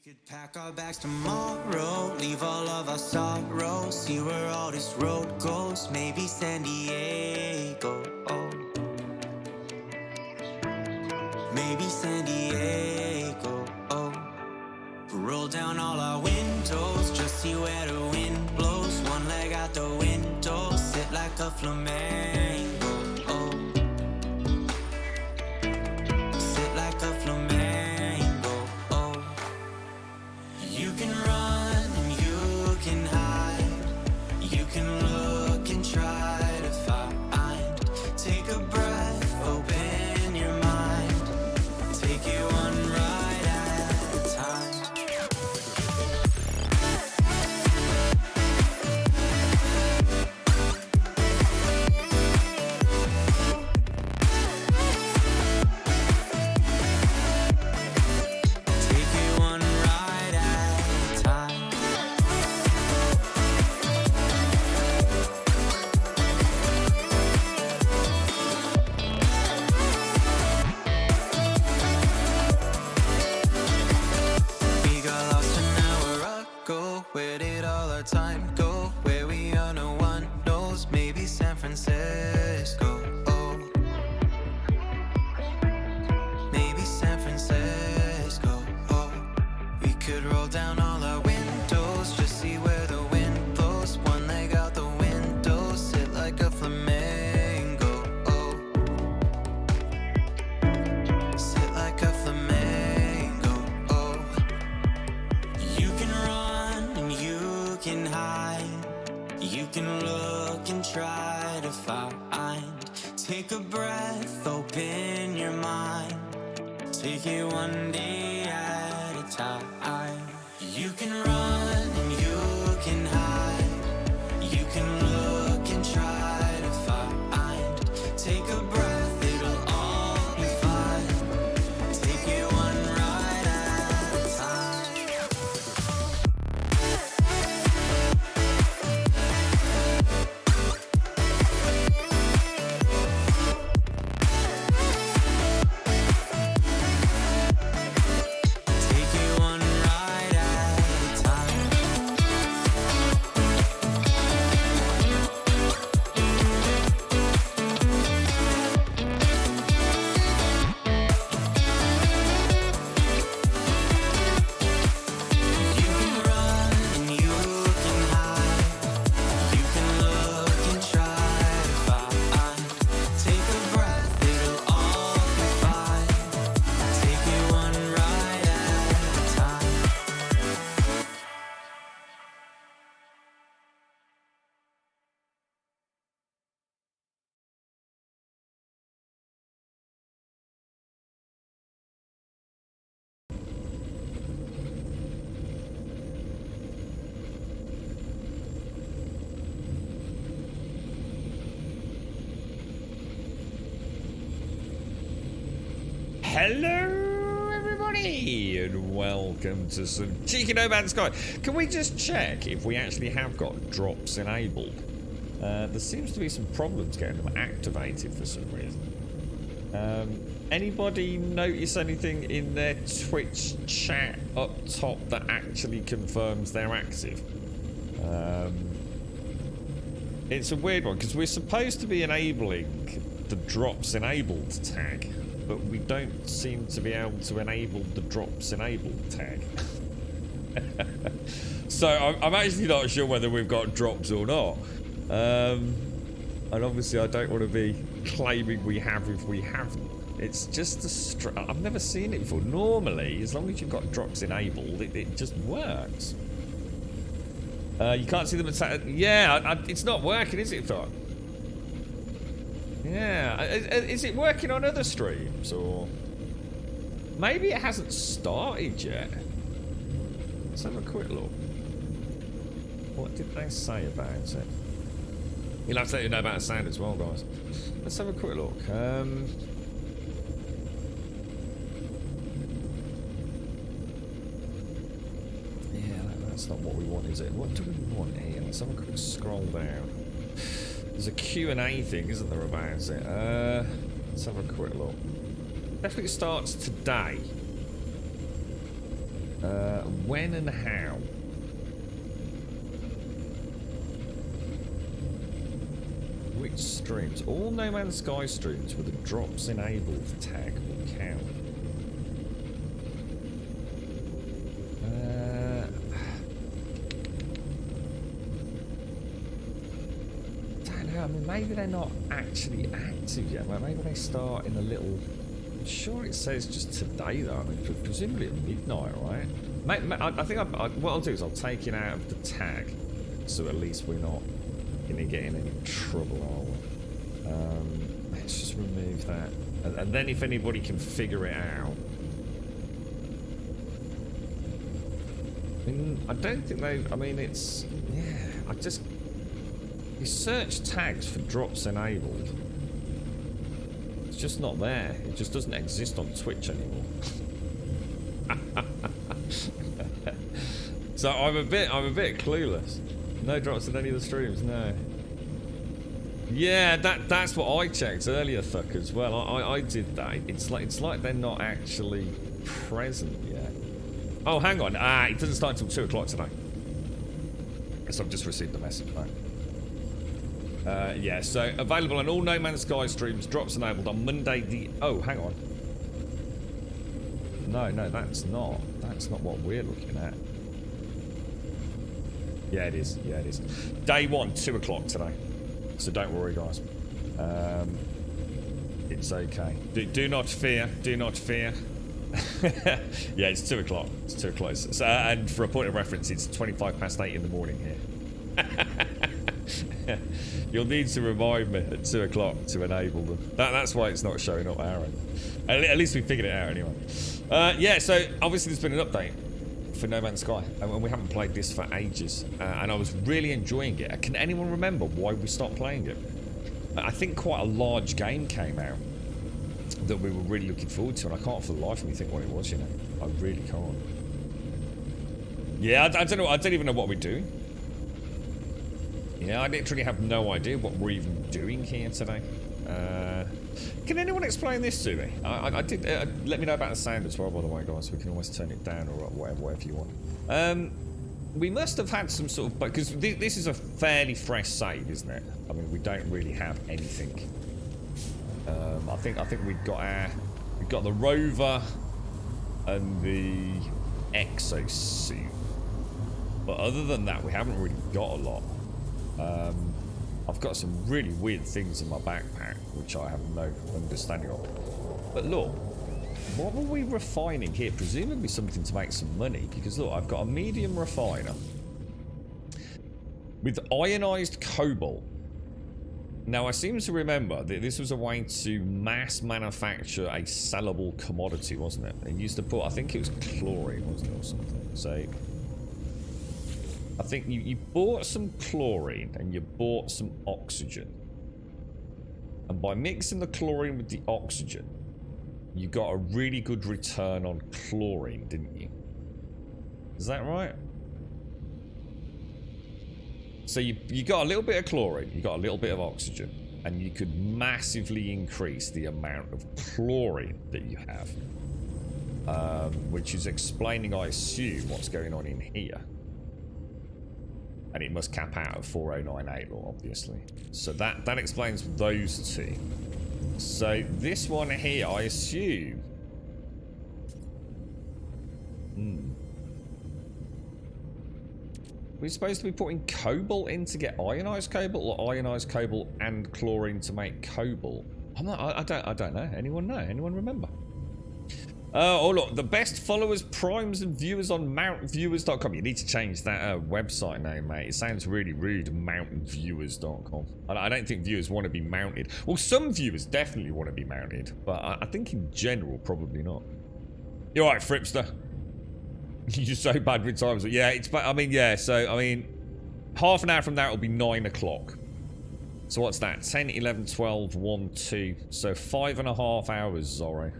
could pack our bags tomorrow, leave all of our sorrows, see where all this road goes, maybe San Diego, oh. Maybe San Diego, oh. Roll down all our windows, just see where the wind blows, one leg out the window, sit like a flamenco, oh. Sit like a flamenco, oh. You can run and you can hide, you can look and try to find, take a breath, open your mind, take it one ride at a time. Take it one ride at a time. We got lost an hour ago. Where did all our time go? Where we are, no one knows. Maybe San Francisco. Oh, maybe San Francisco. Oh, we could roll down all our windows, just see where the wind blows. One leg out the window, sit like a flamenco. Oh, sit like a flamenco. Oh. You can run and you can hide, you can look and try to find, take a breath, open your mind, take it one day at a time. You can run and you can hide, you can look and try to find, take a breath, it'll all be fine, take it one ride at a time. Take it one ride at a time. You can run and you can hide, you can look and try to find, take a breath, it'll all be fine, take it one ride at a time. Hello, everybody, and welcome to some cheeky No Man's Sky. Can we just check if we actually have got drops enabled? There seems to be some problems getting them activated for some reason. Anybody notice anything in their Twitch chat up top that actually confirms they're active? It's a weird one because we're supposed to be enabling the drops enabled tag, but we don't seem to be able to enable the drops enabled tag. So I'm actually not sure whether we've got drops or not. And obviously I don't want to be claiming we have if we haven't. It's just I've never seen it before. Normally, as long as you've got drops enabled, it just works. You can't see them attack. Yeah, it's not working, is it, Thought? Yeah, is it working on other streams, or maybe it hasn't started yet? Let's have a quick look. What did they say about it? You'll have to let me know about the sound as well, guys. Let's have a quick look. Yeah, that's not what we want, is it? What do we want here? Let's have a quick scroll down. There's a Q&A thing, isn't there, about it? Let's have a quick look. Definitely starts today. When and how? Which streams? All No Man's Sky streams with a drops enabled tag will count. Don't know. I mean, maybe they're not actually active yet. Maybe they start in a little. I'm sure it says just today though. I mean, presumably at midnight, right? I think what I'll do is I'll take it out of the tag, so at least we're not going to get in any trouble, are we? Let's just remove that, and then if anybody can figure it out. I mean, I don't think they. I mean, it's yeah. You search tags for drops enabled. It's just not there. It just doesn't exist on Twitch anymore. So I'm a bit clueless. No drops in any of the streams, no. Yeah, that's what I checked earlier, Thuck, as well. I did that. It's like they're not actually present yet. Oh, hang on. It doesn't start until 2 o'clock today. Guess I've just received the message, right? Yeah, so available on all No Man's Sky streams, drops enabled on Monday the... Oh, hang on. No, that's not. That's not what we're looking at. Yeah, it is. Yeah, it is. Day 1, 2 o'clock today. So don't worry, guys. It's okay. Do not fear. Do not fear. Yeah, it's 2 o'clock. It's 2 o'clock. So, and for a point of reference, it's 8:25 in the morning here. You'll need to remind me at 2 o'clock to enable them. That's why it's not showing up, Aaron. At least we figured it out anyway. Yeah, so obviously there's been an update for No Man's Sky, and we haven't played this for ages, and I was really enjoying it. Can anyone remember why we stopped playing it? I think quite a large game came out that we were really looking forward to, and I can't for the life of me think what it was, you know. I really can't. Yeah, I don't know. I don't even know what we're doing. Yeah, I literally have no idea what we're even doing here today. Can anyone explain this to me? I did. Let me know about the sound as well, by the way, guys. We can always turn it down or whatever you want. We must have had some sort of, because this is a fairly fresh save, isn't it? I mean, we don't really have anything. I think we've got the rover and the exosuit, but other than that, we haven't really got a lot. I've got some really weird things in my backpack, which I have no understanding of. But look, what were we refining here? Presumably something to make some money, because look, I've got a medium refiner with ionized cobalt. Now, I seem to remember that this was a way to mass manufacture a sellable commodity, wasn't it? It used to put, I think it was chlorine, wasn't it, or something. So I think you bought some chlorine and you bought some oxygen. And by mixing the chlorine with the oxygen, you got a really good return on chlorine, didn't you? Is that right? So you got a little bit of chlorine, you got a little bit of oxygen, and you could massively increase the amount of chlorine that you have. Which is explaining, I assume, what's going on in here. And it must cap out at 4098, obviously. So that explains those two. So this one here, I assume. We're supposed to be putting cobalt in to get ionized cobalt, or ionized cobalt and chlorine to make cobalt. I don't know. Anyone know? Anyone remember? Oh look, the best followers, primes, and viewers on mountviewers.com. You need to change that website name, mate. It sounds really rude, mountviewers.com. I don't think viewers want to be mounted. Well, some viewers definitely want to be mounted, but I think in general, probably not. You're right, Fripster. You're so bad with times. Yeah, it's bad. I mean, yeah, so, I mean, half an hour from now, it'll be 9 o'clock. So what's that? 10, 11, 12, 1, 2. So 5.5 hours, Zorro.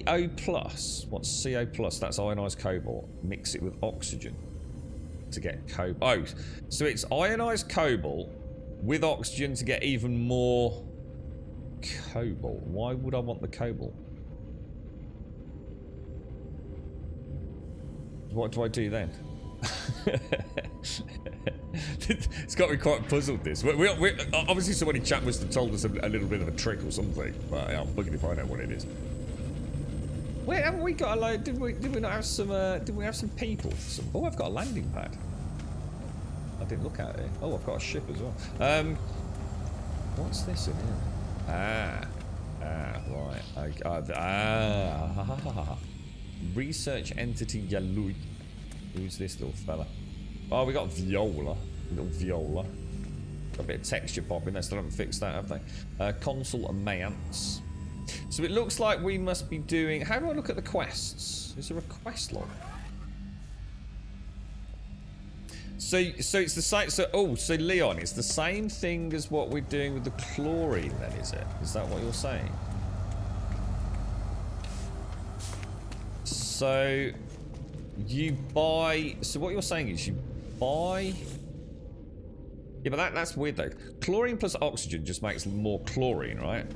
CO plus. What's CO plus? That's ionized cobalt. Mix it with oxygen to get cobalt. Oh, so it's ionized cobalt with oxygen to get even more cobalt. Why would I want the cobalt? What do I do then? It's got me quite puzzled, this. We obviously somebody in chat must have told us a little bit of a trick or something, but I'm bugging if I know what it is. Wait, haven't we got a load? Did we not have some? Did we have some people? Oh, I've got a landing pad. I didn't look at it. Oh, I've got a ship as well. What's this in here? Right. Research entity Yalui. Who's this little fella? Oh, we got Viola. Little Viola. Got a bit of texture popping. They still haven't fixed that, have they? Consul Mayance. So it looks like we must be doing... How do I look at the quests? Is there a quest log? So it's the same... So Leon, it's the same thing as what we're doing with the chlorine then, is it? Is that what you're saying? So you buy... So what you're saying is you buy... Yeah, but that's weird though. Chlorine plus oxygen just makes more chlorine, right?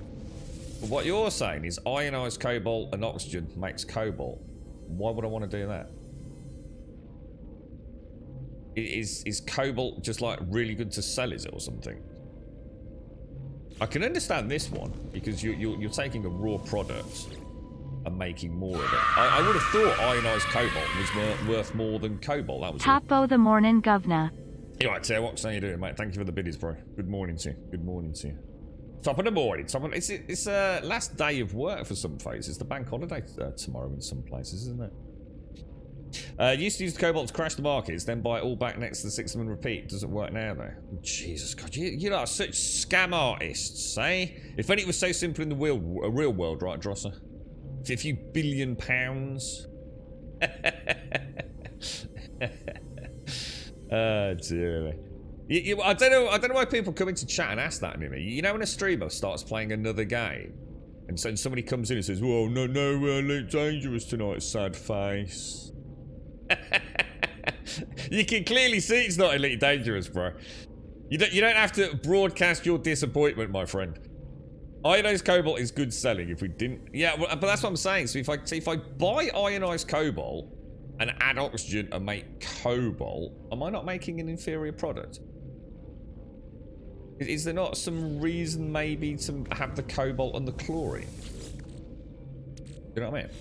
But what you're saying is ionized cobalt and oxygen makes cobalt. Why would I want to do that? Is cobalt just like really good to sell, is it, or something? I can understand this one because you're taking a raw product and making more of it. I would have thought ionized cobalt was worth more than cobalt. That was Topo the morning, governor. You right, Terry? What are you doing, mate? Thank you for the biddies, bro. Good morning to you. Good morning to you. Top of the morning. It's last day of work for some folks. It's the bank holiday tomorrow in some places, isn't it? Used to use the cobalt to crash the markets, then buy it all back next to the system and repeat. Doesn't work now, though. Jesus God, you are such scam artists, eh? If only it was so simple in the real world, right, Drosser? For a few billion pounds. Oh dear. I don't know why people come into chat and ask that to me. You know when a streamer starts playing another game, and so somebody comes in and says, "Whoa, no, Elite Dangerous tonight, sad face." You can clearly see it's not Elite Dangerous, bro. You don't have to broadcast your disappointment, my friend. Ionized cobalt is good selling. If we didn't, yeah, well, but that's what I'm saying. So if I buy ionized cobalt and add oxygen and make cobalt, am I not making an inferior product? Is there not some reason maybe to have the cobalt and the chlorine? You know what I mean?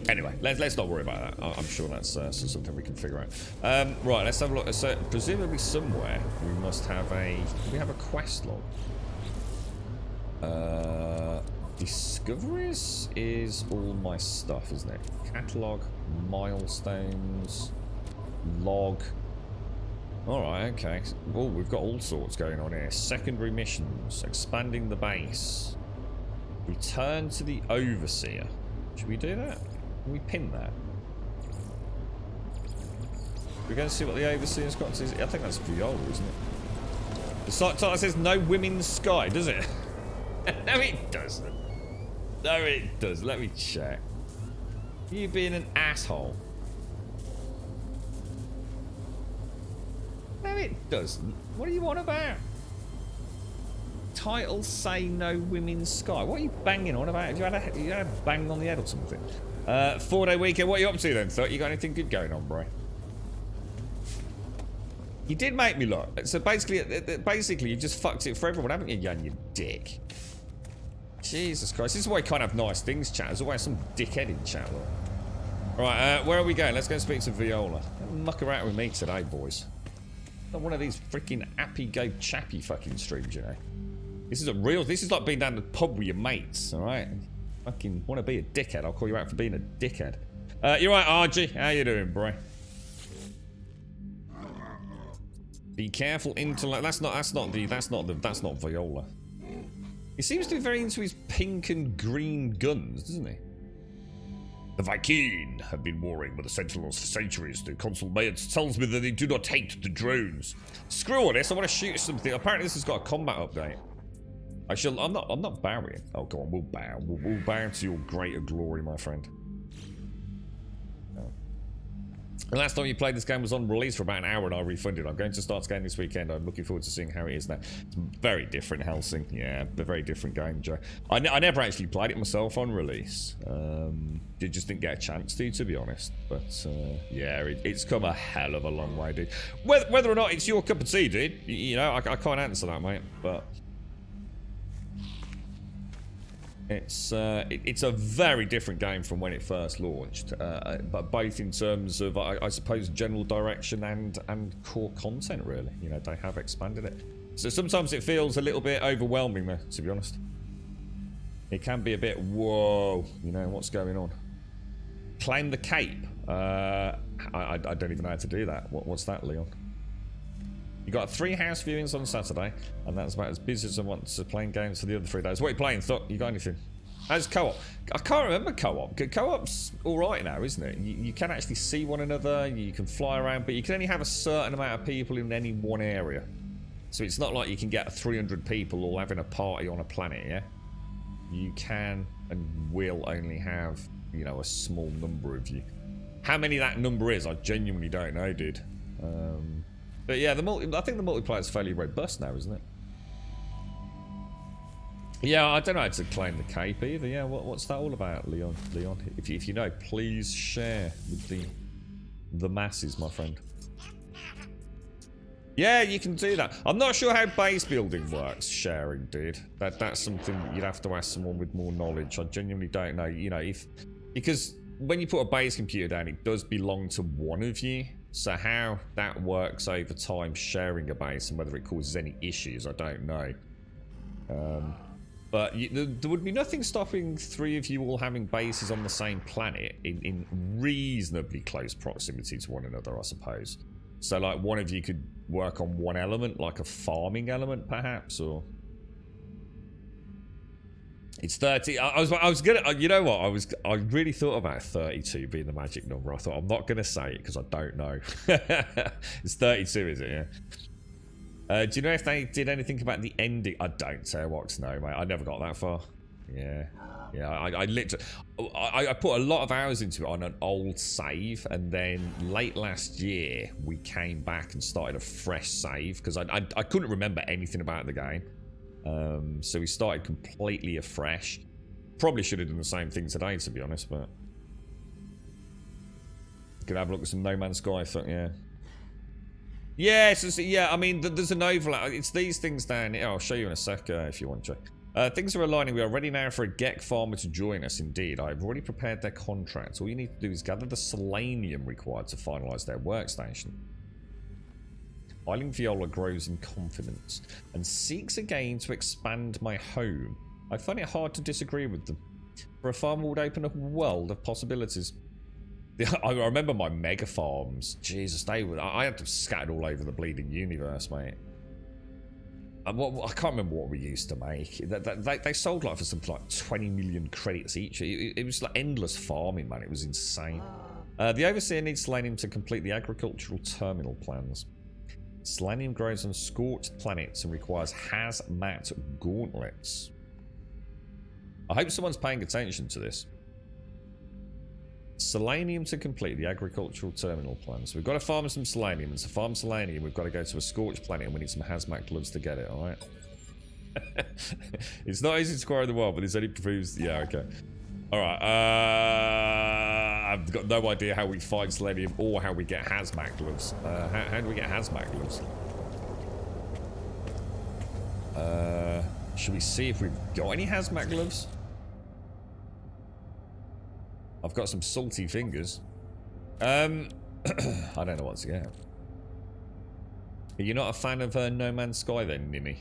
Anyway, let's not worry about that. I'm sure that's something we can figure out. Right, let's have a look. So presumably somewhere we must have a... Do we have a quest log? Discoveries is all my stuff, isn't it? Catalog, milestones, log. Alright, okay. Oh, we've got all sorts going on here. Secondary missions, expanding the base. Return to the Overseer. Should we do that? Can we pin that? We're going to see what the Overseer's got to... I think that's Viola, isn't it? The title says no women's sky, does it? No, it doesn't. No, it does. Let me check. You being an asshole. No, it doesn't. What are you on about? Titles say no women's sky. What are you banging on about? Have you had a bang on the head or something? 4-day weekend. What are you up to then? Thought you got anything good going on, bro? You did make me look. So basically, you just fucked it for everyone, haven't you, Jan, you dick? Jesus Christ. This is why you can't have nice things, chat. There's always some dickhead in chat. Right, where are we going? Let's go and speak to Viola. Don't muck around with me today, boys. Not one of these freaking appy-go-chappy fucking streams, you know. This is like being down the pub with your mates, alright? Fucking want to be a dickhead, I'll call you out for being a dickhead. You're right, RG. How you doing, bro? Be careful, intellect. That's not Viola. He seems to be very into his pink and green guns, doesn't he? The Viking have been warring with the Sentinels for centuries. The Consul Mayans tells me that they do not hate the drones. Screw all this, I want to shoot something. Apparently this has got a combat update. I'm not bowing. Oh, go on, we'll bow. We'll bow to your greater glory, my friend. The last time you played this game was on release for about an hour and I refunded. I'm going to start again this weekend. I'm looking forward to seeing how it is now. It's very different, Helsing. Yeah, a very different game, Joe. I never actually played it myself on release. Just didn't get a chance to be honest. But yeah, it's come a hell of a long way, dude. Whether or not it's your cup of tea, dude, you know, I can't answer that, mate. But it's a very different game from when it first launched, but both in terms of, I suppose, general direction and core content, really. You know, they have expanded it. So sometimes it feels a little bit overwhelming, though, to be honest. It can be a bit, whoa, you know, what's going on? Claim the Cape. I don't even know how to do that. What's that, Leon? You got 3 house viewings on Saturday, and that's about as busy as I want to playing games for the other 3 days. What are you playing, Thought? You got anything? How's co-op? I can't remember co-op. Co-op's alright now, isn't it? You can actually see one another, you can fly around, but you can only have a certain amount of people in any one area. So it's not like you can get 300 people all having a party on a planet, yeah? You can and will only have, you know, a small number of you. How many that number is, I genuinely don't know, dude. But yeah, I think the multiplayer is fairly robust now, isn't it? Yeah, I don't know how to claim the cape either. Yeah, what's that all about, Leon? Leon, if you know, please share with the masses, my friend. Yeah, you can do that. I'm not sure how base building works, sharing, dude. That's something you'd have to ask someone with more knowledge. I genuinely don't know. You know, because when you put a base computer down, it does belong to one of you. So how that works over time, sharing a base, and whether it causes any issues, I don't know. But there would be nothing stopping 3 of you all having bases on the same planet in reasonably close proximity to one another, I suppose. So, like, one of you could work on one element, like a farming element, perhaps, or... It's 30. I was gonna. You know what? I really thought about 32 being the magic number. I thought I'm not gonna say it because I don't know. It's 32, is it? Yeah. Do you know if they did anything about the ending? I don't say what. No, mate. I never got that far. Yeah. Yeah. I literally. I put a lot of hours into it on an old save, and then late last year we came back and started a fresh save because I couldn't remember anything about the game. So we started completely afresh. Probably should have done the same thing today, to be honest, but could have a look at some No Man's Sky. I thought, yeah. Yeah, yeah, I mean, there's an overlap. It's these things down here. I'll show you in a sec if you want to. Things are aligning. We are ready now for a Gek farmer to join us. Indeed, I've already prepared their contracts. All you need to do is gather the selenium required to finalise their workstation. Isling Viola grows in confidence and seeks again to expand my home. I find it hard to disagree with them. For a farmer would open up a world of possibilities. I remember my mega farms. Jesus, I had them scattered all over the bleeding universe, mate. I can't remember what we used to make. They sold like for something like 20 million credits each. It was like endless farming, man. It was insane. The overseer needs selenium to complete the agricultural terminal plans. Selenium grows on scorched planets and requires hazmat gauntlets. I hope someone's paying attention to this. Selenium to complete the agricultural terminal plans. So we've got to farm some selenium, and to farm selenium we've got to go to a scorched planet, and we need some hazmat gloves to get it, alright? It's not easy to acquire in the world, but this only proves... Yeah, okay. Alright, I've got no idea how we find selenium or how we get hazmat gloves. How do we get hazmat gloves? Should we see if we've got any hazmat gloves? I've got some salty fingers. I don't know what to get. Are you not a fan of No Man's Sky then, Nimmy?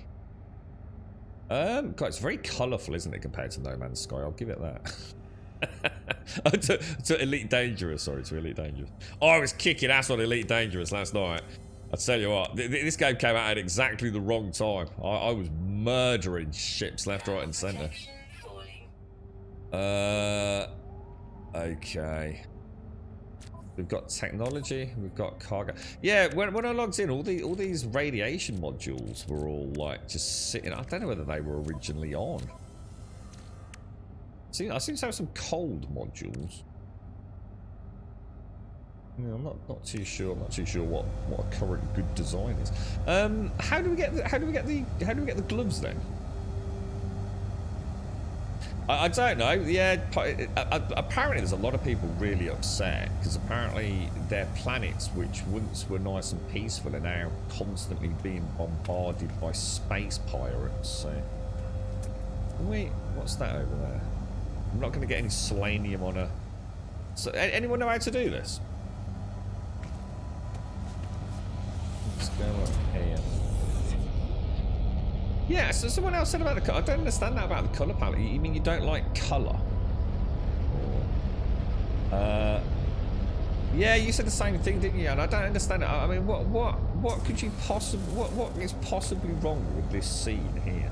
God, it's very colourful, isn't it, compared to No Man's Sky? I'll give it that. to Elite Dangerous, sorry, to Elite Dangerous. Oh, I was kicking ass on Elite Dangerous last night. I tell you what, this game came out at exactly the wrong time. I was murdering ships left, right, and centre. Okay. We've got technology, we've got cargo. Yeah, when I logged in, all these radiation modules were all like just sitting. I don't know whether they were originally on. See, I seem to have some cold modules. Yeah, I'm not too sure. I'm not too sure what a current good design is. How do we get the gloves then? I don't know. Yeah, apparently there's a lot of people really upset because apparently their planets, which once were nice and peaceful, are now constantly being bombarded by space pirates. So, wait, what's that over there? I'm not going to get any selenium on a. So, anyone know how to do this? Let's go up here. Yeah, so someone else said about the colour. I don't understand that about the colour palette. You mean you don't like colour? Yeah, you said the same thing, didn't you? And I don't understand it. I mean, what could you possibly, what is possibly wrong with this scene here?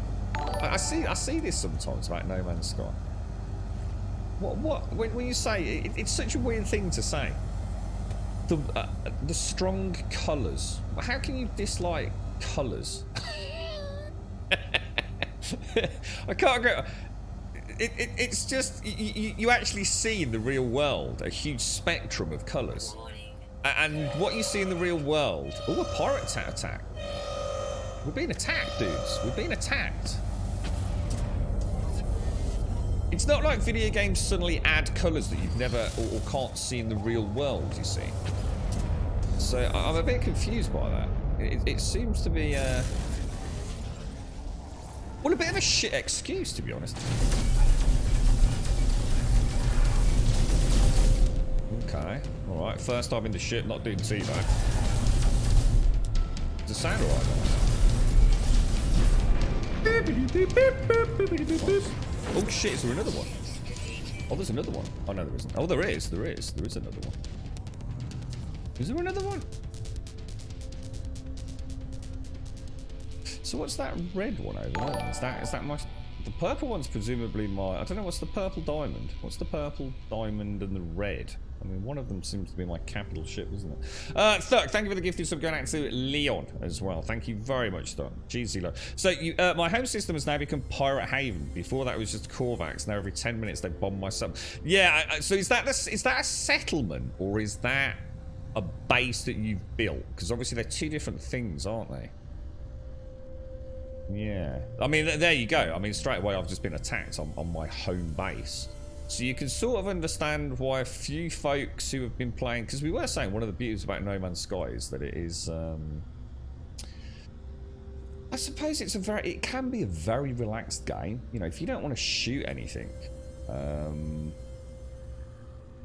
I see this sometimes about No Man's Sky. When you say it's such a weird thing to say. The strong colours. How can you dislike colours? I can't go. It's just you actually see in the real world a huge spectrum of colours, and what you see in the real world. Oh, a pirate attack! We're being attacked, dudes. We're being attacked. It's not like video games suddenly add colours that you've never or can't see in the real world. You see, so I'm a bit confused by that. It seems to be. Well, a bit of a shit excuse, to be honest. Okay, alright. First time in the ship, not doing too bad. Does it sound alright, Oh shit, is there another one? Oh, there's another one. Oh no, there isn't. Oh, there is another one. Is there another one? So what's that red one over there? Is that my... The purple one's presumably my... I don't know, what's the purple diamond? What's the purple diamond and the red? I mean, one of them seems to be my capital ship, isn't it? Thurk, thank you for the gifted sub going out to Leon as well. Thank you very much, Thurk. GZ low. So, my home system has now become Pirate Haven. Before that, it was just Korvax. Now, every 10 minutes, they bomb my sub. Yeah, so is that a settlement? Or is that a base that you've built? Because obviously, they're two different things, aren't they? Yeah, I mean, there you go. I mean, straight away I've just been attacked on my home base. So you can sort of understand why a few folks who have been playing, because we were saying one of the beauties about No Man's Sky is that it is, I suppose it can be a very relaxed game. You know, if you don't want to shoot anything,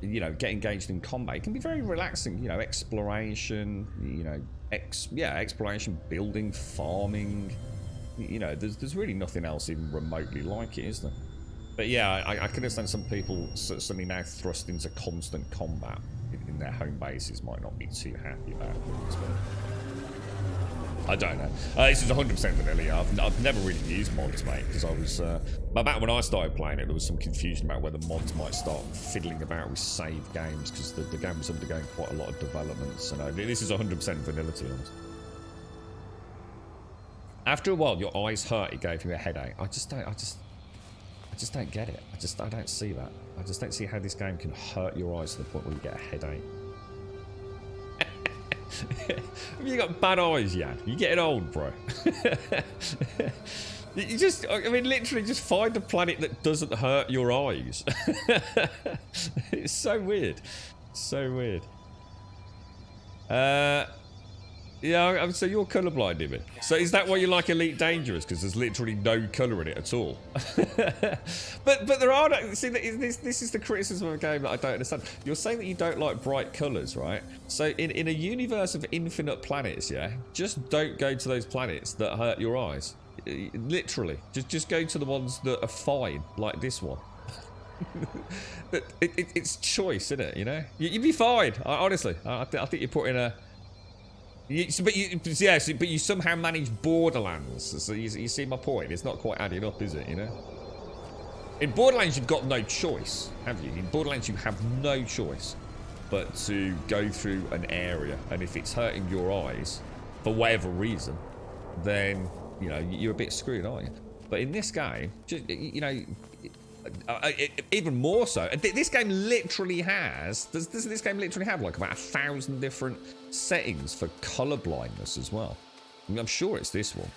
you know, get engaged in combat, it can be very relaxing. You know, exploration, you know, exploration, building, farming. You know, there's really nothing else even remotely like it, is there? But yeah, I can understand some people suddenly now thrust into constant combat in their home bases might not be too happy about things, but I don't know. This is 100% vanilla. I've never really used mods, mate, because I was... back when I started playing it, there was some confusion about whether mods might start fiddling about with save games, because the game was undergoing quite a lot of development. So no, this is 100% vanilla, to be honest. After a while, your eyes hurt. It gave you a headache. I just don't get it. I don't see that. I just don't see how this game can hurt your eyes to the point where you get a headache. Have you got bad eyes, Jan? You're getting old, bro. You just, I mean, literally just find a planet that doesn't hurt your eyes. It's so weird. So weird. Yeah, so you're colourblind, David. So is that why you like Elite Dangerous? Because there's literally no colour in it at all. but there are... See, this is the criticism of a game that I don't understand. You're saying that you don't like bright colours, right? So in a universe of infinite planets, yeah, just don't go to those planets that hurt your eyes. Literally. Just go to the ones that are fine, like this one. But it's choice, isn't it, you know? You'd be fine, honestly. I think you're putting a... But you somehow manage Borderlands. So you see my point. It's not quite adding up, is it? You know. In Borderlands, you've got no choice, have you? In Borderlands, you have no choice but to go through an area, and if it's hurting your eyes for whatever reason, then you know you're a bit screwed, aren't you? But in this game, just, you know, Even more so. This game literally has... Doesn't this game literally have like about 1,000 different settings for colour blindness as well? I mean, I'm sure it's this one.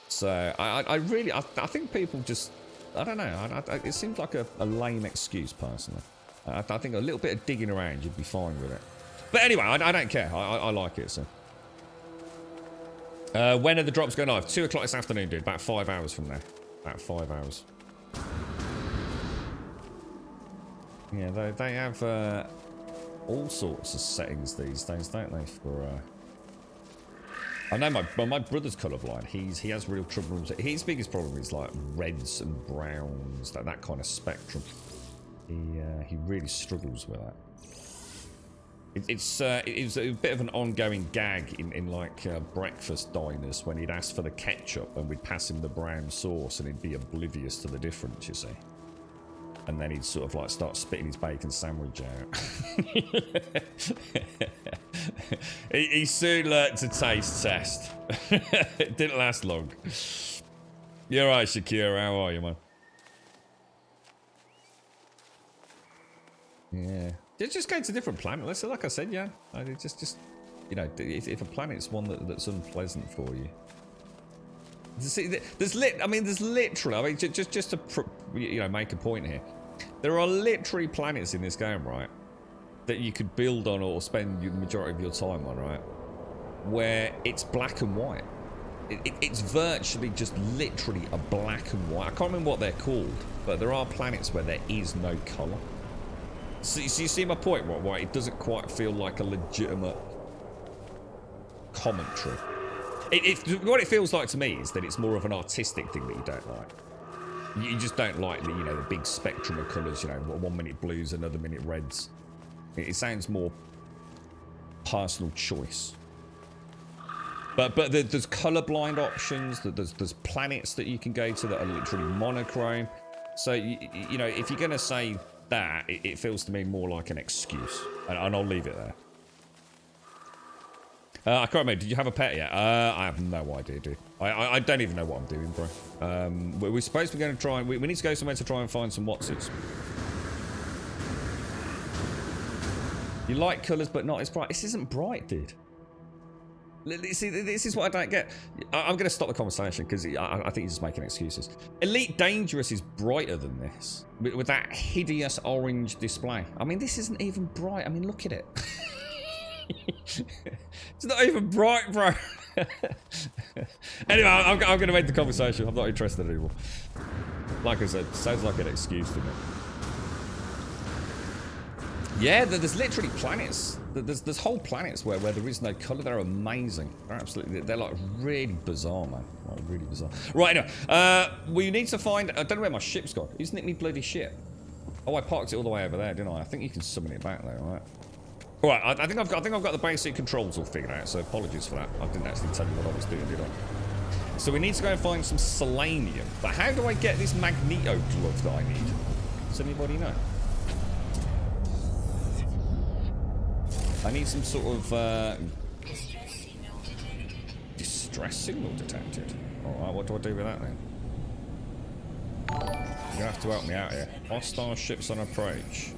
So, I think people just... I don't know. It seems like a lame excuse, personally. I think a little bit of digging around, you'd be fine with it. But anyway, I don't care. I like it, so... when are the drops going live? 2 o'clock this afternoon, dude. About 5 hours from now. About 5 hours. Yeah, they have all sorts of settings these days, don't they? For I know my brother's colourblind. He has real trouble. His biggest problem is like reds and browns, that kind of spectrum. He really struggles with that. It's a bit of an ongoing gag in like breakfast diners when he'd ask for the ketchup and we'd pass him the brown sauce and he'd be oblivious to the difference, you see. And then he'd sort of like start spitting his bacon sandwich out. he soon learnt to taste test. It didn't last long. You're right, Shakira. How are you, man? Yeah. Just go to different planets. Like I said, yeah. Just you know, if a planet's one that's unpleasant for you. See, there's literally. I mean, just to make a point here. There are literally planets in this game, right, that you could build on or spend the majority of your time on, right, where it's black and white. It's virtually just literally a black and white. I can't remember what they're called, but there are planets where there is no colour. So you see my point, why it doesn't quite feel like a legitimate commentary. What it feels like to me is that it's more of an artistic thing that you don't like. You just don't like the big spectrum of colours, 1 minute blues, another minute reds. It sounds more personal choice. But there's colourblind options, there's planets that you can go to that are literally monochrome. So, if you're going to say that, it feels to me more like an excuse. And I'll leave it there. I can't remember. Did you have a pet yet? I have no idea, dude. I don't even know what I'm doing, bro. We're supposed to be going to try and... We need to go somewhere to try and find some Watsits. You like colours, but not as bright. This isn't bright, dude. See, this is what I don't get. I'm going to stop the conversation because I think he's just making excuses. Elite Dangerous is brighter than this. With that hideous orange display. I mean, this isn't even bright. I mean, look at it. It's not even bright, bro. Anyway, I'm going to end the conversation. I'm not interested anymore. Like I said, sounds like an excuse to me. Yeah, there's literally planets. There's whole planets where there is no colour. They're amazing. They're absolutely... They're like really bizarre, man. Like really bizarre. Right, anyway. We need to find... I don't know where my ship's gone. Isn't it me bloody ship? Oh, I parked it all the way over there, didn't I? I think you can summon it back there, right? Alright, I think I've got the basic controls all figured out, so apologies for that. I didn't actually tell you what I was doing, did I? So we need to go and find some selenium. But how do I get this magneto glove that I need? Does anybody know? I need some sort of distress signal detected. Alright, what do I do with that then? You're gonna have to help me out here. Hostile ships on approach.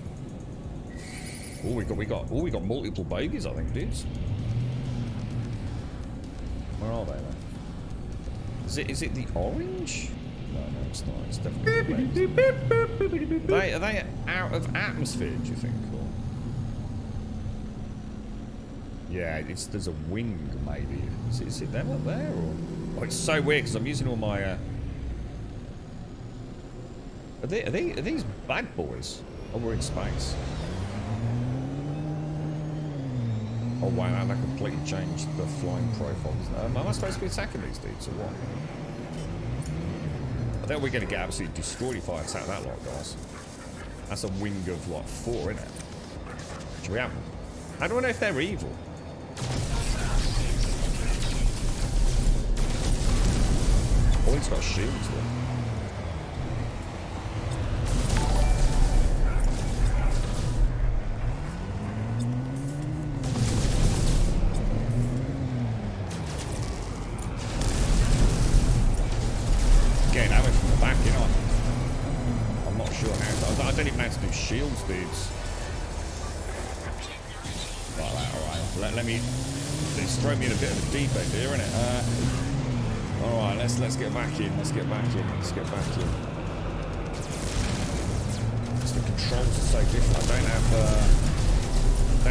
Oh, we got multiple bogies, I think, dudes. Where are they then? Is it the orange? No, it's not. It's definitely the bogies. Are they out of atmosphere, do you think? Or? Yeah, there's a wing, maybe. Is it them up there? Or? Oh, it's so weird because I'm using all my... Are these bad boys? Oh, we're in space. Oh wow, that completely changed the flying profiles. Am I supposed to be attacking these dudes or what? I think we're going to get absolutely destroyed if I attack that lot, guys. That's a wing of like 4, isn't it? Should we have them? How do I know if they're evil? Oh, he's got shields though. Getting damage from the back, you know. shields, dudes. Like that, alright. Let me... It's thrown me in a bit of a deep end here, isn't it? Alright, let's get back in. Let's get back in. Let's get back in. The controls are so different. I don't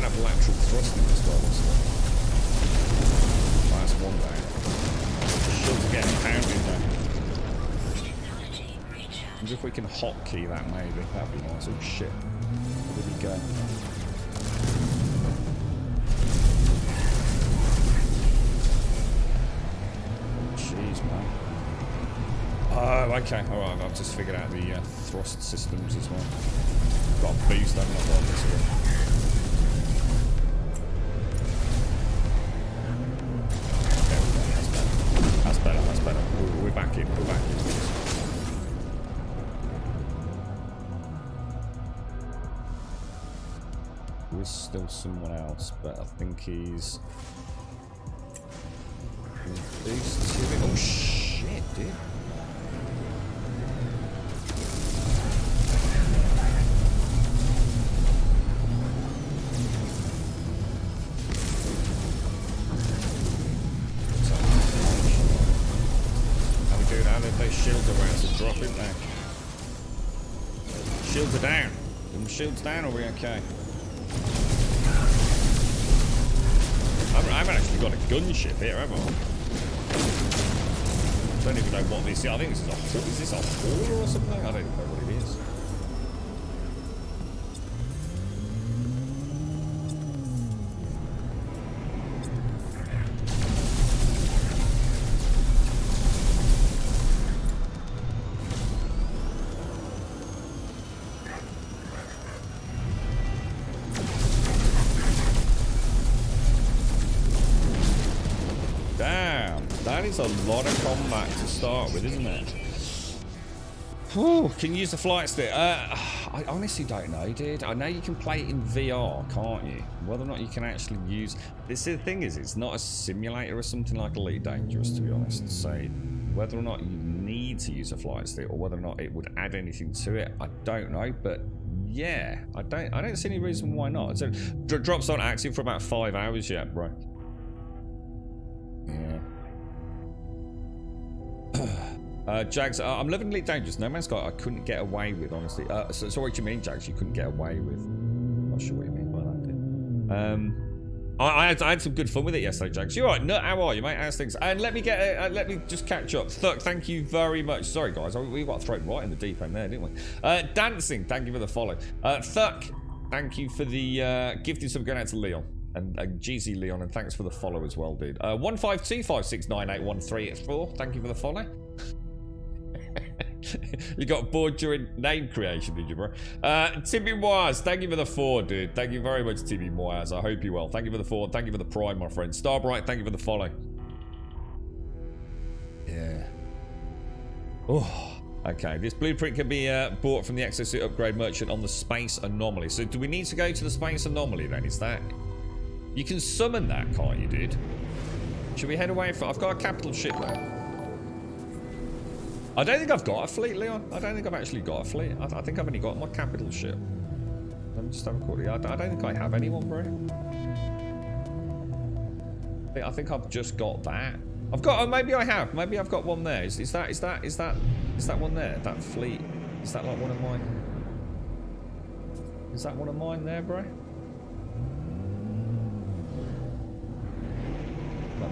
have lateral thrust in this one. Oh, that's one down. Shields are getting pounded there. I wonder if we can hotkey that maybe. That'd be nice. Oh shit. Where did he go? Jeez, man. Oh, okay. Alright, I've just figured out the thrust systems as well. Got a boost, I'm not on this one. There we go, that's better. That's better, that's better. We're back in, we're back in. There's still someone else, but I think he's... Boost to it. Oh shit, dude. Shields are around to drop in there. Shields are down. Are the shields down or are we okay? I haven't actually got a gunship here, have I? Don't even know what this is. I think this is a hauler or something? I don't even know what it is. It's a lot of combat to start with, isn't it? Whew, can you use the flight stick? I honestly don't know, dude. I know you can play it in VR, can't you? Whether or not you can actually use... The thing is, it's not a simulator or something like Elite Dangerous, to be honest. So, whether or not you need to use a flight stick or whether or not it would add anything to it, I don't know. But yeah, I don't see any reason why not. So, drops aren't active for about 5 hours yet, bro. Yeah. Jags, I'm living Elite Dangerous. No Man's Sky I couldn't get away with, honestly. So what do you mean, Jags? You couldn't get away with? I'm not sure what you mean by that, dude. I had some good fun with it yesterday, Jags. You're right. No, how are you, mate? How's things? And let me just catch up. Thuck, thank you very much. Sorry, guys. We got thrown right in the deep end there, didn't we? Dancing, thank you for the follow. Thuck, thank you for the gifting sub going out to Leon. And GZ Leon, and thanks for the follow as well, dude. 15256981384. Thank you for the follow. You got bored during name creation, did you, bro? Timmy Moyes, thank you for the 4, dude. Thank you very much, Timmy Moyes. I hope you're well. Thank you for the 4. Thank you for the prime, my friend. Starbright, thank you for the follow. Yeah. Oh. Okay, this blueprint can be bought from the exosuit upgrade merchant on the Space Anomaly. So do we need to go to the Space Anomaly then? Is that... You can summon that, can't you, dude? Should we head away from... I've got a capital ship there. I don't think I've got a fleet, Leon. I don't think I've actually got a fleet. I think I've only got my capital ship. Let me just have a quick... I don't think I have anyone, bro. I think I've just got that. I've got... Oh, maybe I have. Maybe I've got one there. Is that one there? That fleet? Is that like one of mine? Is that one of mine there, bro?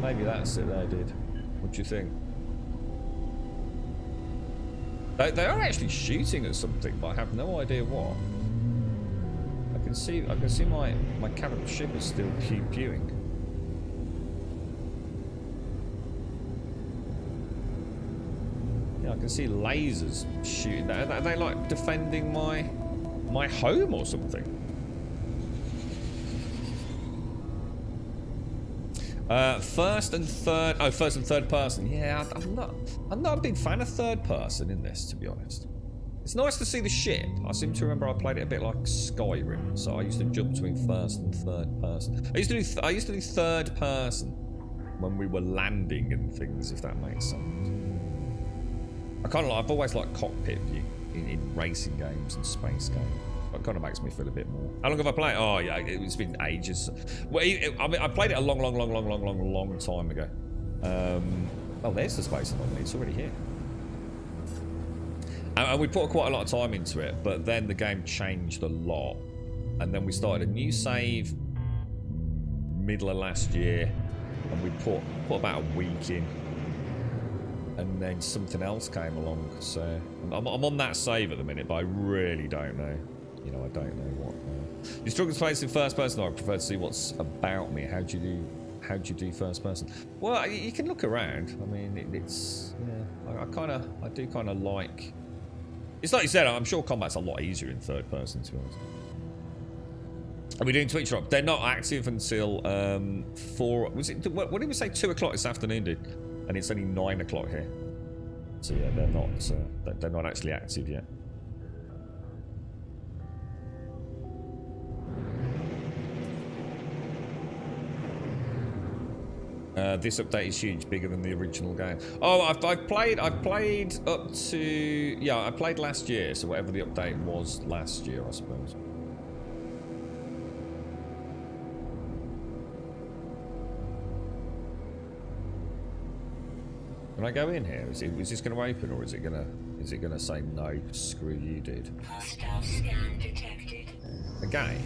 Maybe that's it there, dude. What do you think? They are actually shooting at something, but I have no idea what. I can see my capital ship is still pewing. Yeah, I can see lasers shooting. Are they like defending my home or something? First and third person. Yeah, I'm not a big fan of third person in this, to be honest. It's nice to see the ship. I seem to remember I played it a bit like Skyrim, so I used to jump between first and third person. I used to do third person when we were landing and things, if that makes sense. I've always liked cockpit view in racing games and space games. It kind of makes me feel a bit more. How long have I played? Oh yeah, it's been ages. Well, I mean, I played it a long time ago. Oh, there's the space anomaly. It's already here. And we put quite a lot of time into it, but then the game changed a lot. And then we started a new save middle of last year, and we put about a week in. And then something else came along, so I'm on that save at the minute, but I really don't know. You know, I don't know what. You struggle to play this in first person, or I prefer to see what's about me. How do you do first person? Well, you can look around. I mean, it's yeah. I do kind of like. It's like you said. I'm sure combat's a lot easier in third person, to be honest. Are we doing Twitch drop? They're not active until 4. Was it? What did we say? 2 o'clock this afternoon, dude. And it's only 9 o'clock here. So yeah, they're not actually active yet. This update is huge, bigger than the original game. Oh, I've played up to, yeah, I played last year, so whatever the update was last year, I suppose. Can I go in here? Is this going to open, or is it going to say no? Screw you, dude. Hostile scan detected. Again.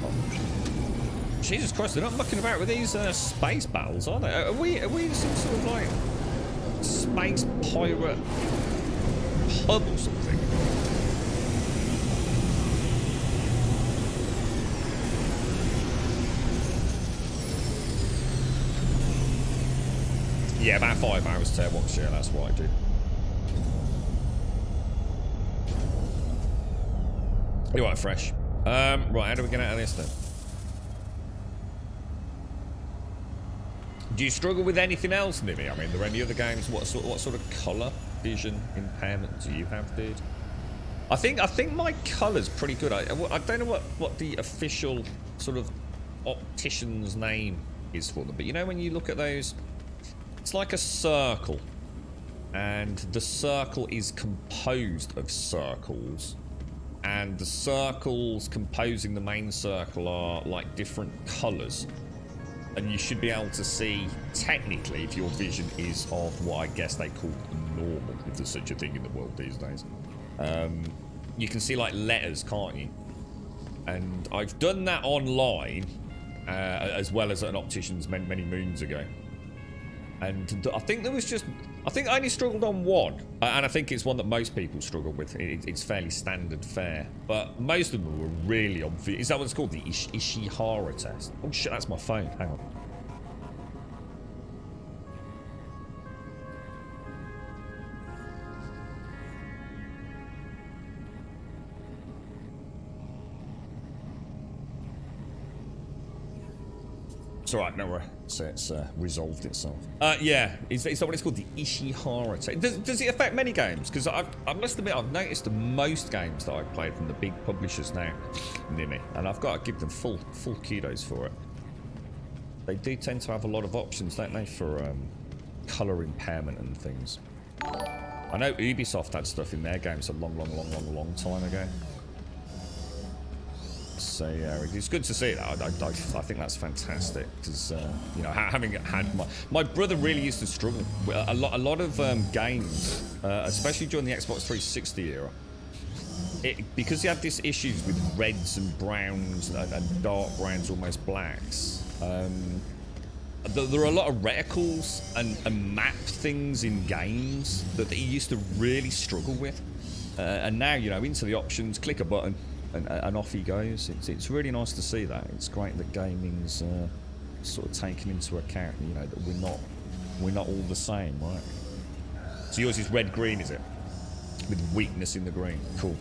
Oh. Jesus Christ! They're not mucking about with these space battles, are they? Are we some sort of like space pirate hub or something? Yeah, about 5 hours to watch. Yeah, that's what I do. You're right, fresh. Right, how do we get out of this then? Do you struggle with anything else, Nimmy? I mean, are there any other games? What sort of colour vision impairment do you have, dude? I think my colour's pretty good. I don't know what the official sort of optician's name is for them, but you know when you look at those. It's like a circle, and the circle is composed of circles, and the circles composing the main circle are like different colours, and you should be able to see, technically, if your vision is of what I guess they call normal, if there's such a thing in the world these days. You can see like letters, can't you? And I've done that online, as well as at an optician's many moons ago. And I think I only struggled on one, and I think it's one that most people struggle with. It's fairly standard fare, but most of them were really obvious. Is that what it's called, the Ishihara test? Oh shit, that's my phone. Hang on. It's alright, no worry. It's resolved itself. Yeah, is that what it's called? The Ishihara test. Does it affect many games? Because I must admit, I've noticed that most games that I've played from the big publishers now, Nimmy, and I've got to give them full kudos for it. They do tend to have a lot of options, don't they, for colour impairment and things. I know Ubisoft had stuff in their games a long time ago. So yeah, it's good to see that. I think that's fantastic because you know, having had my brother really used to struggle with a lot of games, especially during the Xbox 360 era. Because he had these issues with reds and browns and dark browns, almost blacks. There are a lot of reticles and map things in games that he used to really struggle with, and now, you know, into the options, click a button. And off he goes. It's really nice to see that. It's great that gaming's sort of taken into account. You know, that we're not all the same, right? So yours is red green, is it? With weakness in the green. Cool.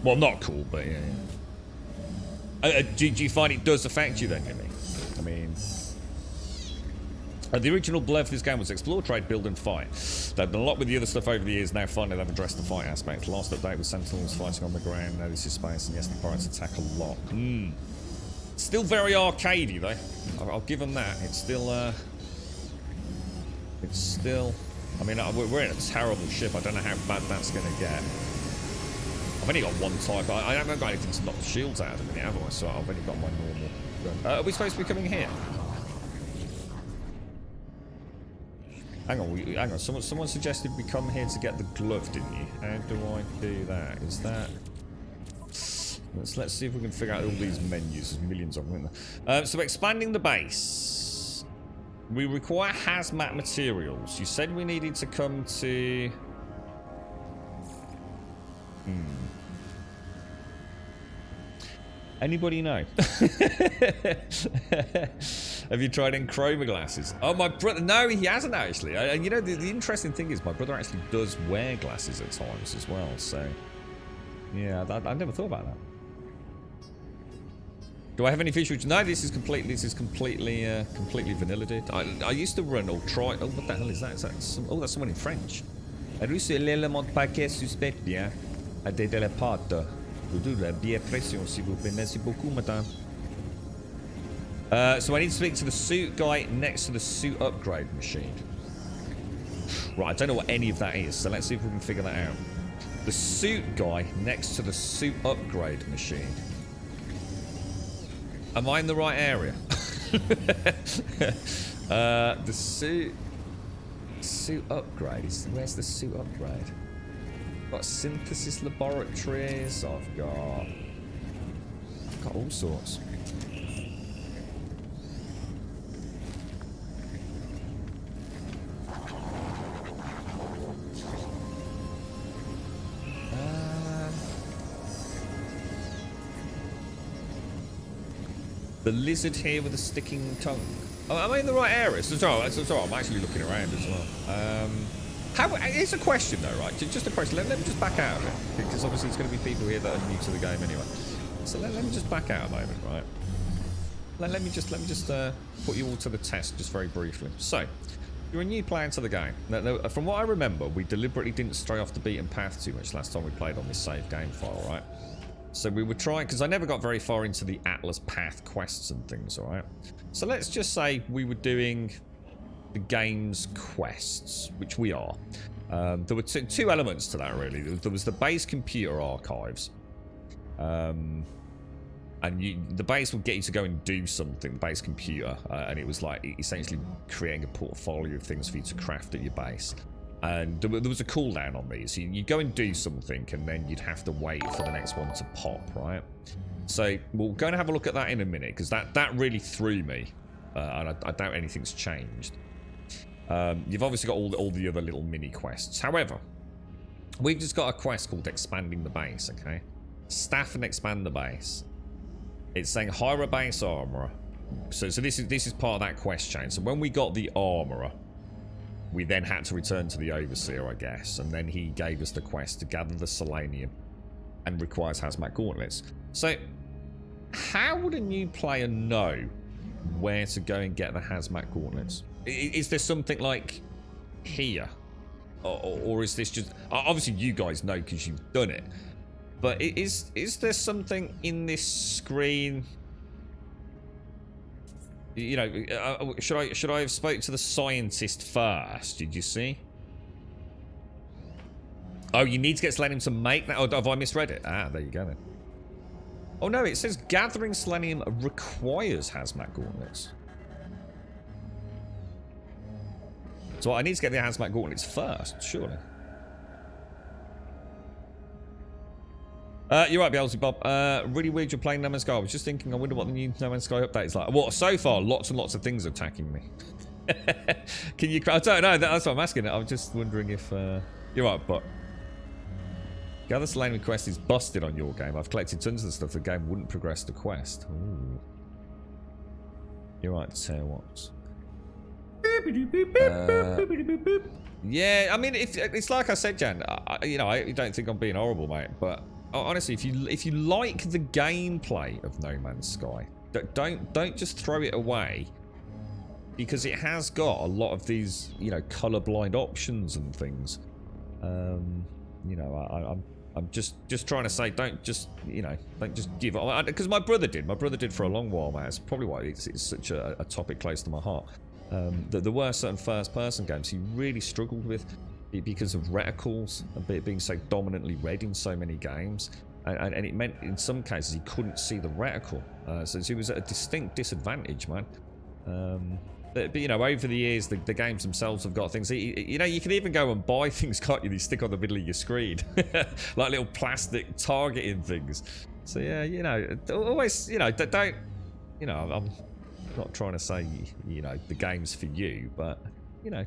Well, not cool, but yeah. Do you find it does affect you then, Jimmy? I mean, the original blurb for this game was explore, trade, build, and fight. They've done a lot with the other stuff over the years. Now finally they've addressed the fight aspect. Last update was Sentinels fighting on the ground. Now this is space, and yes, the pirates attack a lot. Still very arcadey though. I'll give them that. It's still. I mean, we're in a terrible ship. I don't know how bad that's going to get. I've only got one type. I haven't got anything to knock the shields out of the minute, have I? So I've only got my normal gun. Are we supposed to be coming here? Hang on. Someone suggested we come here to get the glove, didn't you? How do I do that? Is that... Let's see if we can figure out all these menus. There's millions of them, isn't there? So expanding the base. We require hazmat materials. You said we needed to come to... Anybody know? Have you tried in chroma glasses? Oh, my brother. No, he hasn't actually. And you know, the interesting thing is my brother actually does wear glasses at times as well. So, yeah, I never thought about that. Do I have any features? No, this is completely vanilla, dude. I used to run or try. Oh, what the hell is that? Oh, that's someone in French. Russi l'élément de paquet suspect bien. A des téléportes. Vous la bien pression, s'il vous plaît. Merci beaucoup, madame. So I need to speak to the suit guy next to the suit upgrade machine. Right, I don't know what any of that is, so let's see if we can figure that out. The suit guy next to the suit upgrade machine. Am I in the right area? The suit upgrade. Where's the suit upgrade? I've got synthesis laboratories. I've got all sorts. The lizard here with a sticking tongue. Oh, am I in the right area? So I'm actually looking around as well. It's a question though, right? Just a question. Let me just back out of it, because obviously there's going to be people here that are new to the game anyway. So let me just back out a moment, right? Let me just put you all to the test just very briefly. So, you're a new player to the game. Now, from what I remember, we deliberately didn't stray off the beaten path too much last time we played on this save game file, right? So we were trying, because I never got very far into the Atlas path quests and things, alright? So let's just say we were doing the game's quests, which we are. There were two elements to that, really. There was the base computer archives. And the base would get you to go and do something, the base computer. And it was like essentially creating a portfolio of things for you to craft at your base. And there was a cooldown on these. You go and do something, and then you'd have to wait for the next one to pop, right? So we'll go and have a look at that in a minute, because that really threw me, and I doubt anything's changed. You've obviously got all the other little mini quests. However, we've just got a quest called Expanding the Base. Okay, staff and expand the base. It's saying hire a base armorer. So this is part of that quest chain. So when we got the armorer, we then had to return to the Overseer, I guess, and then he gave us the quest to gather the Selenium and requires hazmat gauntlets. So, how would a new player know where to go and get the hazmat gauntlets? Is there something like here? Or is this just... Obviously, you guys know because you've done it. But is there something in this screen... You know, should I have spoke to the scientist first? Did you see? Oh, you need to get selenium to make that. Oh, have I misread it? Ah, there you go then. Oh no, it says gathering selenium requires hazmat gauntlets. So I need to get the hazmat gauntlets first, surely. You're right, Beelzebub. Really weird you're playing No Man's Sky. I was just thinking, I wonder what the new No Man's Sky update is like. Well, so far, lots and lots of things are attacking me. Can you... I don't know. That's what I'm asking. I'm just wondering if... You're right, but... Gather Selenium quest is busted on your game. I've collected tons of the stuff. The game wouldn't progress the quest. Ooh. You're right, what? Yeah, I mean, it's like I said, Jan. You know, I don't think I'm being horrible, mate, but... Honestly, if you like the gameplay of No Man's Sky, don't just throw it away, because it has got a lot of these, you know, colorblind options and things. You know, I'm just trying to say, don't just give up, because my brother did for a long while, man. It's probably why it's such a topic close to my heart. There were certain first-person games he really struggled with. because of reticles being so dominantly red in so many games. And it meant in some cases he couldn't see the reticle. So he was at a distinct disadvantage, man. But you know, over the years, the games themselves have got things. You know, you can even go and buy things, can't you? They stick on the middle of your screen, like little plastic targeting things. So yeah, you know, always, you know, don't, you know, I'm not trying to say, you know, the game's for you, but you know,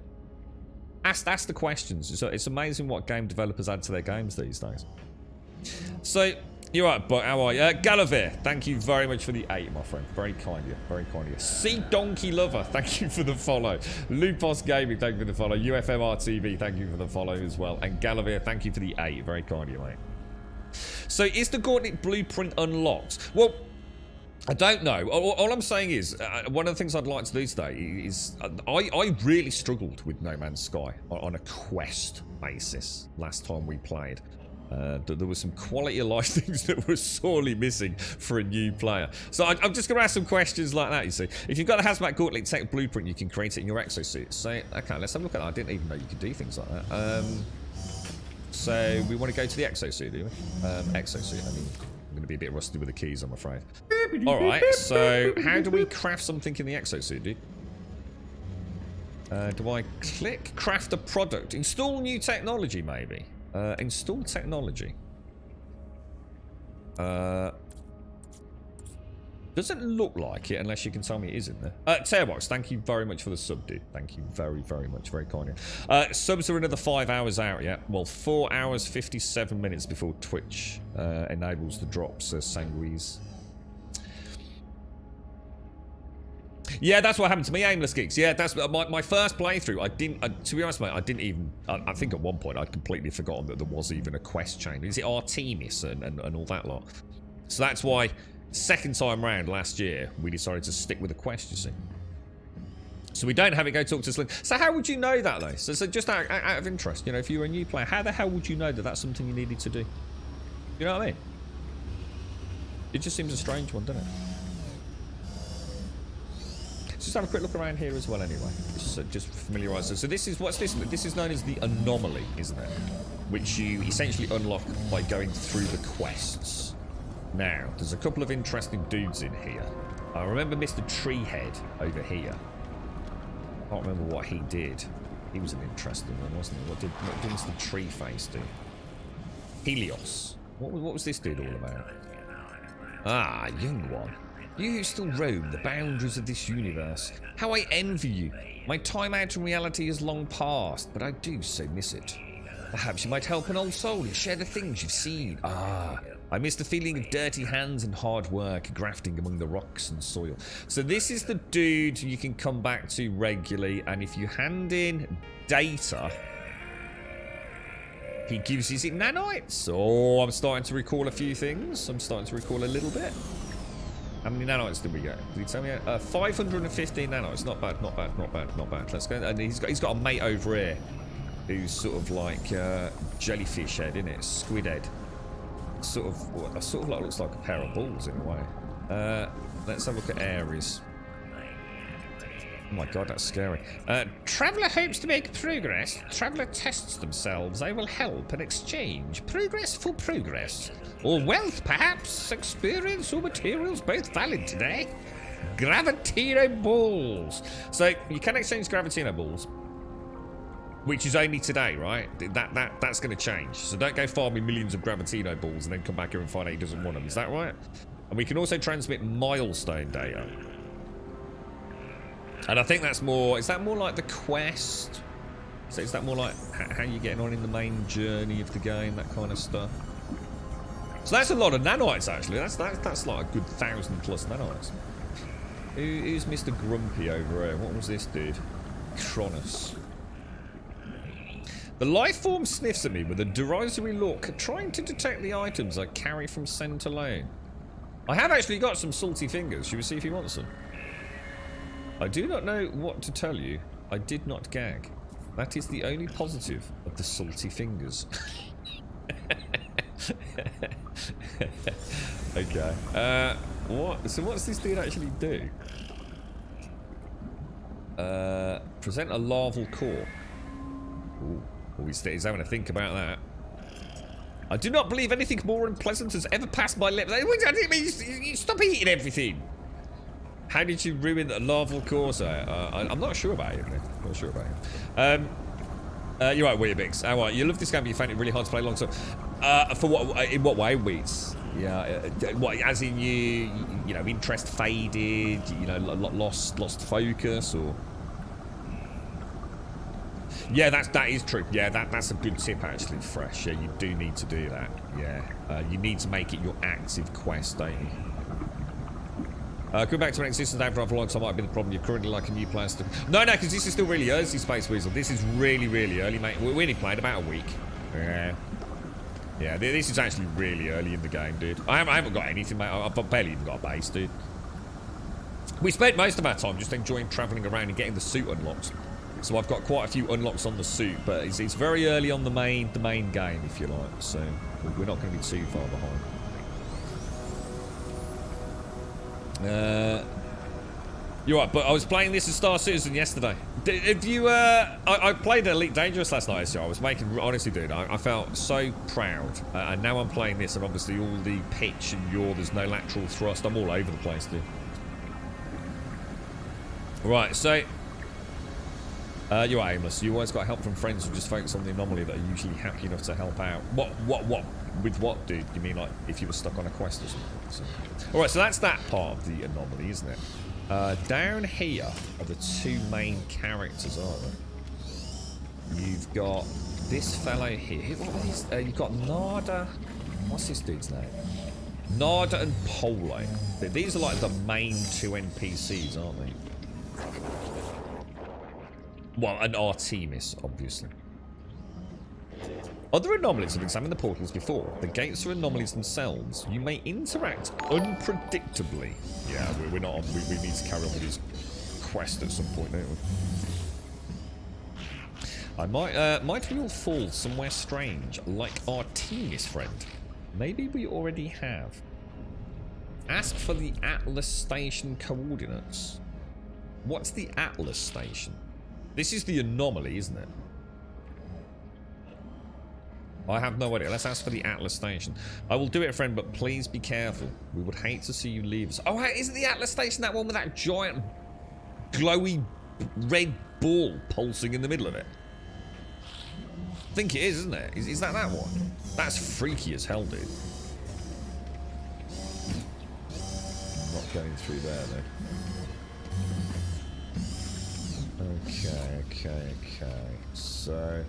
ask the questions. So it's amazing what game developers add to their games these days. So, you're right, but how are you? Galavir, thank you very much for the 8, my friend. Very kind of you. Very kind of you. Sea Donkey Lover, thank you for the follow. Lupos Gaming, thank you for the follow. UFMRTV, thank you for the follow as well. And Galavir, thank you for the 8. Very kind of you, mate. So, is the Gauntlet blueprint unlocked? Well, I don't know. All I'm saying is, one of the things I'd like to do today is, I really struggled with No Man's Sky on a quest basis last time we played. There were some quality of life things that were sorely missing for a new player. So I'm just going to ask some questions like that, you see. If you've got the Hazmat Gauntlet Tech Blueprint, you can create it in your exosuit. So, okay, let's have a look at that. I didn't even know you could do things like that. So we want to go to the exosuit, do we? Exosuit, I mean, I'm going to be a bit rusty with the keys, I'm afraid. Alright, so how do we craft something in the exosuit, dude? Do I click craft a product? Install new technology, maybe? Install technology. Doesn't look like it unless you can tell me it is in there. Tearbox, thank you very much for the sub, dude. Thank you very, very much. Very kind of you. Subs are another 5 hours out, yeah? Well, 4 hours, 57 minutes before Twitch enables the drops, Sanguise. Yeah, that's what happened to me, Aimless Geeks. Yeah, that's my first playthrough. I didn't, to be honest, mate, I didn't even, I think at one point I'd completely forgotten that there was even a quest chain. Is it Artemis and all that lot? So that's why, second time round last year, we decided to stick with a quest, you see. So we don't have it go talk to Slim. So how would you know that, though? So just out of interest, you know, if you were a new player, how the hell would you know that that's something you needed to do? You know what I mean? It just seems a strange one, doesn't it? Just have a quick look around here as well, anyway. Just familiarise. So this is what's this? This is known as the anomaly, isn't it? Which you essentially unlock by going through the quests. Now, there's a couple of interesting dudes in here. I remember Mr. Treehead over here. I can't remember what he did. He was an interesting one, wasn't he? What did Mr. Treeface do? Helios. What was this dude all about? Ah, young one. You who still roam the boundaries of this universe. How I envy you. My time out in reality is long past, but I do so miss it. Perhaps you might help an old soul and share the things you've seen. Ah, I miss the feeling of dirty hands and hard work grafting among the rocks and soil. So this is the dude you can come back to regularly, and if you hand in data, he gives you nanites. Oh, I'm starting to recall a few things. I'm starting to recall a little bit. How many nanites did we get? Did he tell me? 515 nanites. Not bad, not bad, not bad, not bad. Let's go. And he's got a mate over here who's sort of like jellyfish head, isn't it? Squid head. Sort of like looks like a pair of balls in a way. Let's have a look at Ares. Oh my god, that's scary. Traveller hopes to make progress. Traveller tests themselves. They will help and exchange. Progress for progress. Or wealth, perhaps. Experience or materials, both valid today. Gravitino balls. So, you can exchange Gravitino balls. Which is only today, right? That's going to change. So don't go farming millions of Gravitino balls and then come back here and find out he doesn't want them. Is that right? And we can also transmit milestone data. And I think that's more... Is that more like the quest? So is that more like how you're getting on in the main journey of the game, that kind of stuff? So that's a lot of nanites, actually. That's like a good 1,000 plus nanites. Who's Mr. Grumpy over here? What was this dude? Cronus. The life form sniffs at me with a derisory look, trying to detect the items I carry from scent alone. I have actually got some salty fingers. Should we see if he wants them? I do not know what to tell you. I did not gag. That is the only positive of the salty fingers. Okay. What? So what's this dude actually do? Present a larval core. Ooh. Oh, he's having to think about that. I do not believe anything more unpleasant has ever passed my lips. I didn't mean you stop eating everything. How did you ruin the larval course? I'm not sure about it. I'm not sure about it. You're right, Weetabix. How are you? You love this game, but you found it really hard to play alongside. For what? In what way, Weeds? Yeah. What? As in you know, interest faded. You know, lost focus, or. Yeah, that is true. Yeah, that's a good tip actually, Fresh. Yeah, you do need to do that. Yeah, you need to make it your active quest, don't you? Going back to an existence down for a long time might be the problem. You're currently like a new player. No, because this is still really early, Space Weasel. This is really, really early, mate. We only played about a week. Yeah, this is actually really early in the game, dude. I haven't got anything, mate. I've barely even got a base, dude. We spent most of our time just enjoying travelling around and getting the suit unlocked. So I've got quite a few unlocks on the suit, but it's very early on the main game, if you like. So we're not going to be too far behind. You're right, but I was playing this as Star Citizen yesterday. If you, I played Elite Dangerous last night, so I was making, honestly, dude, I felt so proud. And now I'm playing this, and obviously all the pitch and yaw, there's no lateral thrust. I'm all over the place, dude. Right, so you're aimless. You always got help from friends who just focus on the anomaly that are usually happy enough to help out. What? With what, dude? You mean like if you were stuck on a quest or something? So. Alright, so that's that part of the anomaly, isn't it? Down here are the two main characters, aren't there? You've got this fellow here. What are these? You've got Nada. What's this dude's name? Nada and Polo. These are like the main two NPCs, aren't they? Well, and Artemis, obviously. Other anomalies have examined the portals before. The gates are anomalies themselves. You may interact unpredictably. Yeah, we're not on. We need to carry on with this quest at some point, don't we? Might we all fall somewhere strange, like Artemis, friend? Maybe we already have. Ask for the Atlas Station coordinates. What's the Atlas Station? This is the anomaly, isn't it? I have no idea. Let's ask for the Atlas Station. I will do it, friend, but please be careful. We would hate to see you leave us. Oh, hey, isn't the Atlas Station that one with that giant glowy red ball pulsing in the middle of it? I think it is, isn't it? Is that one? That's freaky as hell, dude. Not going through there, though. Okay. So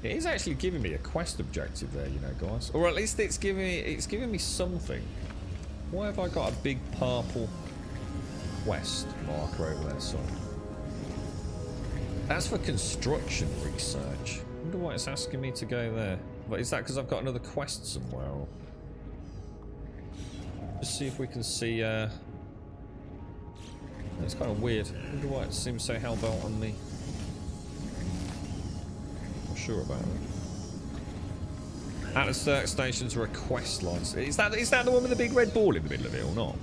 it is actually giving me a quest objective there, you know, guys. Or at least it's giving me something. Why have I got a big purple quest marker over there, son? That's for construction research. I wonder why it's asking me to go there. But is that because I've got another quest somewhere? Or... just see if we can see. It's kind of weird. I wonder why it seems so hellbent on me. Not sure about it. Atlas stations are a quest line. Is that the one with the big red ball in the middle of it or not?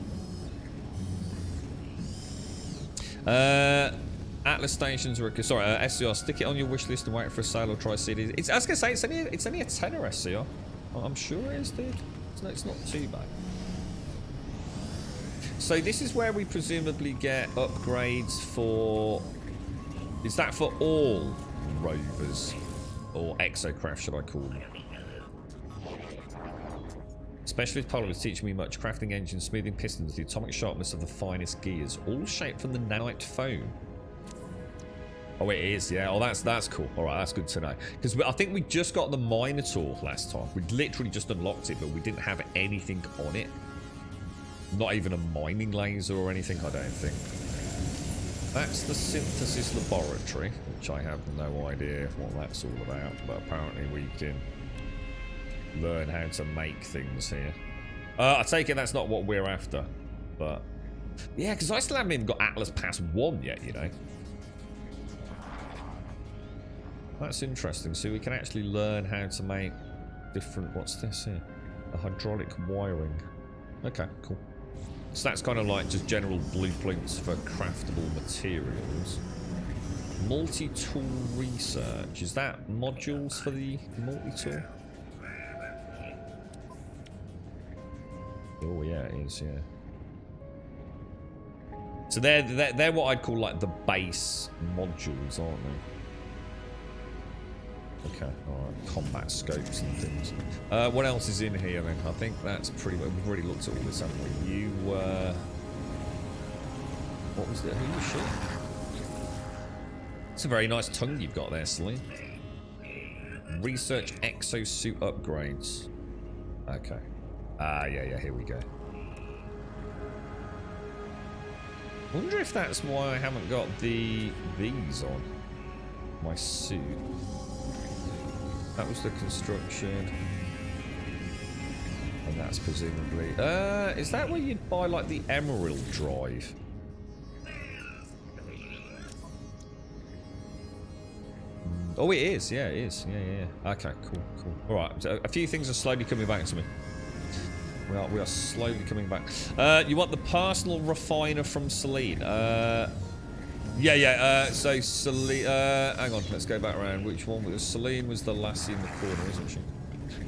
Atlas stations are a... sorry, SCR. Stick it on your wish list and wait for a sale or try CD. I was going to say, it's only a tenner SCR. I'm sure it is, dude. It's not too bad. So this is where we presumably get upgrades for... is that for all rovers? Or exocraft, should I call them? Specialist Polar is teaching me much. Crafting engines, smoothing pistons, the atomic sharpness of the finest gears. All shaped from the nanite foam. Oh, it is, yeah. Oh, that's cool. Alright, that's good to know. Because I think we just got the Minotaur last time. We literally just unlocked it, but we didn't have anything on it. Not even a mining laser or anything, I don't think. That's the synthesis laboratory, which I have no idea what that's all about, but apparently we can learn how to make things here. I take it that's not what we're after, but yeah, because I still haven't even got Atlas Pass 1 yet, you know. That's interesting. So we can actually learn how to make different... what's this here? A hydraulic wiring. Okay, cool. So that's kind of like just general blueprints for craftable materials. Multi-tool research. Is that modules for the multi-tool? Oh yeah, it is, yeah. So they're what I'd call like the base modules, aren't they? Okay, alright. Combat scopes and things. What else is in here then? I think that's pretty much... We've already looked at all this, haven't we? You, what was it? Who was she? It's a very nice tongue you've got there, Celine. Research exosuit upgrades. Okay. Yeah, here we go. Wonder if that's why I haven't got these on my suit. That was the construction. And that's presumably... is that where you'd buy, like, the emerald drive? Oh, it is. Yeah, it is. Yeah. Okay, cool. Alright, so a few things are slowly coming back to me. We are slowly coming back. You want the personal refiner from Celine? So Celine... hang on, let's go back around. Which one? Celine was the lassie in the corner, isn't she?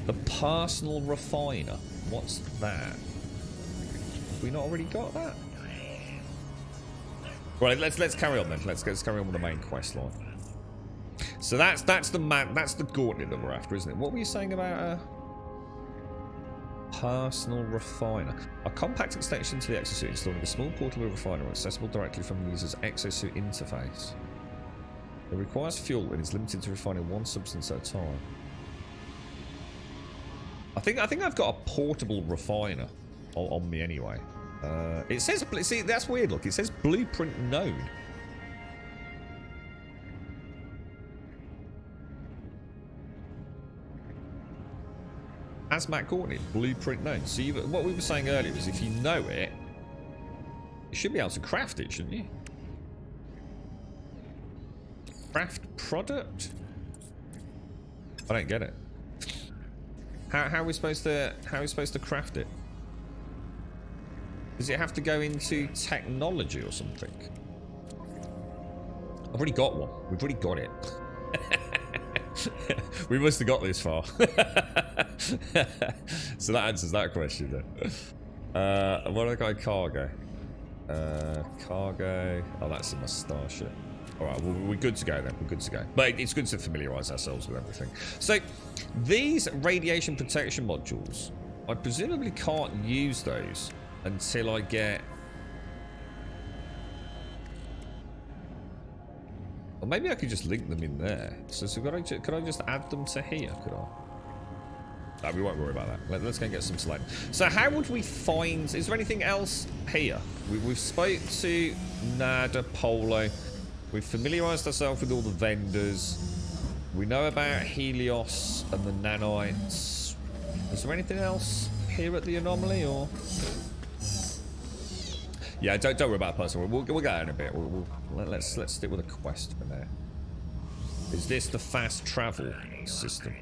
The personal refiner. What's that? Have we not already got that? Right, let's carry on then. Let's carry on with the main quest line. So that's the gauntlet that we're after, isn't it? What were you saying about personal refiner? A compact extension to the exosuit installing a small portable refiner accessible directly from the user's exosuit interface. It requires fuel and is limited to refining one substance at a time. I think I've got a portable refiner on me anyway. It says, see, that's weird. Look, it says blueprint known. Hazmat coordinate, blueprint known. So what we were saying earlier is if you know it, you should be able to craft it, shouldn't you? Craft product? I don't get it. How are we supposed to craft it? Does it have to go into technology or something? I've already got one. We've already got it. We must have got this far. So that answers that question then. What have I got? Cargo. Cargo. Oh, that's in my starship. Alright, well, we're good to go then. We're good to go. But it's good to familiarise ourselves with everything. So, these radiation protection modules, I presumably can't use those until I get... Or maybe I could just link them in there. So could I just add them to here, could I? No, we won't worry about that. Let's go and get some slate. So how would we find... Is there anything else here? We've spoke to Nada, Polo. We've familiarised ourselves with all the vendors. We know about Helios and the nanites. Is there anything else here at the anomaly, or...? Yeah, don't worry about personal. We'll go in a bit. Let's stick with a quest for now. Is this the fast travel system?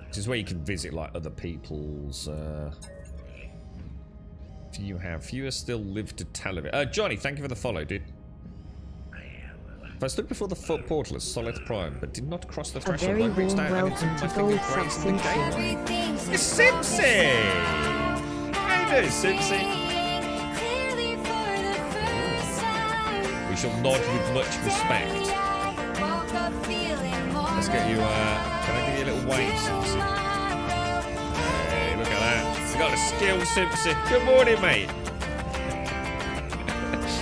This is where you can visit like other people's. Fewer still live to tell of it. Johnny, thank you for the follow, dude. If I stood before the foot portal as Solid Prime, but did not cross the threshold, I reached out and into my finger grace in the gateway. It's Simpsy! How you doing, Simpsy? We shall nod with much respect. Let's get you, can I give you a little wave, Simpsy? Hey, look at that. You got the skill, Simpsy. Good morning, mate.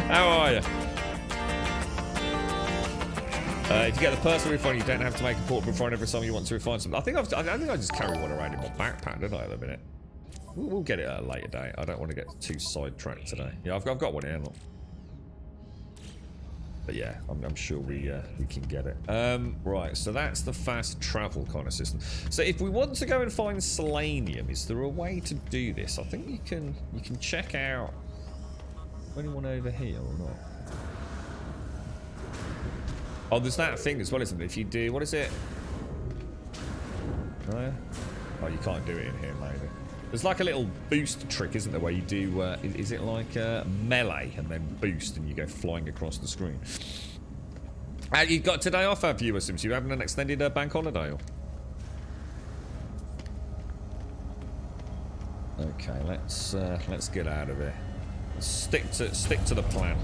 How are you? If you get the personal refine, you don't have to make a portable refine every time you want to refine something. I think I just carry one around in my backpack, don't I, at the minute? We'll get it at a later date. I don't want to get too sidetracked today. Yeah, I've got one here, look. But yeah, I'm sure we can get it. Right, so that's the fast travel kind of system. So if we want to go and find selenium, is there a way to do this? I think you can check out anyone over here or not. Oh, there's that thing as well, isn't it? If you do, what is it? No? Oh, you can't do it in here, maybe. There's like a little boost trick, isn't there, where you do, is it like melee and then boost and you go flying across the screen? You've got today off, have you, Sims? You having an extended bank holiday? Or? Okay, let's get out of here. Stick to the plan.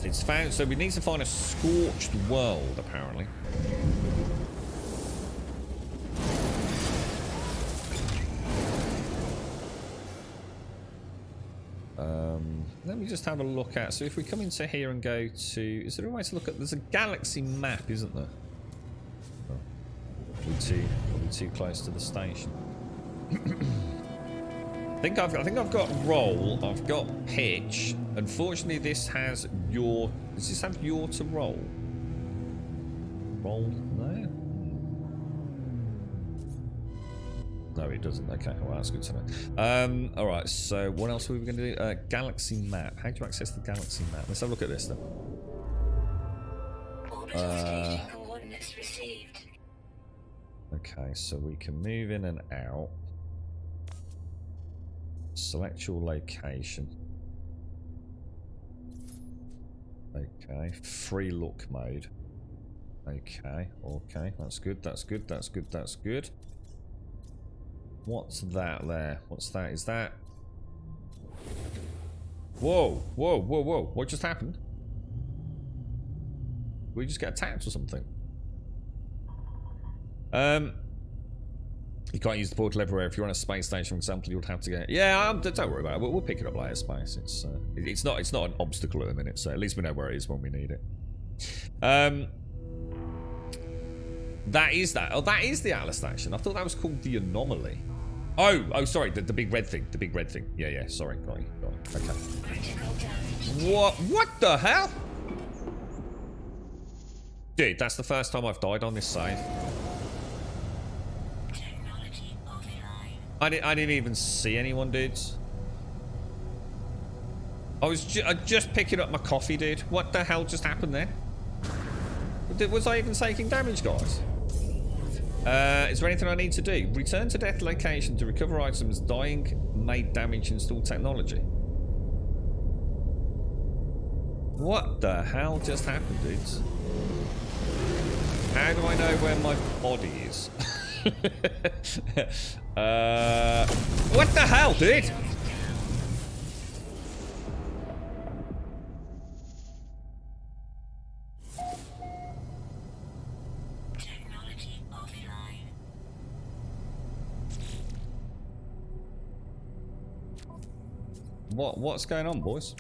It's found, so we need to find a scorched world, apparently. Let me just have a look at. So if we come into here and go to, is there a way to look at? There's a galaxy map, isn't there? Oh, probably too close to the station. I think I've got roll. I've got pitch. Unfortunately, this has your. Does this have your to roll? Roll? No. No, it doesn't. Okay, well that's good to know. All right. So what else were we going to do? Galaxy map. How do you access the galaxy map? Let's have a look at this then. Coordinates received. Okay, so we can move in and out. Select your location. Okay, free look mode. Okay, that's good, that's good, that's good, that's good. What's that there? What's that? Is that... Whoa, whoa, whoa, whoa. What just happened? Did we just get attacked or something? You can't use the portal everywhere. If you're on a space station, for example, you'd have to get... Yeah, don't worry about it. We'll pick it up later, space. It's not an obstacle at the minute, so at least we know where it is when we need it. That is that. Oh, that is the Atlas station. I thought that was called the Anomaly. Oh, sorry, the big red thing. The big red thing. Yeah, sorry. Got it. Okay. What the hell? Dude, that's the first time I've died on this save. I didn't even see anyone, dudes. I was just picking up my coffee, dude. What the hell just happened there? Was I even taking damage, guys? Is there anything I need to do? Return to death location to recover items. Dying made damage. Install technology. What the hell just happened, dudes? How do I know where my body is? What the hell, dude? Technology offline. What's going on, boys?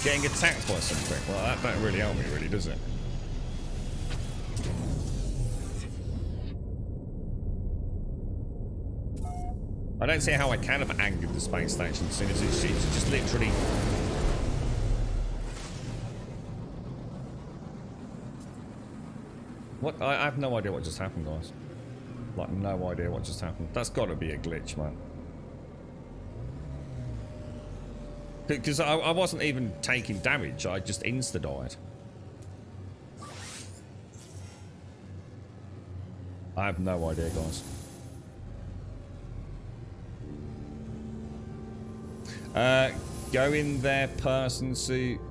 Getting attacked by something. Well, that don't really help me, really, does it? I don't see how I can have angered the space station, seeing as it's just literally... What? I have no idea what just happened, guys. Like, no idea what just happened. That's got to be a glitch, man. Because I wasn't even taking damage, I just insta-died. I have no idea, guys. Go in there, person suit.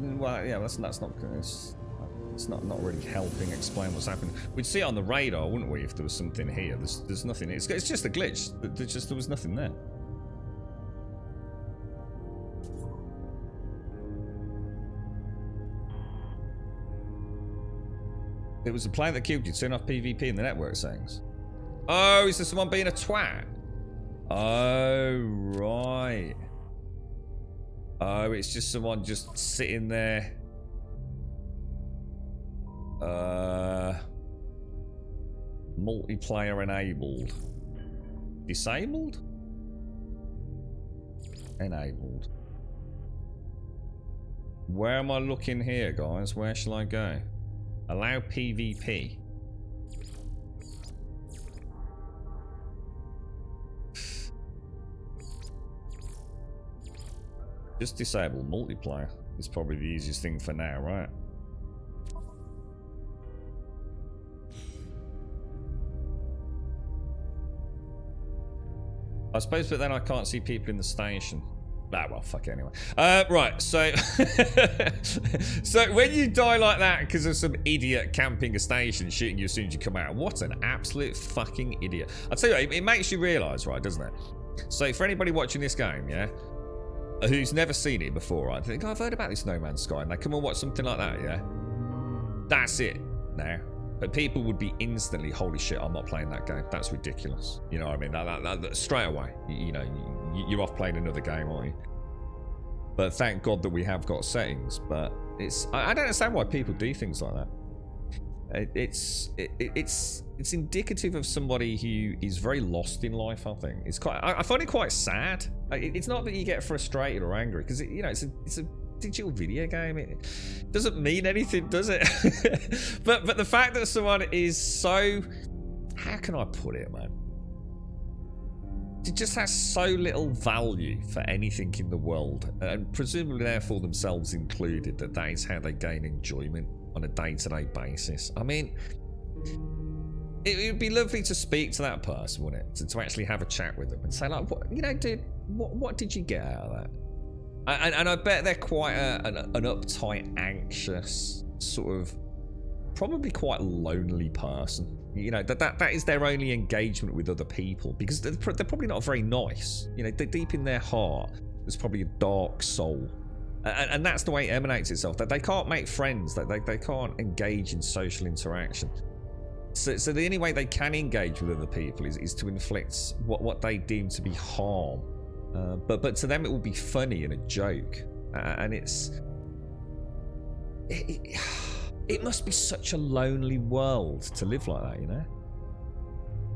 Well, yeah, that's not good. It's not really helping explain what's happened. We'd see it on the radar, wouldn't we, if there was something here? There's nothing. It's just a glitch. There was nothing there. It was the player that killed you. Turn off PvP in the network settings. Oh, is there someone being a twat? Oh, right. Oh, it's just someone just sitting there. Multiplayer enabled. Disabled? Enabled. Where am I looking here, guys? Where shall I go? Allow PvP. Just disable multiplayer. It's probably the easiest thing for now, right? I suppose, but then I can't see people in the station. Ah, well, fuck it anyway. Right, so... so when you die like that because of some idiot camping a station shooting you as soon as you come out, what an absolute fucking idiot. I'll tell you what, it makes you realise, right, doesn't it? So for anybody watching this game, yeah, who's never seen it before, right, think, oh, I've heard about this No Man's Sky, and they come and watch something like that, yeah? That's it now. But people would be instantly, holy shit, I'm not playing that game. That's ridiculous. You know what I mean? That straight away, you know, you're off playing another game, aren't you? But thank God that we have got settings. But I don't understand why people do things like that. It's indicative of somebody who is very lost in life. I think I find it quite sad. It's not that you get frustrated or angry because you know it's a digital video game. It doesn't mean anything, does it? but the fact that someone is so, how can I put it, man? It just has so little value for anything in the world, and presumably therefore themselves included, that is how they gain enjoyment on a day-to-day basis. I mean, it would be lovely to speak to that person, wouldn't it? To actually have a chat with them and say, like, what, you know, dude, what did you get out of that? And I bet they're quite an uptight, anxious, sort of, probably quite lonely person. You know, that is their only engagement with other people, because they're probably not very nice. You know, deep in their heart, there's probably a dark soul. And that's the way it emanates itself. That they can't make friends, that they can't engage in social interaction. So the only way they can engage with other people is to inflict what they deem to be harm. But to them it will be funny and a joke, and it must be such a lonely world to live like that, you know.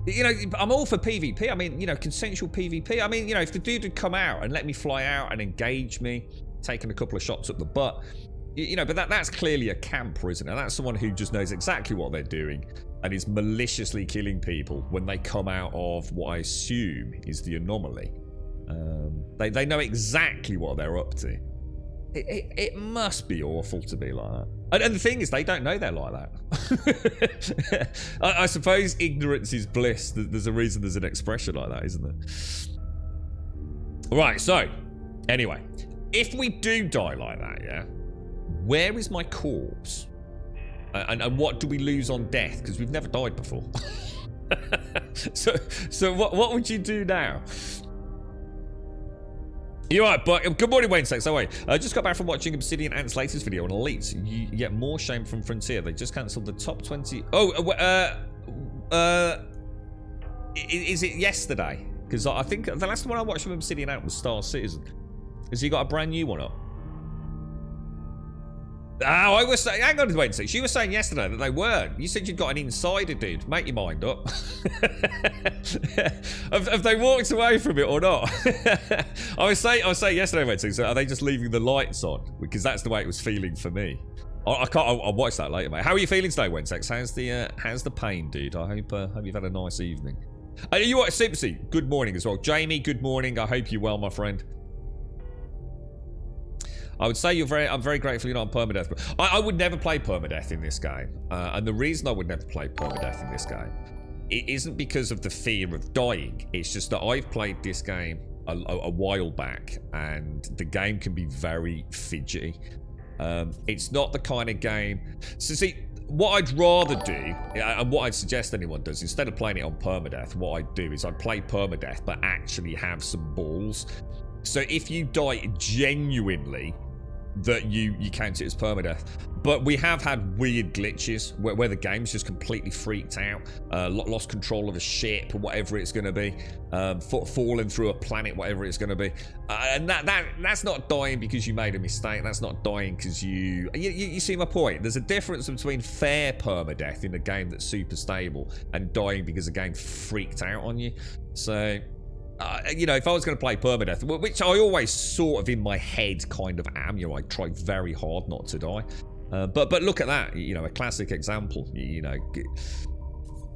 You know, I'm all for PvP. I mean, you know, consensual PvP. I mean, you know, if the dude had come out and let me fly out and engage me, taking a couple of shots up the butt, you know, but that's clearly a camper, isn't it? That's someone who just knows exactly what they're doing and is maliciously killing people when they come out of what I assume is the anomaly. They know exactly what they're up to. It must be awful to be like that. And the thing is, they don't know they're like that. I suppose ignorance is bliss. There's a reason there's an expression like that, isn't there? Right, so, anyway. If we do die like that, yeah, where is my corpse? And what do we lose on death? Because we've never died before. so what would you do now? You're right, but good morning, Wayne. So wait, I just got back from watching Obsidian Ant's latest video on Elite. You get more shame from Frontier. They just cancelled the top 20. Is it yesterday? Because I think the last one I watched from Obsidian Ant was Star Citizen. Has he got a brand new one up? Oh, I was saying, hang on, wait a second. She was saying yesterday that they weren't. You said you'd got an insider, dude. Make your mind up. have they walked away from it or not? I was saying yesterday, wait a second, so are they just leaving the lights on? Because that's the way it was feeling for me. I'll watch that later, mate. How are you feeling today, Wensex? How's the pain, dude? I hope you've had a nice evening. And you what, Simpsy? Good morning as well. Jamie, good morning. I hope you're well, my friend. I would say I'm very grateful you're not on permadeath. But I would never play permadeath in this game. And the reason I would never play permadeath in this game, it isn't because of the fear of dying. It's just that I've played this game a while back, and the game can be very fidgety. It's not the kind of game... So see, what I'd rather do, and what I'd suggest anyone does, instead of playing it on permadeath, what I'd do is I'd play permadeath, but actually have some balls. So if you die genuinely, that you count it as permadeath. But we have had weird glitches where the game's just completely freaked out, lost control of a ship or whatever it's going to be, falling through a planet, whatever it's going to be, and that's not dying because you made a mistake. That's not dying because you see my point. There's a difference between fair permadeath in a game that's super stable and dying because the game freaked out on you. So you know, if I was going to play permadeath, which I always sort of in my head kind of am, you know, I try very hard not to die. But look at that, you know, a classic example. You know,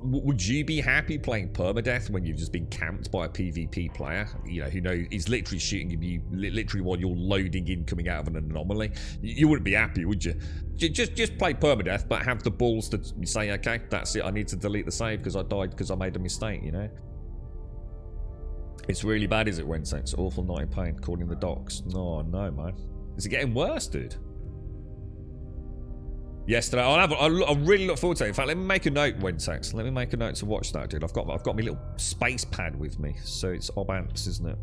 would you be happy playing permadeath when you've just been camped by a PvP player, you know, who is literally shooting you literally while you're loading in, coming out of an anomaly? You wouldn't be happy, would you? Just play permadeath, but have the balls to say, okay, that's it, I need to delete the save because I died because I made a mistake, you know? It's really bad, is it, Wensex? Awful night in pain, calling the docs. No, no, man. Is it getting worse, dude? Yesterday, I'll really look forward to it. In fact, let me make a note, Wensex. Let me make a note to watch that, dude. I've got my little space pad with me, so it's Obants, isn't it?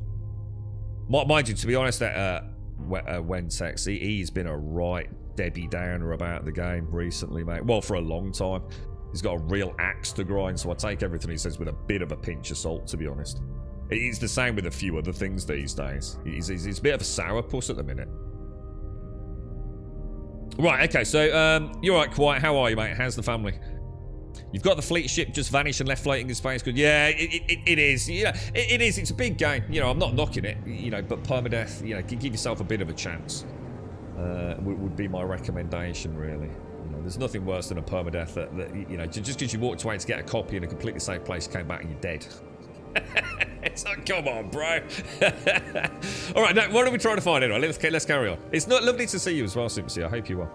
Mind you, to be honest, Wensex, he's been a right Debbie Downer about the game recently, mate. Well, for a long time. He's got a real axe to grind, so I take everything he says with a bit of a pinch of salt, to be honest. It's the same with a few other things these days. He's a bit of a sourpuss at the minute. Right, okay, so, you're right, Quiet. How are you, mate? How's the family? You've got the fleet ship just vanished and left floating in space. Good. Yeah, it is. You know, it is. It's a big game. You know, I'm not knocking it, you know, but permadeath, you know, give yourself a bit of a chance. Would be my recommendation, really. You know, there's nothing worse than a permadeath that you know, just because you walked away to get a copy in a completely safe place, came back and you're dead. It's like, come on, bro. All right, now, what are we trying to find anyway? Let's carry on. It's not lovely to see you as well, Simpsy. I hope you are.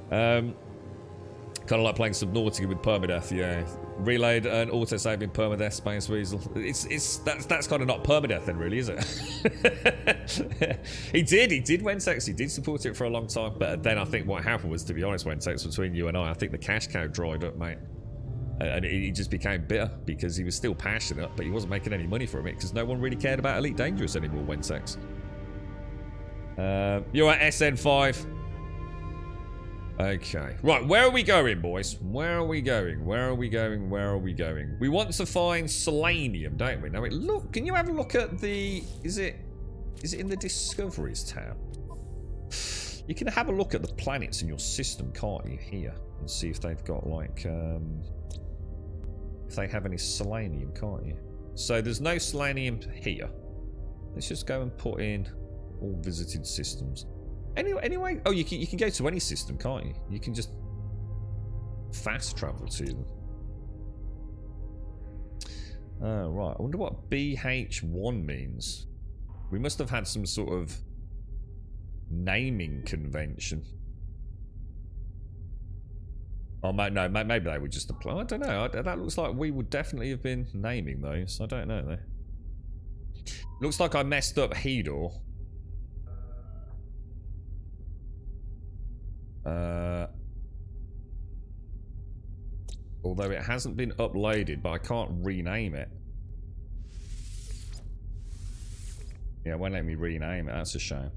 Kind of like playing Subnautica with permadeath, yeah. Relayed and auto-saving permadeath, Space Weasel. That's kind of not permadeath then, really, is it? He did, Wensex. He did support it for a long time, but then I think what happened was, to be honest, Wensex, between you and I think the cash cow dried up, mate. And he just became bitter because he was still passionate, but he wasn't making any money from it because no one really cared about Elite Dangerous anymore, Wensex. You're at SN5. Okay. Right, where are we going, boys? Where are we going? Where are we going? Where are we going? We want to find selenium, don't we? Now, look, can you have a look at the... Is it in the Discoveries tab? You can have a look at the planets in your system, can't you, here? And see if they've got, like, if they have any selenium, can't you? So, there's no selenium here. Let's just go and put in all visited systems. Anyway, oh, you can go to any system, can't you? You can just fast travel to them. Oh, right. I wonder what BH1 means. We must have had some sort of naming convention. Oh, no, maybe they would just apply. I don't know. That looks like we would definitely have been naming those. I don't know, though. Looks like I messed up Hedor. Although it hasn't been uploaded, but I can't rename it. Yeah, it won't let me rename it. That's a shame.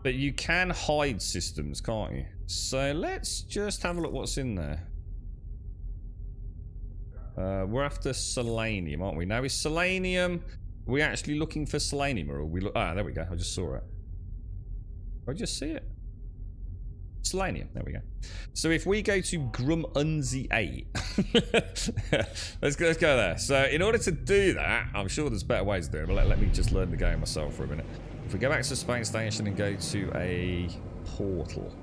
But you can hide systems, can't you? So let's just have a look what's in there. We're after selenium, aren't we? Now, is selenium... Are we actually looking for selenium, or are we... Ah, there we go. I just saw it. Did I just see it? Selenium, there we go. So if we go to Grum Unzi 8, let's go there. So in order to do that, I'm sure there's better ways to do it, but let me just learn the game myself for a minute. If we go back to the space station and go to a portal,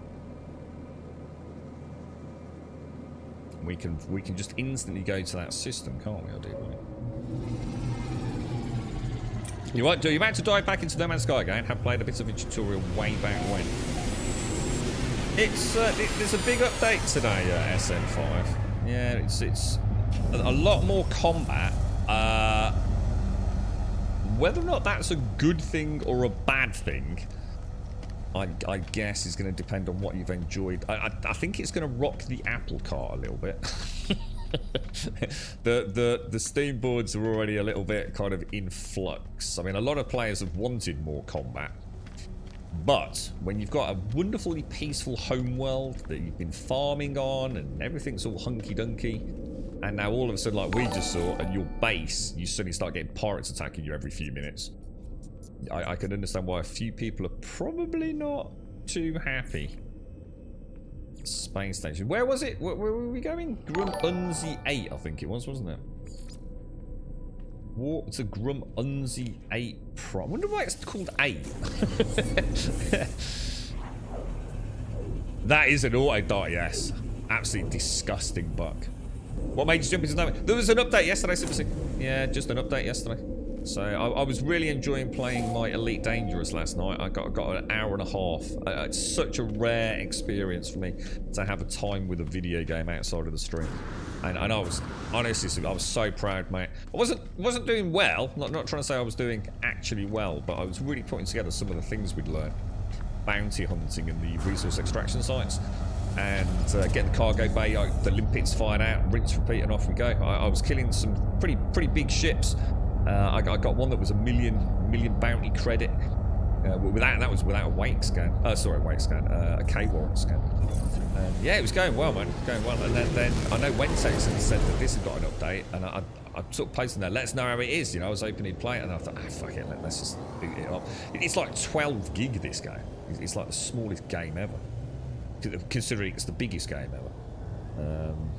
we can just instantly go to that system, can't we? I do, right? You what? Do you about to dive back into No Man's Sky again? Have played a bit of a tutorial way back when. It's there's a big update today, SN5. Yeah, it's a lot more combat. Whether or not that's a good thing or a bad thing, I guess is going to depend on what you've enjoyed. I think it's going to rock the apple cart a little bit. The Steam boards are already a little bit kind of in flux. I mean, a lot of players have wanted more combat. But when you've got a wonderfully peaceful home world that you've been farming on and everything's all hunky-dunky, and now all of a sudden, like we just saw, at your base, you suddenly start getting pirates attacking you every few minutes. I can understand why a few people are probably not too happy. Space station. Where was it? Where were we going? Grum Unzi 8, I think it was, wasn't it? Walk to Grum Unzi 8 Pro. I wonder why it's called 8. That is an auto dot, yes. Absolutely disgusting bug. What made you jump into that? There was an update yesterday, Simpson. Yeah, just an update yesterday. So I was really enjoying playing my Elite Dangerous last night. I got an hour and a half. It's such a rare experience for me to have a time with a video game outside of the stream. And I was honestly, I was so proud, mate. I wasn't doing well. Not trying to say I was doing actually well, but I was really putting together some of the things we'd learned. Bounty hunting and the resource extraction sites, and getting the cargo bay, the limpets fired out, rinse, repeat, and off we go. I was killing some pretty big ships. I got one that was a million bounty credit. That was without a wake scan. Sorry, wake scan. A K warrant scan. Yeah, it was going well, man. Going well. And then I know Wentex said that this had got an update, and I sort of posted there, let us know how it is. You know, I was hoping he'd play it, and I thought, fuck it, let's just boot it up. It's like 12 gig, this game. It's like the smallest game ever, considering it's the biggest game ever.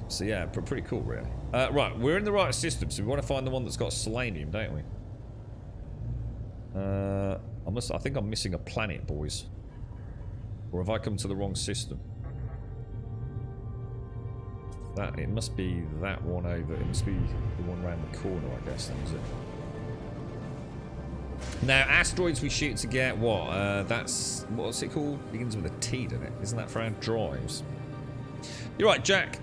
So yeah, pretty cool, really. Right, we're in the right system, so we want to find the one that's got selenium, don't we? I think I'm missing a planet, boys. Or have I come to the wrong system? It must be that one over. It must be the one around the corner, I guess. That was it. Now, asteroids we shoot to get what? What's it called? Begins with a T, doesn't it? Isn't that for our drives? You're right, Jack.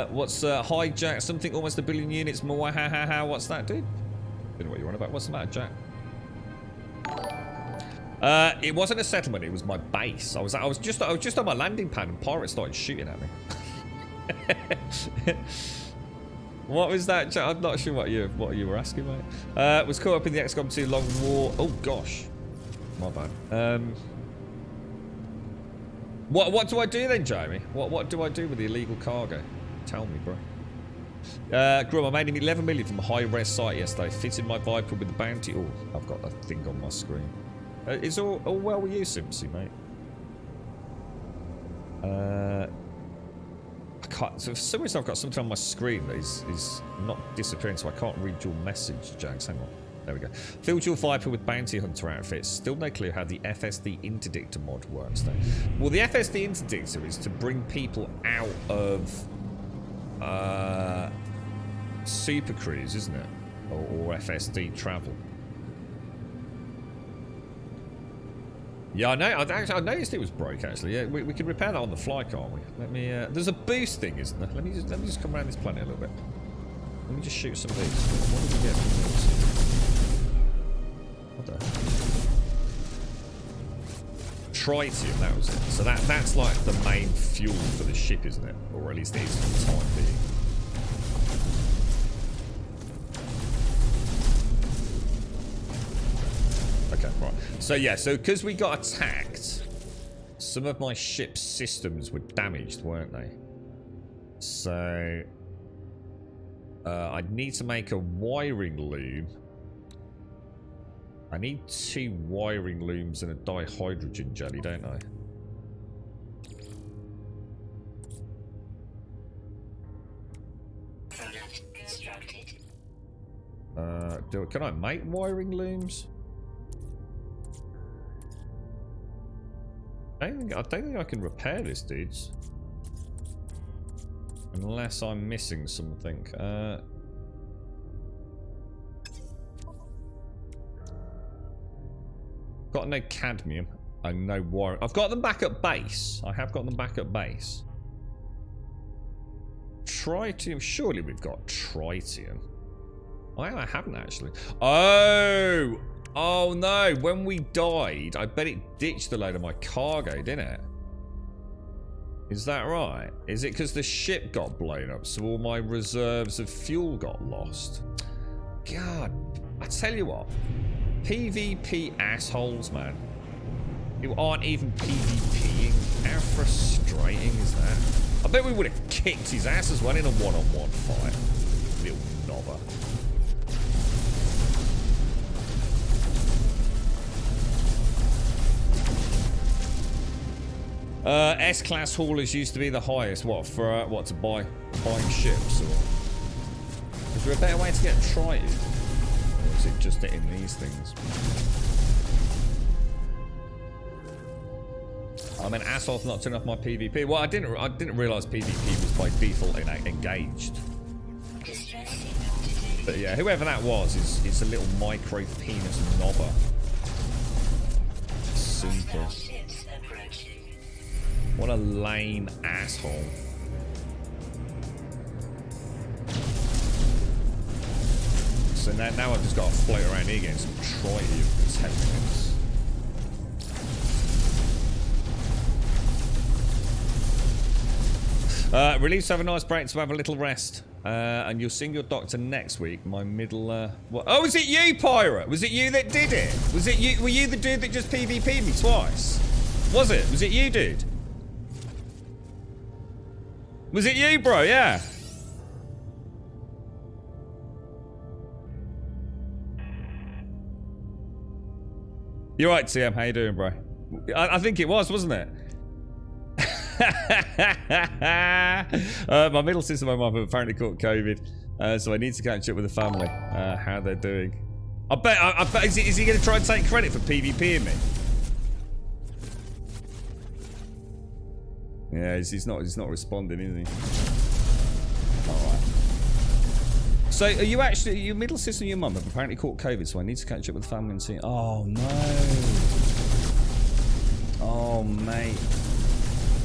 What's hi, Jack? Something almost 1 billion units. Mwahaha. What's that, dude? Don't know what you're on about. What's the matter, Jack? It wasn't a settlement. It was my base. I was just on my landing pad, and pirates started shooting at me. What was that, Jack? I'm not sure what you were asking, mate. Was caught up in the XCOM 2 long war. Oh gosh, my bad. What do I do then, Jamie? What do I do with the illegal cargo? Tell me, bro. Grum, I made him 11 million from a high-res site yesterday. Fitted my Viper with the bounty. Oh, I've got that thing on my screen. It's all well with you, Simpsy, mate. I can't. So for some reason, I've got something on my screen that is not disappearing, so I can't read your message, Jags. Hang on. There we go. Filled your Viper with bounty hunter outfits. Still no clue how the FSD interdictor mod works, though. Well, the FSD interdictor is to bring people out of Super Cruise, isn't it? Or FSD travel. Yeah, I know. I noticed it was broke, actually. Yeah, we can repair that on the fly, can't we? Let me. There's a boost thing, isn't there? Let me just come around this planet a little bit. Let me just shoot some of these. What did we get from these? What the? Tritium, that was it. So that's like the main fuel for the ship, isn't it? Or at least it is for the time being. Okay, right. So yeah, so because we got attacked, some of my ship's systems were damaged, weren't they? So I'd need to make a wiring loom. I need 2 wiring looms and a dihydrogen jelly, don't I? Product constructed. Can I make wiring looms? I don't think I can repair this, dudes. Unless I'm missing something. Got no cadmium and no wire. I've got them back at base. I have got them back at base. Tritium. Surely we've got tritium. I haven't actually. Oh! Oh no, when we died, I bet it ditched a load of my cargo, didn't it? Is that right? Is it because the ship got blown up, so all my reserves of fuel got lost? God, I tell you what. PvP assholes, man. Who aren't even PvPing. How frustrating is that? I bet we would have kicked his ass as well in a one-on-one fight. Little knobber. S-class haulers used to be the highest. What for? What to buying ships? Or is there a better way to get tried? Or is it just in these things? I'm an asshole for not turning off my PvP. Well, I didn't realise PvP was by default engaged. But yeah, whoever that was is a little micro penis knobber. Super. What a lame asshole. So now I've just got to float around here getting some tritium for 10 minutes. Relieved to have a nice break, to have a little rest. And you'll see your doctor next week. My middle, what? Oh, was it you, Pirate? Was it you that did it? Was it you? Were you the dude that just PvP'd me twice? Was it? Was it you, dude? Was it you, bro? Yeah. You're right, TM. How you doing, bro? I think it was, wasn't it? My middle sister and my mum have apparently caught COVID, so I need to catch up with the family. How they're doing? I bet. Is he going to try and take credit for PvPing me? Yeah, he's not responding, is he? All right. So, are you actually your middle sister and your mum have apparently caught COVID? So I need to catch up with the family and see. Oh no. Oh mate.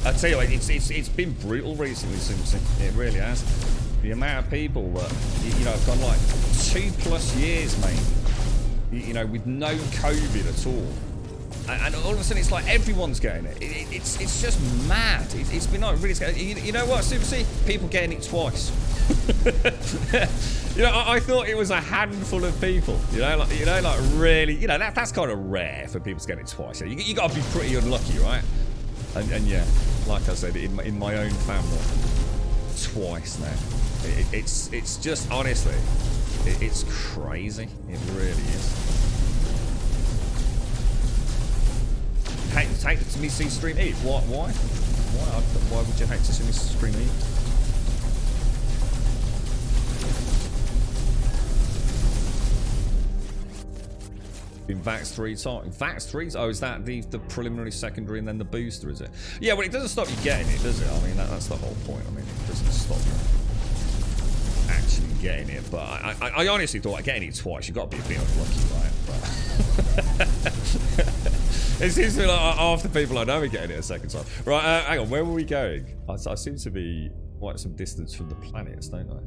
I tell you what, it's been brutal recently, Simpson. It really has. The amount of people that you know have gone like 2+ years, mate. You know, with no COVID at all, and all of a sudden it's like everyone's getting it. It's just mad. It's been like really scary. You know what, Super C? People getting it twice. You know, I thought it was a handful of people. You know, like really. You know, that's kind of rare for people to get it twice. You got to be pretty unlucky, right? And yeah, like I said, in my own family, twice now. It's just honestly, it's crazy. It really is. Hate to me see stream eat. Why? Why would you hate to see me stream eat? Been vaxxed 3 times. Vaxxed 3? Oh, is that the preliminary, secondary, and then the booster, is it? Yeah, well, it doesn't stop you getting it, does it? I mean, that's the whole point. I mean, it doesn't stop you actually getting it. But I honestly thought getting it twice, you've got to be a bit unlucky, right? But it seems to be like half the people I know are getting it a second time. Right, hang on, where were we going? I seem to be quite some distance from the planets, don't I?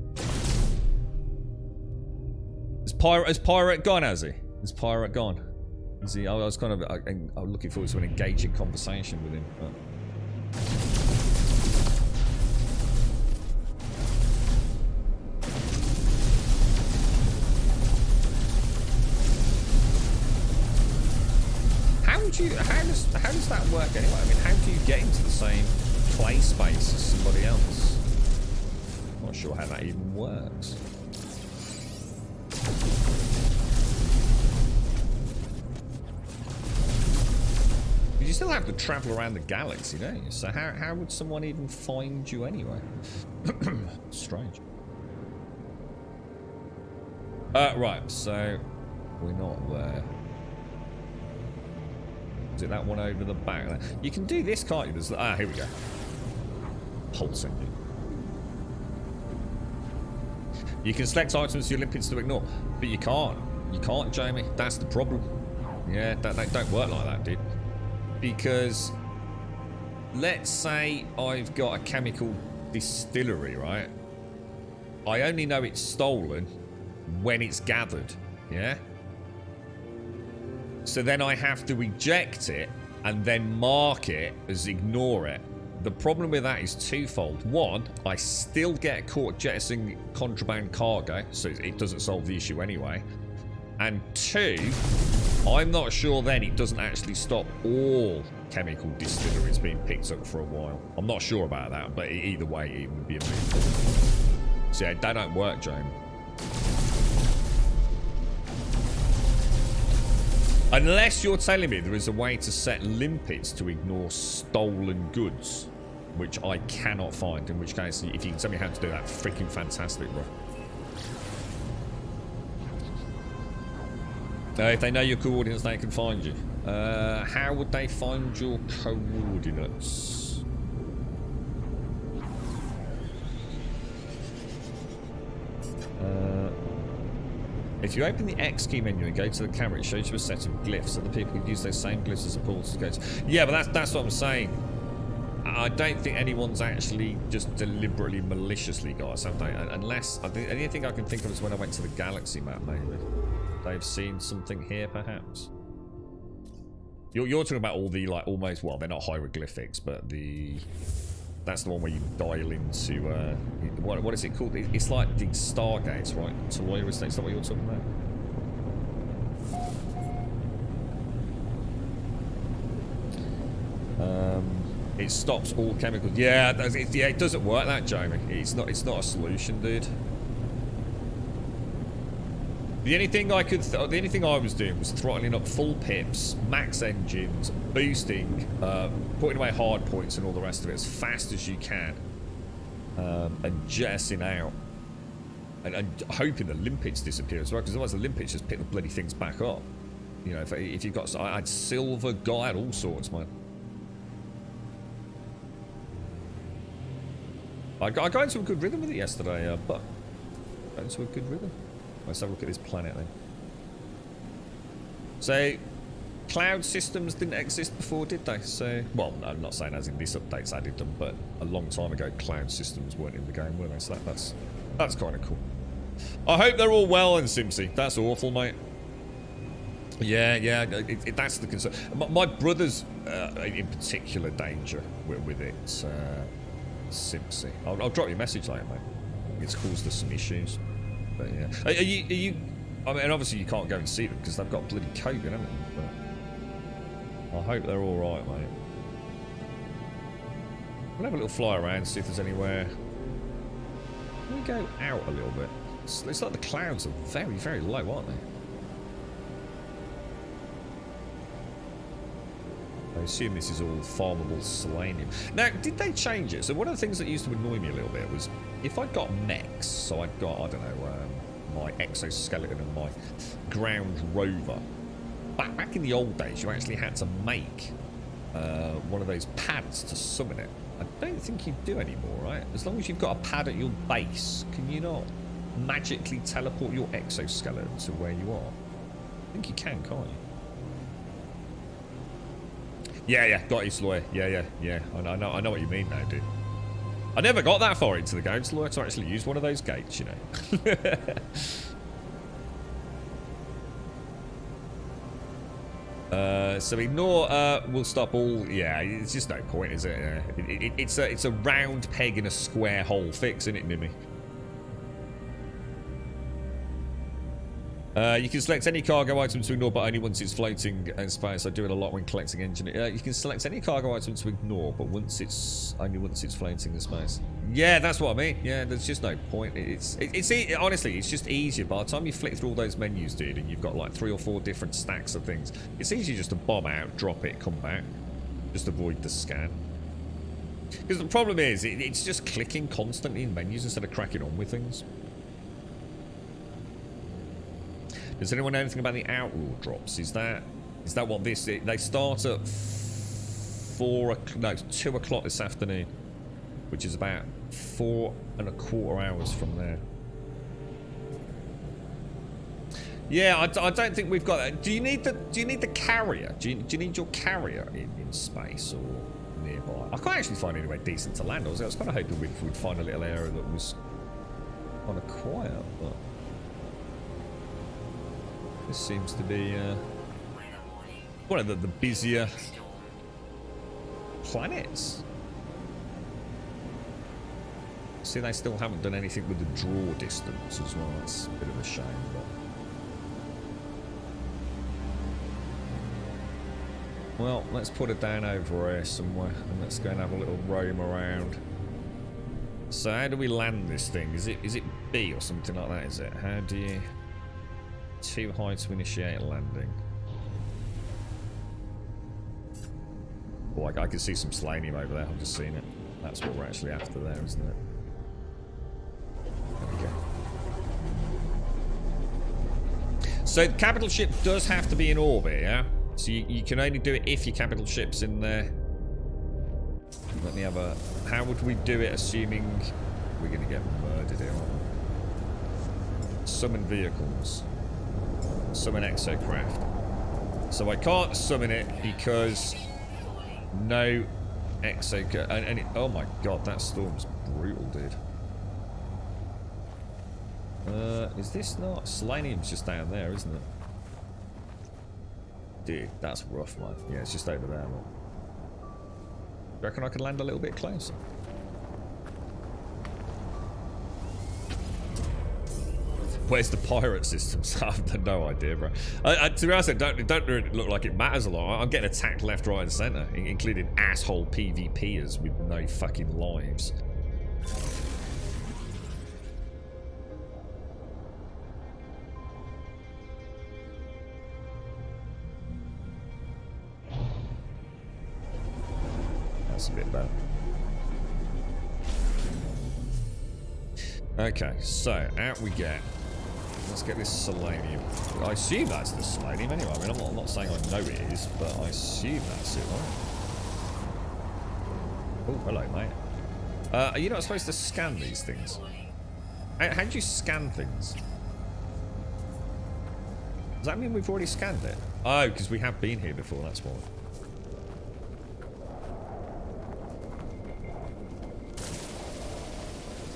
Has Pirate gone, has he? Is Pirate gone? Is he? I was kind of I'm looking forward to an engaging conversation with him. But. How does that work anyway? I mean, how do you get into the same play space as somebody else? I'm not sure how that even works. You still have to travel around the galaxy, don't you? So how would someone even find you anyway? Strange. Right, so we're not there. Is it that one over the back there? You can do this, can't you? There's, here we go. Pulse engine. You can select items for your limpets to ignore, but you can't. You can't, Jamie. That's the problem. Yeah, that don't work like that, dude. Because let's say I've got a chemical distillery, right? I only know it's stolen when it's gathered, yeah? So then I have to eject it and then mark it as ignore it. The problem with that is twofold. One, I still get caught jettisoning contraband cargo, so it doesn't solve the issue anyway. And two, I'm not sure then it doesn't actually stop all chemical distilleries being picked up for a while. I'm not sure about that, but either way, it would be a move. So yeah, that don't work, Jamie. Unless you're telling me there is a way to set limpets to ignore stolen goods, which I cannot find, in which case, if you can tell me how to do that, freaking fantastic, bro. If they know your coordinates, they can find you. How would they find your coordinates? If you open the X key menu and go to the camera, it shows you a set of glyphs, so the people can use those same glyphs as a portal to go to. Yeah, but that's what I'm saying. I don't think anyone's actually just deliberately, maliciously got us, have they? Unless, I think, anything I can think of is when I went to the galaxy map, maybe. They've seen something here, perhaps. You're talking about all the, like, almost, well, they're not hieroglyphics, but the... That's the one where you dial into, what is it called? It's like the Stargates, right? Taloya Estate, is that what you're talking about? It stops all chemicals. Yeah, it doesn't work that, Jamie. It's not a solution, dude. The only thing I was doing was throttling up full pips, max engines, boosting, putting away hard points and all the rest of it as fast as you can, and jetting out, and hoping the limpets disappear as well, because otherwise the limpets just pick the bloody things back up. You know, if you've got, I had silver guide, all sorts, man. I got into a good rhythm with it yesterday, but got into a good rhythm. Let's have a look at this planet then. So, cloud systems didn't exist before, did they? So, well, no, I'm not saying as in this update's added them, but a long time ago, cloud systems weren't in the game, were they? So that's kind of cool. I hope they're all well in Simpsy. That's awful, mate. Yeah, that's the concern. My brother's in particular danger with it, Simpsy. I'll drop you a message later, mate. It's caused us some issues. But yeah. Are you... I mean, obviously you can't go and see them because they've got bloody COVID, haven't they? But I hope they're alright, mate. We'll have a little fly around, see if there's anywhere... Can we go out a little bit? It's like the clouds are very, very low, aren't they? I assume this is all farmable selenium. Now, did they change it? So one of the things that used to annoy me a little bit was if I'd got mechs, so I'd got, I don't know, my exoskeleton and my ground rover. Back in the old days, you actually had to make one of those pads to summon it. I don't think you do anymore, right? As long as you've got a pad at your base, can you not magically teleport your exoskeleton to where you are? I think you can, can't you? Yeah, got you, Sloy. Yeah. I know what you mean now, dude. I never got that far into the game, Sloy, to actually use one of those gates, you know. So ignore, we'll stop all, yeah, it's just no point, is it? It's a round peg in a square hole fix, isn't it, Mimi? You can select any cargo item to ignore, but only once it's floating in space. I do it a lot when collecting engine. You can select any cargo item to ignore, but only once it's floating in space. Yeah, that's what I mean. Yeah, there's just no point. Honestly, it's just easier. By the time you flick through all those menus, dude, and you've got like 3 or 4 different stacks of things, it's easier just to bomb out, drop it, come back. Just avoid the scan. Because the problem is, it's just clicking constantly in menus instead of cracking on with things. Does anyone know anything about the Outlaw drops? Is that what this is? They start at 2 o'clock this afternoon, which is about 4¼ hours from there. Yeah, I don't think we've got that. Do you need the carrier? Do you need your carrier in space or nearby? I can't actually find anywhere decent to land. I was kind of hoping we'd find a little area that was kind of quiet, but. This seems to be one of the busier planets. See, they still haven't done anything with the draw distance as well. That's a bit of a shame. But... Well, let's put it down over here somewhere and let's go and have a little roam around. So how do we land this thing? Is it B or something like that, is it? How do you... Too high to initiate landing. Oh, I can see some selenium over there. I've just seen it. That's what we're actually after there, isn't it? There we go. So the capital ship does have to be in orbit, yeah? So you can only do it if your capital ship's in there. Let me have a... How would we do it assuming we're going to get murdered here? Summon vehicles. Summon exocraft. So I can't summon it because no Exo, and it, oh my god, that storm's brutal, dude. Is this not? Selenium's just down there, isn't it? Dude, that's rough, man. Yeah, it's just over there, man. Do you reckon I could land a little bit closer? Where's the pirate systems? I've no idea, bro. To be honest, it don't really look like it matters a lot. I'm getting attacked left, right, and center, including asshole PvPers with no fucking lives. That's a bit better. Okay, so out we get. Let's get this selenium. I assume that's the selenium anyway. I mean, I'm not saying I know it is, but I assume that's it, right? Oh, hello, mate. Are you not supposed to scan these things? How do you scan things? Does that mean we've already scanned it? Oh, because we have been here before, that's why.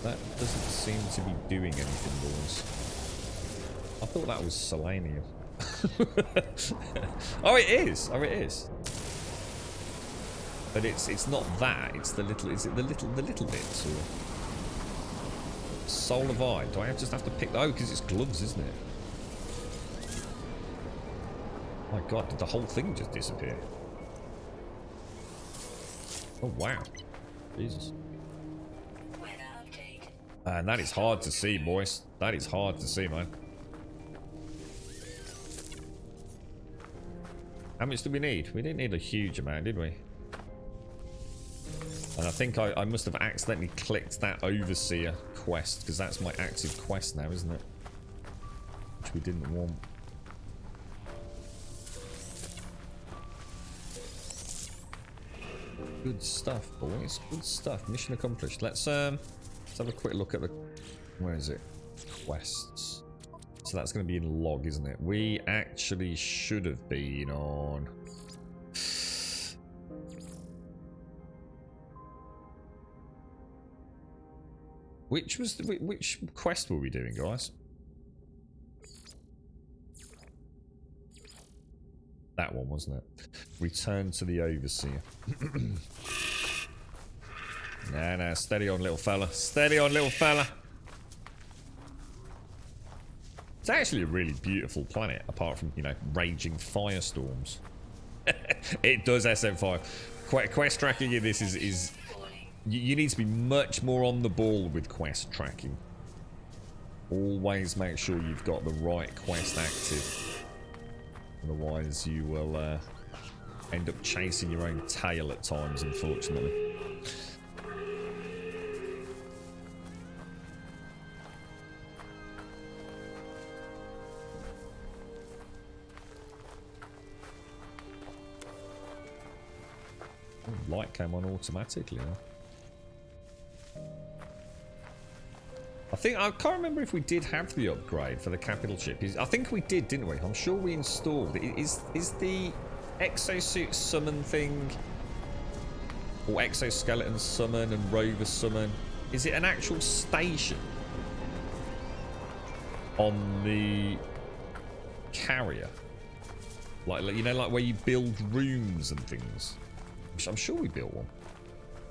That doesn't seem to be doing anything, boys. I thought that was selenium. Oh, it is. Oh, it is. But it's not that. It's the little. Is it the little bits or soul of eye? Do I just have to pick? Oh, because it's gloves, isn't it? My God, did the whole thing just disappear? Oh wow, Jesus. And that is hard to see, boys. That is hard to see, man. How much do we need? We didn't need a huge amount, did we? And I think I must have accidentally clicked that Overseer quest, because that's my active quest now, isn't it? Which we didn't want. Good stuff, boys. Good stuff. Mission accomplished. Let's have a quick look at the... Where is it? Quests. So that's going to be in log, isn't it? We actually should have been on... Which quest were we doing, guys? That one, wasn't it? Return to the Overseer. Nah, steady on, little fella. Steady on, little fella. It's actually a really beautiful planet, apart from, you know, raging firestorms. It does, SM5. Quest tracking in this is you need to be much more on the ball with quest tracking. Always make sure you've got the right quest active. Otherwise you will end up chasing your own tail at times, unfortunately. Light came on automatically. Huh? I can't remember if we did have the upgrade for the capital ship. I think we did, didn't we? I'm sure we installed it. Is the exosuit summon thing, or exoskeleton summon and rover summon, is it an actual station on the carrier? Like you know, like where you build rooms and things. I'm sure we built one.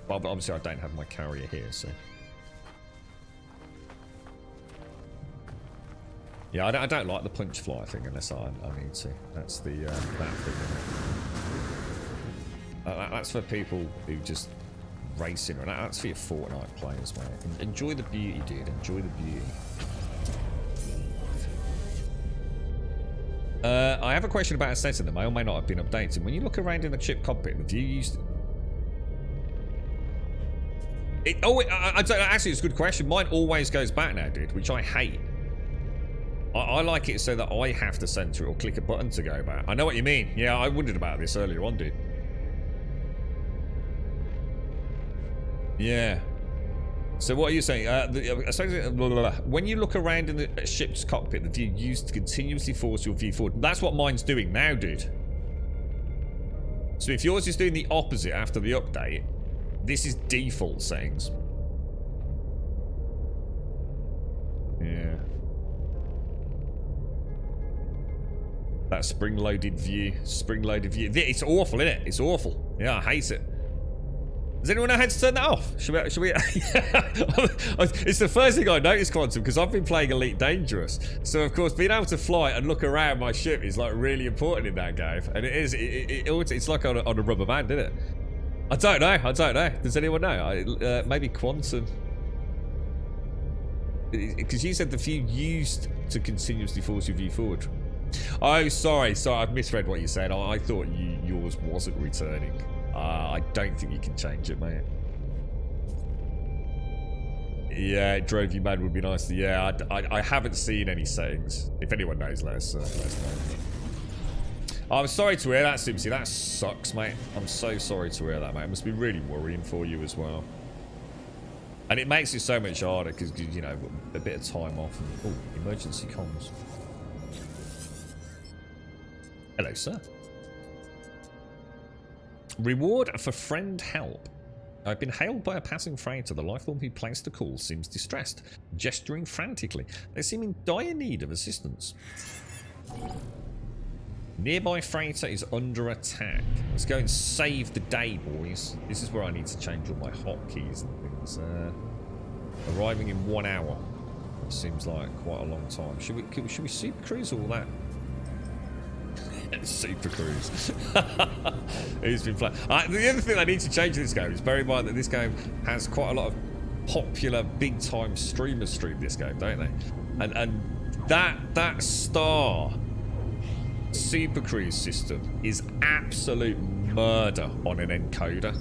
Well, but obviously I don't have my carrier here, so. Yeah, I don't like the punch fly thing unless I need to. That's the that thing. That's for people who just racing. That's for your Fortnite players, man. Enjoy the beauty, dude. Enjoy the beauty. I have a question about a setting that may or may not have been updated. When you look around in the ship cockpit, the view used... actually, it's a good question. Mine always goes back now, dude, which I hate. I like it so that I have to center it or click a button to go back. I know what you mean. Yeah, I wondered about this earlier on, dude. Yeah. So what are you saying? When you look around in the ship's cockpit, the view used to continuously force your view forward. That's what mine's doing now, dude. So if yours is doing the opposite after the update, This is default settings. Yeah. That spring-loaded view. Spring-loaded view. It's awful, isn't it? It's awful. Yeah, I hate it. Does anyone know how to turn that off? Should we It's the first thing I noticed, Quantum, because I've been playing Elite Dangerous. So, of course, being able to fly and look around my ship is, like, really important in that game. And it is. It's like on a rubber band, isn't it? I don't know. Does anyone know? Maybe Quantum. Because you said the view used to continuously force your view forward. Oh, sorry. I've misread what you said. I thought yours wasn't returning. I don't think you can change it, mate. Yeah, it drove you mad would be nice. Yeah, I haven't seen any settings. If anyone knows, let us know. I'm sorry to hear that, Simpsy. That sucks, mate. I'm so sorry to hear that, mate. It must be really worrying for you as well. And it makes it so much harder because, you know, a bit of time off. And, oh, emergency comms. Hello, sir. Reward for friend help. I've been hailed by a passing freighter. The lifeline who placed the call seems distressed, gesturing frantically. They seem in dire need of assistance. Nearby freighter is under attack. Let's go and save the day, boys. This is where I need to change all my hotkeys and things. Arriving in 1 hour. That seems like quite a long time. Should we super cruise all that? Super cruise. Who's been playing? The other thing I need to change in this game is bear in mind that this game has quite a lot of popular big time streamers stream this game, don't they? And that star super cruise system is absolute murder on an encoder.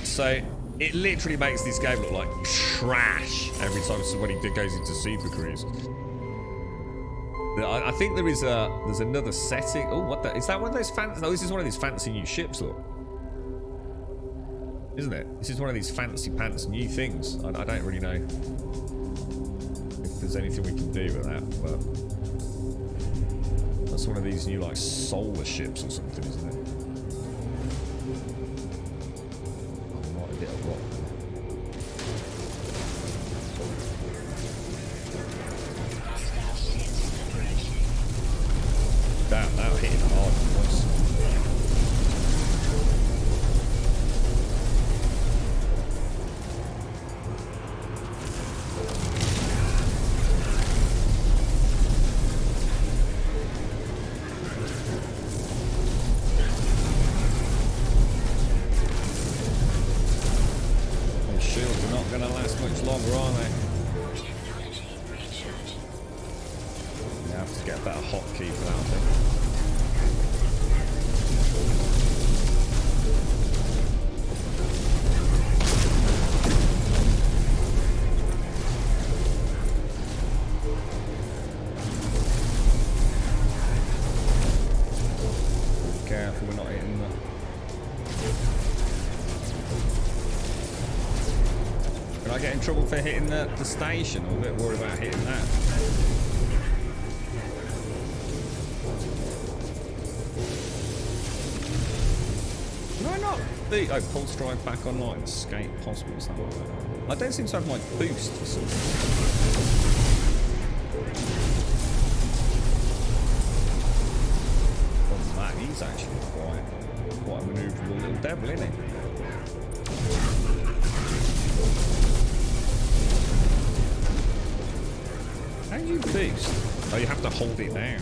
So it literally makes this game look like trash every time somebody goes into super cruise. I think there's another setting. Oh, what the? Is that one of those fancy? No, this is one of these fancy new ships, look. Isn't it? This is one of these fancy pants new things. I don't really know if there's anything we can do with that, but that's one of these new, like, solar ships or something, isn't it? Oh, might hit a rock. Damn, that hit it hard once. Those shields are not going to last much longer, are they? You have to get a better hotkey for that, I think. Careful, we're not hitting the... Can I get in trouble for hitting the station? I'm a bit worried about hitting that. Can I not? Oh, pulse drive back online. Escape possible. Is that what I don't seem to have my boost for some reason. He's actually quite a manoeuvrable little devil, isn't he? How do you boost? Oh, you have to hold it down.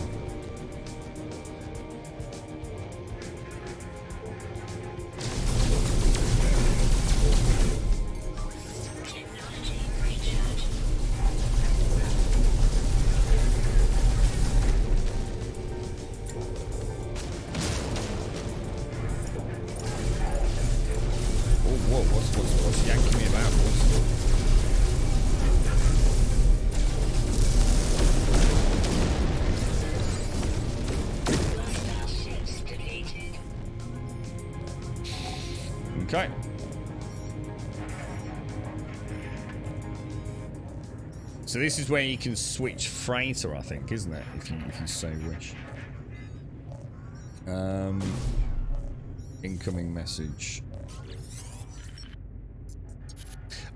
What's yanking me about, boys? Okay. So this is where you can switch freighter, I think, isn't it? If you so wish. Incoming message.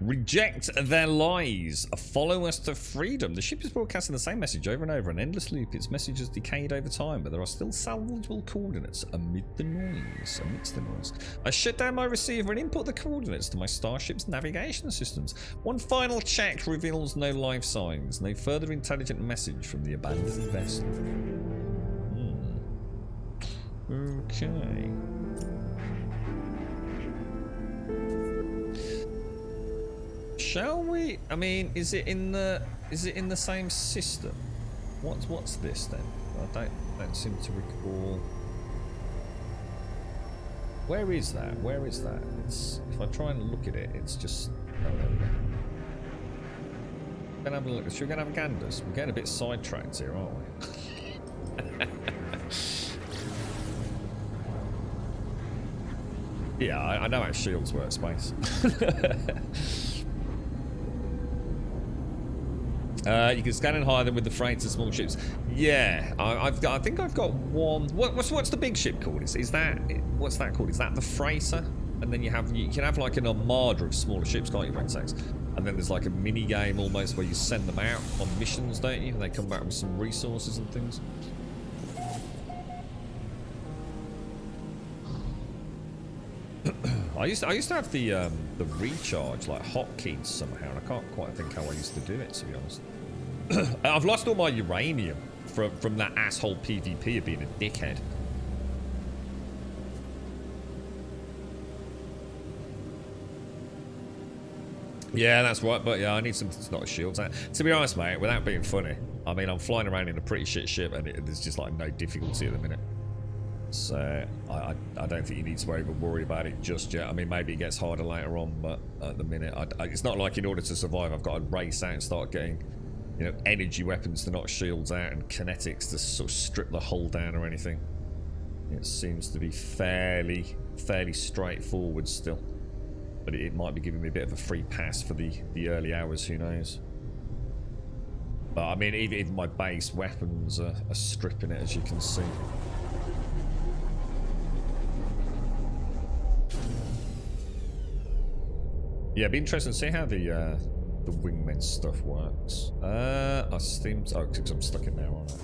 Reject their lies. Follow us to freedom. The ship is broadcasting the same message over and over, an endless loop. Its message has decayed over time, but there are still salvageable coordinates amidst the noise. I shut down my receiver and input the coordinates to my starship's navigation systems. One final check reveals no life signs, no further intelligent message from the abandoned vessel. Okay. Shall we? I mean, is it in the same system? What's this then? I don't seem to recall. Where is that? Where is that? It's, if I try and look at it, it's just. Oh, there we go. Gonna have a look. Should we gonna have a ganders? We're getting a bit sidetracked here, aren't we? Yeah, I know how shields work, Space. You can scan and hire them with the freighters and small ships. Yeah, I think I've got one. What's the big ship called? Is that what's that called? Is that the freighter? And then you can have like an armada of smaller ships, can't you, Rentex? And then there's like a mini game almost where you send them out on missions, don't you? And they come back with some resources and things. I used to have the recharge like hotkeys somehow, and I can't quite think how I used to do it, to be honest. I've lost all my uranium from that asshole PvP of being a dickhead. Yeah, that's right, but yeah, I need something to knock shields out. To be honest, mate, without being funny, I mean, I'm flying around in a pretty shit ship, and there's just like no difficulty at the minute. So I don't think you need to even worry about it just yet. I mean, maybe it gets harder later on, but at the minute, it's not like in order to survive, I've got to race out and start getting, you know, energy weapons to knock shields out and kinetics to sort of strip the hull down or anything. It seems to be fairly straightforward still, but it might be giving me a bit of a free pass for the early hours. Who knows? But I mean, even my base weapons are stripping it, as you can see. Yeah, it'd be interesting to see how the wingman stuff works. I seem to, because I'm stuck in there, aren't I?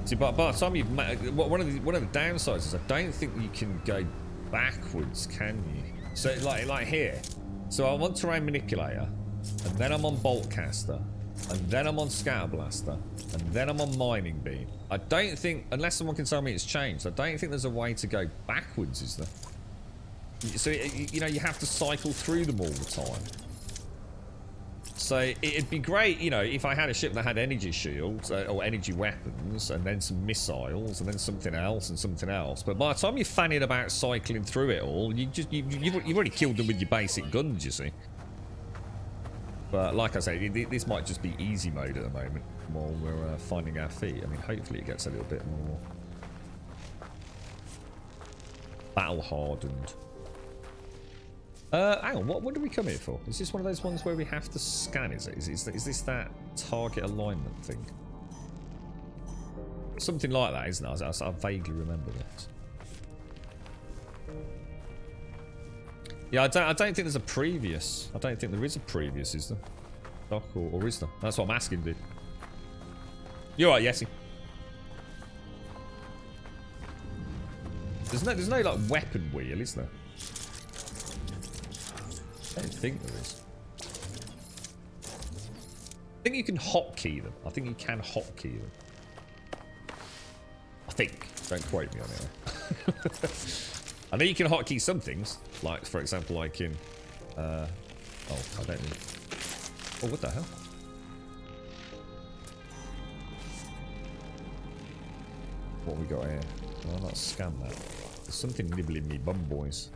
See, but by the time you've one of the downsides is I don't think you can go backwards, can you? So like here, so I'm on terrain manipulator, and then I'm on bolt caster, and then I'm on scatter blaster, and then I'm on mining beam. I don't think, unless someone can tell me it's changed, I don't think there's a way to go backwards, is there? So, you know, you have to cycle through them all the time. So, it'd be great, you know, if I had a ship that had energy shields, or energy weapons, and then some missiles, and then something else, and something else. But by the time you're fanning about cycling through it all, you've already killed them with your basic guns, you see. But like I say, this might just be easy mode at the moment while we're finding our feet. I mean, hopefully it gets a little bit more battle hardened. Hang on, what do we come here for? Is this one of those ones where we have to scan? Is it? Is this that target alignment thing? Something like that, isn't it? I vaguely remember that. Yeah, I don't think there's a previous. I don't think there is a previous, is there? Doc, or is there? That's what I'm asking, dude. You're right, Yessie. There's no like weapon wheel, is there? I don't think there is. I think you can hotkey them. I think you can hotkey them. I think. Don't quote me on it. I know you can hotkey some things, like for example, like in, oh, I don't know. Oh, what the hell? What we got here? I'll not scan that. There's something nibbling me bum, boys.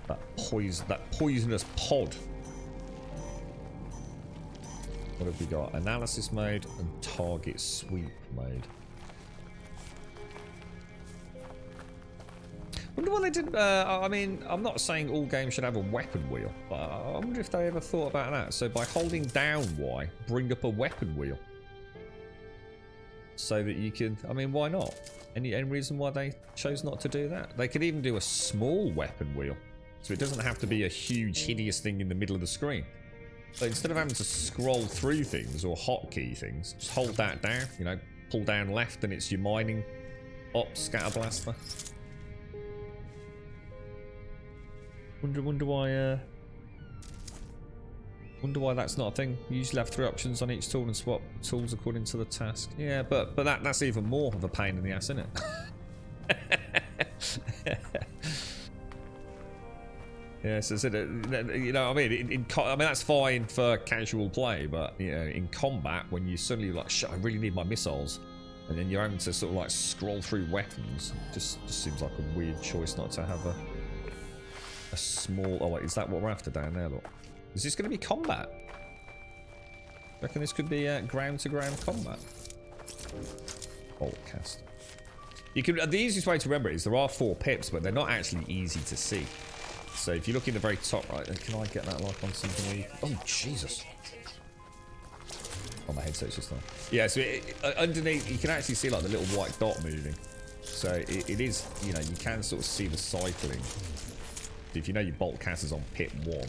That poisonous pod. What have we got? Analysis mode and target sweep mode. Wonder why they didn't. I mean, I'm not saying all games should have a weapon wheel, but I wonder if they ever thought about that. So by holding down Y, bring up a weapon wheel. so that you can... I mean, why not? Any reason why they chose not to do that? They could even do a small weapon wheel, so it doesn't have to be a huge, hideous thing in the middle of the screen. So instead of having to scroll through things or hotkey things, just hold that down, you know, pull down left and it's your mining op scatter blaster. Wonder why that's not a thing. You usually have 3 options on each tool and swap tools according to the task. Yeah, but that's even more of a pain in the ass, isn't it? Yeah, so you know, I mean, I mean that's fine for casual play, but you know, in combat, when you suddenly like, shit, I really need my missiles, and then you're having to sort of like scroll through weapons, just seems like a weird choice not to have a small. Oh wait, is that what we're after down there? Look, is this going to be combat? I reckon this could be ground-to-ground combat. Bolt cast. You can. The easiest way to remember it is there are 4 pips, but they're not actually easy to see. So if you look in the very top right, can I get that like on something? Oh Jesus! Oh, my headset's just on. Yeah, so underneath you can actually see like the little white dot moving. So it is, you know, you can sort of see the cycling. If you know your bolt casters on pit 1.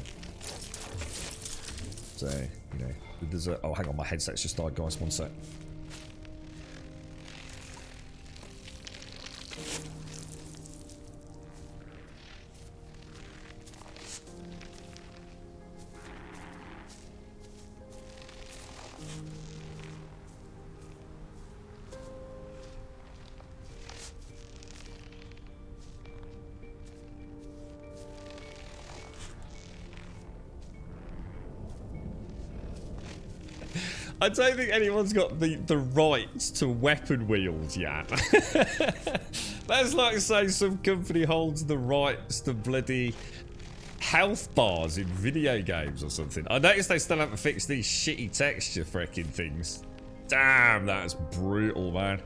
So you know, there's a. Oh, hang on, my headset's just died, guys. One sec. I don't think anyone's got the rights to weapon wheels yet. That's like saying some company holds the rights to bloody health bars in video games or something. I noticed they still haven't fixed these shitty texture freaking things. Damn, that's brutal, man.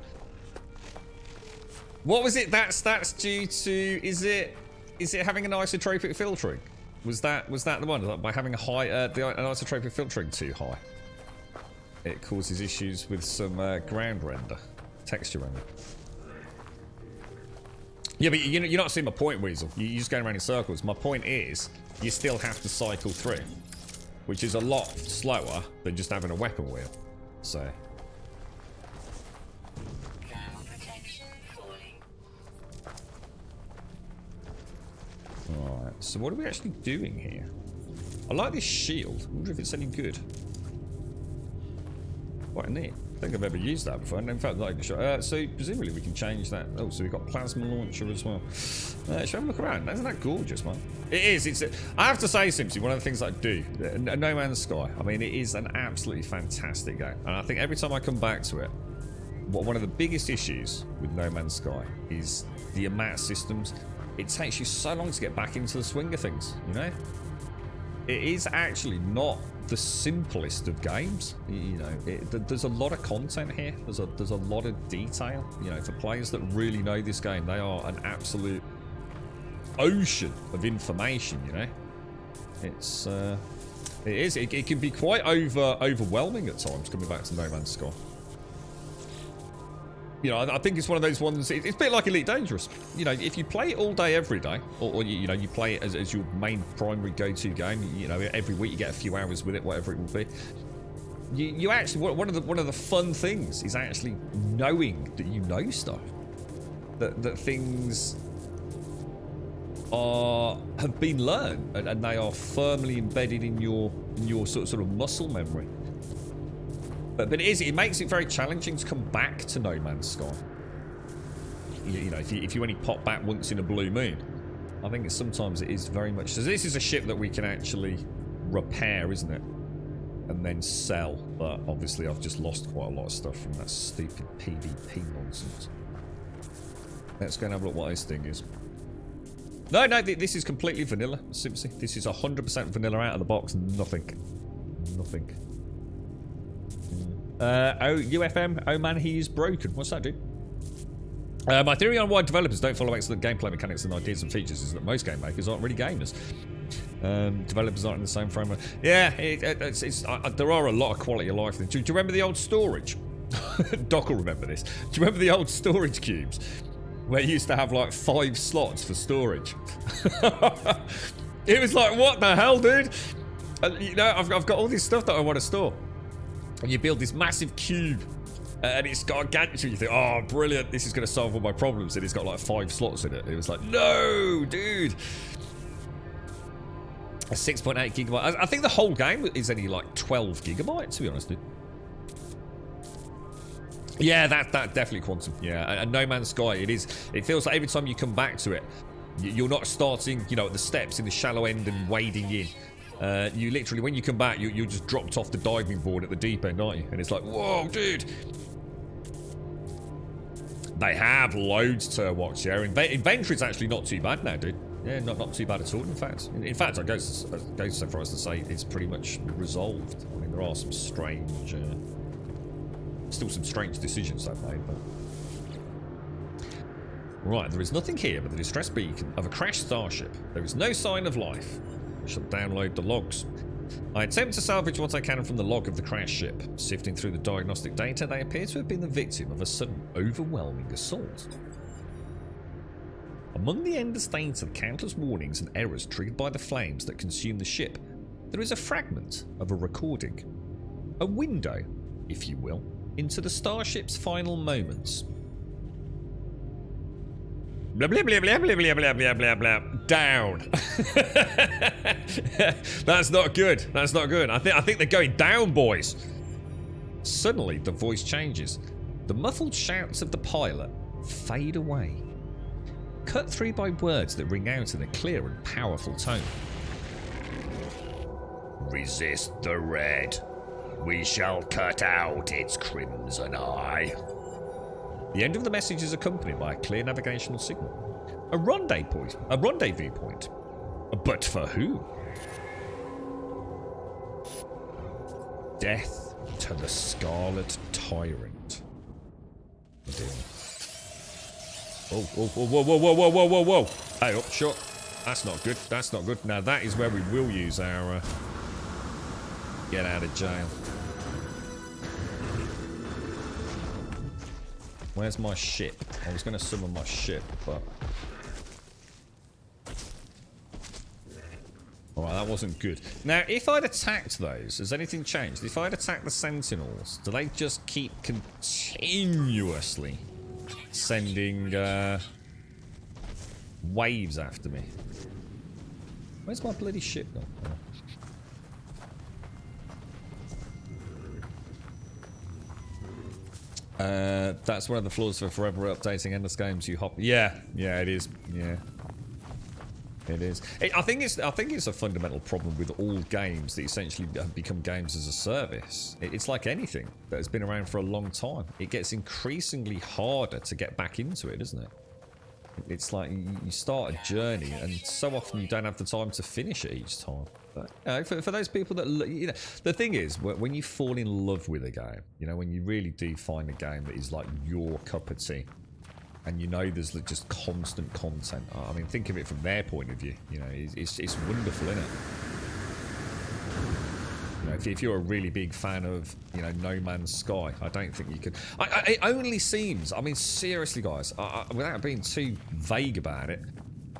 What was it? That's due to? Is it having an isotropic filtering? Was that the one? By having a high an isotropic filtering too high, it causes issues with some ground render, texture render. Yeah, but you're not seeing my point, Weasel. You're just going around in circles. My point is, you still have to cycle through, which is a lot slower than just having a weapon wheel. So. Alright, so what are we actually doing here? I like this shield. I wonder if it's any good. Quite neat. I think I've ever used that before. In fact, like, so presumably we can change that. Oh, so we've got plasma launcher as well. Should we have a look around? Isn't that gorgeous, man? It is. I have to say, Simpsy, one of the things I do, No Man's Sky. I mean, it is an absolutely fantastic game, and I think every time I come back to it, one of the biggest issues with No Man's Sky is the amount of systems. It takes you so long to get back into the swing of things, you know? It is actually not the simplest of games, you know. There's a lot of content here. There's a lot of detail, you know. For players that really know this game, they are an absolute ocean of information, you know. It can be quite overwhelming at times coming back to No Man's Sky. You know, I think it's one of those ones. It's a bit like Elite Dangerous. You know, if you play it all day, every day, or you know, you play it as your main primary go-to game. You know, every week you get a few hours with it, whatever it will be. You actually one of the fun things is actually knowing that you know stuff, that things have been learned and they are firmly embedded in your sort of muscle memory. But it makes it very challenging to come back to No Man's Sky. You know, if you only pop back once in a blue moon, I think sometimes it is very much. So this is a ship that we can actually repair, isn't it? And then sell. But obviously, I've just lost quite a lot of stuff from that stupid PvP nonsense. Let's go and have a look what this thing is. No, this is completely vanilla, Simpsy. This is 100% vanilla out of the box. Nothing. UFM, oh man, he is broken. What's that, dude? My theory on why developers don't follow excellent gameplay mechanics and ideas and features is that most game makers aren't really gamers. Developers aren't in the same framework. Yeah, there are a lot of quality of life things. Do you remember the old storage? Doc will remember this. Do you remember the old storage cubes? Where you used to have like 5 slots for storage. It was like, what the hell, dude? You know, I've got all this stuff that I want to store. And you build this massive cube. And it's got a gantry. You think, oh, brilliant. This is going to solve all my problems. And it's got like 5 slots in it. It was like, no, dude. A 6.8 gigabyte. I think the whole game is only like 12 gigabytes, to be honest, dude. Yeah, that definitely Quantum. Yeah, and No Man's Sky, it is. It feels like every time you come back to it, you're not starting, you know, at the steps in the shallow end and wading in. You literally, when you come back, you're just dropped off the diving board at the deep end, aren't you? And it's like, whoa, dude. They have loads to watch here. Inventory's actually not too bad now, dude. Yeah, not too bad at all, in fact. In fact, I go so far as to say it's pretty much resolved. I mean, there are some strange... still some strange decisions they've made, but... Right, there is nothing here but the distress beacon of a crashed starship. There is no sign of life. I shall download the logs. I attempt to salvage what I can from the log of the crash ship. Sifting through the diagnostic data, they appear to have been the victim of a sudden, overwhelming assault. Among the endless stains of countless warnings and errors triggered by the flames that consume the ship, there is a fragment of a recording. A window, if you will, into the starship's final moments. Blah blah blah blah blah blah blah blah blah blah. Down. That's not good. That's not good. I think they're going down, boys. Suddenly, the voice changes. The muffled shouts of the pilot fade away, cut through by words that ring out in a clear and powerful tone. Resist the red. We shall cut out its crimson eye. The end of the message is accompanied by a clear navigational signal. A rendezvous point. But for who? Death to the Scarlet Tyrant. Oh, whoa, whoa, whoa, whoa, whoa, whoa, whoa, whoa. Hey, up, shot. That's not good. That's not good. Now, that is where we will use our get out of jail. Where's my ship? I was going to summon my ship, but... Alright, that wasn't good. Now, if I'd attacked those, has anything changed? If I'd attacked the Sentinels, do they just keep continuously sending waves after me? Where's my bloody ship gone? Oh. That's one of the flaws for forever updating endless games. You hop. Yeah, it is. Yeah, it is. I think it's a fundamental problem with all games that essentially have become games as a service. It's like anything that has been around for a long time. It gets increasingly harder to get back into it, doesn't it? It's like you start a journey, and so often you don't have the time to finish it each time. But for those people that, you know, the thing is, when you fall in love with a game, you know, when you really do find a game that is like your cup of tea, and you know there's just constant content. I mean, think of it from their point of view. You know, it's wonderful, isn't it? You know, if you're a really big fan of, you know, No Man's Sky, I don't think you could. It only seems, I mean, seriously, guys, without being too vague about it,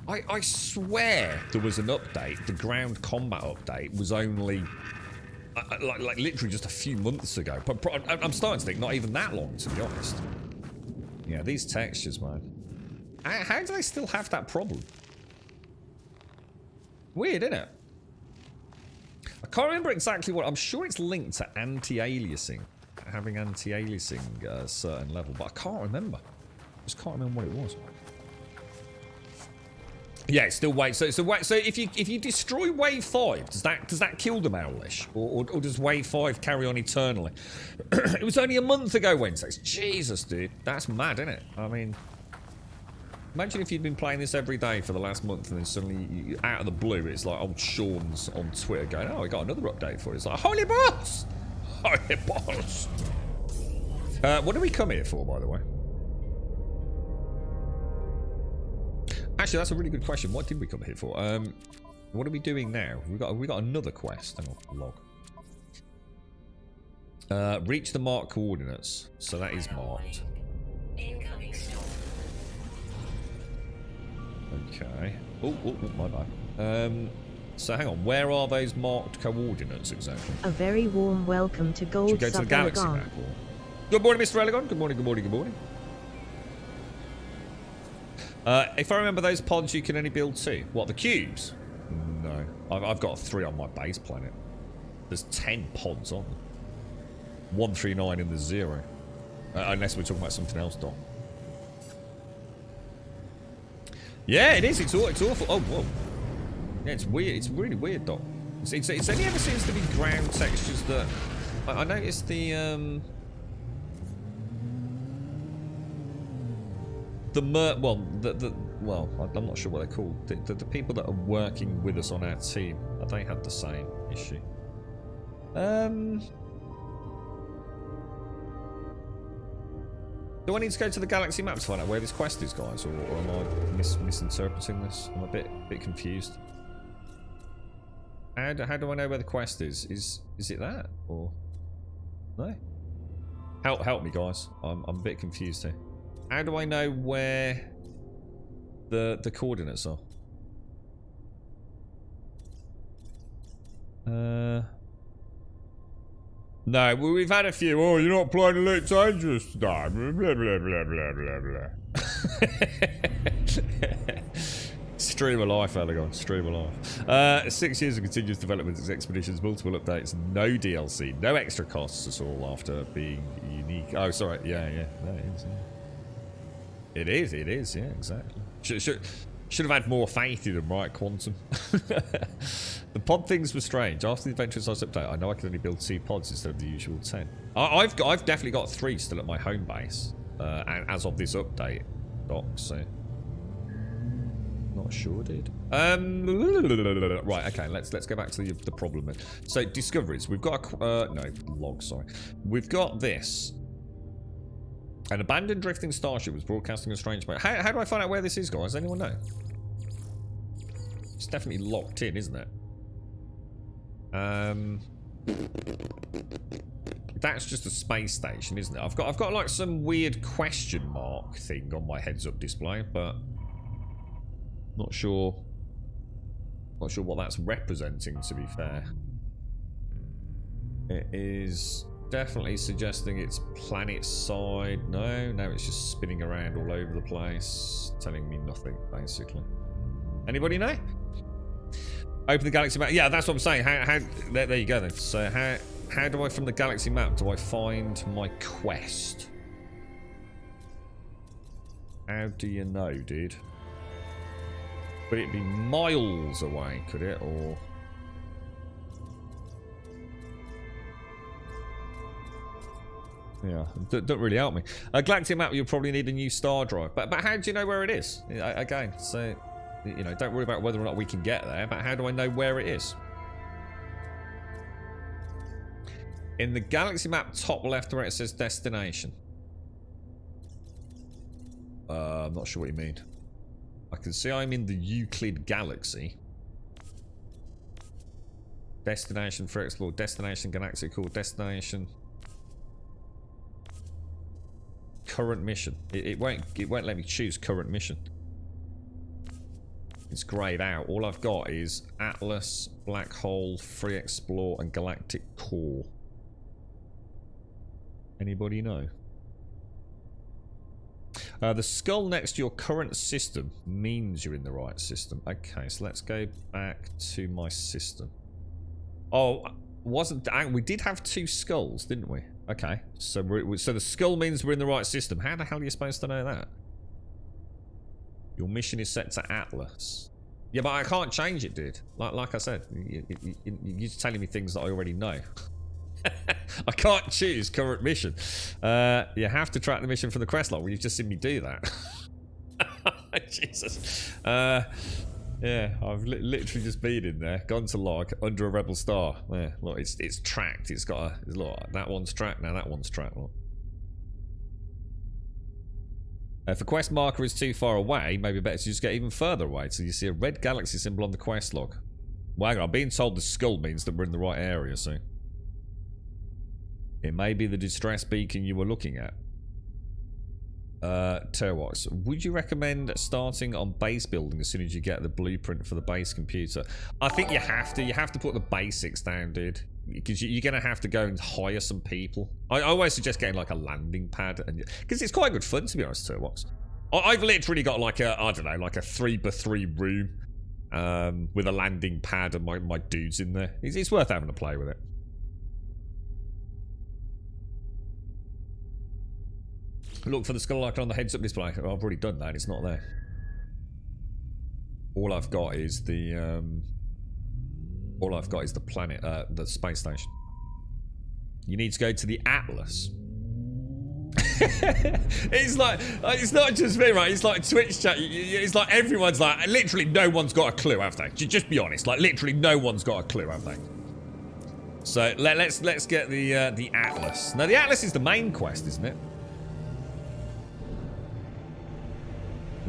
I swear there was an update. The ground combat update was only like literally just a few months ago. But I'm starting to think not even that long, to be honest. Yeah, these textures, man. How do they still have that problem? Weird, isn't it? I can't remember exactly what. I'm sure it's linked to anti-aliasing, having anti-aliasing at a certain level, but I can't remember. Just can't remember what it was. Yeah, it's still wave. So if you destroy wave 5, does that kill them, Owlish, or does wave 5 carry on eternally? It was only a month ago, Wednesday. Jesus, dude, that's mad, isn't it? I mean, imagine if you'd been playing this every day for the last month, and then suddenly, out of the blue, it's like old Sean's on Twitter going, "Oh, we got another update for it." It's like, holy balls, holy balls. What did we come here for, by the way? Actually, that's a really good question. What did we come here for? What are we doing now? We got another quest. Hang on, log. Reach the marked coordinates. So that is marked. Incoming storm. Okay. Oh, my bad. So hang on. Where are those marked coordinates exactly? A very warm welcome to Should Gold we go to the galaxy Sub-Elegon. map? Or... Good morning, Mr. Elegon. Good morning, good morning, good morning. If I remember those pods, you can only build 2. What, the cubes? No. I've got 3 on my base planet. There's 10 pods on them. 139 in the 0. Unless we're talking about something else, Doc. Yeah, it is. It's awful. Oh, whoa. Yeah, it's weird. It's really weird, Doc. It's only ever seems to be ground textures that... I noticed the well, I'm not sure what they're called. The people that are working with us on our team, they had the same issue. Do I need to go to the galaxy map to find out where this quest is, guys, or am I misinterpreting this? I'm a bit confused. How do I know where the quest is? Is it that or no? Help me, guys. I'm a bit confused here. How do I know where the coordinates are? No, we've had a few. Oh, you're not playing Elite Dangerous today. Blah, blah, blah, blah, blah, blah. Stream of life, Elegon. Stream of life. 6 years of continuous development as expeditions, multiple updates, no DLC, no extra costs at all after being unique. Oh, sorry. Yeah. No, it is. It is. Yeah, exactly. Should have had more faith in them, right, Quantum? The pod things were strange. After the adventure size update, I know I can only build 2 pods instead of the usual 10. I've definitely got 3 still at my home base, and as of this update, Doc. So not sure, dude. Right, okay. Let's go back to the problem then. So discoveries. We've got no logs. Sorry, we've got this. An abandoned drifting starship was broadcasting a strange mode. How do I find out where this is, guys? Does anyone know? It's definitely locked in, isn't it? That's just a space station, isn't it? I've got like some weird question mark thing on my heads-up display, but not sure what that's representing, to be fair. It is definitely suggesting it's planet side. No, it's just spinning around all over the place, telling me nothing, basically. Anybody know? Open the galaxy map. Yeah, that's what I'm saying. There you go then. So how do I, from the galaxy map, do I find my quest? How do you know, dude? Would it be miles away, could it, or... Yeah, don't really help me. Galactic map, you'll probably need a new star drive. But how do you know where it is? Again, so, you know, don't worry about whether or not we can get there, but how do I know where it is? In the galaxy map, top left where it says destination. I'm not sure what you mean. I can see I'm in the Euclid galaxy. Destination for explore. Destination galactical. Destination... current mission. It won't let me choose current mission. It's grayed out. All I've got is Atlas, Black Hole, Free Explore, and Galactic Core. Anybody know? The skull next to your current system means you're in the right system. Okay, so let's go back to my system. Oh, we did have 2 skulls, didn't we? Okay, so the skull means we're in the right system. How the hell are you supposed to know that? Your mission is set to Atlas. Yeah, but I can't change it, dude. Like I said, you're just telling me things that I already know. I can't choose current mission. You have to track the mission from the quest log. Well, you've just seen me do that. Jesus. Yeah, I've literally just been in there, gone to log, under a rebel star. Yeah, look, it's tracked. It's got a look. That one's tracked. Now that one's tracked. Look. If a quest marker is too far away, maybe better to just get even further away. So you see a red galaxy symbol on the quest log. Well, hang on, I'm being told the skull means that we're in the right area. So It may be the distress beacon you were looking at. Terwatts, would you recommend starting on base building as soon as you get the blueprint for the base computer? I think you have to. You have to put the basics down, dude. Because you're going to have to go and hire some people. I always suggest getting like a landing pad. Because it's quite good fun, to be honest, Terwatts. I've literally got like a, I don't know, like a 3x3 room with a landing pad and my dudes in there. It's worth having a play with it. Look for the skull icon on the heads-up display. Oh, I've already done that. It's not there. All I've got is the planet, the space station. You need to go to the Atlas. It's like it's not just me, right? It's like Twitch chat. It's like everyone's like, literally no one's got a clue, have they? Just be honest. Like literally no one's got a clue, have they? So let's get the Atlas. Now the Atlas is the main quest, isn't it?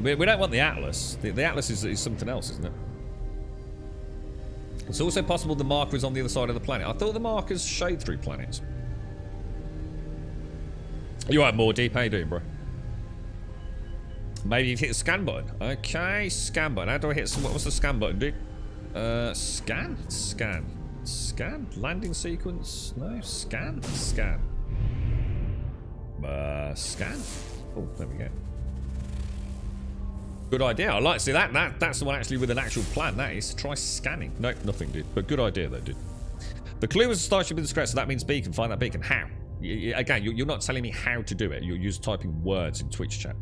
We don't want the Atlas. The Atlas is something else, isn't it? It's also possible the marker is on the other side of the planet. I thought the markers showed through planets. You alright, more deep? How you doing, bro? Maybe you've hit the scan button. Okay, scan button. How do I hit some? What's the scan button, dude? Scan? Scan. Scan? Landing sequence? No, scan? Scan. Scan? Oh, there we go. Good idea. I like to see that. That's the one actually with an actual plan. That is. Try scanning. Nope, nothing, dude. But good idea, though, dude. The clue was a starship in disgrace, so that means beacon. Find that beacon. How? Again, you're not telling me how to do it. You're just typing words in Twitch chat.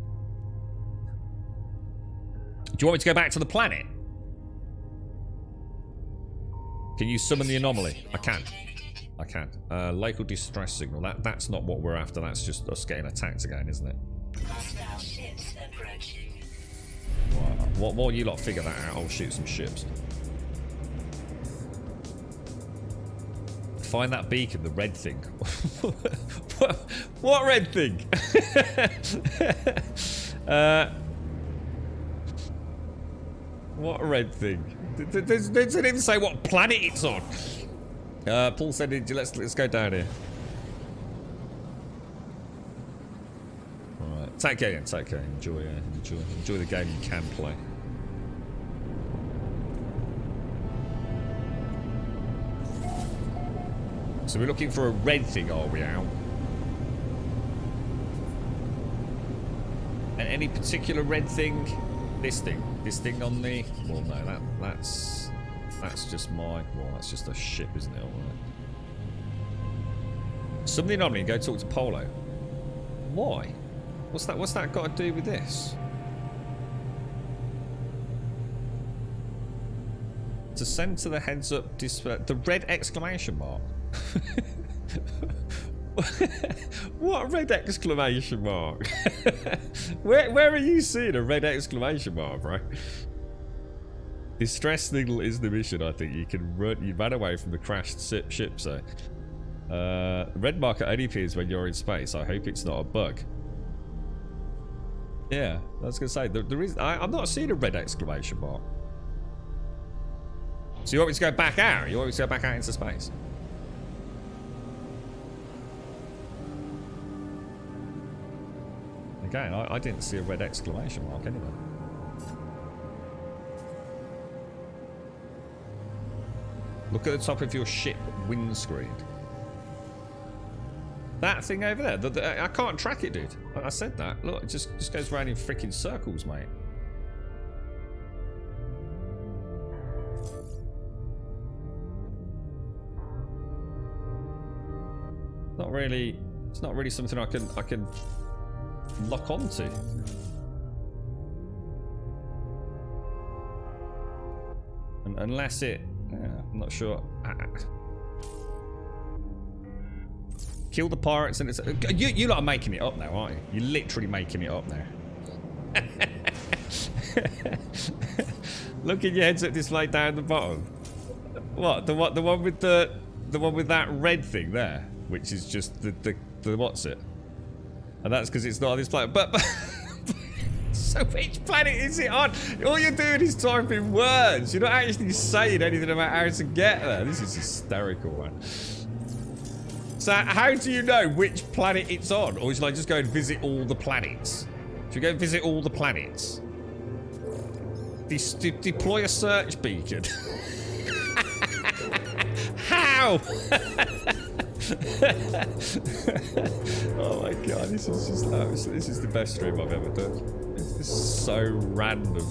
Do you want me to go back to the planet? Can you summon the anomaly? I can. I can. Local distress signal. That's not what we're after. That's just us getting attacked again, isn't it? While you lot figure that out, I'll shoot some ships. Find that beacon, the red thing. What red thing? What red thing? They didn't even say what planet it's on. Paul said, let's go down here. Alright, take care, Ian, take care. Enjoy the game you can play. So we're looking for a red thing, are we, Al? And any particular red thing? This thing on the... Well, no, that's just my... Well, that's just a ship, isn't it? Somebody anomaly and go talk to Polo. Why? What's that got to do with this? To send to the heads-up display... The red exclamation mark. What red exclamation mark? where are you seeing a red exclamation mark, bro? Distress signal is the mission. I think you can run. You ran away from the crashed ship, so red marker only appears when you're in space. I hope it's not a bug. Yeah, I was gonna say there is. I'm not seeing a red exclamation mark. So you want me to go back out? You want me to go back out into space? Again, I didn't see a red exclamation mark anyway. Look at the top of your ship windscreen. That thing over there. I can't track it, dude. I said that. Look, it just goes around in freaking circles, mate. Not really. It's not really something I can lock onto. Unless it... I'm not sure. Kill the pirates and it's... You lot are making it up now, aren't you? You're literally making it up now. Look at your headset display down the bottom. What? The one with the one with that red thing there, which is just the what's it? And that's because it's not on this planet. But so which planet is it on? All you're doing is typing words. You're not actually saying anything about how to get there. This is hysterical, man. So how do you know which planet it's on? Or should I just go and visit all the planets? Should we go visit all the planets? Deploy a search beacon. How? Oh my god, this is just this is the best stream I've ever done. This is so random.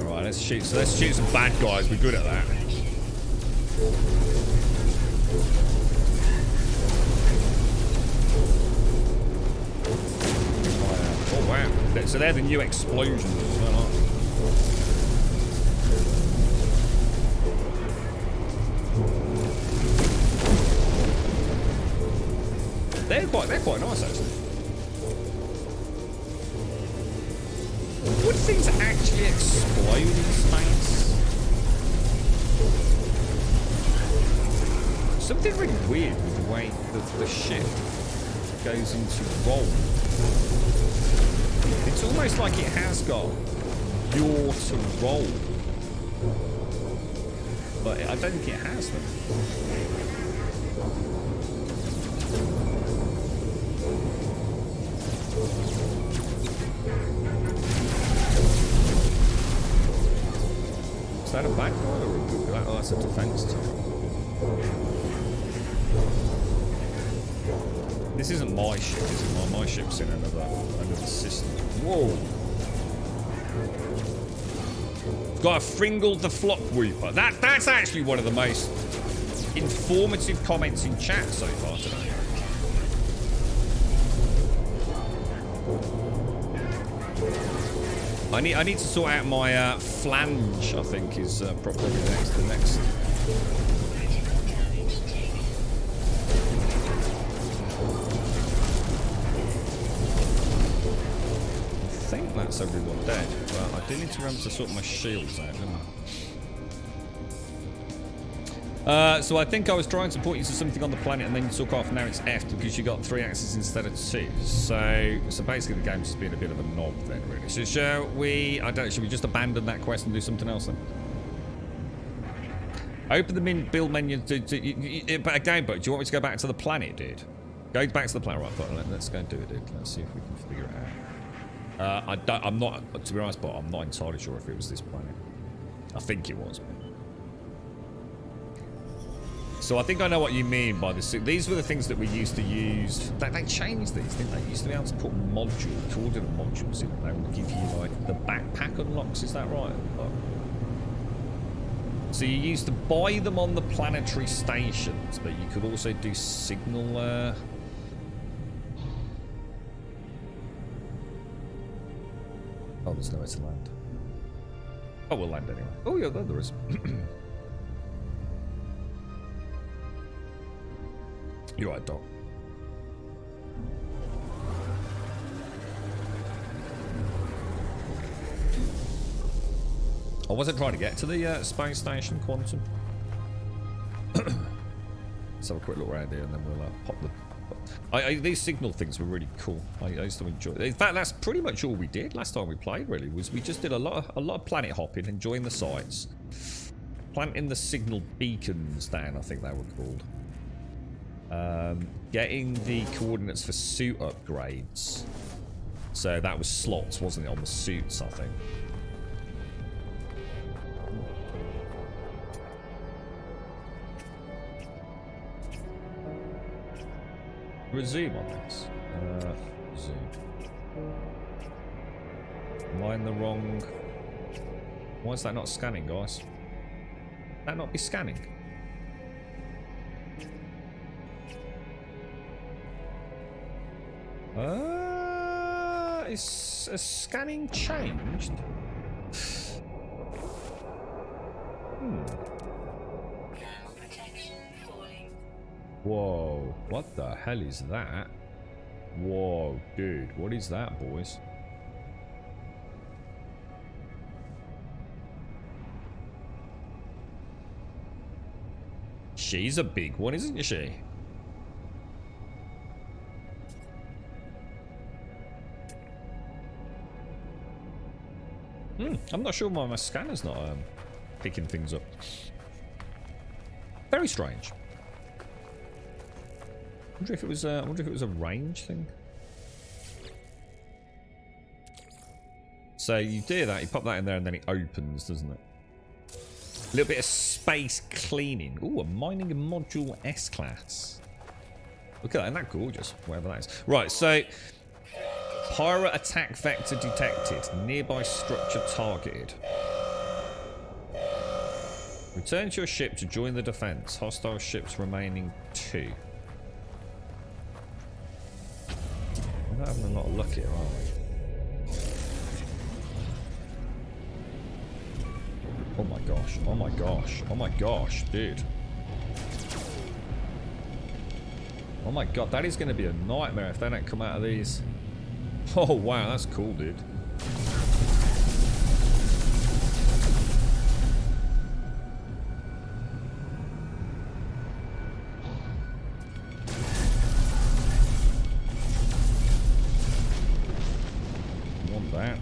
Alright, let's shoot some bad guys. We're good at that. Oh wow. So they're the new explosions as well, aren't they? They're quite nice actually. Would things actually explode in space? Something really weird with the way that the ship goes into roll. It's almost like it has got yaw to roll. But I don't think it has them. Is that a bad guy or a good guy? Oh, that's a defense type. This isn't my ship, is it? My ship's in another system. Whoa! Got a Fringle the Flock Whooper. That's actually one of the most informative comments in chat so far today. I need to sort out my flange. I think is probably the next. I think that's everyone dead, but I do need to remember to sort my shields out, don't I? So I think I was trying to point you to something on the planet and then you took off. Now it's F because you got 3 axes instead of 2. So basically the game's just been a bit of a knob then, really. So shall we? Should we just abandon that quest and do something else then? Open the build menu. But again, but do you want me to go back to the planet, dude? Go back to the planet, right? Let's go and do it, dude. Let's see if we can figure it out. I'm not, to be honest, but I'm not entirely sure if it was this planet. I think it was. So I think I know what you mean by this. These were the things that we used to use. They changed these, didn't they? You used to be able to put coordinate modules in, and they would give you like the backpack unlocks. Is that right? So you used to buy them on the planetary stations, but you could also do signal. Oh, there's nowhere to land. Oh, we'll land anyway. Oh, yeah, there is. You're right, Doc. I wasn't trying to get to the space station, Quantum. Let's have a quick look around here and then we'll pop the... these signal things were really cool. I used to enjoy it. In fact, that's pretty much all we did last time we played, really, was we just did a lot of planet hopping, enjoying the sights. Planting the signal beacons down, I think they were called. Getting the coordinates for suit upgrades. So that was slots, wasn't it, on the suits, I think. Resume on this. Zoom. Am I in the wrong... Why is that not scanning, guys? Would that not be scanning? Is scanning changed? Whoa, what the hell is that? Whoa, dude, what is that, boys? She's a big one, isn't she? I'm not sure why my scanner's not picking things up. Very strange. I wonder if it was a range thing. So you do that, you pop that in there, and then it opens, doesn't it? A little bit of space cleaning. Ooh, a mining module S-class. Look at that, isn't that gorgeous? Whatever that is. Right, so pirate attack vector detected. Nearby structure targeted. Return to your ship to join the defense. Hostile ships remaining 2. We're not having a lot of luck here, are we? Oh my gosh, oh my gosh, oh my gosh, dude. Oh my god, that is going to be a nightmare if they don't come out of these. Oh wow, that's cool, dude. Want that.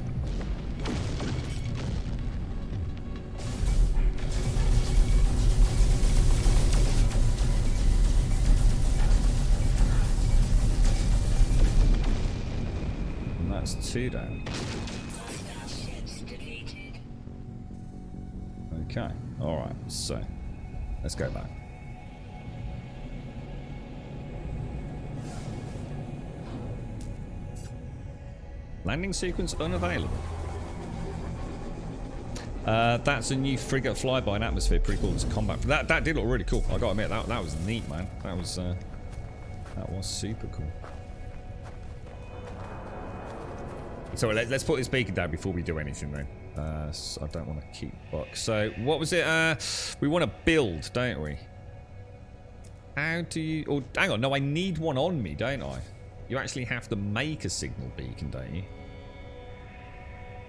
That's 2 down. Okay, alright, so let's go back. Landing sequence unavailable. That's a new frigate flyby in atmosphere. Pretty cool. It's a combat. That did look really cool. I gotta admit, that was neat, man. That was super cool. So let's put this beacon down before we do anything then. So I don't want to keep Buck. So what was it? We want to build, don't we? How do you... Oh, hang on. No, I need one on me, don't I? You actually have to make a signal beacon, don't you?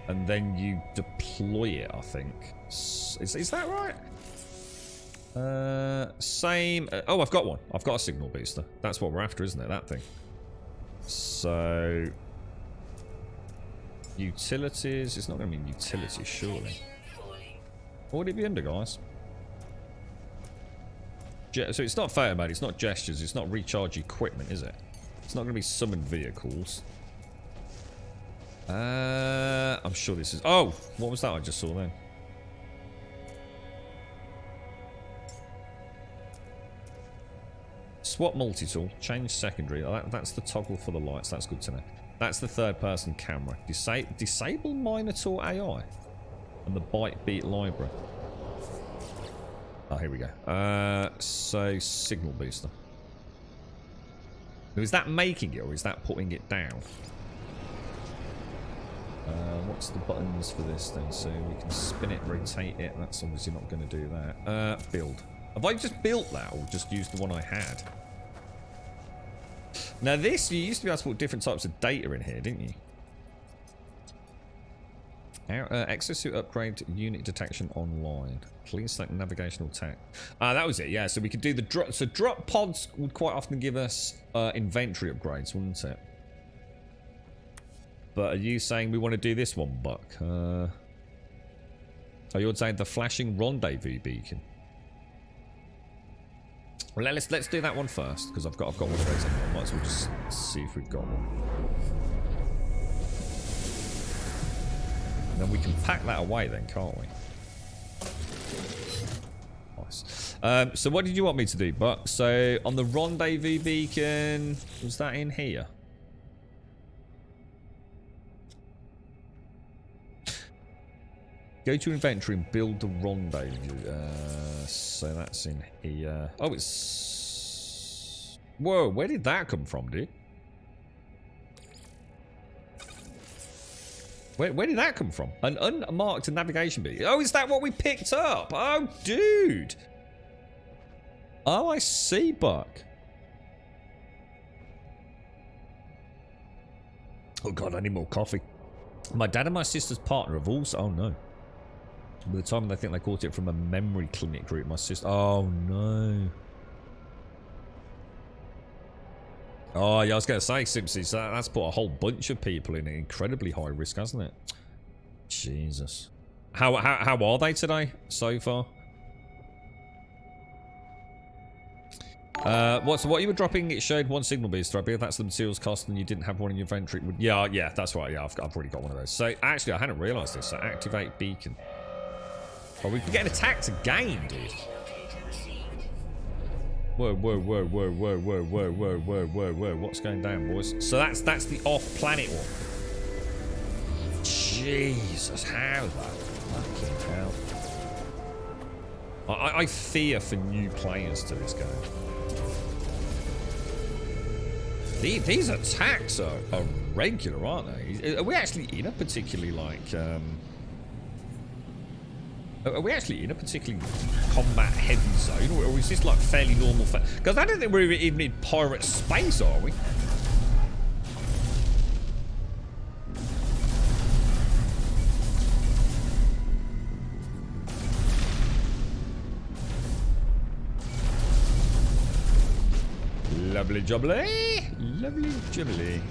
And then you deploy it, I think. Is that right? Same... oh, I've got one. I've got a signal booster. That's what we're after, isn't it? That thing. So... Utilities. It's not going to be utilities, surely. What would it be under, guys? So it's not photo mode, it's not gestures, it's not recharge equipment, is it? It's not going to be summoned vehicles. I'm sure this is... Oh! What was that I just saw then? Swap multi-tool, change secondary. That's the toggle for the lights, that's good to know. That's the third-person camera. Disable Minotaur AI and the Bite Beat library. Oh, here we go. So, signal booster. Now, is that making it or is that putting it down? What's the buttons for this then? So we can spin it, rotate it. That's obviously not going to do that. Build. Have I just built that or just used the one I had? Now this, you used to be able to put different types of data in here, didn't you? Exosuit upgrade, unit detection online. Please select navigational tech. That was it, yeah. So we could do the drop. So drop pods would quite often give us inventory upgrades, wouldn't it? But are you saying we want to do this one, Buck? Oh, you're saying the flashing rendezvous beacon. Well, let's do that one first because I've got one of those. I might as well just see if we've got one. And then we can pack that away, then, can't we? Nice. So what did you want me to do, Buck? So on the rendezvous beacon, was that in here? Go to inventory and build the rendezvous. So that's in here. Oh, it's... Whoa, where did that come from, dude? Where did that come from? An unmarked navigation beacon. Oh, is that what we picked up? Oh, dude. Oh, I see, Buck. Oh, God, I need more coffee. My dad and my sister's partner have also... Oh, no. By the time they think they caught it from a memory clinic group, my sister... Oh, no. Oh, yeah, I was going to say, Simpsons, that's put a whole bunch of people in incredibly high risk, hasn't it? Jesus. How are they today, so far? What you were dropping, it showed one signal beast. I believe that's the materials cost and you didn't have one in your inventory. Yeah, that's right. Yeah, I've already got one of those. So, actually, I hadn't realised this. So, activate beacon. Oh, we're getting attacked again, dude. Whoa. What's going down, boys? So, that's the off-planet one. Jesus, how the fucking hell? I fear for new players to this game. These attacks are regular, aren't they? Are we actually in a particularly, like, are we actually in a particularly combat-heavy zone? Or is this, like, fairly normal? Because I don't think we're even in pirate space, are we? Lovely jubbly. Lovely jubbly.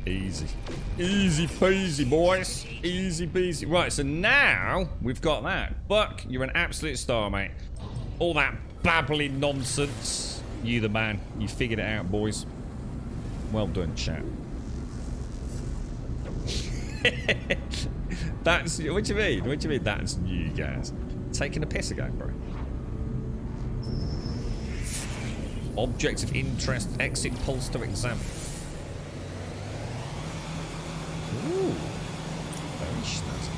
Easy. Easy peasy, boys. Easy peasy. Right, so now we've got that. Buck, you're an absolute star, mate. All that babbling nonsense. You the man. You figured it out, boys. Well done, chat. That's... What do you mean? What do you mean that's new, guys? Taking a piss again, bro. Object of interest. Exit pulse to examine. Ooh. Very snazzy.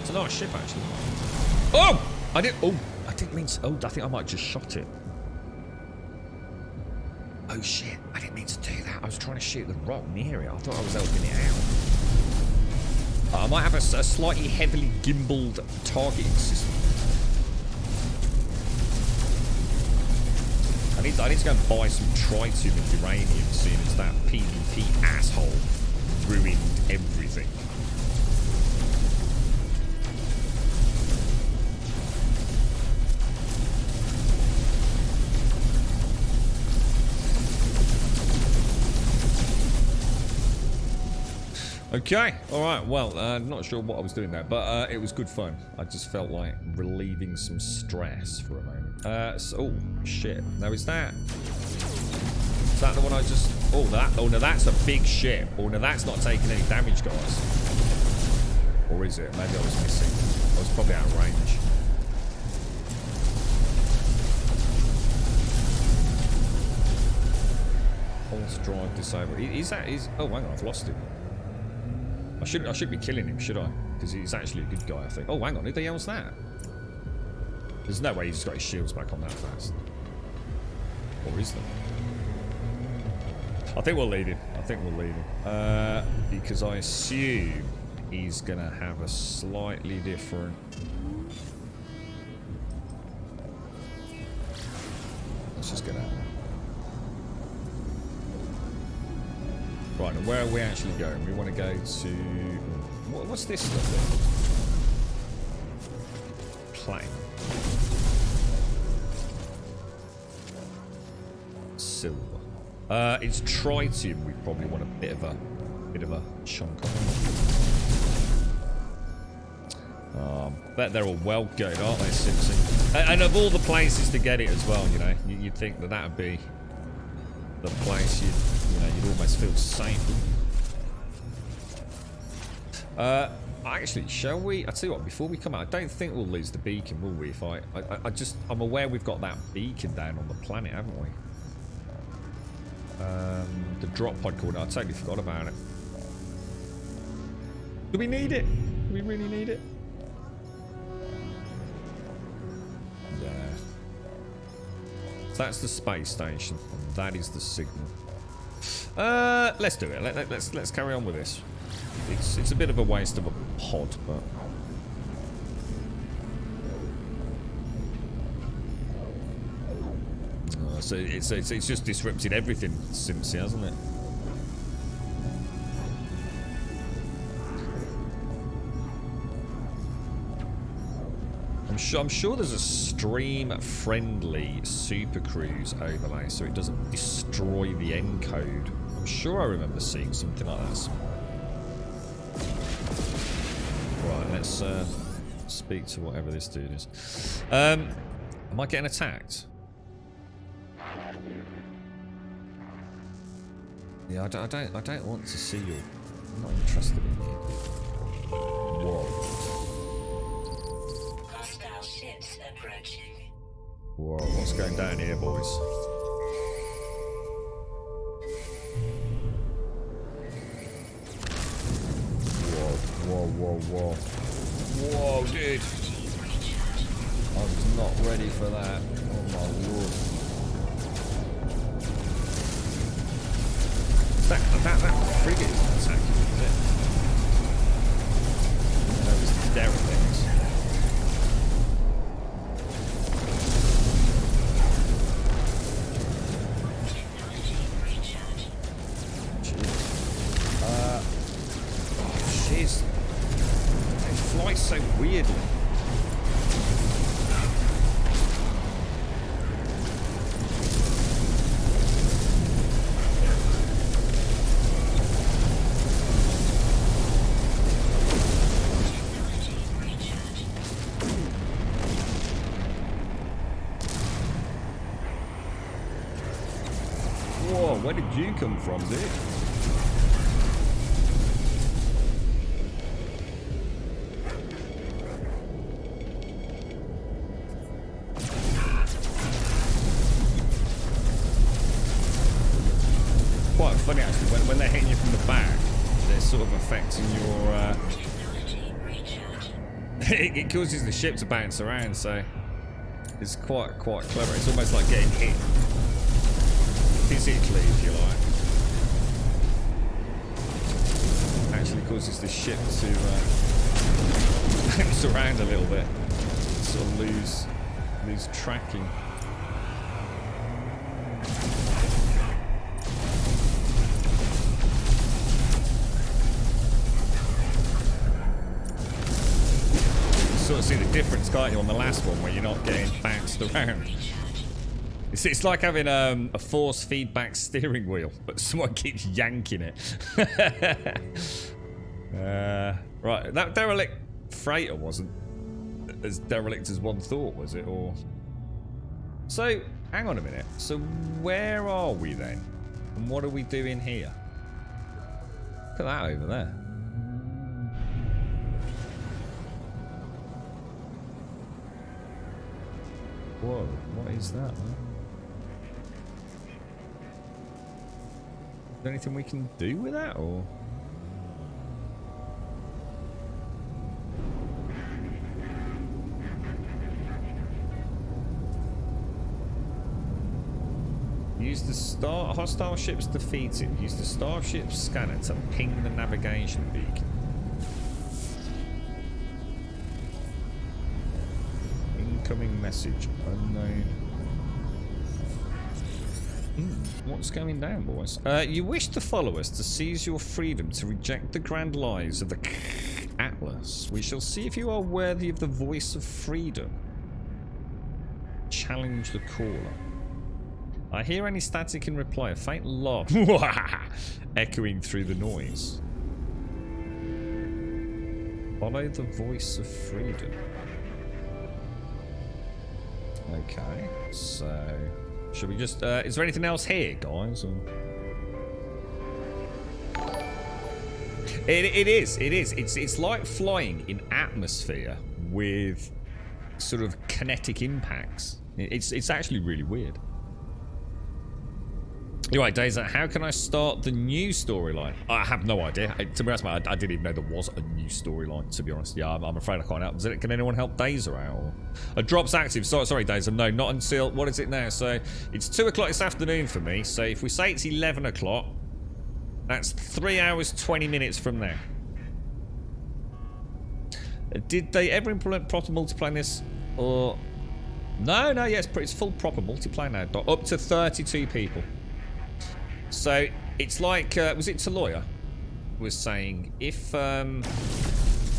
It's a nice ship, actually. Oh! I didn't mean to... Oh, I think I might have just shot it. Oh, shit. I didn't mean to do that. I was trying to shoot the rock near it. I thought I was helping it out. I might have a slightly heavily gimbaled targeting system. I need to go and buy some tritium and uranium, seeing as that PvP asshole ruined everything. Okay, alright, well, not sure what I was doing there, but it was good fun. I just felt like relieving some stress for a moment. Oh, shit. Now, is that the one I just... Oh, no, that's a big ship. Oh, no, that's not taking any damage, guys. Or is it? Maybe I was missing. I was probably out of range. Pulse drive disabled. Oh, hang on, I've lost him. I should be killing him, should I? Because he's actually a good guy, I think. Oh, hang on, who the hell's that? There's no way he's just got his shields back on that fast. Or is there? I think we'll leave him. Because I assume he's going to have a slightly different... Let's just get out. Right, and where are we actually going? We want to go to... What's this stuff then? Plane. Silver. It's tritium. We probably want a bit of a chunk of. Bet they're all well going, aren't they, Simpson? And of all the places to get it as well, you know, you'd think that would be the place you'd almost feel safe. Actually, shall we? I tell you what, before we come out, I don't think we'll lose the beacon, will we? If I'm aware we've got that beacon down on the planet, haven't we? The drop pod coordinate. I totally forgot about it. Do we need it? Do we really need it? Yeah. So that's the space station, and that is the signal. Let's do it. Let's carry on with this. It's a bit of a waste of a pod, but so it's just disrupted everything, Simpsy, hasn't it? I'm sure there's a stream-friendly Super Cruise overlay, so it doesn't destroy the encode. I'm sure I remember seeing something like that. Right, let's speak to whatever this dude is. Am I getting attacked? Yeah, I don't want to see you. I'm not interested in you. Whoa. Hostile ships approaching. Whoa, what's going down here, boys? Whoa, whoa, whoa. Whoa, dude. I was not ready for that. Oh my lord. That frigate is attacking, is it? Those derelicts. Jeez. They fly so weirdly. Whoa, where did you come from, dude? Quite funny actually, when they're hitting you from the back, they're sort of affecting your it causes the ship to bounce around, so it's quite clever. It's almost like getting hit physically, if you like. Actually causes the ship to bounce around a little bit, sort of lose tracking. Sort of see the difference, can't you, on the last one where you're not getting bounced around. It's like having a force feedback steering wheel, but someone keeps yanking it. Right, that derelict freighter wasn't as derelict as one thought, was it? Or so, hang on a minute. So where are we then? And what are we doing here? Look at that over there. Whoa, what is that, man? Is there anything we can do with that, or? Use the hostile ships defeated. Use the starship scanner to ping the navigation beacon. Incoming message unknown. What's going down, boys? You wish to follow us to seize your freedom, to reject the grand lies of the Atlas. We shall see if you are worthy of the voice of freedom. Challenge the caller. I hear any static in reply. A faint laugh echoing through the noise. Follow the voice of freedom. Okay, so should we just? Is there anything else here, guys? Or? It is. It's like flying in atmosphere with sort of kinetic impacts. It's actually really weird. You're right, Daza. How can I start the new storyline? I have no idea. To be honest, I didn't even know there was a new storyline, to be honest. Yeah, I'm afraid I can't help. Can anyone help Daza out? Or? A drop's active. Sorry, Daza. No, not until... What is it now? So, it's 2 o'clock this afternoon for me. So, if we say it's 11 o'clock, that's 3 hours, 20 minutes from now. Did they ever implement proper multiplayer in this? Or... No, yes, it's full proper multiplayer now. Up to 32 people. So it's like, was it Taloya was saying, if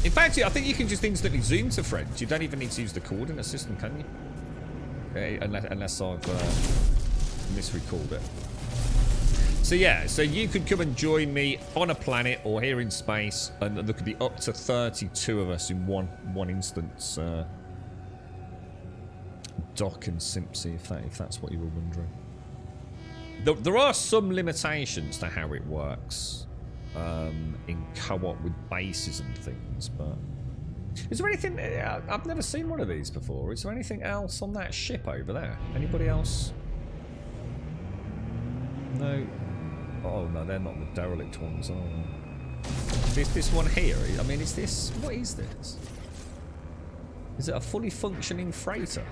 In fact, I think you can just instantly zoom to friends. You don't even need to use the coordinate system, can you? Unless I've misrecalled it. So yeah, so you could come and join me on a planet or here in space, and there could be up to 32 of us in one instance. Doc and Simpsy, if that's what you were wondering. There are some limitations to how it works in co-op with bases and things, but is there anything? I've never seen one of these before. Is there anything else on that ship over there? Anybody else? No. Oh no, they're not the derelict ones. Oh, this one here. I mean, is this? What is this? Is it a fully functioning freighter?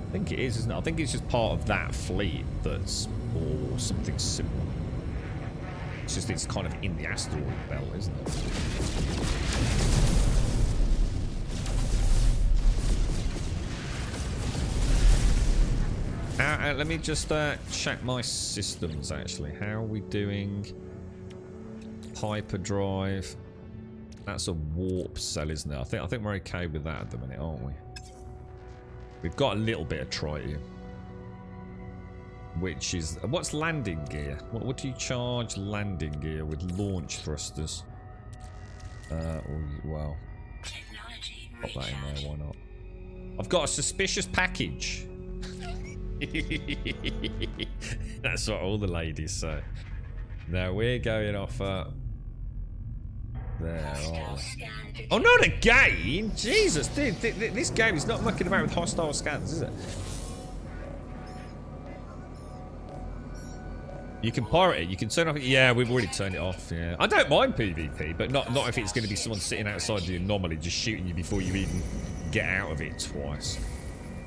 I think it is, isn't it? I think it's just part of that fleet that's, or something similar. It's just it's kind of in the asteroid belt, isn't it? Let me just check my systems, actually. How are we doing? Hyperdrive. That's a warp cell, isn't it? I think we're okay with that at the minute, aren't we? We've got a little bit of tritium. Which is... What's landing gear? What do you charge landing gear with launch thrusters? Well... Pop that in there, why not? I've got a suspicious package. That's what all the ladies say. Now we're going off there, aren't we? Oh, not again! Jesus, dude, this game is not mucking about with hostile scans, is it? You can pirate it, you can turn off... Yeah, we've already turned it off, yeah. I don't mind PvP, but not if it's going to be someone sitting outside the anomaly just shooting you before you even get out of it twice.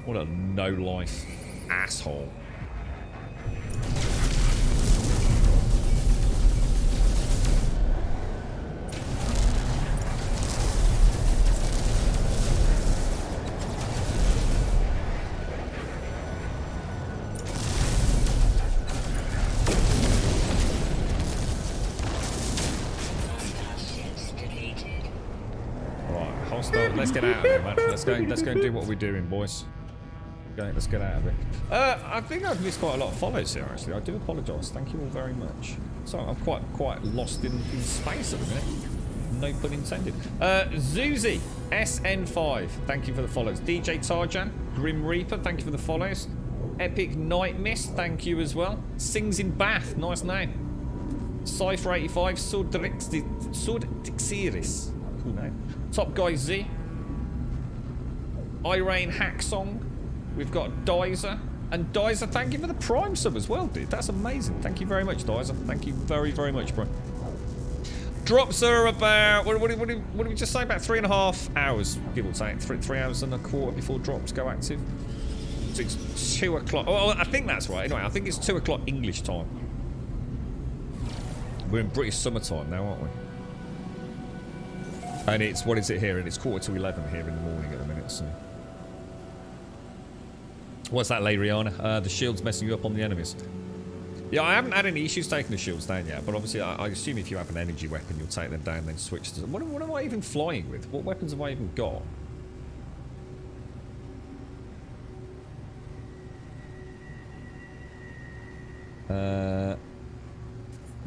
What a no-life asshole. Let's get out of here, man. Let's go and do what we're doing, boys. Okay, let's get out of here. I think I've missed quite a lot of follows here, actually. I do apologise. Thank you all very much. So I'm quite lost in space at the minute. No pun intended. Zuzi, SN5, thank you for the follows. DJ Tarjan, Grim Reaper, thank you for the follows. Epic Night Mist, thank you as well. Sings in Bath, nice name. Cypher85, Sordixeris, cool name. Top Guy Z, Irene Hacksong, we've got Dizer, and Dizer, thank you for the Prime sub as well, dude. That's amazing. Thank you very much, Dizer. Thank you very, very much, bro. Drops are about, what did we just say? About 3.5 hours, give or take. 3 hours and a quarter before drops go active. So it's 2 o'clock. Oh, I think that's right. Anyway, I think it's 2 o'clock English time. We're in British summertime now, aren't we? And it's, what is it here? And it's 11:15 here in the morning at the minute, so. What's that, Lariana? The shield's messing you up on the enemies. Yeah, I haven't had any issues taking the shields down yet, but obviously I assume if you have an energy weapon, you'll take them down, then switch to... What am I even flying with? What weapons have I even got?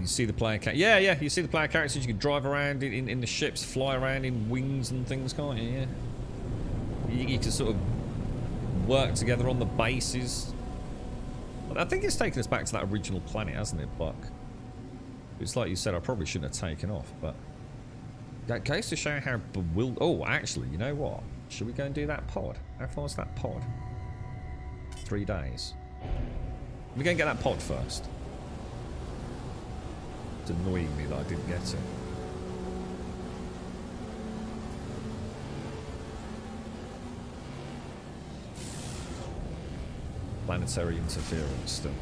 You see the player character. Yeah, you see the player characters. You can drive around in the ships, fly around in wings and things, can't you? Yeah. You can sort of work together on the bases. I think it's taken us back to that original planet, hasn't it, Buck? It's like you said, I probably shouldn't have taken off, but that goes to show how bewildered. Oh, actually, you know what? Should we go and do that pod? How far is that pod? 3 days. We're going to get that pod first. It's annoying me that I didn't get it. Planetary interference still.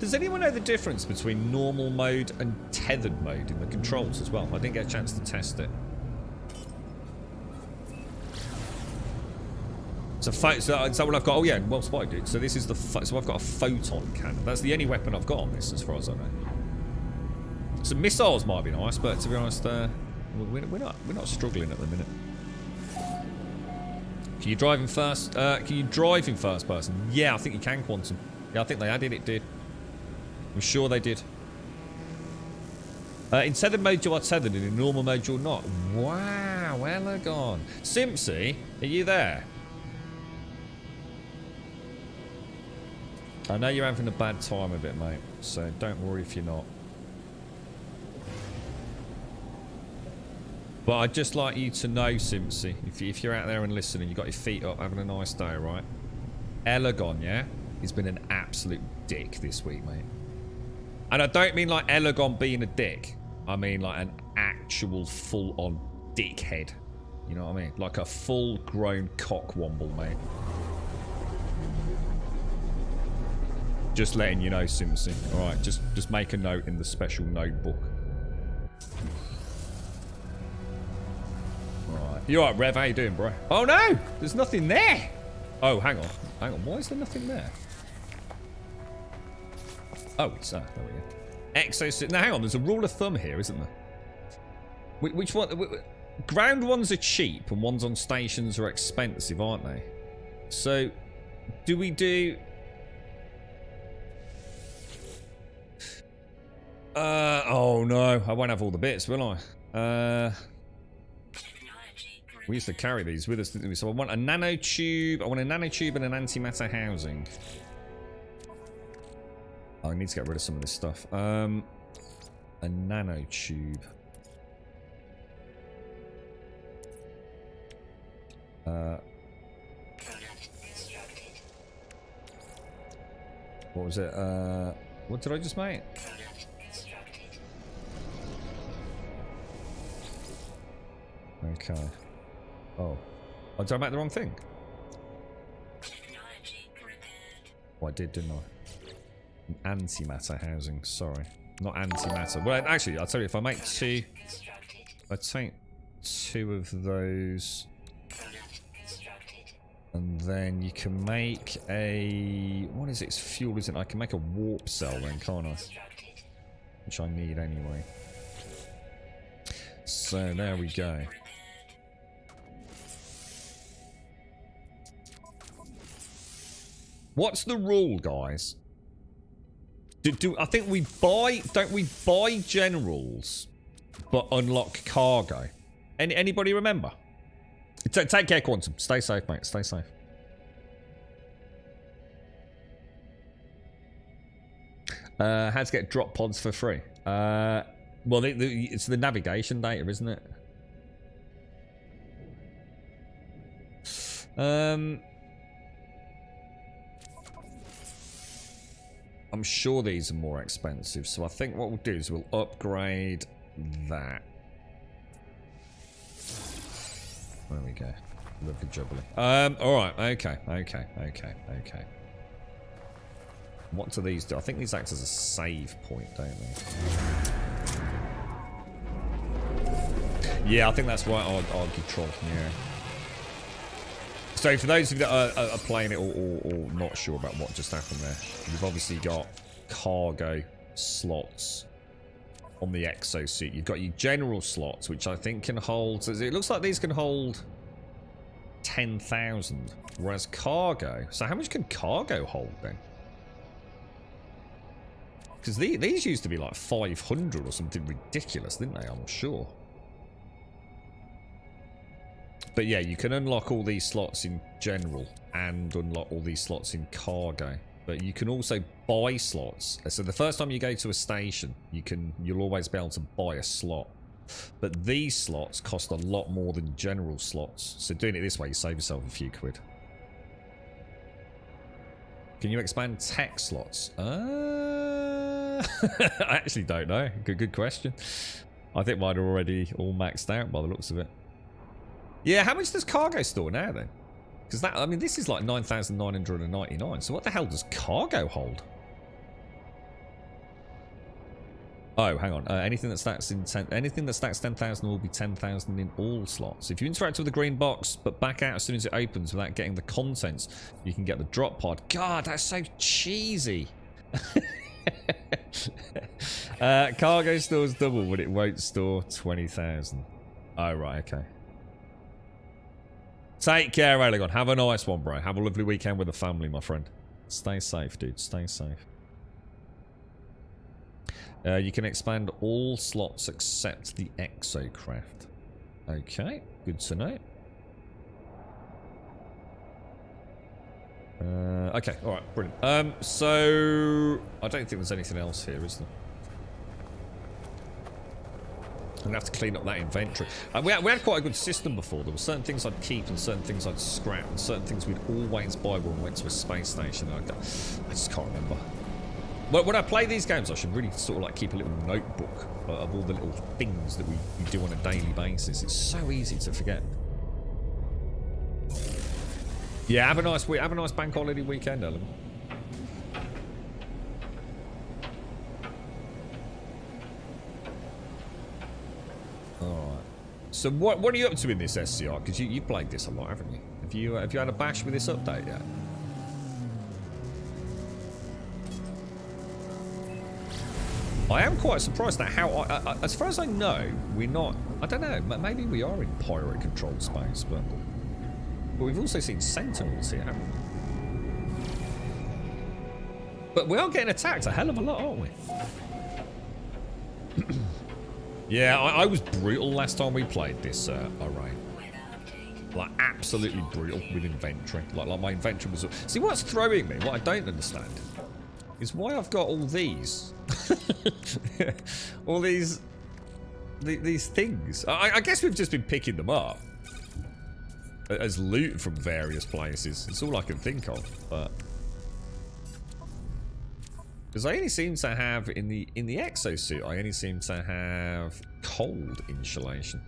Does anyone know the difference between normal mode and tethered mode in the controls as well? I didn't get a chance to test it. So what I've got. Oh yeah, well spotted, dude. So this is the so I've got a photon cannon. That's the only weapon I've got on this, as far as I know. Some missiles might be nice, but to be honest, we're not struggling at the minute. Can you drive in first? Can you drive in first person? Yeah, I think you can, Quantum. Yeah, I think they added it, did. I'm sure they did. In tethered mode you are tethered, and in normal mode you're not. Wow, Elegant. Simpsy, are you there? I know you're having a bad time a bit, mate, so don't worry if you're not. But I'd just like you to know, Simpsy, if you're out there and listening, you got your feet up, having a nice day, right? Elegant, yeah? He's been an absolute dick this week, mate. And I don't mean like Elegant being a dick. I mean like an actual full-on dickhead. You know what I mean? Like a full-grown cockwomble, mate. Just letting you know, Simpson. Alright, just make a note in the special notebook. Alright. You alright, Rev? How you doing, bro? Oh no! There's nothing there! Oh, hang on. Hang on. Why is there nothing there? Oh, it's there we go. Exosuit. Now, hang on. There's a rule of thumb here, isn't there? Which one? Ground ones are cheap and ones on stations are expensive, aren't they? So, do we do... oh no. I won't have all the bits, will I? We used to carry these with us, didn't we? So I want a nanotube. I want a nanotube and an antimatter housing. I need to get rid of some of this stuff. A nanotube. What was it? What did I just make? Okay. Oh. Oh, did I make the wrong thing? Oh, I did, didn't I? An antimatter housing, sorry. Not antimatter. Well, actually, I'll tell you, if I make two... I take two of those... And then you can make a... What is it? It's fuel, isn't it? I can make a warp cell then, can't I? Which I need anyway. So, there we go. What's the rule, guys? I think we buy... Don't we buy generals, but unlock cargo? Anybody remember? Take care, Quantum. Stay safe, mate. Stay safe. How to get drop pods for free? Well, it's the navigation data, isn't it? I'm sure these are more expensive, so I think what we'll do is we'll upgrade that. There we go. Lovely jubbly. Alright, okay. What do these do? I think these act as a save point, don't they? Yeah, I think that's right, Argytrol, yeah. So for those of you that are playing it or not sure about what just happened there, you've obviously got cargo slots on the exosuit. You've got your general slots, which I think can hold... So it looks like these can hold 10,000. Whereas cargo... So how much can cargo hold then? Because these used to be like 500 or something ridiculous, didn't they? I'm sure. But yeah, you can unlock all these slots in general and unlock all these slots in cargo. But you can also buy slots. So the first time you go to a station, you'll always be able to buy a slot. But these slots cost a lot more than general slots. So doing it this way, you save yourself a few quid. Can you expand tech slots? I actually don't know. Good question. I think mine are already all maxed out by the looks of it. Yeah, how much does cargo store now then? Because that, I mean, this is like 9,999. So what the hell does cargo hold? Oh, hang on. Anything that stacks 10,000 will be 10,000 in all slots. If you interact with the green box, but back out as soon as it opens without getting the contents, you can get the drop pod. God, that's so cheesy. Cargo stores double, but it won't store 20,000. Oh, right, okay. Take care, Aragon. Have a nice one, bro. Have a lovely weekend with the family, my friend. Stay safe, dude. Stay safe. You can expand all slots except the exocraft. Okay, good to know. Okay, alright, brilliant. So I don't think there's anything else here, is there? I'm gonna have to clean up that inventory. We had quite a good system before. There were certain things I'd keep and certain things I'd scrap and certain things we'd always buy when we went to a space station. I just can't remember. Well, when I play these games, I should really sort of like keep a little notebook of all the little things that we do on a daily basis. It's so easy to forget. Yeah, have a nice week. Have a nice bank holiday weekend, Ellen. Alright. So what are you up to in this SCR? Because you played this a lot, haven't you? Have you had a bash with this update yet? I am quite surprised at how, as far as I know, we're not, I don't know, maybe we are in pirate controlled space, but we've also seen sentinels here, haven't we? But we are getting attacked a hell of a lot, aren't we? Yeah, I was brutal last time we played this array. Like, absolutely brutal with inventory. Like my inventory was... See, what's throwing me, what I don't understand, is why I've got all these. All these things. I guess we've just been picking them up as loot from various places. It's all I can think of, but because I only seem to have in the exosuit, I only seem to have cold insulation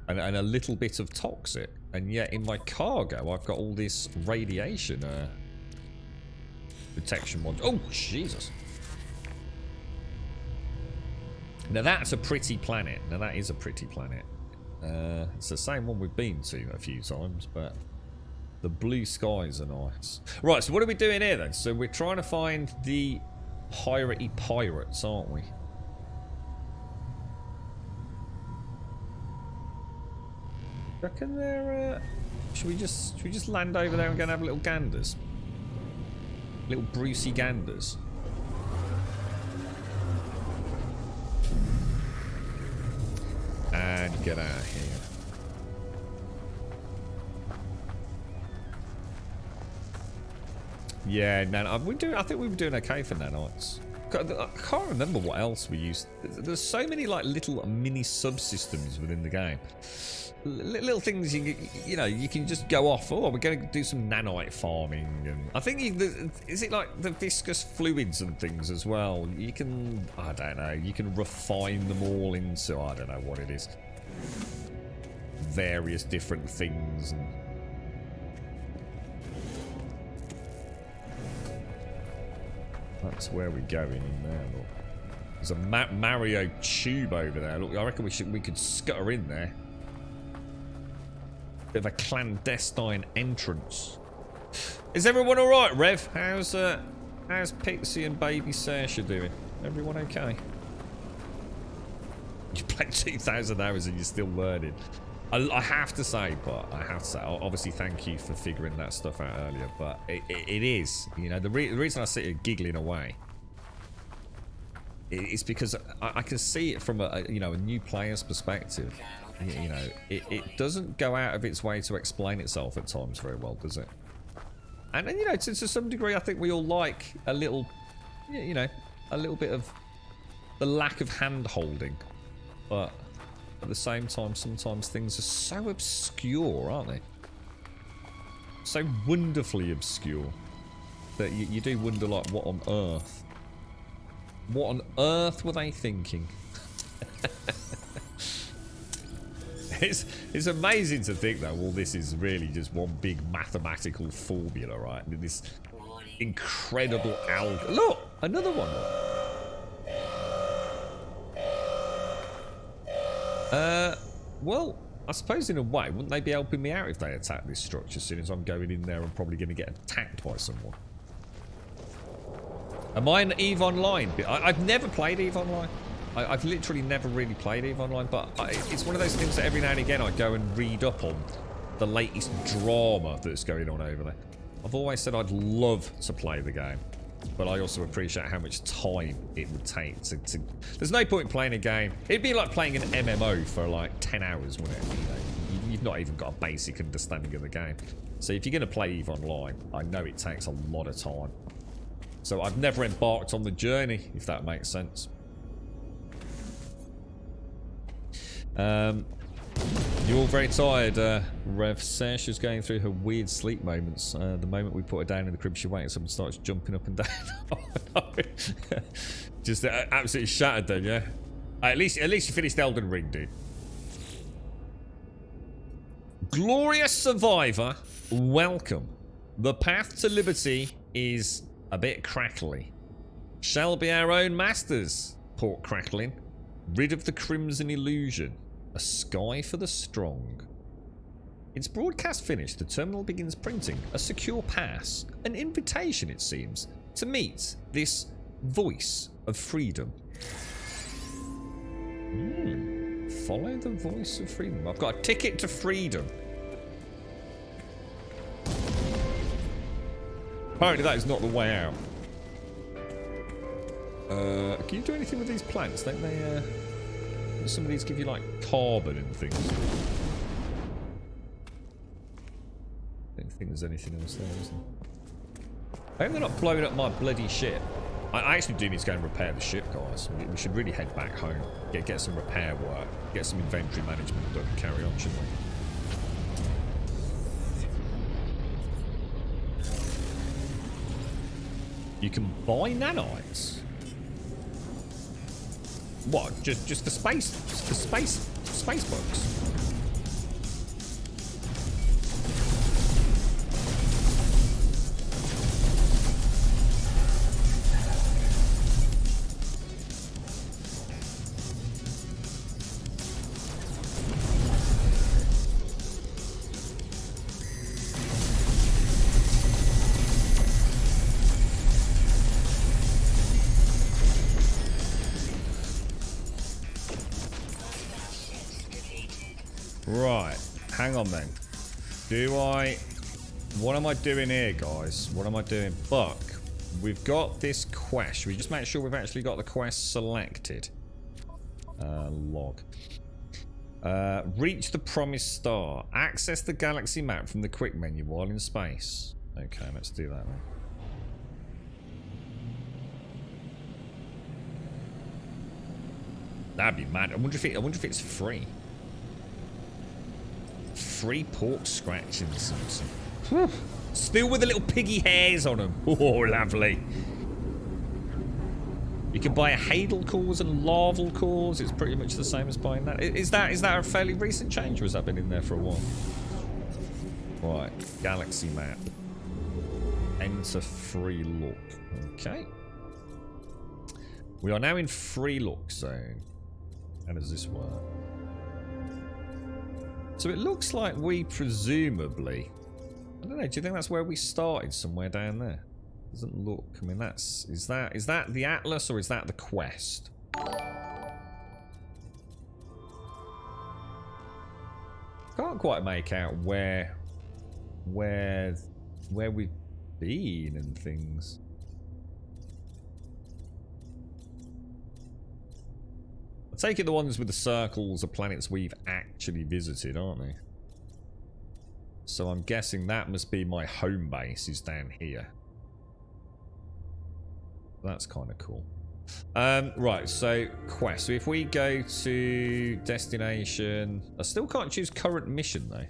and a little bit of toxic, and yet in my cargo I've got all this radiation protection mod. Oh, Jesus. Now that's a pretty planet. Now that is a pretty planet. It's the same one we've been to a few times, but the blue skies are nice. Right, so what are we doing here then? So we're trying to find the piratey pirates, aren't we? Reckon they're should we just land over there and go and have little ganders? Little Brucey ganders. And get out of here. Yeah, I think we were doing okay for nanites. I can't remember what else we used. There's so many like little mini subsystems within the game. Little things you know you can just go off. Oh, we're going to do some nanite farming, and I think is it like the viscous fluids and things as well. You can, I don't know, you can refine them all into, I don't know what it is, various different things. And that's where we're going in there. Look, there's a Mario tube over there. Look, I reckon we could scutter in there. Bit of a clandestine entrance. Is everyone all right, Rev? How's Pixie and Baby Saoirse doing? Everyone okay? You played 2,000 hours and you're still learning. I have to say, obviously thank you for figuring that stuff out earlier, but it is, you know, the reason I sit here giggling away is because I can see it from a new player's perspective. You know, it doesn't go out of its way to explain itself at times very well, does it? And you know, to some degree, I think we all like a little, you know, a little bit of the lack of hand-holding. But at the same time, sometimes things are so obscure, aren't they? So wonderfully obscure that you do wonder, like, what on earth? What on earth were they thinking? It's amazing to think that all this is really just one big mathematical formula, right? And this incredible algorithm. Look, another one. Well, I suppose in a way, wouldn't they be helping me out if they attack this structure as soon as I'm going in there and probably going to get attacked by someone? Am I an EVE Online? I've never played EVE Online. I've literally never really played EVE Online, but it's one of those things that every now and again I go and read up on the latest drama that's going on over there. I've always said I'd love to play the game, but I also appreciate how much time it would take to... There's no point playing a game. It'd be like playing an MMO for like 10 hours, wouldn't it? You know, you've not even got a basic understanding of the game. So if you're going to play EVE Online, I know it takes a lot of time. So I've never embarked on the journey, if that makes sense. You're all very tired. Rev Sesh is going through her weird sleep moments. The moment we put her down in the crib, she wakes up and starts jumping up and down. Oh, no. Just absolutely shattered then, yeah? At least you finished Elden Ring, dude. Glorious Survivor, welcome. The path to liberty is a bit crackly. Shall be our own masters, Port Crackling. Rid of the crimson illusion. A sky for the strong. Its broadcast finished, the terminal begins printing a secure pass, an invitation, it seems, to meet this voice of freedom. Follow the voice of freedom. I've got a ticket to freedom. Apparently that is not the way out. Can you do anything with these plants? Don't they, some of these give you, like, carbon and things. I don't think there's anything else there, is there? I hope they're not blowing up my bloody ship. I actually do need to go and repair the ship, guys. We should really head back home. Get some repair work. Get some inventory management done and carry on, shouldn't we? You can buy nanites. What? Just for space bugs? Right, hang on then. What am I doing here, guys? What am I doing? Buck, we've got this quest. Should we just make sure we've actually got the quest selected? Log. Reach the promised star. Access the galaxy map from the quick menu while in space. Okay, let's do that then. That'd be mad. I wonder if it's free. Free pork scratching something. Still with the little piggy hairs on them. Oh, lovely. You can buy a Hadal cores and larval cores. It's pretty much the same as buying that. Is that a fairly recent change, or has that been in there for a while? Right, galaxy map. Enter free look. Okay. We are now in free look zone. How does this work? So it looks like we presumably... I don't know, do you think that's where we started? Somewhere down there? Doesn't look... I mean, that's... Is that the Atlas or is that the quest? Can't quite make out where we've been and things. I take it the ones with the circles are planets we've actually visited, aren't they? So I'm guessing that must be my home base is down here. That's kind of cool. Right, so quest. So if we go to destination... I still can't choose current mission though.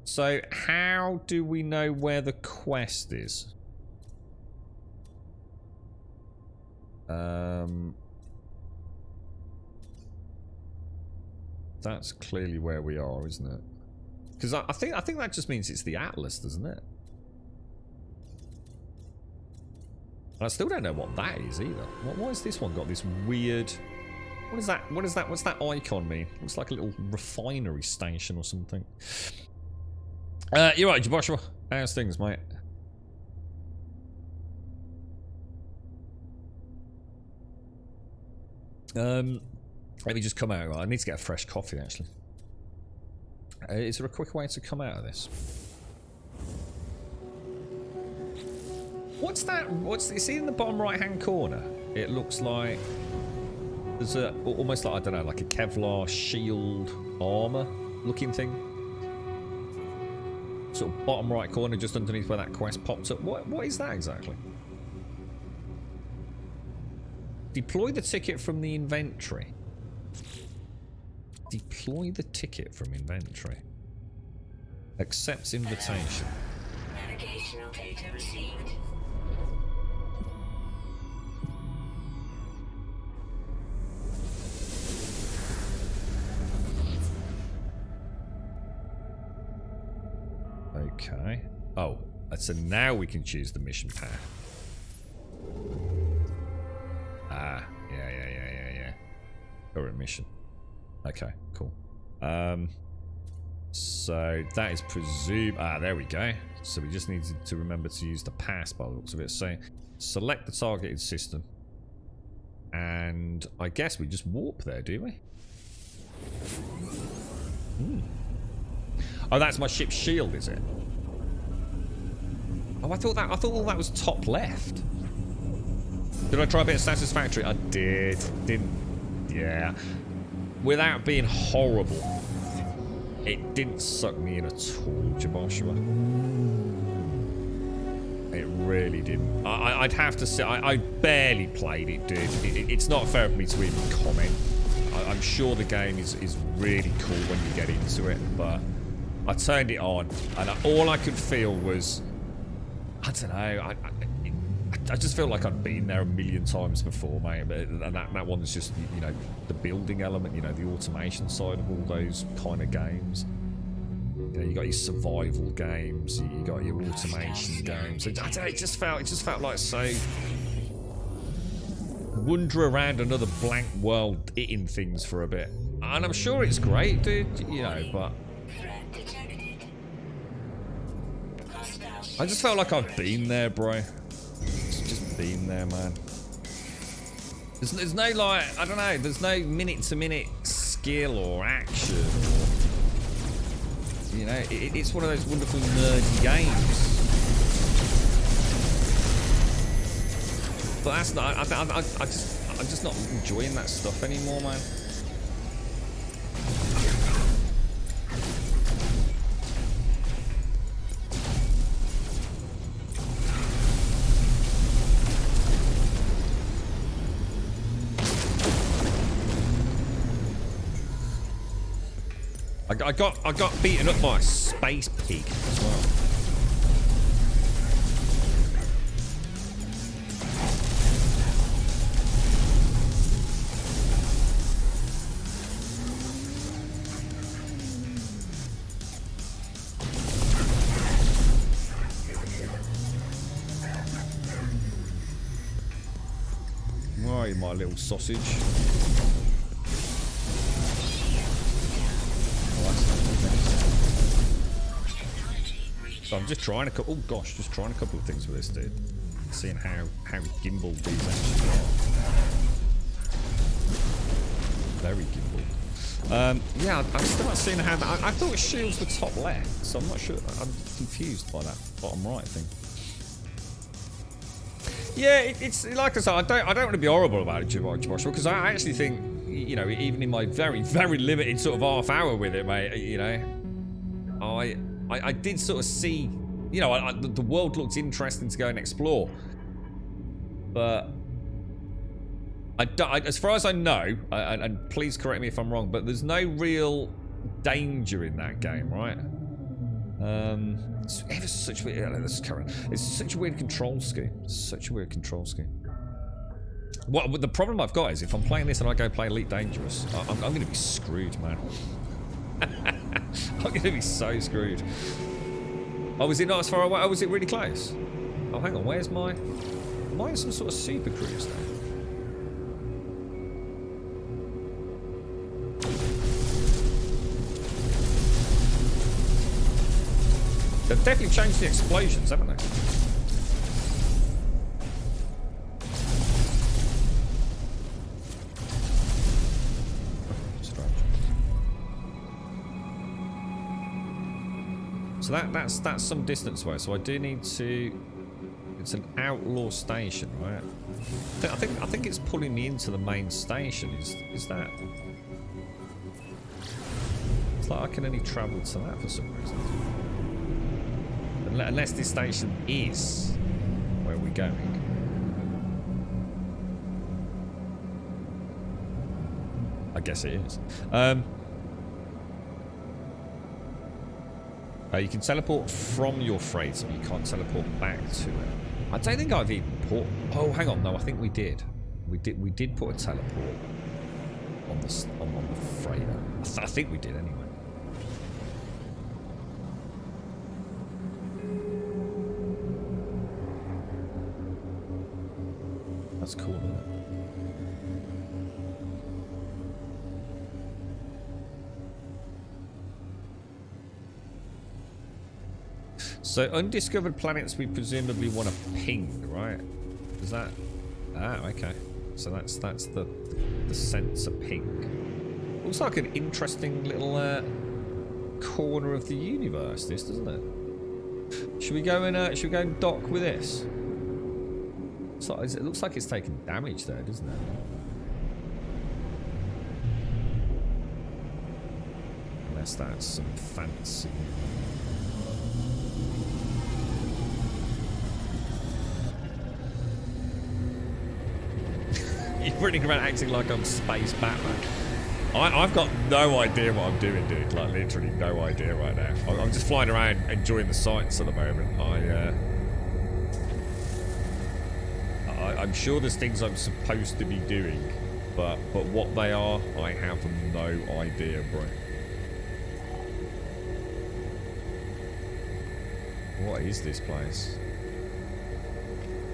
So how do we know where the quest is? That's clearly where we are, isn't it? Because I think that just means it's the Atlas, doesn't it? I still don't know what that is either. Why has this one got this weird... What is that? What's that icon mean? Looks like a little refinery station or something. You're right, Joshua. How's things, mate? Let me just come out. I need to get a fresh coffee, actually. Is there a quick way to come out of this? What's that? You see in the bottom right-hand corner? It looks like there's almost like, I don't know, like a Kevlar shield armor looking thing. Sort of bottom right corner, just underneath where that quest popped up. What is that exactly? Deploy the ticket from the inventory. Deploy the ticket from inventory. Accepts invitation. Navigational data received. Okay. Oh, so now we can choose the mission path. Ah, yeah. Current mission. Okay, cool. So that is presumed. Ah, there we go. So we just need to remember to use the pass by the looks of it. So select the targeted system, and I guess we just warp there, do we? Oh, that's my ship's shield, is it? Oh, I thought all that was top left. Did I try a bit of Satisfactory? I did. Didn't. Yeah. Without being horrible, it didn't suck me in at all, Joshua. It really didn't. I'd have to say, I barely played it, dude. It's not fair for me to even comment. I'm sure the game is really cool when you get into it, but I turned it on, and all I could feel was, I don't know, I just felt like I'd been there a million times before, mate. And that one's just, you know, the building element, you know, the automation side of all those kind of games. You know, you got your survival games, you got your automation games. I don't know, it just felt like so wander around another blank world eating things for a bit. And I'm sure it's great, dude, you know, but I just felt like I've been there, bro. Just been there, man. There's no, like, I don't know, there's no minute-to-minute skill or action. You know, it's one of those wonderful nerdy games. But that's not, I'm just not enjoying that stuff anymore, man. I got beaten up by a space pig as well. Where are you, my little sausage? So I'm just trying a couple. Oh gosh, just trying a couple of things with this dude, seeing how gimbaled these actually are. Very gimbaled. Yeah, I'm still not seeing how. I thought shields were top left, so I'm not sure. I'm confused by that bottom right thing. Yeah, it's like I said. I don't want to be horrible about it, Joshua, because I actually think, you know, even in my very limited sort of half hour with it, mate, you know, I did sort of see, you know, the world looked interesting to go and explore, but as far as I know, and please correct me if I'm wrong, but there's no real danger in that game, right? It's such a weird, it's such a weird control scheme. Such a weird control scheme. What the problem I've got is if I'm playing this and I go play Elite Dangerous, I'm going to be screwed, man. I'm going to be so screwed. Oh, was it not as far away? Oh, was it really close? Oh, hang on. Where's my... Am I in some sort of super cruise now? They've definitely changed the explosions, haven't they? So that's some distance away. So I do need to. It's an outlaw station, right? I think it's pulling me into the main station. Is that? It's like I can only travel to that for some reason. Unless this station is where we're going. I guess it is. You can teleport from your freighter, but you can't teleport back to it. I don't think I've even put... Oh, hang on. No, I think we did. We did put a teleport on the freighter. I think we did anyway. That's cool, isn't it? So undiscovered planets we presumably want to ping, right? Is that... Ah, okay. So that's the sensor ping. Looks like an interesting little corner of the universe, this, doesn't it? Should we go and dock with this? It looks like it's taken damage there, doesn't it? Unless that's some fancy... You're running around acting like I'm Space Batman. I've got no idea what I'm doing, dude. Like, literally no idea right now. I'm just flying around enjoying the sights at the moment. I'm sure there's things I'm supposed to be doing, but what they are, I have no idea, bro. What is this place?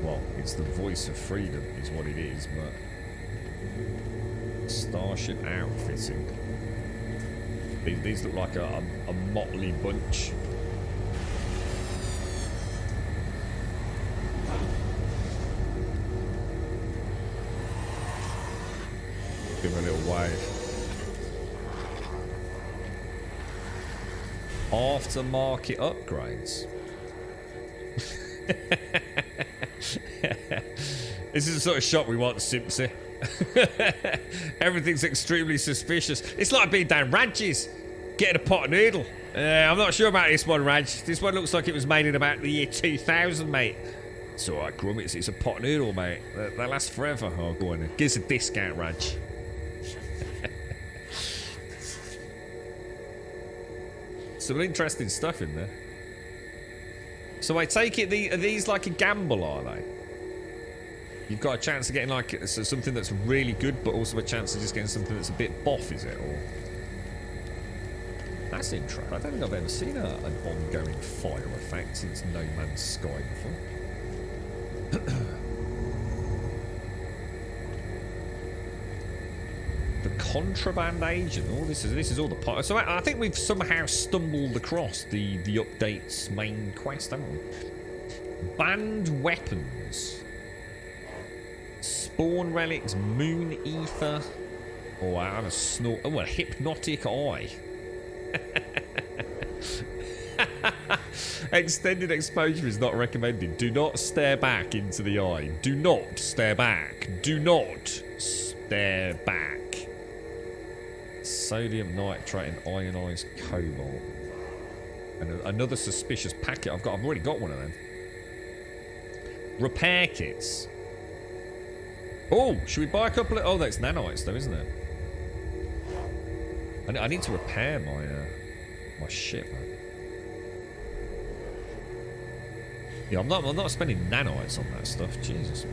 Well, it's the voice of freedom is what it is, but... Starship outfitting. These look like a motley bunch. Give him a little wave. Aftermarket upgrades. This is the sort of shot we want, Simpsy. Everything's extremely suspicious. It's like being down ranches, getting a pot of noodle. I'm not sure about this one, Raj. This one looks like it was made in about the year 2000, mate. It's alright, Grum. It's a pot of noodle, mate. They last forever. Oh, go on then. Give us a discount, Raj. Some interesting stuff in there. So I take it, are these like a gamble, are they? You've got a chance of getting like something that's really good, but also a chance of just getting something that's a bit boff, is it? Or that's interesting. I don't think I've ever seen an ongoing fire effect since No Man's Sky before. The contraband agent. Oh, this is all the part. So I think we've somehow stumbled across the update's main quest, haven't we? Banned weapons. Spawn relics, moon ether. Oh, I have a snort. Oh, a hypnotic eye. Extended exposure is not recommended. Do not stare back into the eye. Do not stare back. Do not stare back. Sodium nitrate and ionized cobalt. And another suspicious packet. I've already got one of them. Repair kits. Oh, should we buy a couple of... Oh, that's nanites though, isn't it? I need to repair my ship, man. Yeah, I'm not spending nanites on that stuff. Jesus.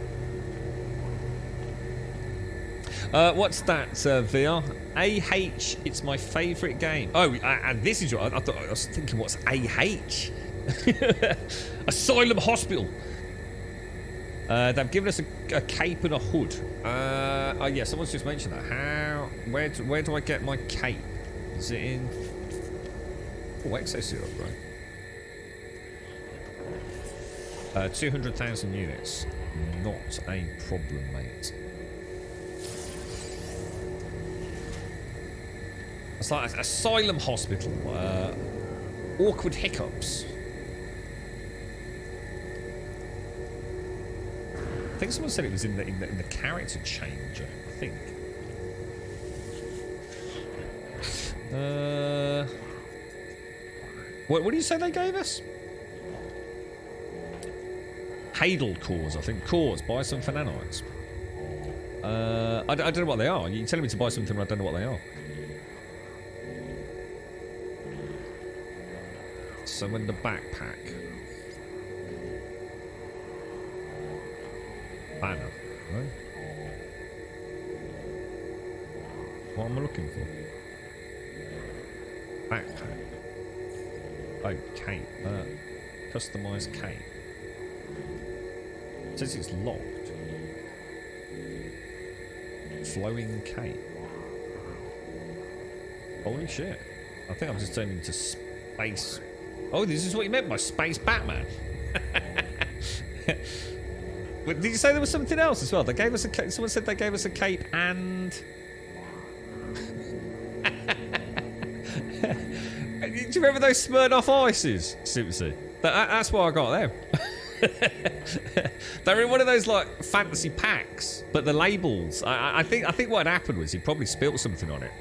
What's that, VR? AH, it's my favourite game. Oh, and this is what I thought. I was thinking, what's AH? Asylum Hospital. They've given us a cape and a hood. Oh yeah, someone's just mentioned that. Where do I get my cape? Is it in... Oh, exosuit upgrade. 200,000 units. Not a problem, mate. It's like Asylum Hospital. awkward hiccups. I think someone said it was in the character changer. I think. What do you say they gave us? Hadal cores, I think. Cores. Buy some for nanites. I don't know what they are. You're telling me to buy something, but I don't know what they are. Summon the backpack. Banner, right? What am I looking for? Backpack. Oh, cape. Customized cape. It says it's locked. Flowing cape. Holy shit. I think I've just turned into space. Oh, this is what you meant by Space Batman. Did you say there was something else as well? They gave us a cape. Someone said they gave us a cape and... Do you remember those Smirnoff Ices, Simpsy? That's why I got them. They were in one of those like fantasy packs, but the labels. I think what had happened was he probably spilt something on it,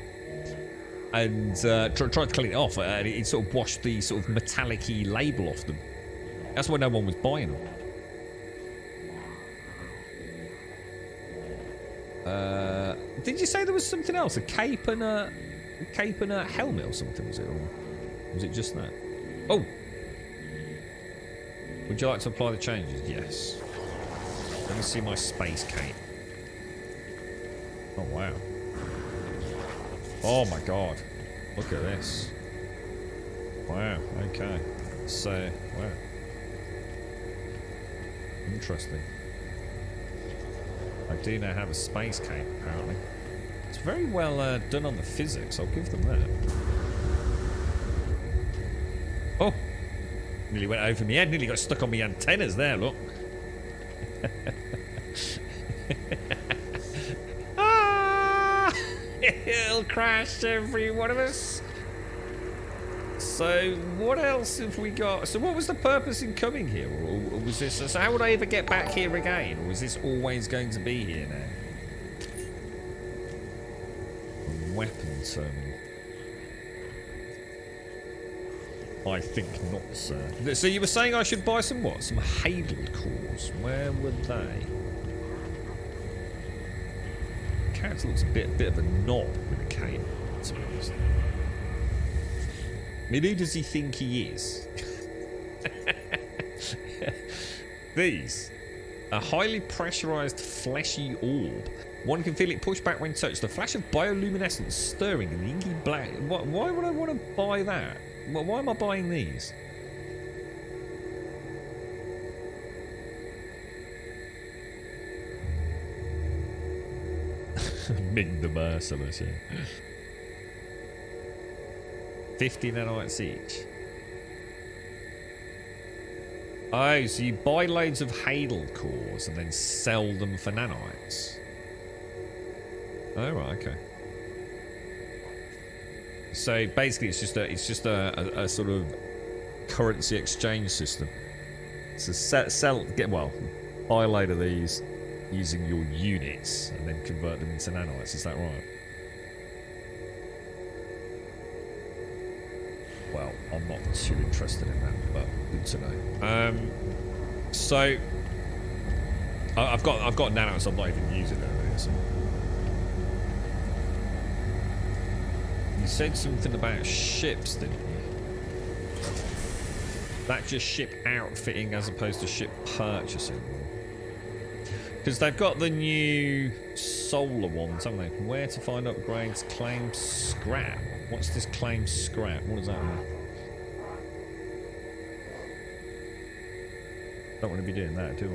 and tried to clean it off, and it sort of washed the sort of metallic-y label off them. That's why no one was buying them. Did you say there was something else? A cape and a helmet or something, was it? Or was it just that? Oh! Would you like to apply the changes? Yes. Let me see my space cape. Oh, wow. Oh, my God. Look at this. Wow, okay. So, wow. Interesting. I do now have a space cape, apparently. It's very well done on the physics, I'll give them that. Oh! Nearly went over my head, nearly got stuck on my antennas there, look. Ah! It'll crash every one of us. So, what else have we got? So, what was the purpose in coming here? Or was this... So, how would I ever get back here again? Or was this always going to be here now? Weapon terminal. I think not, sir. So, you were saying I should buy some what? Some Hadal cores. Where were they? The character looks a bit of a knob with a cape, to be honest. I mean, who does he think he is? These. A highly pressurized fleshy orb. One can feel it push back when touched. The flash of bioluminescence stirring in the inky black. Why would I want to buy that? Why am I buying these? Ming the Merciless, yeah. 50 nanites each. Oh, so you buy loads of Hadal cores and then sell them for nanites. Oh, right, okay. So basically, it's just a sort of currency exchange system. So buy a load of these using your units and then convert them into nanites. Is that right? Well, I'm not too interested in that, but good to know. So I've got nanites. I'm not even using them. So. You said something about ships, didn't you? That just ship outfitting as opposed to ship purchasing. Because they've got the new solar ones, haven't they? Where to find upgrades? Claim scrap. What's this claim scrap? What does that mean? Don't want to be doing that, do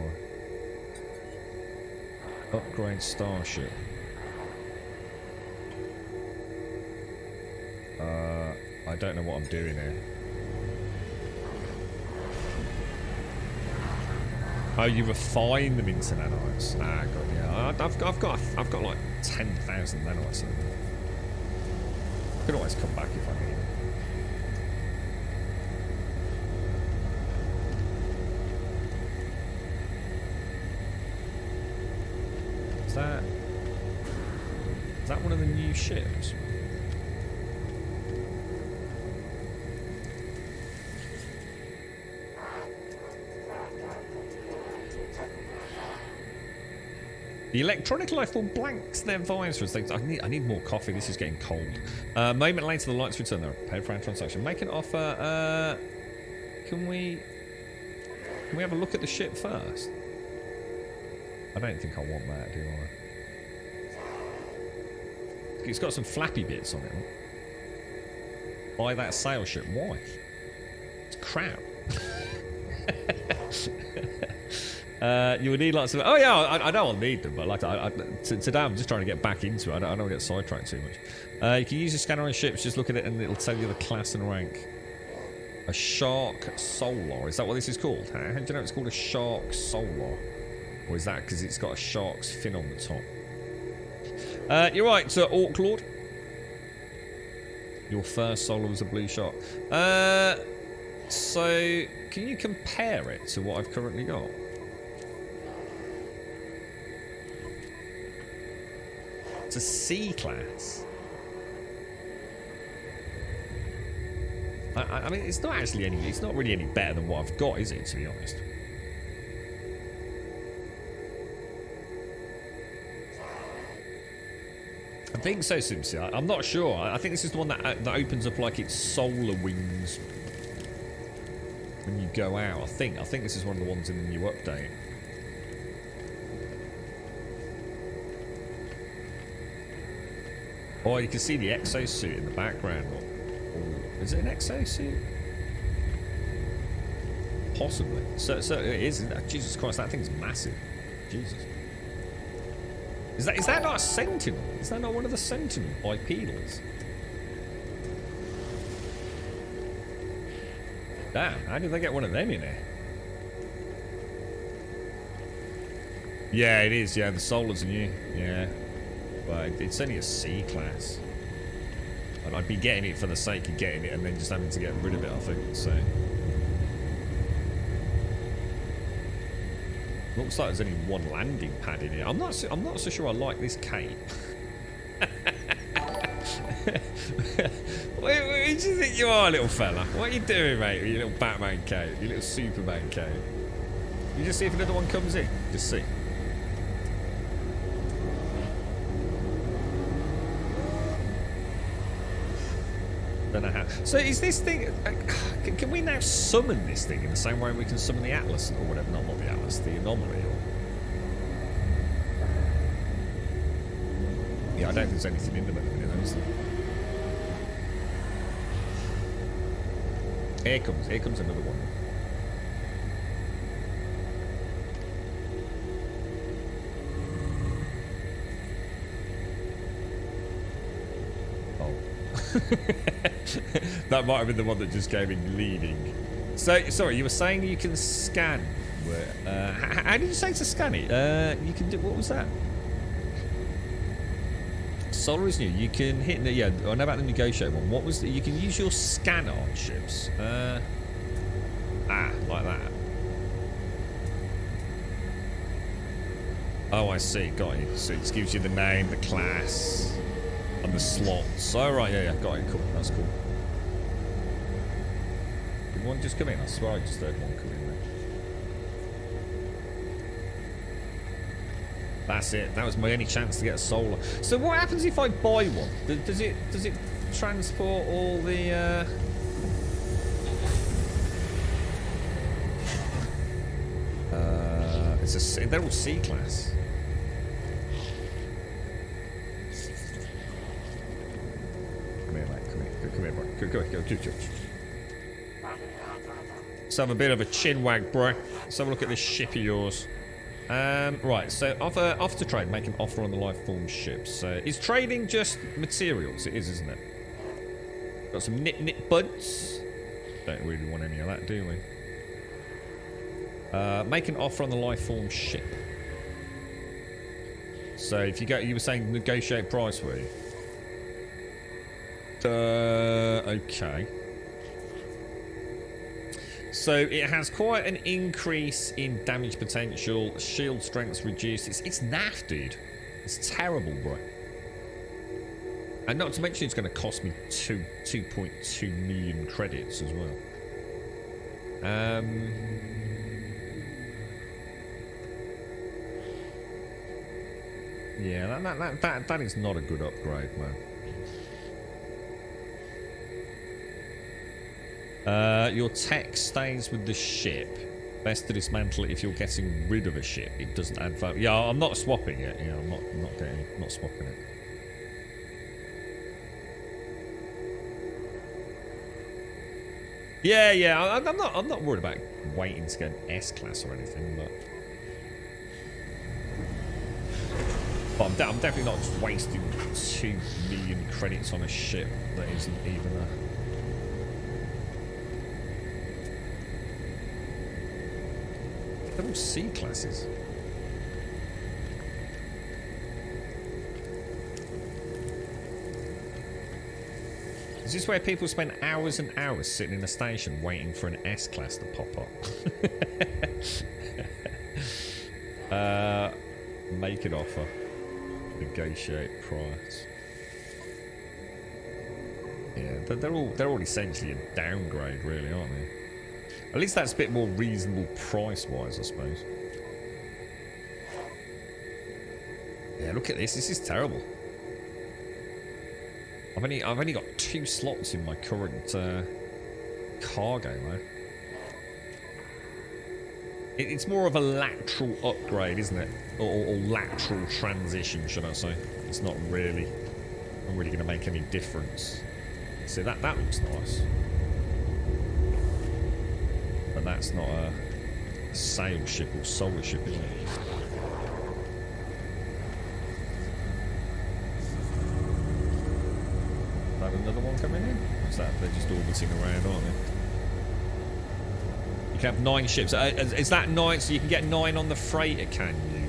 I? Upgrade starship. I don't know what I'm doing here. Oh, you refine them into nanites. Ah, God, yeah. I've got like 10,000 nanites. I can always come back if I need them. Is that one of the new ships? The electronic lifeform blanks their visors. I need more coffee. This is getting cold. A moment later, the lights return. They're paid for our transaction. Make an offer. Can we have a look at the ship first? I don't think I want that, do I? It's got some flappy bits on it. Buy that sail ship. Why? It's crap. You would need lots of. Oh yeah, I know I'll need them, but like today I'm just trying to get back into it. I don't want to get sidetracked too much. You can use the scanner on ships. Just look at it, and it'll tell you the class and rank. A shark solar. Is that what this is called? How do you know it's called a shark solar? Or is that because it's got a shark's fin on the top? You're right, Sir Orklord. Your first solar was a blue shark. So can you compare it to what I've currently got? It's a C class. I mean, it's not actually any. It's not really any better than what I've got, is it? To be honest. I think so, Simpsy. I'm not sure. I think this is the one that opens up like its solar wings when you go out. I think this is one of the ones in the new update. Oh, you can see the exosuit in the background. Oh, is it an exosuit? Possibly. So it is. Jesus Christ, that thing's massive. Jesus. Is that not a sentinel? Is that not one of the sentinel bipedals? Damn, how did they get one of them in there? Yeah, it is. Yeah, the Solars are new. Yeah. But it's only a C class. And I'd be getting it for the sake of getting it and then just having to get rid of it, I think. So. Looks like there's only one landing pad in here. I'm not so sure I like this cape. Where do you think you are, little fella? What are you doing, mate, with your little Batman cape, your little Superman cape? You just see if another one comes in. Just see. Don't know how. So is this thing? Can we now summon this thing in the same way we can summon the Atlas or whatever? Not the Atlas, the anomaly. Or... Yeah, I don't think there's anything in them at the minute, though, is there? Here comes another one. That might have been the one that just came in leading. So, sorry, you were saying you can scan. How did you say to scan it? You can do. What was that? Solar is new. You can hit. Yeah, I know about the negotiate one. What was the? You can use your scanner on ships. Like that. Oh, I see. Got you. So it just gives you the name, the class. And the slots. Oh, right, yeah, got it. Cool. That's cool. Did one just come in? I swear I just heard one come in there. That's it. That was my only chance to get a solar. So what happens if I buy one? Does it transport all the... they're all C class. Come here, bro. Go. Let's have a bit of a chin wag, bro. Let's have a look at this ship of yours. Right, so offer to trade. Make an offer on the life form ships. So is trading just materials? It is, isn't it? Got some nip buds. Don't really want any of that, do we? Make an offer on the life form ship. So if you were saying negotiate price, were you? Okay. So it has quite an increase in damage potential. Shield strength's reduced. It's naff, dude. It's terrible, bro. And not to mention it's going to cost me 2.2 million credits as well. Yeah, that is not a good upgrade, man. Your tech stays with the ship. Best to dismantle it if you're getting rid of a ship. It doesn't add value. Yeah, I'm not swapping it. Yeah, I'm not swapping it. Yeah. I'm not worried about waiting to get an S class or anything, but I'm definitely not just wasting 2 million credits on a ship that isn't even a. They're all C classes. Is this where people spend hours and hours sitting in a station waiting for an S class to pop up? Make an offer. Negotiate price. Yeah, they're all essentially a downgrade, really, aren't they? At least that's a bit more reasonable price-wise, I suppose. Yeah, look at this. This is terrible. I've only got 2 slots in my current cargo, though. It's more of a lateral upgrade, isn't it? Or lateral transition, should I say? It's not really going to make any difference. See, that looks nice. But that's not a sail ship or solar ship, is it? Is that another one coming in? Or is that they're just orbiting around, aren't they? You can have 9 ships. Is that 9? So you can get 9 on the freighter, can you?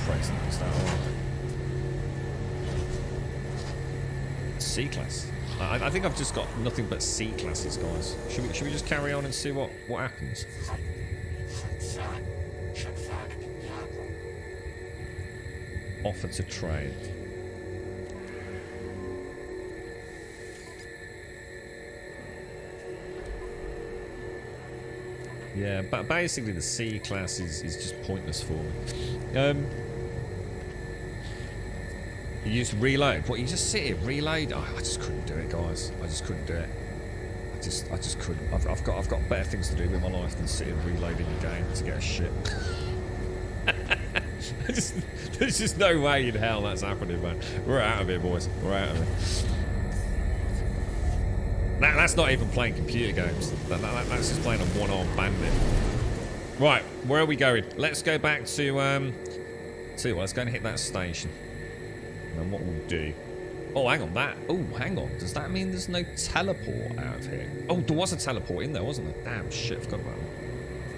Present, is that alright? C class. I think I've just got nothing but C classes, guys. Should we just carry on and see what happens? Offer to trade. Yeah, but basically the C class is just pointless for me. You just reload. What, you just sit here, reload? Oh, I just couldn't do it, guys. I just couldn't do it. I just couldn't. I've got better things to do with my life than sit here reloading the game to get a ship. There's just no way in hell that's happening, man. We're out of here, boys. We're out of here. That's not even playing computer games. That's just playing a one-armed bandit. Right, where are we going? Let's go back to see what. Let's go and hit that station. And then what we'll do. Oh, hang on, hang on. Does that mean there's no teleport out of here? Oh, there was a teleport in there, wasn't there? Damn shit, forgot about that.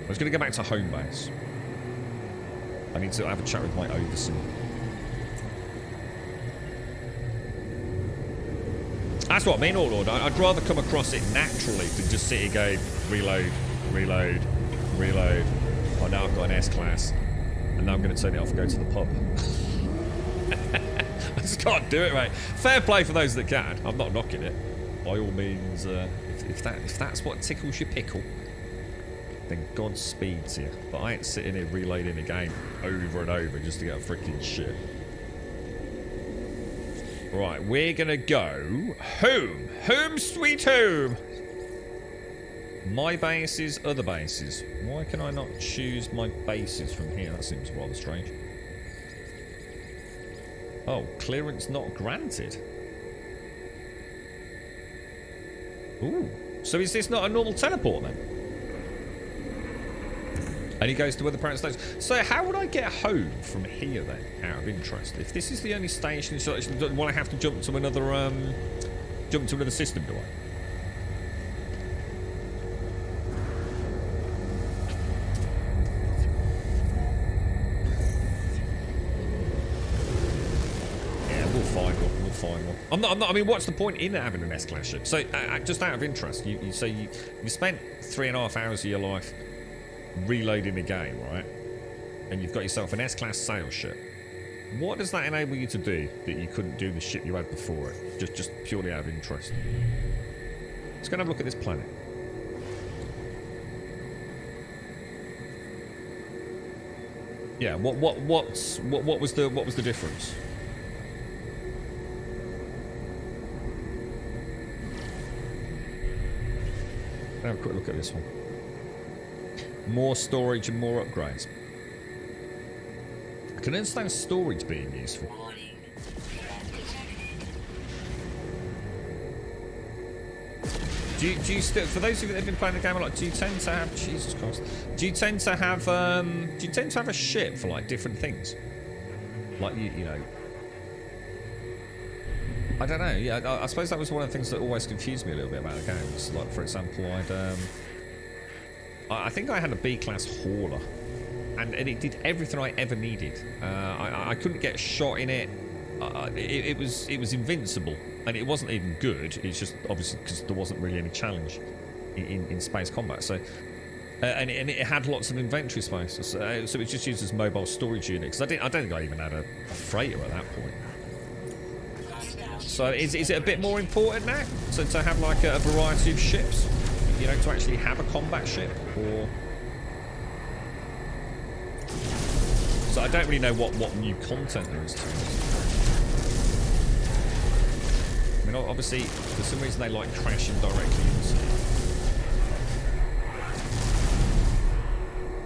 I was gonna go back to home base. I need to have a chat with my overseer. That's what I mean, Outlaw. I'd rather come across it naturally than just sit here going, reload. Oh, now I've got an S-class. And now I'm going to turn it off and go to the pub. I just can't do it, mate. Fair play for those that can. I'm not knocking it. By all means, if that's what tickles your pickle, then Godspeed to you. But I ain't sitting here reloading a game over and over just to get a freaking shit. Right, we're gonna go home. Home sweet home. My bases, other bases. Why can I not choose my bases from here? That seems rather strange. Oh, clearance not granted. Ooh. So is this not a normal teleport then? And he goes to other planet stations. So how would I get home from here then, out of interest? If this is the only station, so will I have to jump to another system, do I? Yeah, we'll find one. I mean, what's the point in having an S-class ship? So, just out of interest, you say you spent 3.5 hours of your life reloading the game, right? and you've got yourself an S-class sail ship. What does that enable you to do that you couldn't do the ship you had before it? Just purely out of interest. Let's go and have a look at this planet. Yeah, what was the difference? Have a quick look at this one. More storage and more upgrades. I can understand storage being useful. Warning. Threat detected. Do you still, for those of you that have been playing the game a lot, do you tend to have, Jesus Christ, do you tend to have a ship for like different things? Like you know, I don't know. Yeah, I suppose that was one of the things that always confused me a little bit about the games. Like for example, I think I had a B-class hauler, and it did everything I ever needed. I couldn't get shot in it. It was invincible, and it wasn't even good. It's just obviously because there wasn't really any challenge in space combat. So, and it had lots of inventory space. So it was just used as mobile storage unit. Because I don't think I even had a freighter at that point. So is it a bit more important now to have like a variety of ships? You know, to actually have a combat ship, or so I don't really know what new content there is to this. I mean, obviously, for some reason they like crashing directly into it.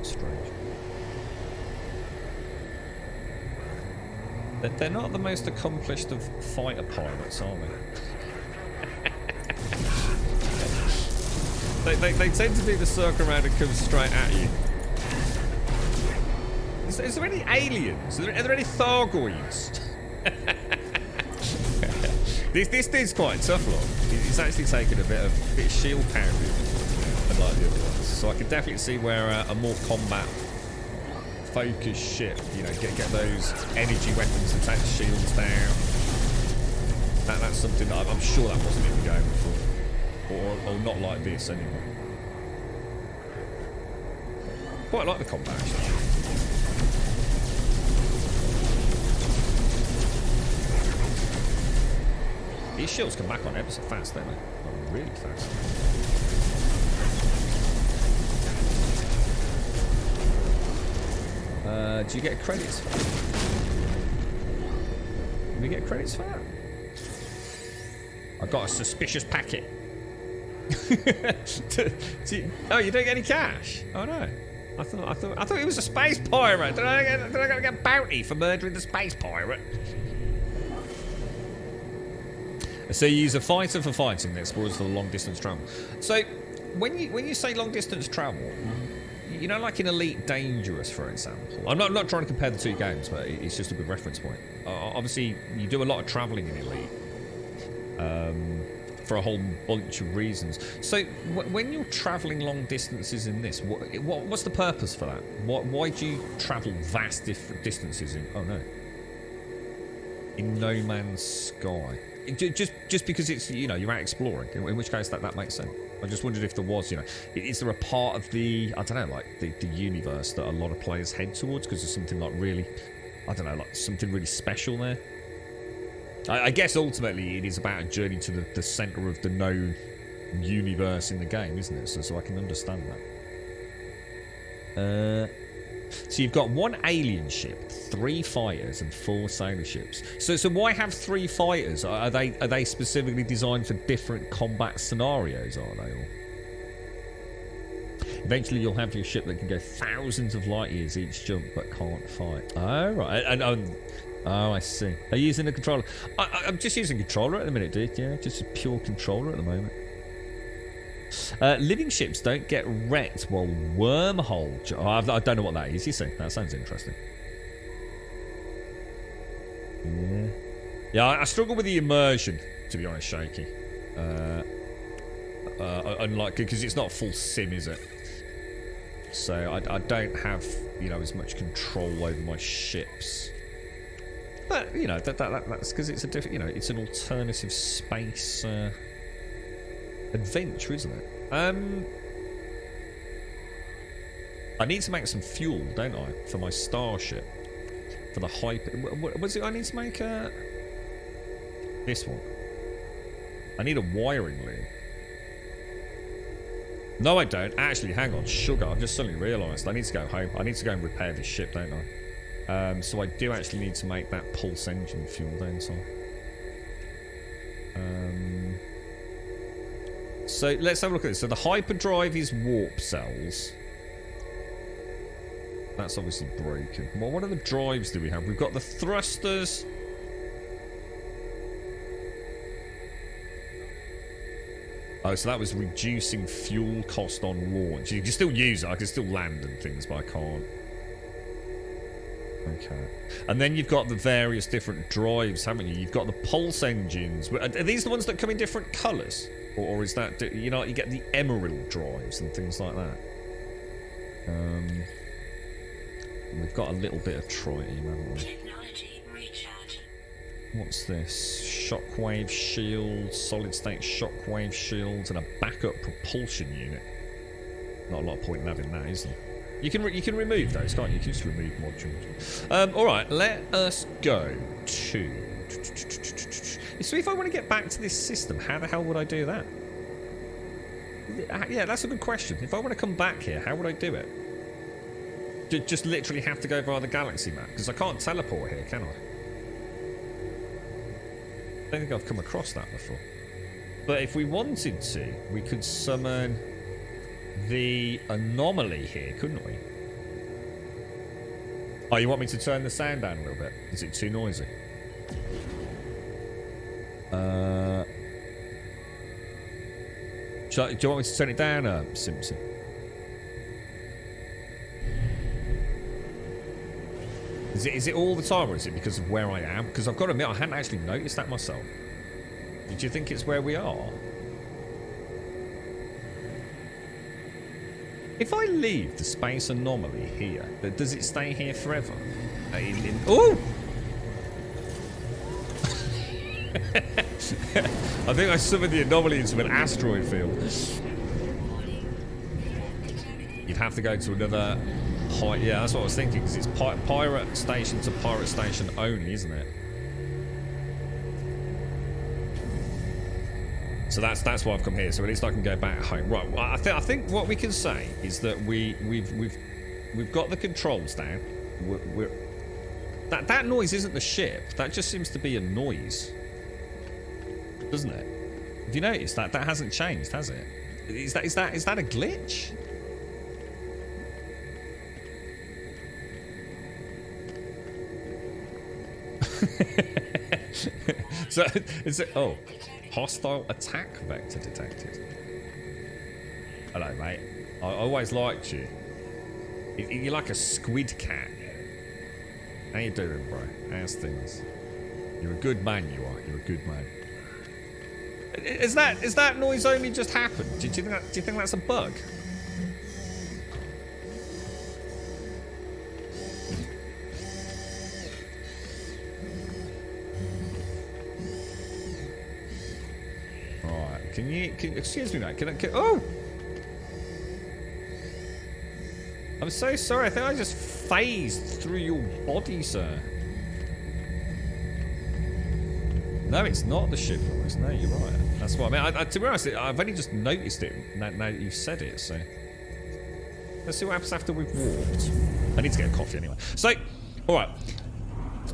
Strange. They're not the most accomplished of fighter pilots, are they? They tend to be the circle around and come straight at you. Is there any aliens? Are there any Thargoids? This dude's quite tough, look. He's actually taken a bit of shield pounding, unlike the other ones. So I can definitely see where a more combat focused ship, you know, get those energy weapons and take the shields down. That's something that I'm sure that wasn't in the game before. Or not like this anyway. Quite like the combat actually. These shields come back on ever so fast, don't they? Like, really fast. Do you get credits for that? Do we get credits for that? I got a suspicious packet. Oh, you don't get any cash? Oh no. I thought it was a space pirate. Did I get a bounty for murdering the space pirate? So you use a fighter for fighting, the explorers for the long distance travel. So when you say long distance travel, you know, like in Elite Dangerous, for example. I'm not trying to compare the two games, but it's just a good reference point. Obviously, you do a lot of travelling in Elite. For a whole bunch of reasons. So when you're travelling long distances in this, what's the purpose for that? Why do you travel vast different distances in? Oh no, in No Man's Sky. Just because it's, you know, you're out exploring. In which case that makes sense. I just wondered if there was, you know, is there a part of the, I don't know, like the universe that a lot of players head towards because there's something like really, I don't know, like something really special there. I guess ultimately it is about a journey to the centre of the known universe in the game, isn't it? So I can understand that. So you've got 1 alien ship, 3 fighters, and 4 sailor ships. So why have 3 fighters? Are they specifically designed for different combat scenarios? Are they? Or eventually you'll have your ship that can go thousands of light years each jump, but can't fight. Oh right, oh, I see. Are you using a controller? I'm just using a controller at the minute, dude. Yeah, just a pure controller at the moment. Living ships don't get wrecked while wormhole... I don't know what that is. You see, that sounds interesting. Yeah, I struggle with the immersion, to be honest, Shaky. Unlike, because it's not full sim, is it? So I don't have, you know, as much control over my ships. But you know that's because it's a different, you know, it's an alternative space adventure, isn't it? I need to make some fuel, don't I, for my starship, for the hyper. What was it? I need to make this one. I need a wiring loom. No, I don't. Actually, hang on. Sugar. I've just suddenly realised I need to go home. I need to go and repair this ship, don't I? So I do actually need to make that pulse engine fuel, don't I? So let's have a look at this. So the hyperdrive is warp cells. That's obviously broken. Well, what other drives do we have? We've got the thrusters. Oh, so that was reducing fuel cost on launch. You can still use it. I can still land and things, but I can't. Okay. And then you've got the various different drives, haven't you? You've got the pulse engines. Are these the ones that come in different colours? Or is that... You know, you get the emerald drives and things like that. We've got a little bit of tritium, haven't we? Technology recharge. What's this? Shockwave shield, solid state shockwave shields, and a backup propulsion unit. Not a lot of point in having that, is there? You can remove those, can't you? You can just remove modules. All right, let us go to. So if I want to get back to this system, how the hell would I do that? Yeah, that's a good question. If I want to come back here, how would I do it? Just literally have to go via the galaxy map because I can't teleport here, can I? I don't think I've come across that before. But if we wanted to, we could summon the anomaly here, couldn't we? Oh, you want me to turn the sound down a little bit? Is it too noisy? Do you want me to turn it down, Simpson? Is it all the time, or is it because of where I am? Because I've got to admit, I hadn't actually noticed that myself. Did you think it's where we are? If I leave the space anomaly here, does it stay here forever? Oh! I think I summoned the anomaly into an asteroid field. You'd have to go to another... Yeah, that's what I was thinking, because it's pirate station to pirate station only, isn't it? So that's why I've come here. So at least I can go back home. Right. Well, I think what we can say is that we've got the controls down. That noise isn't the ship. That just seems to be a noise, doesn't it? Have you noticed that hasn't changed, has it? Is that a glitch? So is it? Oh, hostile attack vector detected. Hello, mate. I always liked you. You're like a squid cat. How you doing, bro? How's things? You're a good man. You are. You're a good man. Is that noise only just happened? Do you think that's a bug? Can excuse me, mate? Oh! I'm so sorry. I think I just phased through your body, sir. No, it's not the ship noise. No, you're right. That's what I mean. To be honest, I've only just noticed it now that you've said it. So let's see what happens after we've warped. I need to get a coffee anyway. So, all right.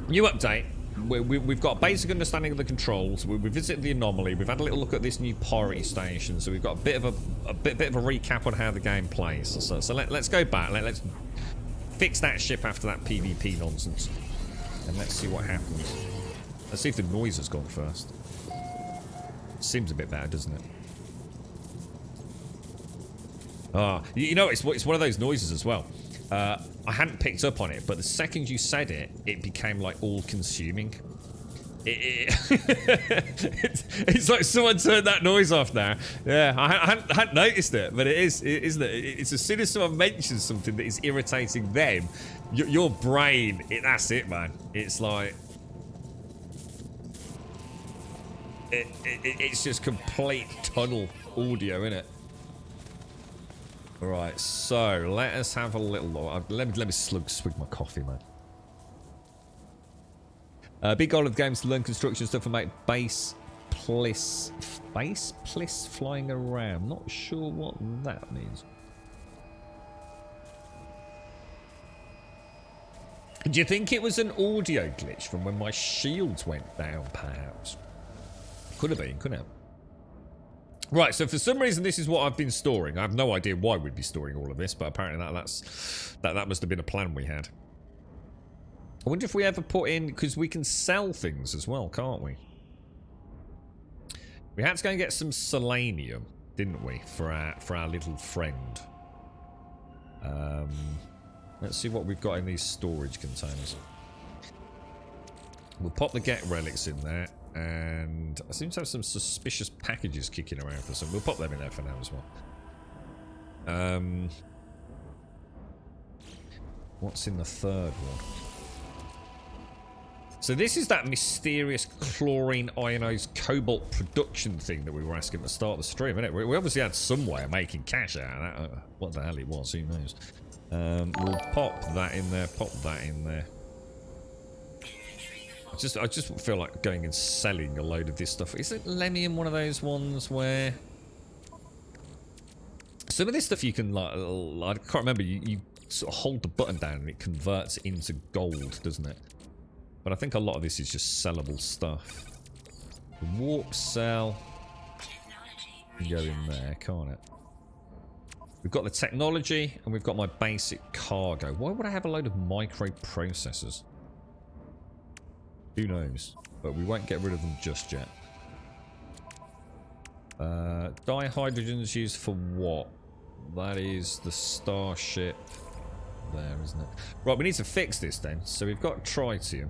New update. We've got a basic understanding of the controls. We visited the anomaly. We've had a little look at this new pirate station. So we've got a bit of a recap on how the game plays. So let's go back. Let's fix that ship after that PvP nonsense, and let's see what happens. Let's see if the noise has gone first. Seems a bit better, doesn't it? Ah, you know, it's one of those noises as well. I hadn't picked up on it, but the second you said it, it became like all-consuming. It's like someone turned that noise off now. Yeah, I hadn't noticed it, but isn't it? It's as soon as someone mentions something that is irritating them, your brain, that's it, man. It's like... It's just complete tunnel audio, innit? Right, so let us have a little look. Let me swig my coffee, man. Big goal of the game is to learn construction stuff and make base pliss flying around. Not sure what that means. Do you think it was an audio glitch from when my shields went down, perhaps? Could have been, couldn't it? Right, so for some reason this is what I've been storing. I have no idea why we'd be storing all of this, but apparently that must have been a plan we had. I wonder if we ever put in, because we can sell things as well, can't we? We had to go and get some selenium, didn't we, for our little friend. Let's see what we've got in these storage containers. We'll pop the get relics in there, and I seem to have some suspicious packages kicking around for some. We'll pop them in there for now as well. What's in the third one? So this is that mysterious chlorine ionized cobalt production thing that we were asking at the start of the stream, isn't it? We obviously had some way of making cash out of that. What the hell it was, who knows? We'll pop that in there, pop that in there. I just feel like going and selling a load of this stuff. Isn't Lemium one of those ones where some of this stuff you can, like, I can't remember, you sort of hold the button down and it converts into gold, doesn't it? But I think a lot of this is just sellable stuff. The warp cell can go in there, can't it? We've got the technology and we've got my basic cargo. Why would I have a load of microprocessors? Who knows? But we won't get rid of them just yet. Dihydrogen's used for what? That is the starship there, isn't it? Right, we need to fix this then. So we've got tritium.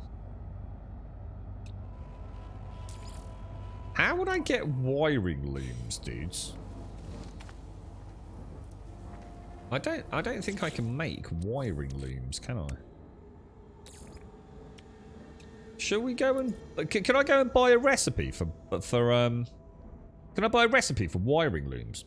How would I get wiring looms, dudes? I don't think I can make wiring looms, can I? Shall we go and can I go and buy a recipe for can I buy a recipe for wiring looms?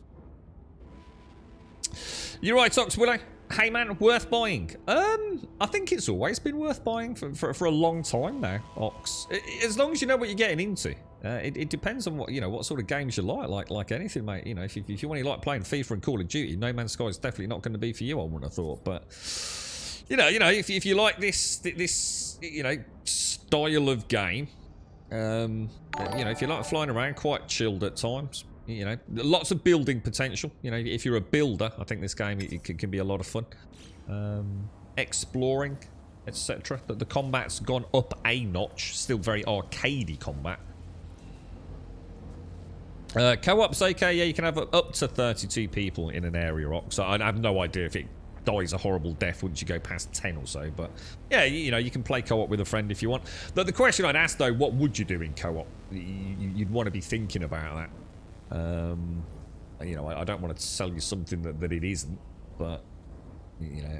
You're right, Ox Willow. Hey man, worth buying. I think it's always been worth buying for a long time now, Ox. As long as you know what you're getting into. It depends on what what sort of games you like anything, mate. You know, if you want to like playing FIFA and Call of Duty, No Man's Sky is definitely not going to be for you, I wouldn't have thought. But you know, if you like this style of game, if you like flying around, quite chilled at times. Lots of building potential. If you're a builder, I think this game it can be a lot of fun. Exploring, etc. The combat's gone up a notch. Still very arcadey combat. Co-op's okay. Yeah, you can have up to 32 people in an area. So I have no idea if it dies a horrible death once you go past 10 or so. But yeah, you can play co-op with a friend if you want. The question I'd ask though, what would you do in co-op? You'd want to be thinking about that. I don't want to sell you something that it isn't, but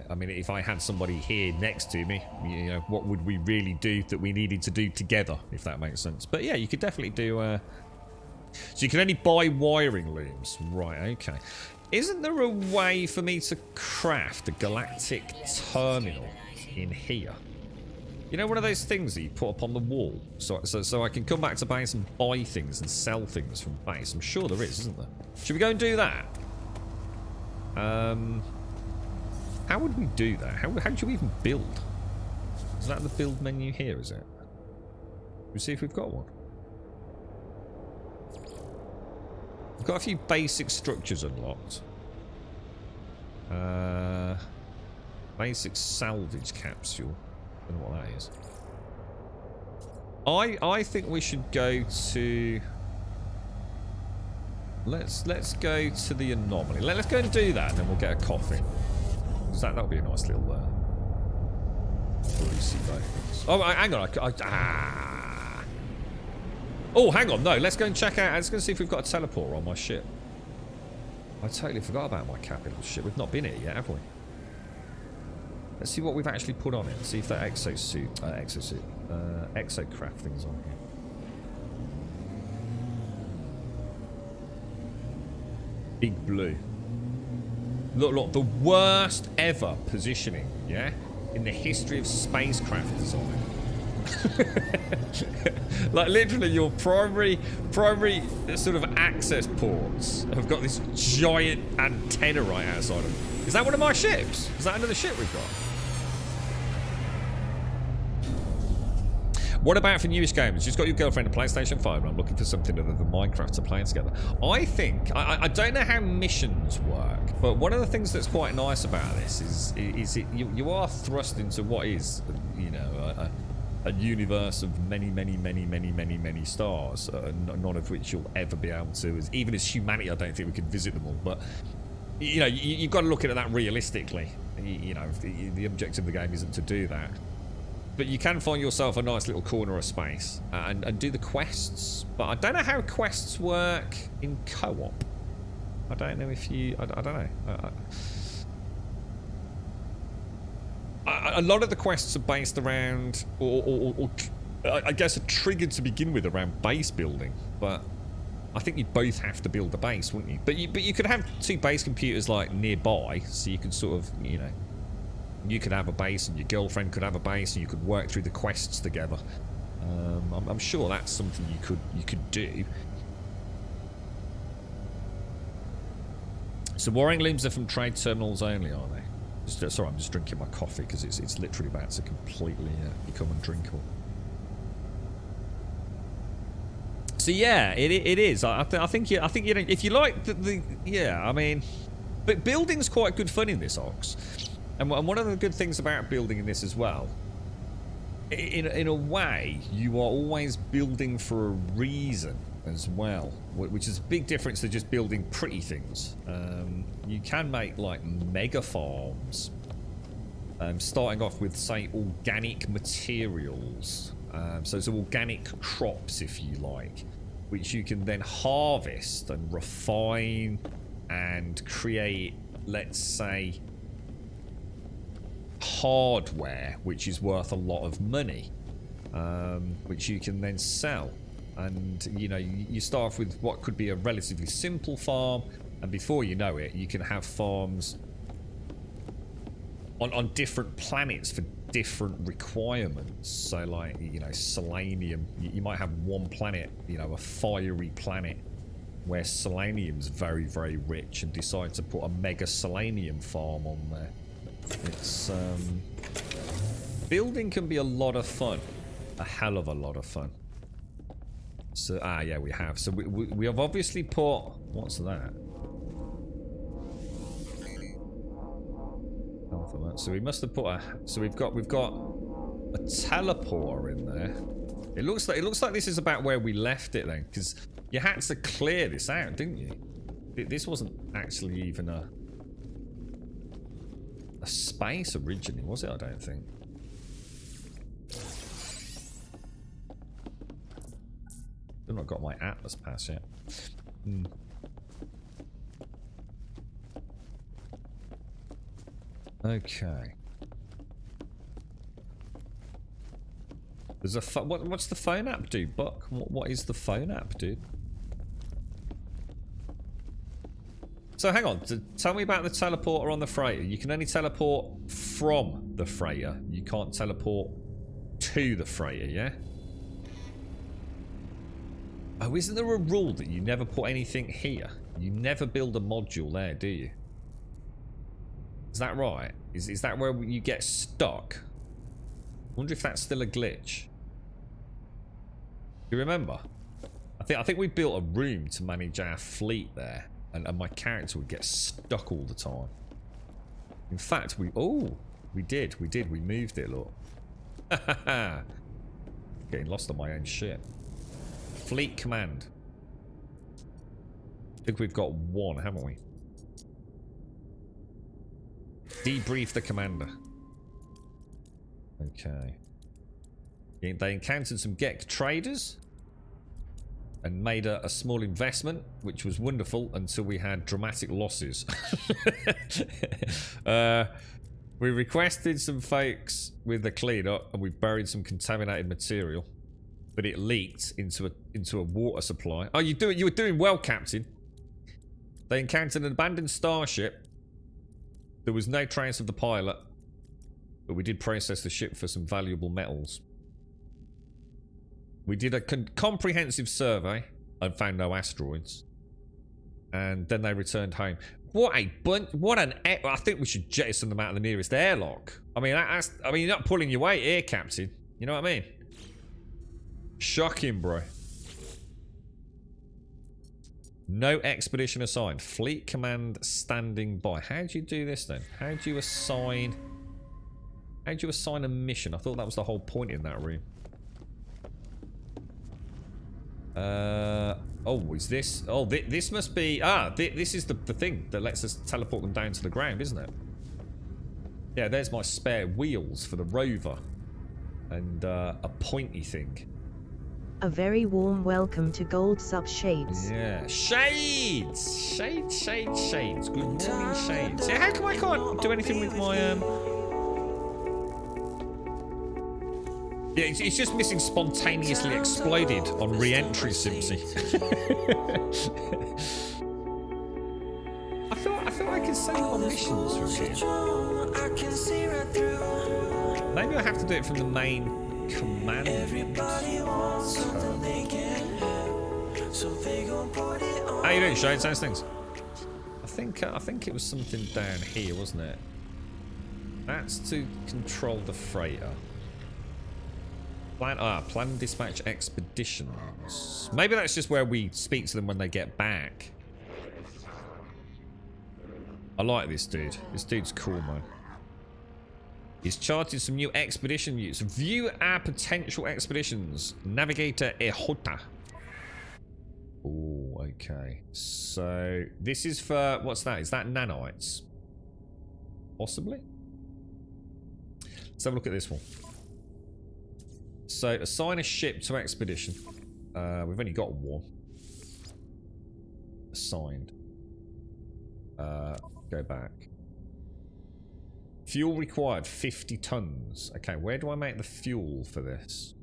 I mean, if I had somebody here next to me, what would we really do that we needed to do together, if that makes sense. But yeah, you could definitely do so you can only buy wiring looms, right? Okay. Isn't there a way for me to craft a galactic terminal in here? One of those things that you put up on the wall, so I can come back to base and buy things and sell things from base. I'm sure there is, isn't there? Should we go and do that? How would we do that? How do you even build? Is that the build menu here? Is it? We'll see if we've got one. We've got a few basic structures unlocked. Basic salvage capsule. I don't know what that is. I think we should go to. Let's go to the anomaly. Let's go and do that, and then we'll get a coffee. That'll be a nice little greasy bonus. Oh, hang on. Oh, hang on. No, let's go and check out. Let's go and see if we've got a teleporter on my ship. I totally forgot about my capital ship. We've not been here yet, have we? Let's see what we've actually put on it. See if that exocraft thing's on here. Big blue. Look, the worst ever positioning, yeah? In the history of spacecraft design. Like, literally, your primary sort of access ports have got this giant antenna right outside them. Is that one of my ships? Is that another ship we've got? What about for newish games? You've got your girlfriend a PlayStation 5 and I'm looking for something other than Minecraft to play together. I think, I don't know how missions work, but one of the things that's quite nice about this is you are thrust into what is, you know, a universe of many stars, none of which you'll ever be able to, even as humanity, I don't think we could visit them all, but you know, you've got to look at that realistically. You know, the objective of the game isn't to do that. But you can find yourself a nice little corner of space and do the quests. But I don't know how quests work in co-op. I don't know if you... I don't know. A lot of the quests are based around... Or I guess are triggered to begin with around base building. But I think you'd both have to build a base, wouldn't you? But you could have two base computers like nearby. So you could sort of, you know... You could have a base and your girlfriend could have a base and you could work through the quests together. I'm sure that's something you could do. So warring looms are from trade terminals only, are they? Sorry, I'm just drinking my coffee because it's literally about to completely become undrinkable. So yeah, it is. I think you know, if you like the yeah, I mean, but building's quite good fun in this, Ox. And one of the good things about building in this as well, in a way, you are always building for a reason as well, which is a big difference to just building pretty things. You can make like mega farms, starting off with, say, organic materials. So it's organic crops, if you like, which you can then harvest and refine and create, let's say, hardware which is worth a lot of money, which you can then sell. And you know, you start off with what could be a relatively simple farm, and before you know it, you can have farms on different planets for different requirements. So like, you know, selenium, you might have one planet, you know, a fiery planet where selenium's very rich, and decide to put a mega selenium farm on there. It's building can be a lot of fun, a hell of a lot of fun. So yeah, we have. So we have obviously put, what's that? So we must have put a. So we've got a teleporter in there. It looks like this is about where we left it then, because you had to clear this out, didn't you? This wasn't actually even a space originally, was it? I don't think. I've not got my Atlas pass yet. Okay. There's a what's the phone app do, Buck? What is the phone app, dude? So hang on, tell me about the teleporter on the freighter. You can only teleport from the freighter. You can't teleport to the freighter, yeah? Oh, isn't there a rule that you never put anything here? You never build a module there, do you? Is that right? Is that where you get stuck? I wonder if that's still a glitch. Do you remember? I think we built a room to manage our fleet there. And my character would get stuck all the time. In fact, we did. We moved it, look. Getting lost on my own ship. Fleet command. I think we've got one, haven't we? Debrief the commander. Okay. They encountered some Gek traders and made a small investment, which was wonderful until we had dramatic losses. We requested some folks with the cleanup, and we buried some contaminated material, but it leaked into a water supply. Oh, you were doing well, Captain. They encountered an abandoned starship There was no trace of the pilot, but we did process the ship for some valuable metals. We did a comprehensive survey and found no asteroids. And then they returned home. What a bunch! What an! I think we should jettison them out of the nearest airlock. I mean, you're not pulling your weight here, Captain. You know what I mean? Shocking, bro. No expedition assigned. Fleet command standing by. How do you do this then? How do you assign a mission? I thought that was the whole point in that room. Oh, is this? Oh, this must be. This is the thing that lets us teleport them down to the ground, isn't it? Yeah, there's my spare wheels for the rover, and a pointy thing. A very warm welcome to Gold Sub Shades. Yeah, Shades, Shades. Good morning, Shades. Yeah, how come I can't do anything with my Yeah, it's just missing spontaneously exploded on re-entry, Simpsy. I thought I could send my missions from here. Maybe I have to do it from the main command. How you doing, Shades? How's things? I think it was something down here, wasn't it? That's to control the freighter. Plan dispatch expeditions. Maybe that's just where we speak to them when they get back. I like this dude. This dude's cool, man. He's charted some new expedition routes. View our potential expeditions. Navigator Ehota. Oh, okay. So this is for, what's that? Is that nanites? Possibly. Let's have a look at this one. So, assign a ship to expedition. We've only got one. Assigned. Go back. Fuel required, 50 tons. Okay, where do I make the fuel for this?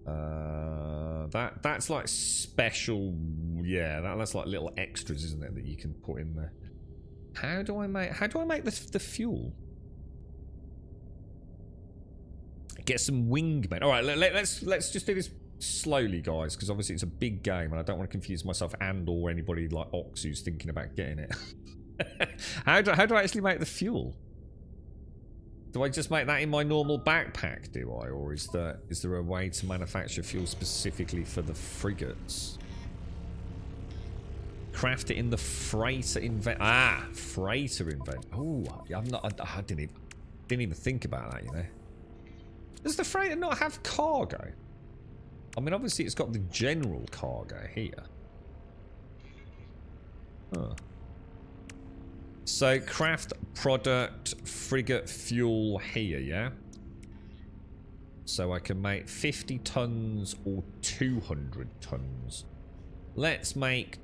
That's like special... Yeah, that's like little extras, isn't it, that you can put in there. How do I make the fuel? Get some wingmen. All right, let's just do this slowly, guys, because obviously it's a big game, and I don't want to confuse myself and or anybody like Ox who's thinking about getting it. How do I actually make the fuel? Do I just make that in my normal backpack? Do I, or is there a way to manufacture fuel specifically for the frigates? Craft it in the freighter invent. Freighter invent. Oh, I didn't even think about that. You know. Does the freighter not have cargo? I mean, obviously it's got the general cargo here. Huh. So, craft product frigate fuel here, yeah? So I can make 50 tons or 200 tons. Let's make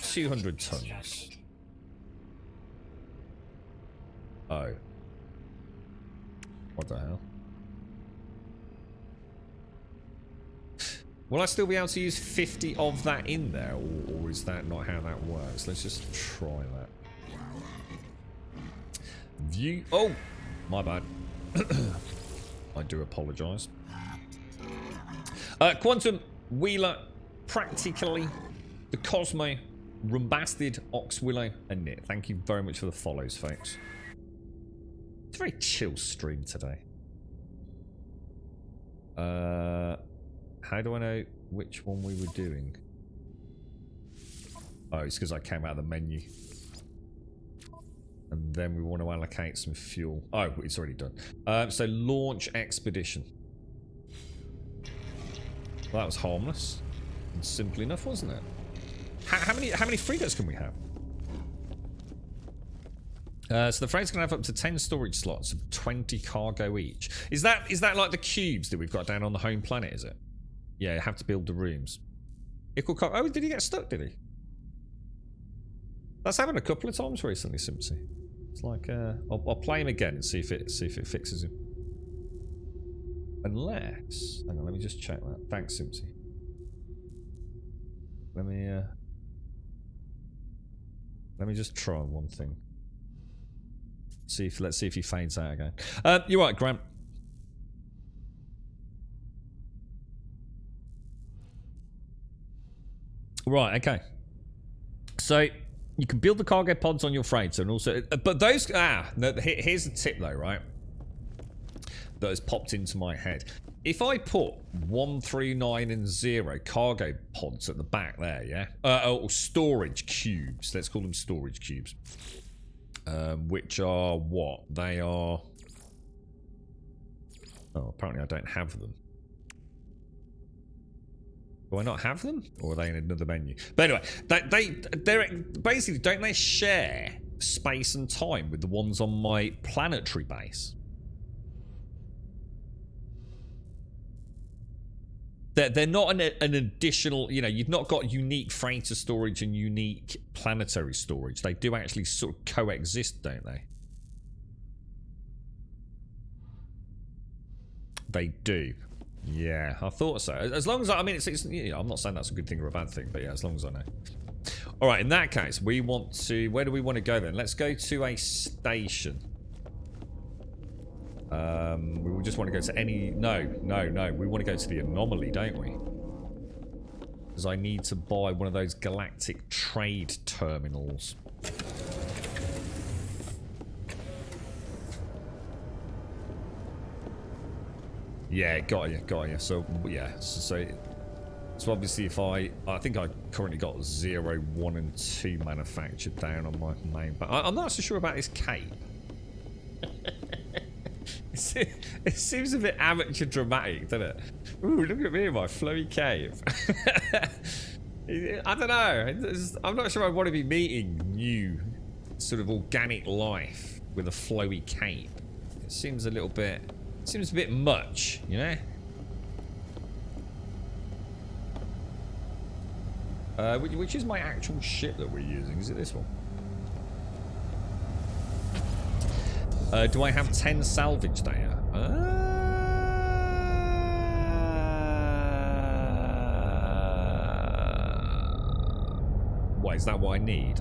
200 tons. Oh. What the hell? Will I still be able to use 50 of that in there, or is that not how that works? Let's just try that. View. Oh, my bad. I do apologise. Quantum, Wheeler, Practically, the Cosmo, Rumbasted, Oxwillow, and Nit. Thank you very much for the follows, folks. It's a very chill stream today. How do I know which one we were doing? Oh, it's because I came out of the menu. And then we want to allocate some fuel. Oh, it's already done. So launch expedition. Well, that was harmless and simple enough, wasn't it? How many frigates can we have? So the freight's gonna have up to 10 storage slots of 20 cargo each. Is that like the cubes that we've got down on the home planet? Is it? Yeah, you have to build the rooms. Oh, did he get stuck? Did he? That's happened a couple of times recently, Simpsy. It's like I'll play him again and see if it fixes him. Unless, hang on, let me just check that. Thanks, Simpsy. Let me Let me just try one thing. Let's see if he fades out again. You're right, Grant. Right, okay. So you can build the cargo pods on your freighter, and also, but those no, here's the tip though, right? That has popped into my head. If I put 1, 3, 9, and 0 cargo pods at the back there, yeah, or storage cubes. Let's call them storage cubes. Which are what? They are. Oh, apparently I don't have them. Do I not have them? Or are they in another menu? But anyway, they're basically, don't they share space and time with the ones on my planetary base? They're not an additional, you know, you've not got unique freighter storage and unique planetary storage. They do actually sort of coexist, don't they? They do. Yeah, I thought so. As long as I mean, it's you know, I'm not saying that's a good thing or a bad thing, but yeah, as long as I know. All right, in that case, we want to. Where do we want to go then? Let's go to a station. We will just want to go to any. No. We want to go to the anomaly, don't we? Because I need to buy one of those galactic trade terminals. Yeah, got you. So yeah, so obviously if I think I currently got 0, 1, and 2 manufactured down on my main. But I'm not so sure about this cape. It seems a bit amateur dramatic, doesn't it? Ooh, look at me in my flowy cave. I don't know. I'm not sure I want to be meeting new sort of organic life with a flowy cape. It seems a little bit. Seems a bit much, you know? Which is my actual ship that we're using? Is it this one? Do I have 10 salvage data? What, is that what I need?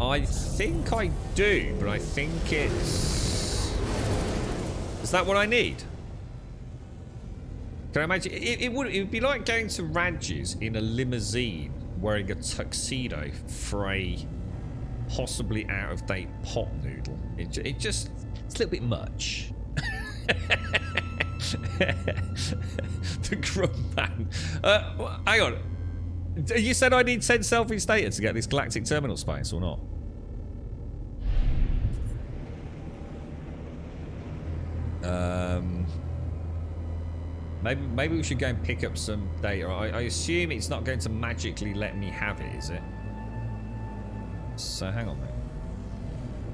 I think I do, but I think it's... Is that what I need? Can I imagine? It would be like going to Radge's in a limousine wearing a tuxedo for a possibly out-of-date pot noodle. It's a little bit much. The Grub Man. Hang on. You said I need 10 selfie data to get this galactic terminal space, or not? Maybe we should go and pick up some data. I assume it's not going to magically let me have it, is it? So hang on, mate.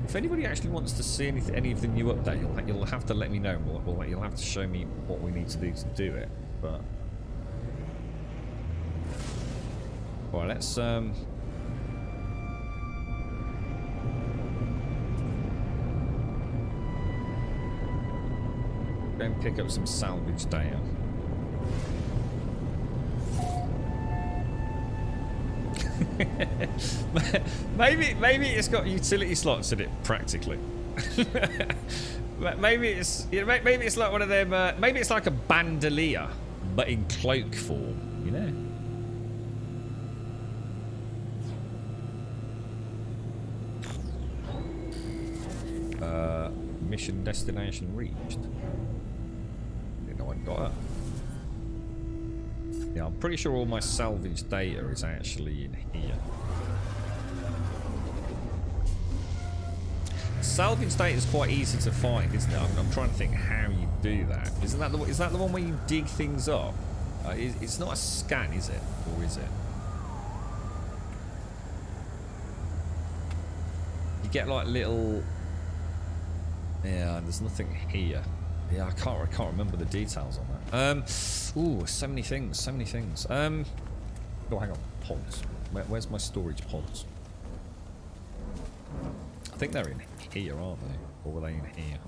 If anybody actually wants to see any of the new update, you'll have to let me know. You'll have to show me what we need to do it. But all right, let's go and pick up some salvage data. maybe it's got utility slots in it practically. maybe it's like one of them. Maybe it's like a bandolier, but in cloak form. You know. Mission destination reached. Didn't know I got it. Yeah, I'm pretty sure all my salvage data is actually in here. Salvage data is quite easy to find, isn't it? I'm trying to think how you do that. Is that the one where you dig things up? It's not a scan, is it? Or is it? You get like little. Yeah, there's nothing here. Yeah, I can't remember the details on that. Ooh, so many things. Oh, hang on, pods. Where's my storage pods? I think they're in here, aren't they? Or were they in here?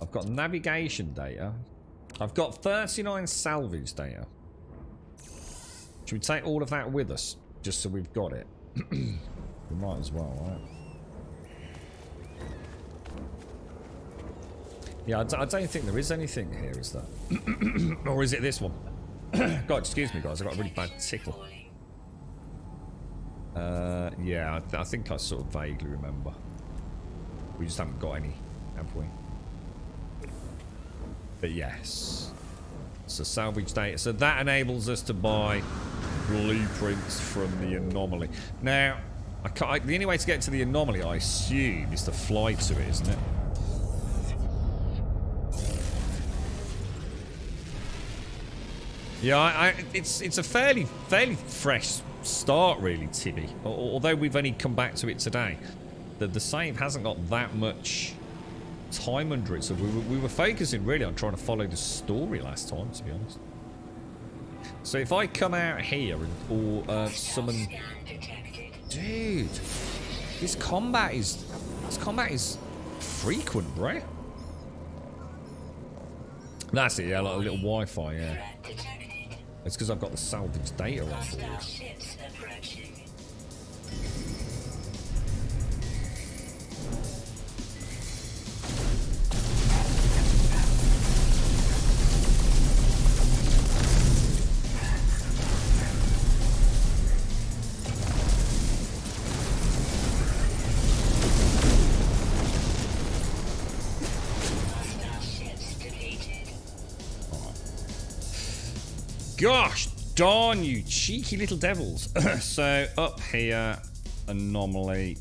I've got navigation data. I've got 39 salvage data. Should we take all of that with us? Just so we've got it. We might as well, right? Yeah, I don't think there is anything here, is there? Or is it this one? God, excuse me, guys. I got a really bad tickle. Yeah, I think I sort of vaguely remember. We just haven't got any, have we? But yes. So salvage data. So that enables us to buy blueprints from the anomaly. Now, the only way to get to the anomaly, I assume, is to fly to it, isn't it? Yeah, it's a fairly fresh start, really, Tibby. Although we've only come back to it today, the save hasn't got that much time under it. So we were focusing really on trying to follow the story last time, to be honest. So if I come out here or summon, dude, this combat is frequent, bro. That's it, yeah, like a little Wi-Fi, yeah. It's because I've got the salvage data on board. Gosh darn you cheeky little devils. So up here, anomaly,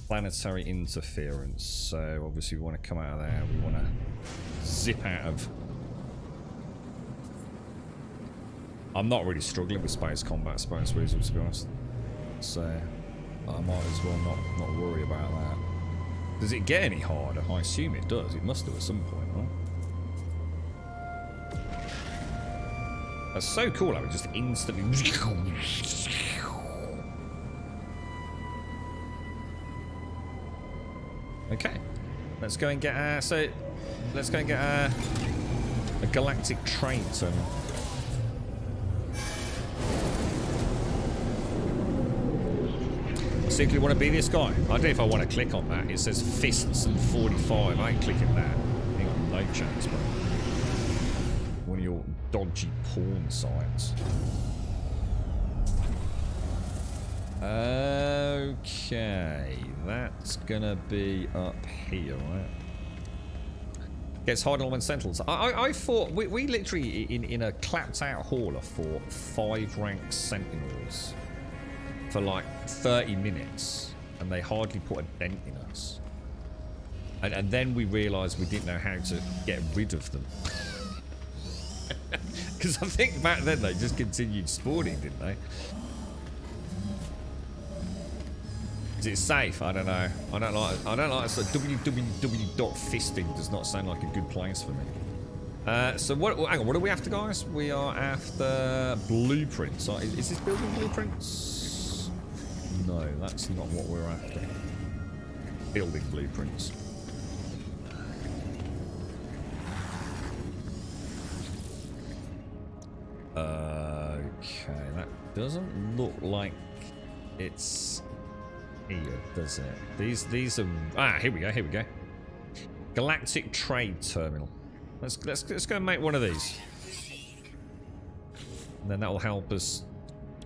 planetary interference. So obviously we want to come out of there. We want to zip out of. I'm not really struggling with space combat, space weasels, to be honest. So I might as well not worry about that. Does it get any harder? I assume it does. It must do at some point, right? That's so cool how it just instantly. Okay, let's go and get our. So, let's go and get a galactic trade terminal. See if you want to be this guy. I don't know if I want to click on that. It says fists and 45. I ain't clicking that. Hang on, no chance, bro. One of your dodgy porn sites. Okay, that's gonna be up here, right? Gets harder when sentinels. I thought we literally in a clapped out hauler fought 5 ranked sentinels for like 30 minutes, and they hardly put a dent in us. And then we realised we didn't know how to get rid of them. Because I think back then they just continued spawning, didn't they? Is it safe? I don't know. I don't like so www.fisting does not sound like a good place for me. So what? Hang on, what do we after, guys? We are after blueprints. Is this building blueprints? No, that's not what we're after. Building blueprints. Okay, that doesn't look like it's here, does it? These are here we go. Galactic trade terminal. Let's go and make one of these. And then that will help us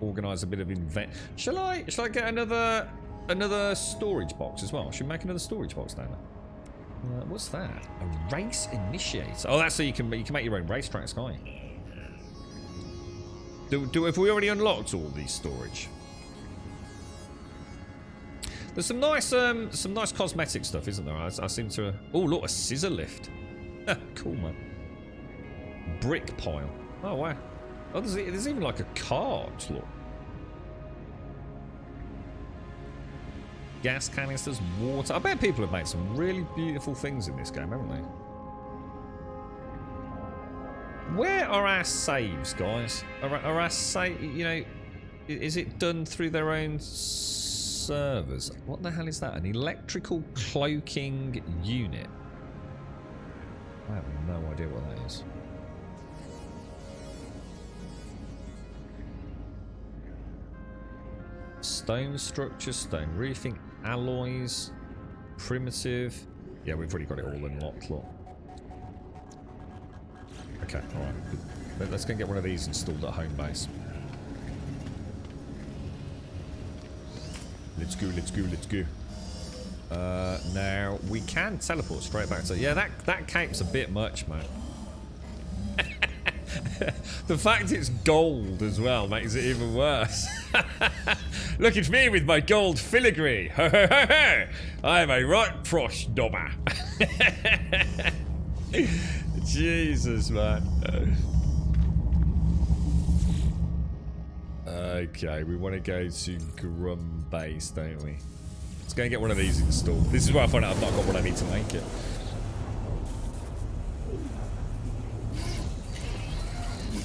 organize a bit of invent. Shall I get another storage box as well? Should we make another storage box down there? What's that? A race initiator. Oh, that's so you can make your own racetracks, can't you? Have we already unlocked all these storage? There's some nice cosmetic stuff, isn't there? I seem to. Oh, look, a scissor lift. Cool, man. Brick pile. Oh wow. Oh, there's even like a cart. Look. Gas canisters, water. I bet people have made some really beautiful things in this game, haven't they? Where are our saves, guys? Are our save? You know, is it done through their own servers. What the hell is that? An electrical cloaking unit. I have no idea what that is. Stone structure, stone roofing, alloys, primitive. Yeah, we've already got it all unlocked, look. Okay, alright. Let's go and get one of these installed at home base. Let's go, let's go, let's go. Now, we can teleport straight back to... Yeah, that cape's a bit much, man. The fact it's gold as well makes it even worse. Look at me with my gold filigree. I'm a right frost dobber. Jesus, man. Okay, we want to go to Grum Base, don't we? Let's go and get one of these installed. This is where I find out I've not got what I need to make it.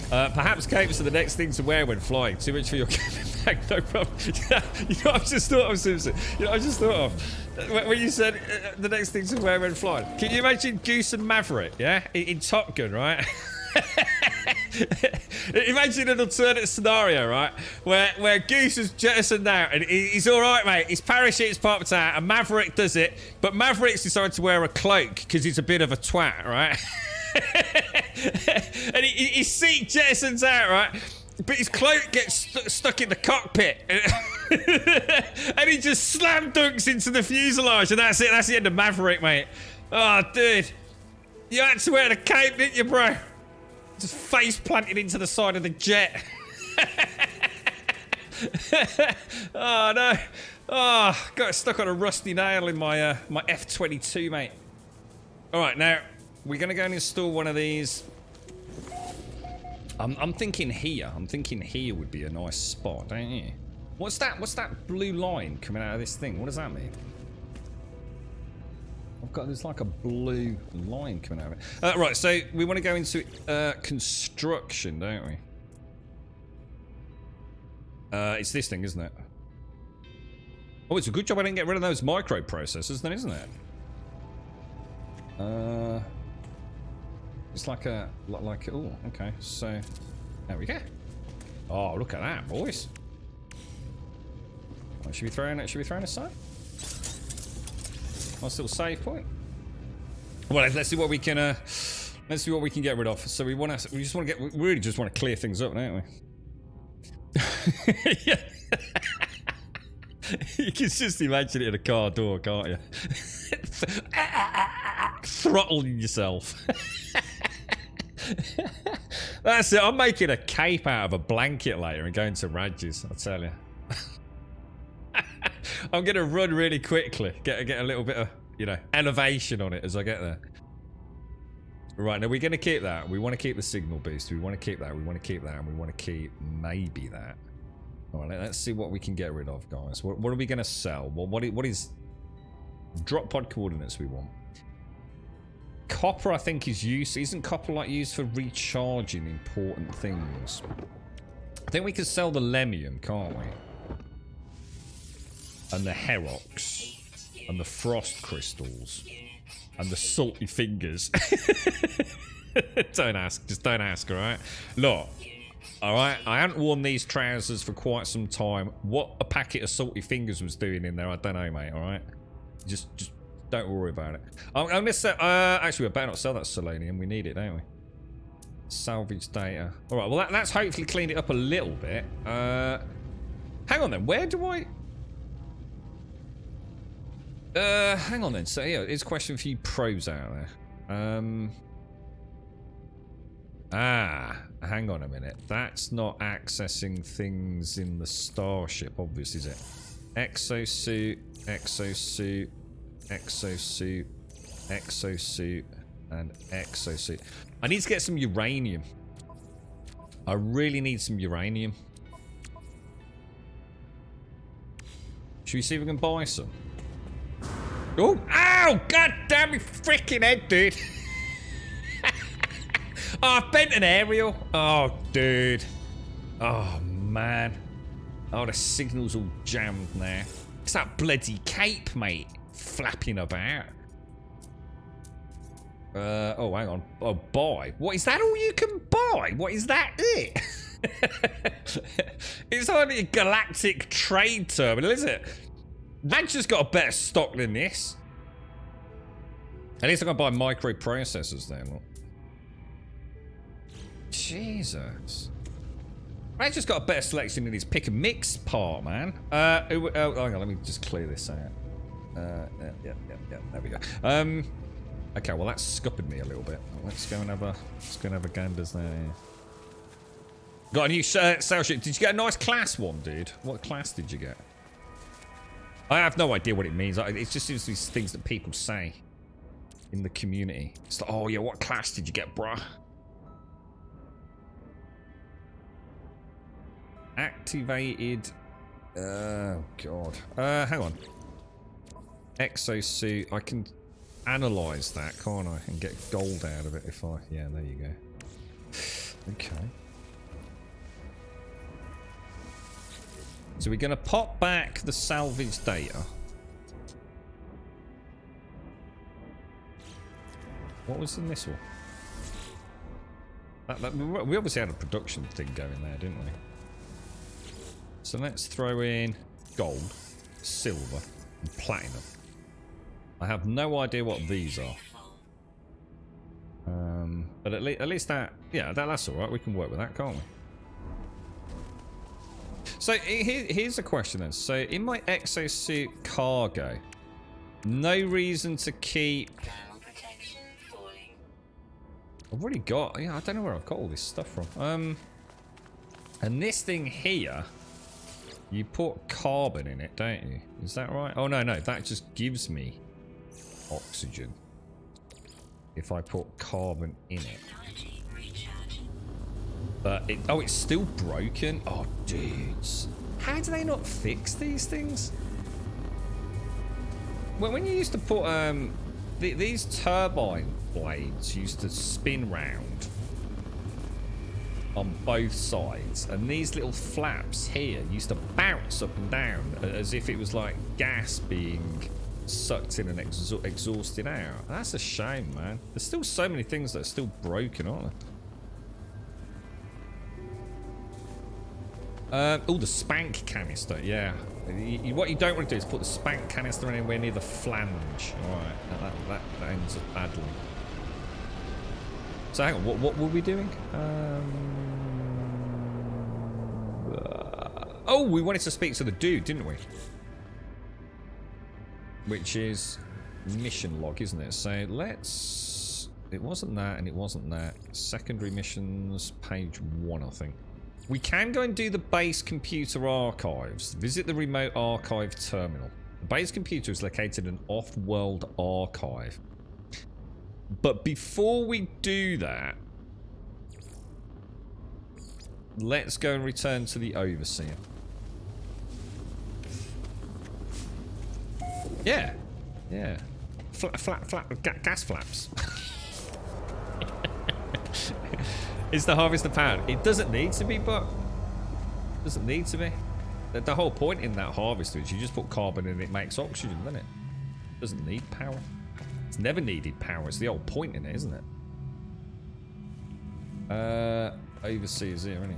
Perhaps capes are the next thing to wear when flying. Too much for your cabin bag, no problem. You know, I've just thought of, Simpson. You know, I just thought of when you said the next thing to wear when flying. Can you imagine Goose and Maverick, yeah, in Top Gun, right? Imagine an alternate scenario, right, where Goose is jettisoned out and he's all right, mate. His parachute's popped out, and Maverick does it, but Maverick's decided to wear a cloak because he's a bit of a twat, right? And his seat jettisons out, right? But his cloak gets stuck in the cockpit. And he just slam dunks into the fuselage, and that's it. That's the end of Maverick, mate. Oh, dude. You had to wear the cape, didn't you, bro? Just face planted into the side of the jet. Oh, no. Oh, got stuck on a rusty nail in my my F-22, mate. All right, now... we're going to go and install one of these. I'm thinking here. I'm thinking here would be a nice spot, don't you? What's that? What's that blue line coming out of this thing? What does that mean? There's like a blue line coming out of it. Right, so we want to go into construction, don't we? It's this thing, isn't it? Oh, it's a good job I didn't get rid of those microprocessors then, isn't it? It's like a, oh, okay, so, there we go. Oh, look at that, boys. What, should we throw in a side? Nice little save point. Well, let's see what we can, let's see what we can get rid of. So we really just want to clear things up, don't we? Yeah. You can just imagine it in a car door, can't you? Throttling yourself. That's it. I'm making a cape out of a blanket later and going to Raj's, I'll tell you. I'm going to run really quickly. Get a little bit of, you know, elevation on it as I get there. Right, now we're going to keep that. We want to keep the signal boost. We want to keep that. We want to keep that. And we want to keep maybe that. All right, let's see what we can get rid of, guys. What are we going to sell? What is... drop pod coordinates we want. Copper, I think, is used. Isn't copper like used for recharging important things? I think we can sell the lemium, can't we? And the Herox. And the frost crystals. And the salty fingers. Don't ask. Just don't ask, alright? Look. Alright, I haven't worn these trousers for quite some time. What a packet of salty fingers was doing in there, I don't know, mate, alright? Just don't worry about it. I'm going to sell... actually, we better not sell that selenium. We need it, don't we? Salvage data. Alright, well, that's hopefully cleaned it up a little bit. Hang on, then. Where do I... hang on, then. So, yeah, it's a question for you pros out there. Hang on a minute. That's not accessing things in the starship, obviously, is it? Exosuit, exosuit, exosuit, exosuit, and exosuit. I need to get some uranium. I really need some uranium. Should we see if we can buy some? Oh, ow! God damn me freaking head, dude. Oh, I've bent an aerial. Oh, dude. Oh, man. Oh, the signal's all jammed now. It's that bloody cape, mate, flapping about. Oh, hang on. Oh, buy. What, is that all you can buy? What, is that it? It's hardly a galactic trade terminal, is it? That's just got a better stock than this. At least I can buy microprocessors then. Look. Jesus. I just got a better selection in his pick and mix part, man. Oh, hang on, let me just clear this out. Yeah, there we go. Okay, well that's scuppered me a little bit. Let's go and have a ganders there. Got a new sail ship. Did you get a nice class one, dude? What class did you get? I have no idea what it means. It just seems to be things that people say in the community. It's like, oh yeah, what class did you get, bruh? Activated. Oh god. Hang on. Exosuit. I can analyze that, can't I? And get gold out of it if I. Yeah, there you go. Okay. So we're gonna pop back the salvage data. What was in this one? We obviously had a production thing going there, didn't we? So let's throw in gold, silver, and platinum. I have no idea what these are. But at least that, yeah, that's all right. We can work with that, can't we? So here's a question then. So in my exosuit cargo, no reason to keep. I've already got. Yeah, I don't know where I've got all this stuff from. And this thing here, you put carbon in it, don't you? Is that right? Oh no, that just gives me oxygen if I put carbon in it. But it's still broken. Oh, dudes, how do they not fix these things? When you used to put these turbine blades used to spin round on both sides, and these little flaps here used to bounce up and down as if it was like gas being sucked in and exhausted out. That's a shame, man. There's still so many things that are still broken, aren't there? Oh, the spank canister, yeah. What you don't want to do is put the spank canister anywhere near the flange. Alright, that ends up badly. So hang on, what were we doing? Oh, we wanted to speak to the dude, didn't we? Which is mission log, isn't it? So let's... It wasn't that and it wasn't that. Secondary missions, page 1, I think. We can go and do the base computer archives. Visit the remote archive terminal. The base computer is located in an off-world archive. But before we do that, let's go and return to the overseer. Yeah. Gas flaps. Is the harvester powered? It doesn't need to be, but it doesn't need to be. The whole point in that harvester is you just put carbon in, it makes oxygen, doesn't it? It doesn't need power. It's never needed power. It's the whole point in it, isn't it? Overseer's here, isn't he?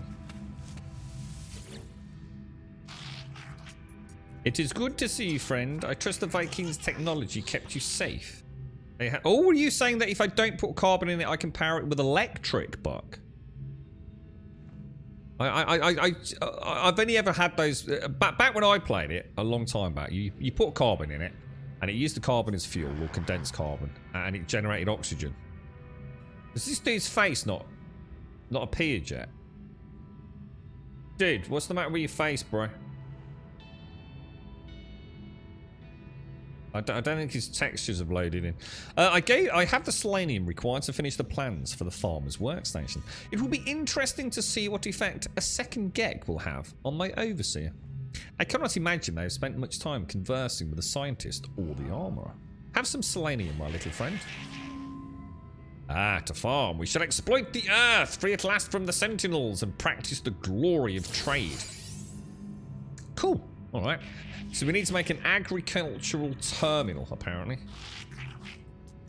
It is good to see you, friend. I trust the Vikings' technology kept you safe. Oh, are you saying that if I don't put carbon in it, I can power it with electric, Buck? I've only ever had those back when I played it a long time back. You put carbon in it, and it used the carbon as fuel or condensed carbon, and it generated oxygen. Does this dude's face not appeared yet? Dude, what's the matter with your face, bro? I don't think his textures have loaded in. I have the selenium required to finish the plans for the farmer's workstation. It will be interesting to see what effect a second Gek will have on my overseer. I cannot imagine they have spent much time conversing with the scientist or the armourer. Have some selenium, my little friend. Ah, to farm. We shall exploit the earth, free at last from the sentinels, and practice the glory of trade. Cool. Alright. So we need to make an agricultural terminal, apparently.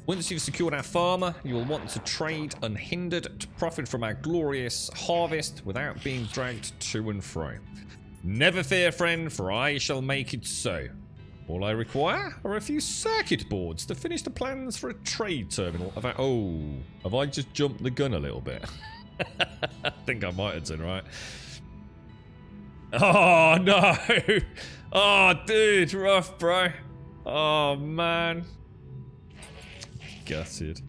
Once you've secured our farmer, you will want to trade unhindered to profit from our glorious harvest without being dragged to and fro. Never fear, friend, for I shall make it so. All I require are a few circuit boards to finish the plans for a trade terminal. Have I just jumped the gun a little bit? I think I might have done, right? Oh, no. Oh, dude, rough, bro. Oh, man. Gutted.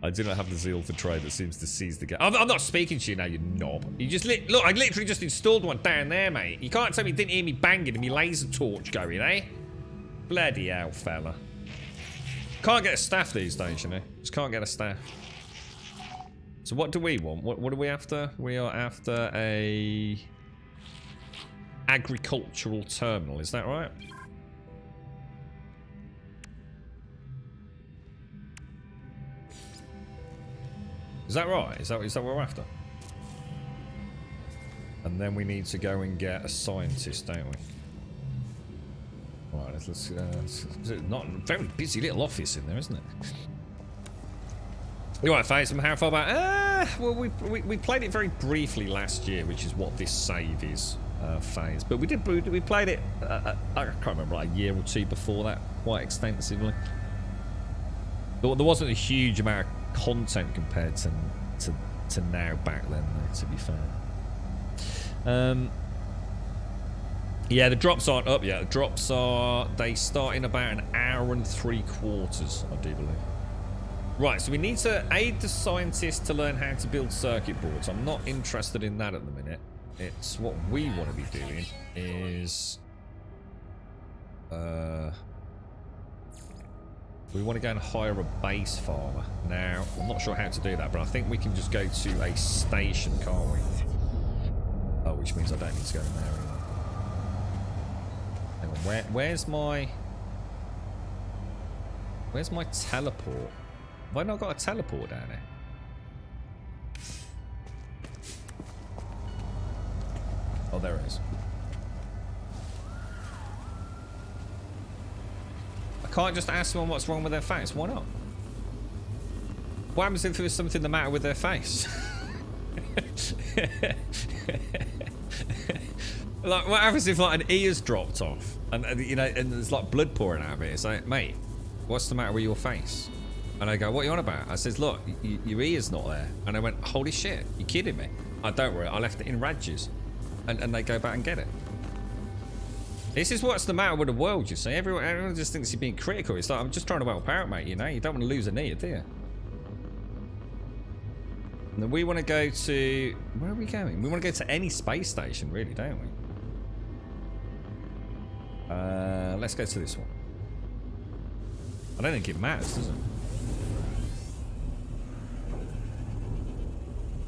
I do not have the zeal for trade that seems to seize the game. I'm not speaking to you now, you knob. You just look, I literally just installed one down there, mate. You can't tell me you didn't hear me banging and me laser torch going, eh? Bloody hell, fella. Can't get a staff these days, you know. Just can't get a staff. So what do we want? What are we after? We are after a agricultural terminal, is that right? Is that right? Is that what we're after? And then we need to go and get a scientist, don't we? Right, let's not a very busy little office in there, isn't it? You right, Faze? How far back? Well, we played it very briefly last year, which is what this save is, Faze. But we played it. I can't remember, like a year or two before that, quite extensively. But there wasn't a huge amount of content compared to now back then, though, to be fair. Yeah, the drops aren't up yet. The drops they start in about an hour and 3/4, I do believe. Right, so we need to aid the scientists to learn how to build circuit boards. I'm not interested in that at the minute. It's what we want to be doing is we want to go and hire a base farmer. Now, I'm not sure how to do that, but I think we can just go to a station, can't we? Oh, which means I don't need to go in there anymore. Hang on, where's my teleport? Have I not got a teleport down there? Oh, there it is. I can't just ask someone what's wrong with their face. Why not? What happens if there was something the matter with their face? Like, what happens if like an ear's dropped off and you know, and there's like blood pouring out of it? It's like, mate, what's the matter with your face? And I go, what are you on about? I says, look, your ear's not there. And I went, holy shit, you kidding me? Oh, don't worry, I left it in Radges. And they go back and get it. This is what's the matter with the world, you see. Everyone just thinks you're being critical. It's like, I'm just trying to help out, mate, you know? You don't want to lose an ear, do you? And then we want to go to... Where are we going? We want to go to any space station, really, don't we? Let's go to this one. I don't think it matters, does it?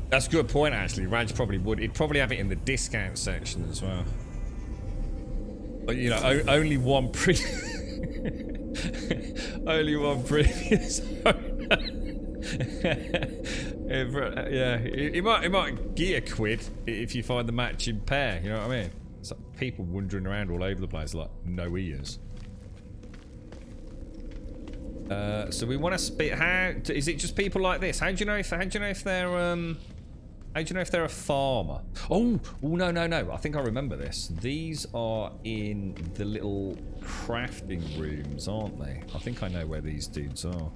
That's a good point, actually. Raj probably would. He'd probably have it in the discount section as well. But, you know, only one only one previous owner. Yeah, it might get a quid if you find the matching pair. You know what I mean? It's like people wandering around all over the place like no ears. So we want to speak. How is it? Just people like this? How do you know if they're How do you know if they're a farmer? Oh no. I think I remember this. These are in the little crafting rooms, aren't they? I think I know where these dudes are.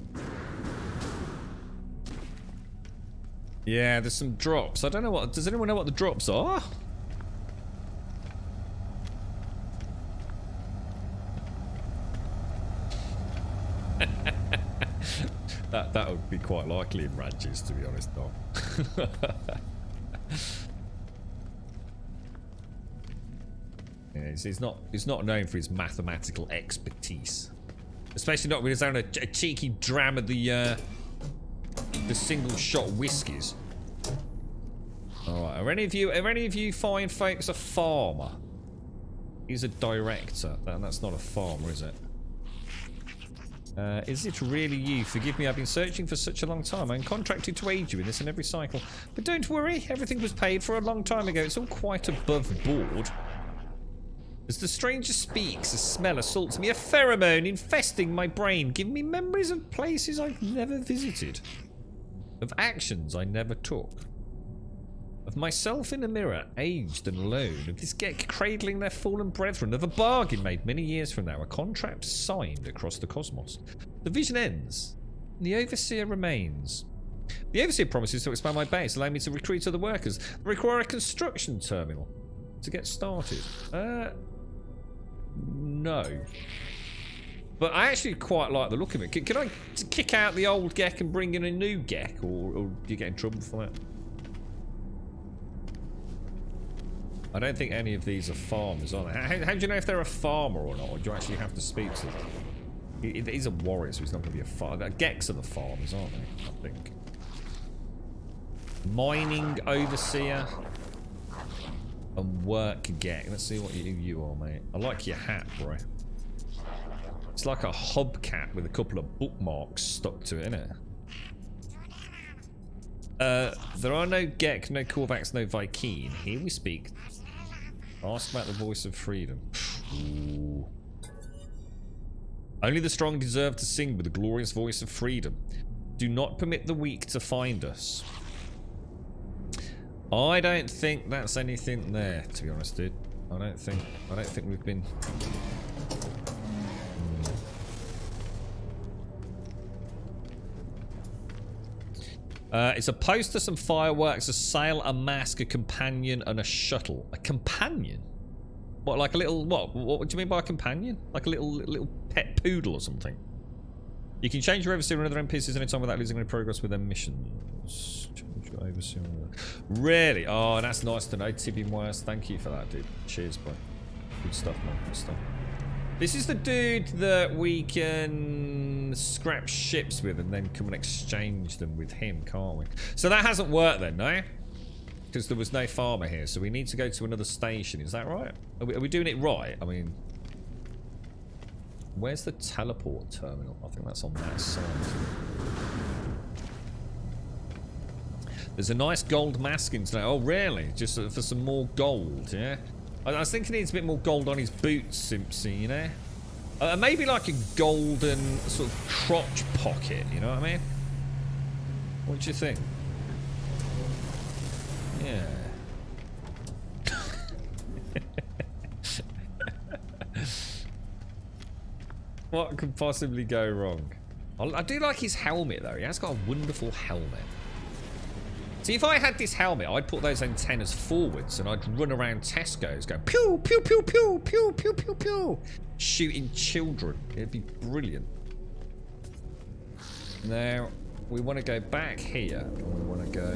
Yeah, there's some drops. I don't know what. Does anyone know what the drops are? That would be quite likely in Radges, to be honest, Dom. Yeah, he's not known for his mathematical expertise, especially not when he's having a cheeky dram of the single shot whiskies. All right, are any of you fine folks a farmer? He's a director. That's not a farmer, is it? Is it really you? Forgive me, I've been searching for such a long time. I'm contracted to aid you in this in every cycle. But don't worry, everything was paid for a long time ago. It's all quite above board. As the stranger speaks, a smell assaults me, a pheromone infesting my brain, giving me memories of places I've never visited, of actions I never took, of myself in a mirror, aged and alone, of this Gek cradling their fallen brethren, of a bargain made many years from now, a contract signed across the cosmos. The vision ends, and the Overseer remains. The Overseer promises to expand my base, allow me to recruit other workers, require a construction terminal to get started. No. But I actually quite like the look of it. Can I kick out the old Gek and bring in a new Gek, or do you get in trouble for that? I don't think any of these are farmers, are they? How do you know if they're a farmer or not? Or do you actually have to speak to them? He's a warrior, so he's not going to be a farmer. Geks are the farmers, aren't they? I think. Mining Overseer. And work Gek. Let's see what you are, mate. I like your hat, bro. It's like a hubcap with a couple of bookmarks stuck to it, isn't it? There are no Gek, no Korvax, no Vy'keen. Here we speak. Ask about the voice of freedom. Ooh. Only the strong deserve to sing with the glorious voice of freedom. Do not permit the weak to find us. I don't think that's anything there, to be honest, dude. I don't think we've been. It's a poster, some fireworks, a sail, a mask, a companion, and a shuttle. A companion? What, like a little what? What do you mean by a companion? Like a little pet poodle or something? You can change your overseer and other NPCs anytime without losing any progress with their missions. Change your overseer. Really? Oh, that's nice to know. Tipping Wires, thank you for that, dude. Cheers, bro. Good stuff, man. Good stuff. This is the dude that we can scrap ships with and then come and exchange them with him, can't we? So that hasn't worked then, no? Because there was no farmer here, so we need to go to another station. Is that right? Are we doing it right? I mean, where's the teleport terminal? I think that's on that side. There's a nice gold masking today. Oh, really? Just for some more gold, yeah? I was thinking he needs a bit more gold on his boots, Simpsy, you know? Maybe like a golden sort of crotch pocket, you know what I mean? What do you think? Yeah. What could possibly go wrong? I do like his helmet, though. He has got a wonderful helmet. See, if I had this helmet, I'd put those antennas forwards and I'd run around Tesco's going pew, pew, pew, pew, pew, pew, pew, pew, shooting children. It'd be brilliant. Now, we want to go back here and we want to go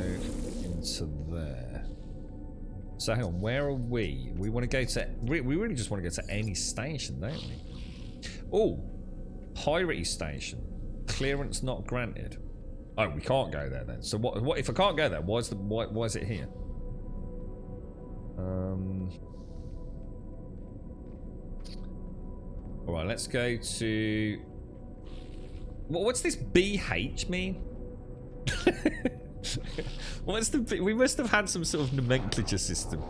into there. So hang on, where are we? We want to go to... We really just want to go to any station, don't we? Oh, Pirate Station. Clearance not granted. Oh, we can't go there then. So what if I can't go there? Why is it here? All right, let's go to. What's this BH mean? What's the? We must have had some sort of nomenclature system.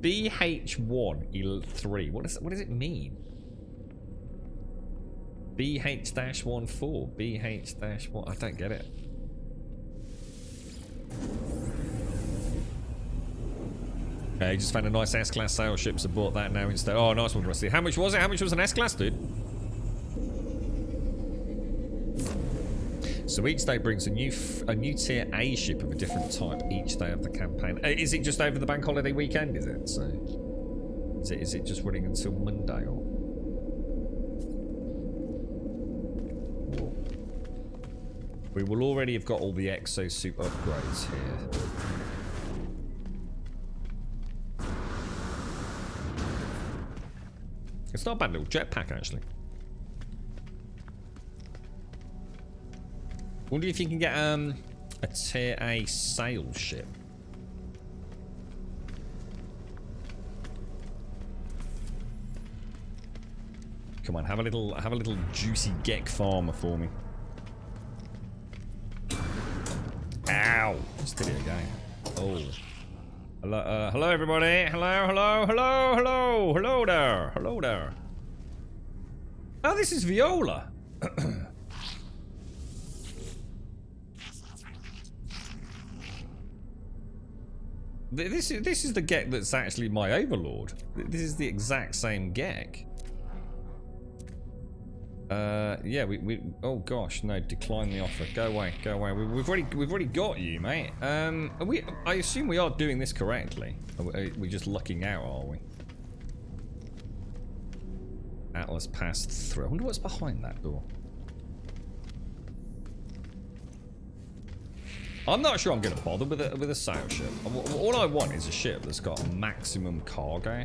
BH1-3. What does it mean? BH-14, BH-1. I don't get it. Okay, just found a nice S-class sail ship, so bought that now instead. Oh, nice one, Rusty. How much was it? How much was an S-class, dude? So each day brings a new tier A ship of a different type each day of the campaign. Is it just over the bank holiday weekend? Is it? So is it just running until Monday or? We will already have got all the exosuit upgrades here. It's not a bad little jetpack, actually. Wonder if you can get a tier A sail ship. Come on, have a little juicy Gek farmer for me. Ow! Just did it again. Oh. Hello everybody. Hello there. Oh, this is Viola. This is the Gek that's actually my overlord. This is the exact same Gek. Yeah, we oh gosh, no, decline the offer. Go away. We've already got you, mate. I assume we are doing this correctly. Are we just lucking out, are we? Atlas passed through. I wonder what's behind that door. I'm not sure I'm going to bother with a sail ship. All I want is a ship that's got maximum cargo.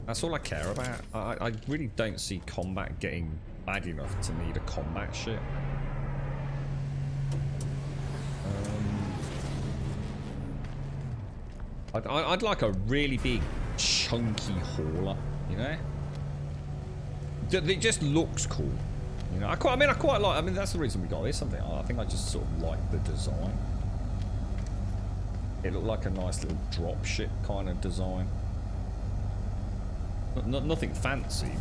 That's all I care about. I really don't see combat getting bad enough to need a combat ship. I'd like a really big, chunky hauler, you know? It just looks cool. You know, I quite like. I mean, that's the reason we got this. I think I just sort of like the design. It looked like a nice little drop ship kind of design. Nothing fancy,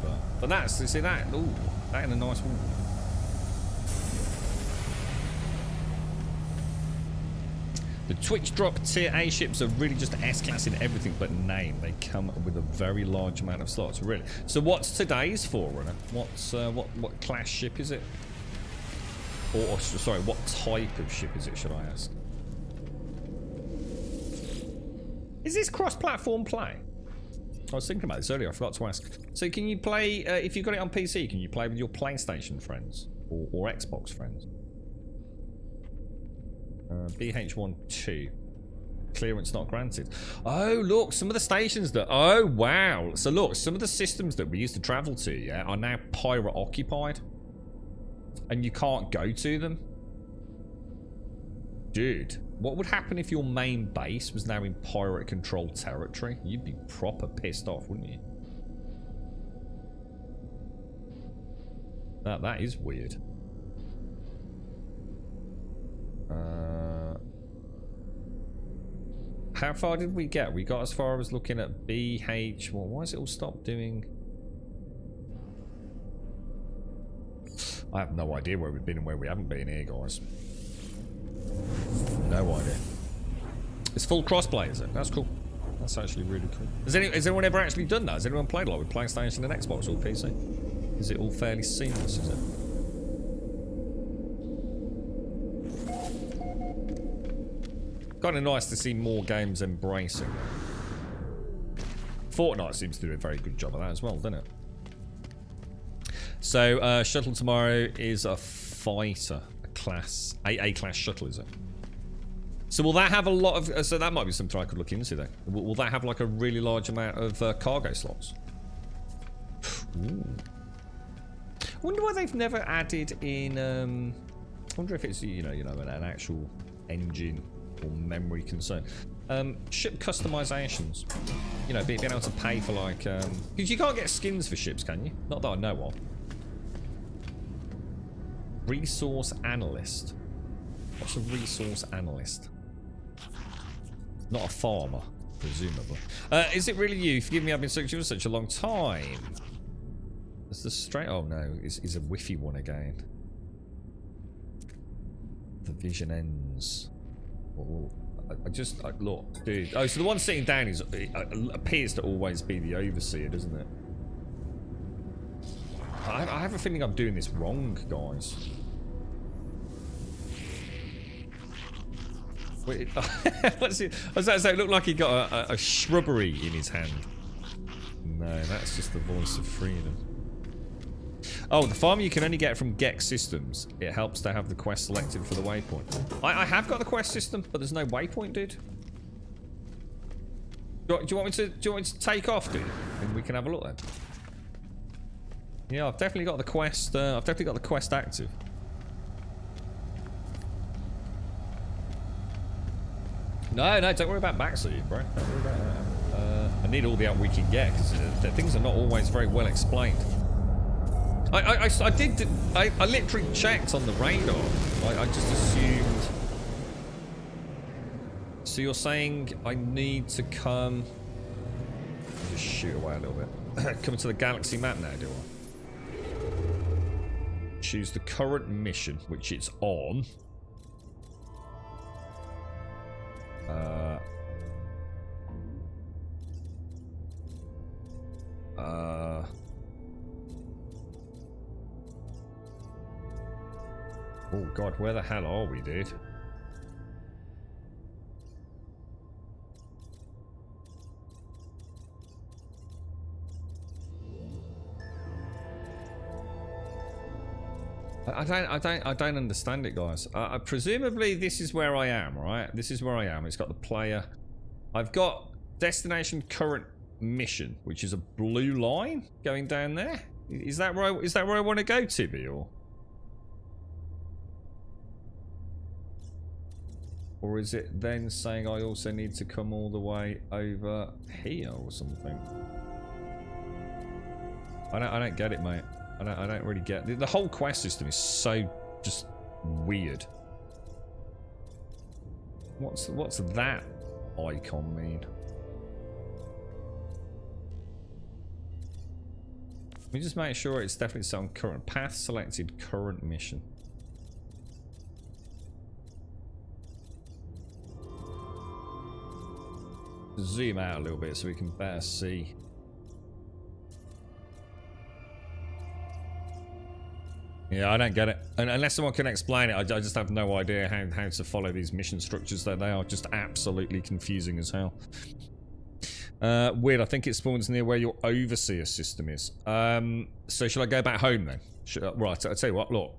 but that's, you see that? Ooh, that in a nice one. The Twitch drop tier A ships are really just S-class in everything but name. They come with a very large amount of slots, really. So what's today's Forerunner? What's what class ship is it? Or sorry, what type of ship is it, should I ask? Is this cross-platform play? I was thinking about this earlier, I forgot to ask. So can you play, if you've got it on PC, can you play with your PlayStation friends? Or Xbox friends? BH12. Clearance not granted. Oh, look, some of the stations that... Oh, wow. So look, some of the systems that we used to travel to, yeah, are now pirate occupied. And you can't go to them. Dude, what would happen if your main base was now in pirate-controlled territory? You'd be proper pissed off, wouldn't you? That is weird. How far did we get? We got as far as looking at BH... Well, why has it all stopped doing... I have no idea where we've been and where we haven't been here, guys. No idea. It's full crossplay, is it? That's cool. That's actually really cool. Has anyone ever actually done that? Has anyone played like with PlayStation and Xbox or PC? Is it all fairly seamless, is it? Kind of nice to see more games embracing it. Fortnite seems to do a very good job of that as well, doesn't it? So, shuttle tomorrow is a fighter, a class, AA class shuttle, is it? So will that have a lot of, so that might be something I could look into then. Will that have like a really large amount of cargo slots? Ooh. I wonder why they've never added in, I wonder if it's, you know, an actual engine or memory concern. Ship customizations. You know, being able to pay for like, because you can't get skins for ships, can you? Not that I know of. Resource analyst. What's a resource analyst? Not a farmer, presumably. Is it really you? Forgive me, I've been searching for such a long time. Is the straight? Oh no, is a whiffy one again. The vision ends. Oh, look, dude. Oh, so the one sitting down is appears to always be the overseer, doesn't it? I have a feeling I'm doing this wrong, guys. Wait, what's it? I was about to say, it looked like he got a shrubbery in his hand. No, that's just the voice of freedom. Oh, the farm you can only get from Gek systems. It helps to have the quest selected for the waypoint. I have got the quest system, but there's no waypoint, dude. Do you want me to take off, dude? And we can have a look then. Yeah, I've definitely got the quest. I've definitely got the quest active. No, don't worry about backseating, bro. Don't worry about that. I need all the help we can get because things are not always very well explained. I literally checked on the radar. I just assumed So you're saying I need to come... Just shoot away a little bit. Come to the galaxy map now, do I? Choose the current mission, which it's on. Oh god, where the hell are we, dude? I don't understand it, guys. Presumably this is where I am, right? This is where I am. It's got the player. I've got destination current mission, which is a blue line going down there. Is that where I want to go, Tibby, or is it then saying I also need to come all the way over here or something? I don't get it, mate. I don't really get it. The whole quest system is so just weird. What's that icon mean? Let me just make sure it's definitely set on current path selected, current mission. Zoom out a little bit so we can better see. Yeah, I don't get it. And unless someone can explain it, I just have no idea how to follow these mission structures. They are just absolutely confusing as hell. Weird, I think it spawns near where your overseer system is. So should I go back home then? Right, I'll tell you what, look.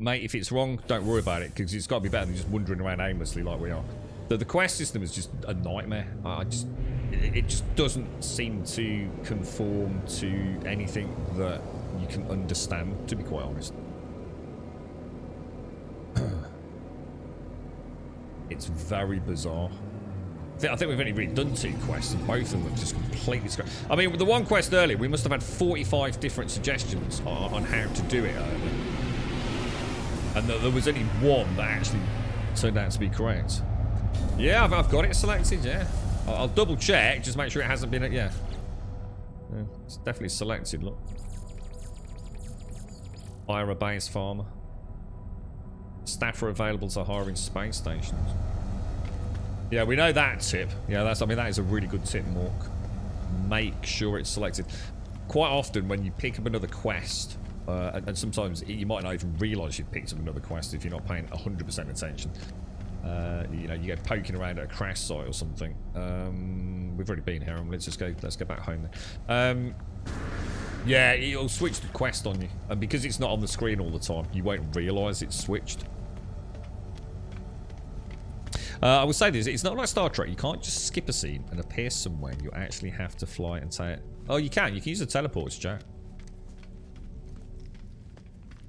Mate, if it's wrong, don't worry about it, because it's got to be better than just wandering around aimlessly like we are. The quest system is just a nightmare. It just doesn't seem to conform to anything that you can understand, to be quite honest. It's very bizarre. I think we've only really done 2 quests, and both of them just completely screwed. I mean, with the one quest earlier, we must have had 45 different suggestions on how to do it earlier. And there was only one that actually turned out to be correct. Yeah, I've got it selected, yeah. I'll double check, just make sure it hasn't been... Yeah, it's definitely selected, look. Hire a base farmer. Staff are available to hire in space stations. Yeah, we know that tip. Yeah, I mean, that is a really good tip, Mork. Make sure it's selected. Quite often, when you pick up another quest, and sometimes you might not even realise you've picked up another quest if you're not paying 100% attention. You know, you go poking around at a crash site or something. We've already been here. Let's go back home then. Yeah, it'll switch the quest on you, and because it's not on the screen all the time, you won't realise it's switched. I would say this, it's not like Star Trek. You can't just skip a scene and appear somewhere. You actually have to fly and say it. Oh, you can use the teleports, Jack.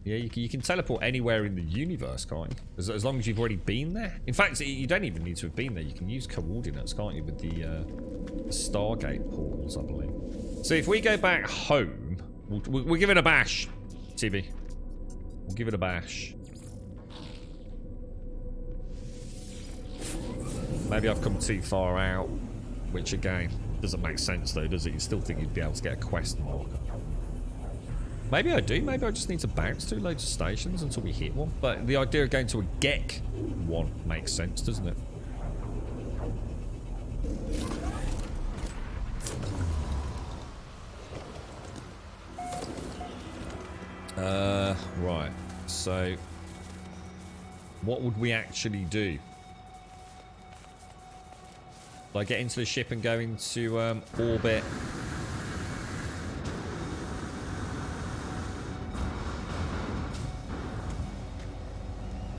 Yeah, you can teleport anywhere in the universe, can't you? As long as you've already been there. In fact, you don't even need to have been there. You can use coordinates, can't you, with the Stargate portals, I believe. So if we go back home, we'll give it a bash, TV. We'll give it a bash. Maybe I've come too far out, which again, doesn't make sense though, does it? You still think you'd be able to get a quest mark. Maybe I do. Maybe I just need to bounce to loads of stations until we hit one. But the idea of going to a GEC one makes sense, doesn't it? Right. So, what would we actually do? Do I get into the ship and go into orbit?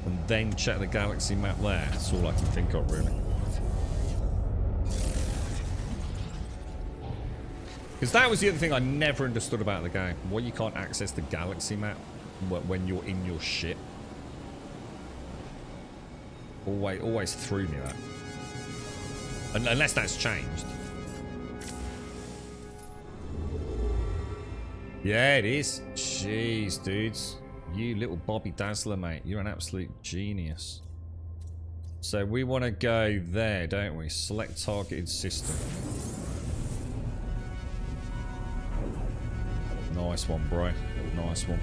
And then check the galaxy map there. That's all I can think of, really. Because that was the other thing I never understood about the game. Why you can't access the galaxy map when you're in your ship. Always threw me that. Unless that's changed. Yeah, it is. Jeez, dudes. You little Bobby Dazzler, mate. You're an absolute genius. So we want to go there, don't we? Select targeted system. Nice one, bro. Nice one.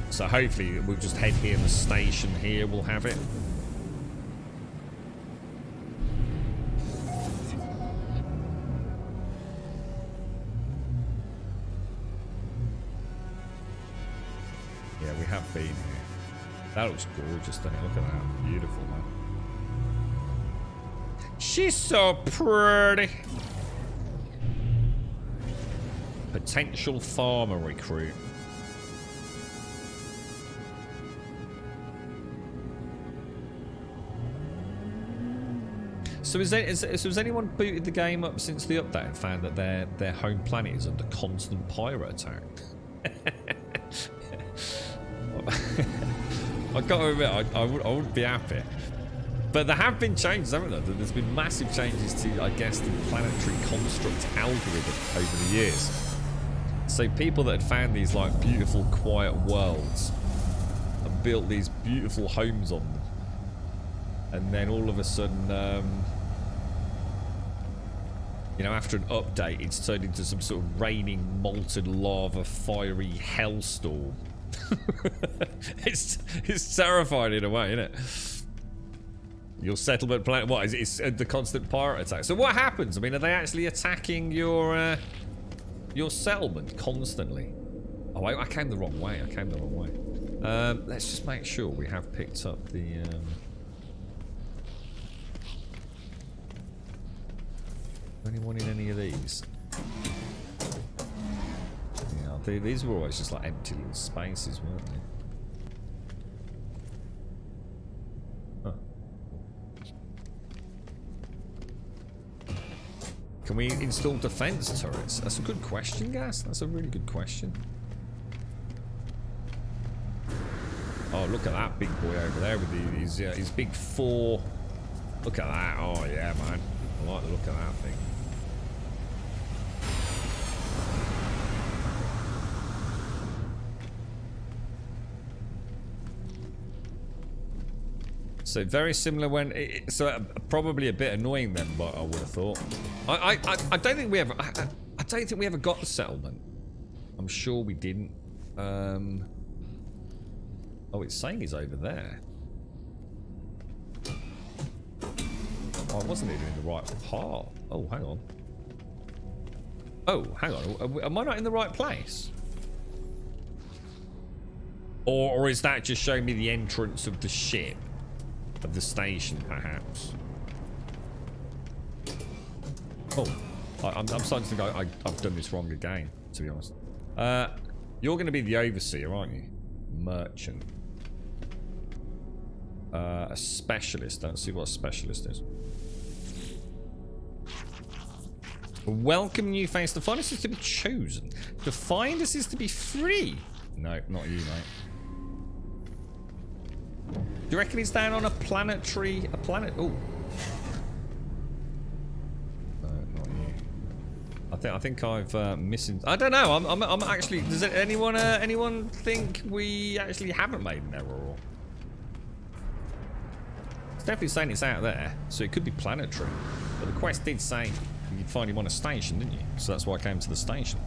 So hopefully we'll just head here in the station here. We'll have it. Yeah, we have been here. That looks gorgeous, doesn't it? Look at that. Beautiful, man. She's so pretty. Potential farmer recruit. So has anyone booted the game up since the update and found that their home planet is under constant pirate attack? I gotta admit, I wouldn't be happy. But there have been changes, haven't there? There's been massive changes to, I guess, the planetary construct algorithm over the years. So people that had found these like beautiful, quiet worlds and built these beautiful homes on them, and then all of a sudden, you know, after an update, it's turned into some sort of raining molten lava, fiery hellstorm. it's terrifying in a way, isn't it? Your settlement planet, what is it? It's the constant pirate attack. So what happens? I mean, are they actually attacking your settlement constantly? Oh, I came the wrong way. Let's just make sure we have picked up the. Anyone in any of these? Yeah, these were always just like empty little spaces, weren't they? Huh. Can we install defense turrets? That's a good question, Gas. That's a really good question. Oh, look at that big boy over there with his big 4. Look at that. Oh, yeah, man. I like the look of that thing. So very similar when probably a bit annoying then, but I would have thought. I don't think we ever I don't think we ever got the settlement. I'm sure we didn't. Oh, it's saying he's over there. Oh, I wasn't even in the right part. Oh, hang on. Oh, hang on. Am I not in the right place? Or is that just showing me the entrance of the ship? Of the station, perhaps. Oh, I'm starting to think I've done this wrong again, to be honest. You're going to be the overseer, aren't you? Merchant. A specialist. Let's see what a specialist is. Welcome new face. To find us is to be chosen. To find us is to be free. No, not you, mate. Do you reckon he's down on a planet? Oh. No, not you. I think I've missing. I don't know. I'm actually. Does anyone think we actually haven't made an error? Or? It's definitely saying it's out there, so it could be planetary. But the quest did say you'd find him on a station, didn't you? So that's why I came to the station.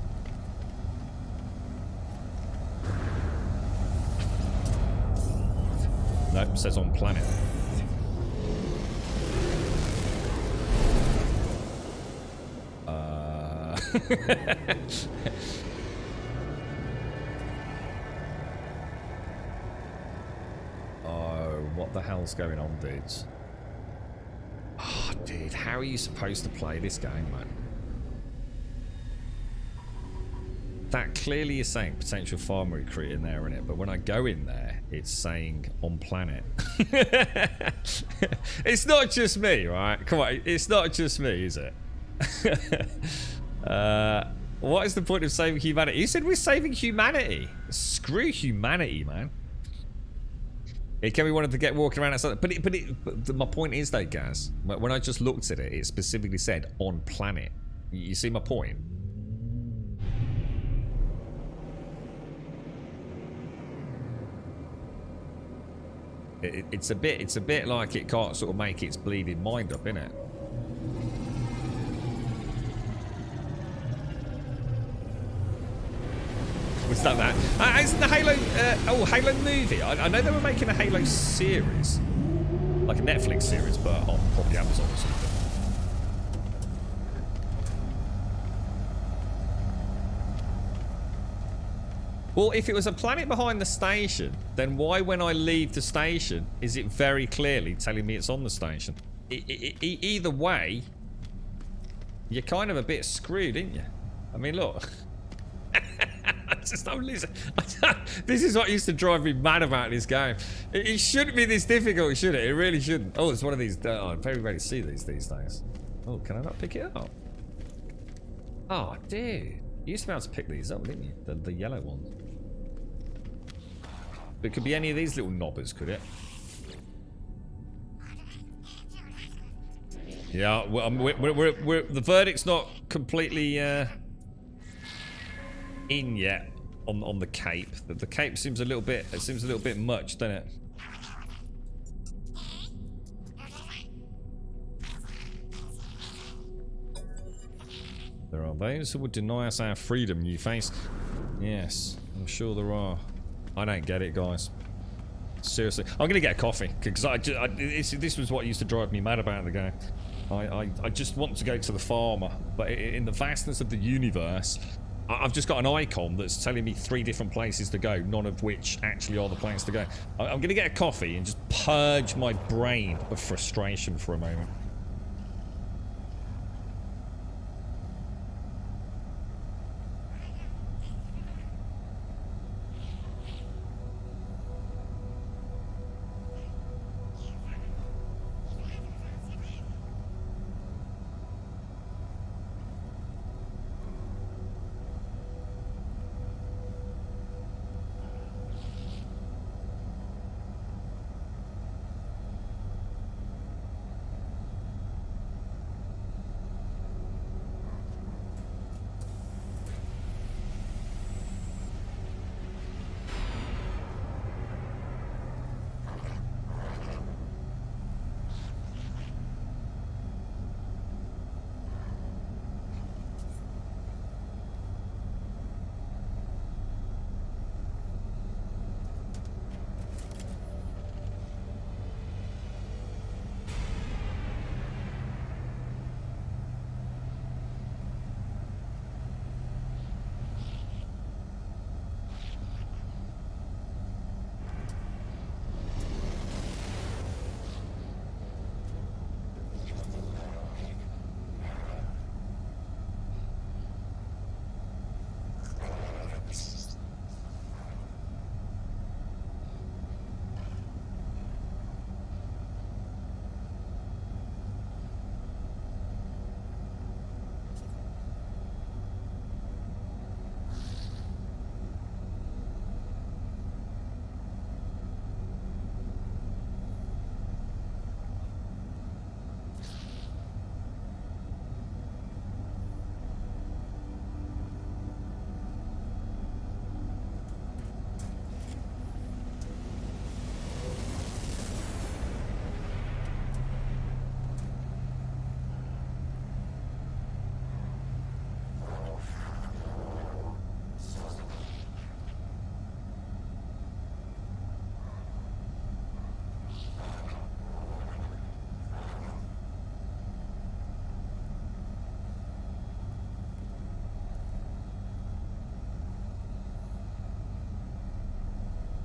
Nope, it says on planet. Oh, what the hell's going on, dudes? Oh, dude, how are you supposed to play this game, man? That clearly is saying potential farm recruit in there, innit? But when I go in there, it's saying on planet. It's not just me, right? Come on, it's not just me, is it? What is the point of saving humanity? You said we're saving humanity. Screw humanity, man. It can be wanted to get walking around outside. But my point is though, Gaz, when I just looked at it, it specifically said on planet. You see my point? It's a bit like it can't sort of make its bleeding mind up, innit? What's that? Isn't the Halo? Halo movie. I know they were making a Halo series, like a Netflix series, but on probably Amazon or something. Well, if it was a planet behind the station, then why, when I leave the station, is it very clearly telling me it's on the station? Either way, you're kind of a bit screwed, aren't you? I mean, look. I'm losing. This is what used to drive me mad about this game. It shouldn't be this difficult, should it? It really shouldn't. Oh, it's one of these. I'm very ready to see these days. Oh, can I not pick it up? Oh, dude. You used to be able to pick these up, didn't you? The yellow ones. But it could be any of these little knobbers, could it? Yeah, well, the verdict's not completely in yet on the cape. The cape seems a little bit. It seems a little bit much, doesn't it? There are those who would deny us our freedom, you face. Yes, I'm sure there are. I don't get it, guys. Seriously, I'm gonna get a coffee because this was what used to drive me mad about the game. I just want to go to the farmer, but in the vastness of the universe, I've just got an icon that's telling me 3 different places to go, none of which actually are the places to go. I'm gonna get a coffee and just purge my brain of frustration for a moment.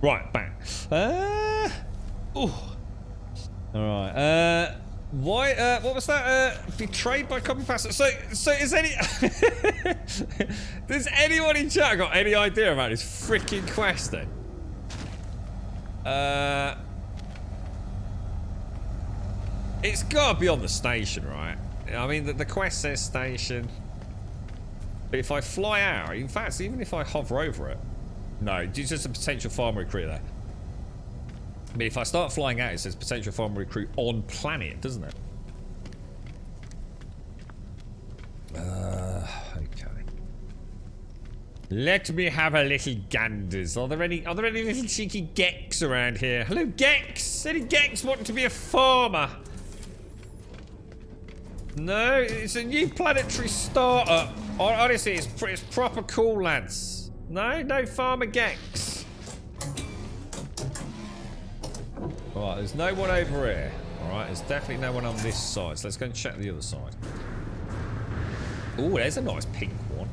Right, back. Oh. Alright, why, what was that? Betrayed by copy pasta. So is any... Does anyone in chat got any idea about this freaking quest then? It's gotta be on the station, right? I mean, the quest says station. But if I fly out, in fact, even if I hover over it, no, it's just a potential farm recruit there. I mean, if I start flying out, it says potential farm recruit on planet, doesn't it? Okay. Let me have a little ganders. Are there any little cheeky gecks around here? Hello, gecks. Any gecks wanting to be a farmer? No, it's a new planetary startup. Honestly, it's proper cool, lads. No farmer gecks. Alright, there's no one over here. Alright, there's definitely no one on this side. So let's go and check the other side. Oh, there's a nice pink one.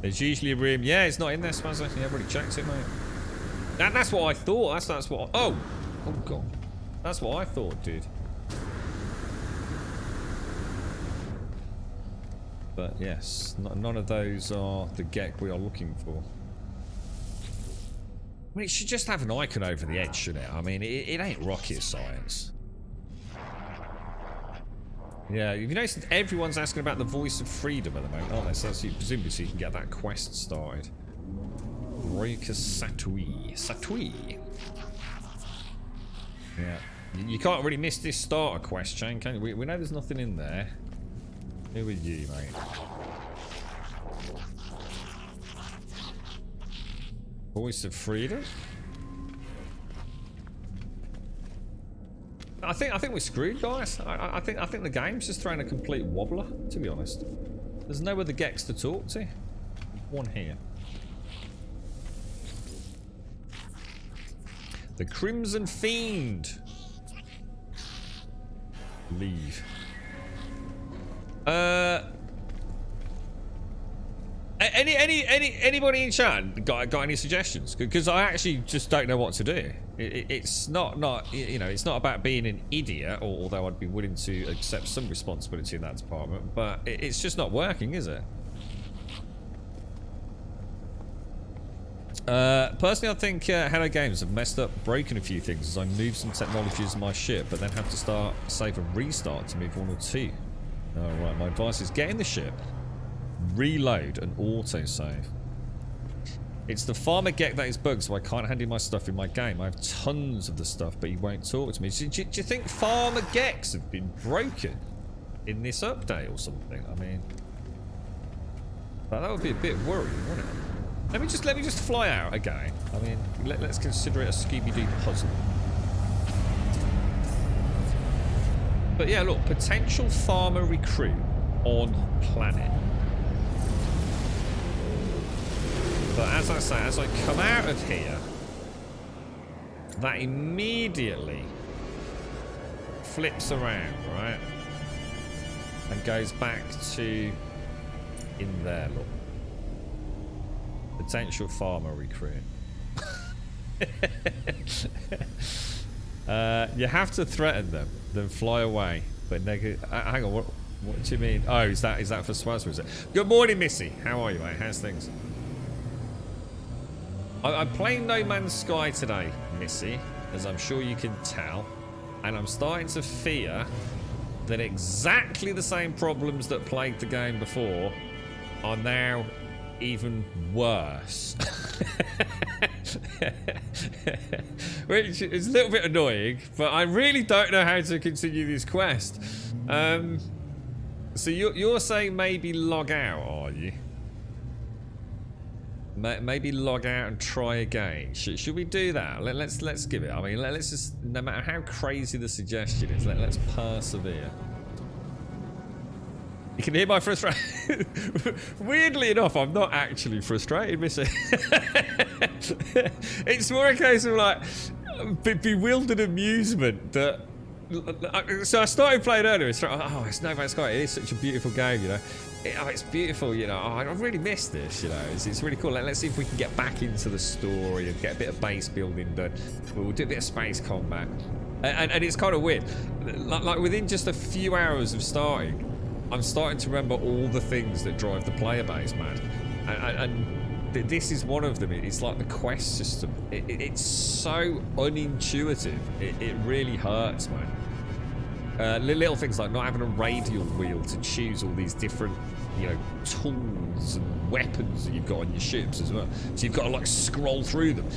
There's usually a room. Yeah, it's not in there, Spazza. Yeah, everybody checks it, mate. That's what I thought. That's what. Oh god. That's what I thought, dude. But yes, none of those are the Gek we are looking for. I mean, it should just have an icon over the edge, shouldn't it? I mean, it ain't rocket science. Yeah, you noticed that everyone's asking about the voice of freedom at the moment, aren't they? So that's presumably so you can get that quest started. Roika Satui. Yeah. You can't really miss this starter quest chain, can you? We know there's nothing in there. Who are you, mate? Voice of freedom? I think we're screwed, guys. I think the game's just throwing a complete wobbler, to be honest. There's no other Geks to talk to. One here. The Crimson Fiend. Leave. Anybody in chat got any suggestions? Because I actually just don't know what to do. It's not you know, it's not about being an idiot, although I'd be willing to accept some responsibility in that department. But it's just not working, is it? Personally, I think Hello Games have messed up, broken a few things as I move some technologies in my ship, but then have to start save and restart to move one or two. Alright, my advice is get in the ship, reload and autosave. It's the farmer Gek that is bugged, so I can't hand in my stuff in my game. I have tons of the stuff, but he won't talk to me. Do you think farmer Geks have been broken in this update or something? I mean, that would be a bit worrying, wouldn't it? Let me just fly out again. I mean, let's consider it a Scooby-Doo puzzle. But yeah, look, potential farmer recruit on planet. But as I say, as I come out of here, that immediately flips around, right? And goes back to in there, look. Potential farmer recruit. You have to threaten them, then fly away. But hang on, what do you mean? Oh, is that for Swazza, is it? Good morning, Missy. How are you, mate? How's things? I'm playing No Man's Sky today, Missy, as I'm sure you can tell, and I'm starting to fear that exactly the same problems that plagued the game before are now even worse. Which is a little bit annoying, but I really don't know how to continue this quest. So you're saying maybe log out, are you? Maybe log out and try again. Should we do that? Let's give it. I mean, let's just, no matter how crazy the suggestion is, let's persevere. You can hear my frustration. Weirdly enough, I'm not actually frustrated, Missy. It's more a case of like bewildered amusement that. So I started playing earlier. It's like, oh, it's No Man's Sky. It is such a beautiful game, you know. It's beautiful, you know. Oh, I really missed this, you know. It's really cool. Let's see if we can get back into the story and get a bit of base building done. We'll do a bit of space combat, and it's kind of weird. Like within just a few hours of starting, I'm starting to remember all the things that drive the player base mad, and this is one of them. It's like the quest system. It's so unintuitive. It really hurts, man. Little things like not having a radial wheel to choose all these different, you know, tools and weapons that you've got on your ships as well. So you've got to like scroll through them.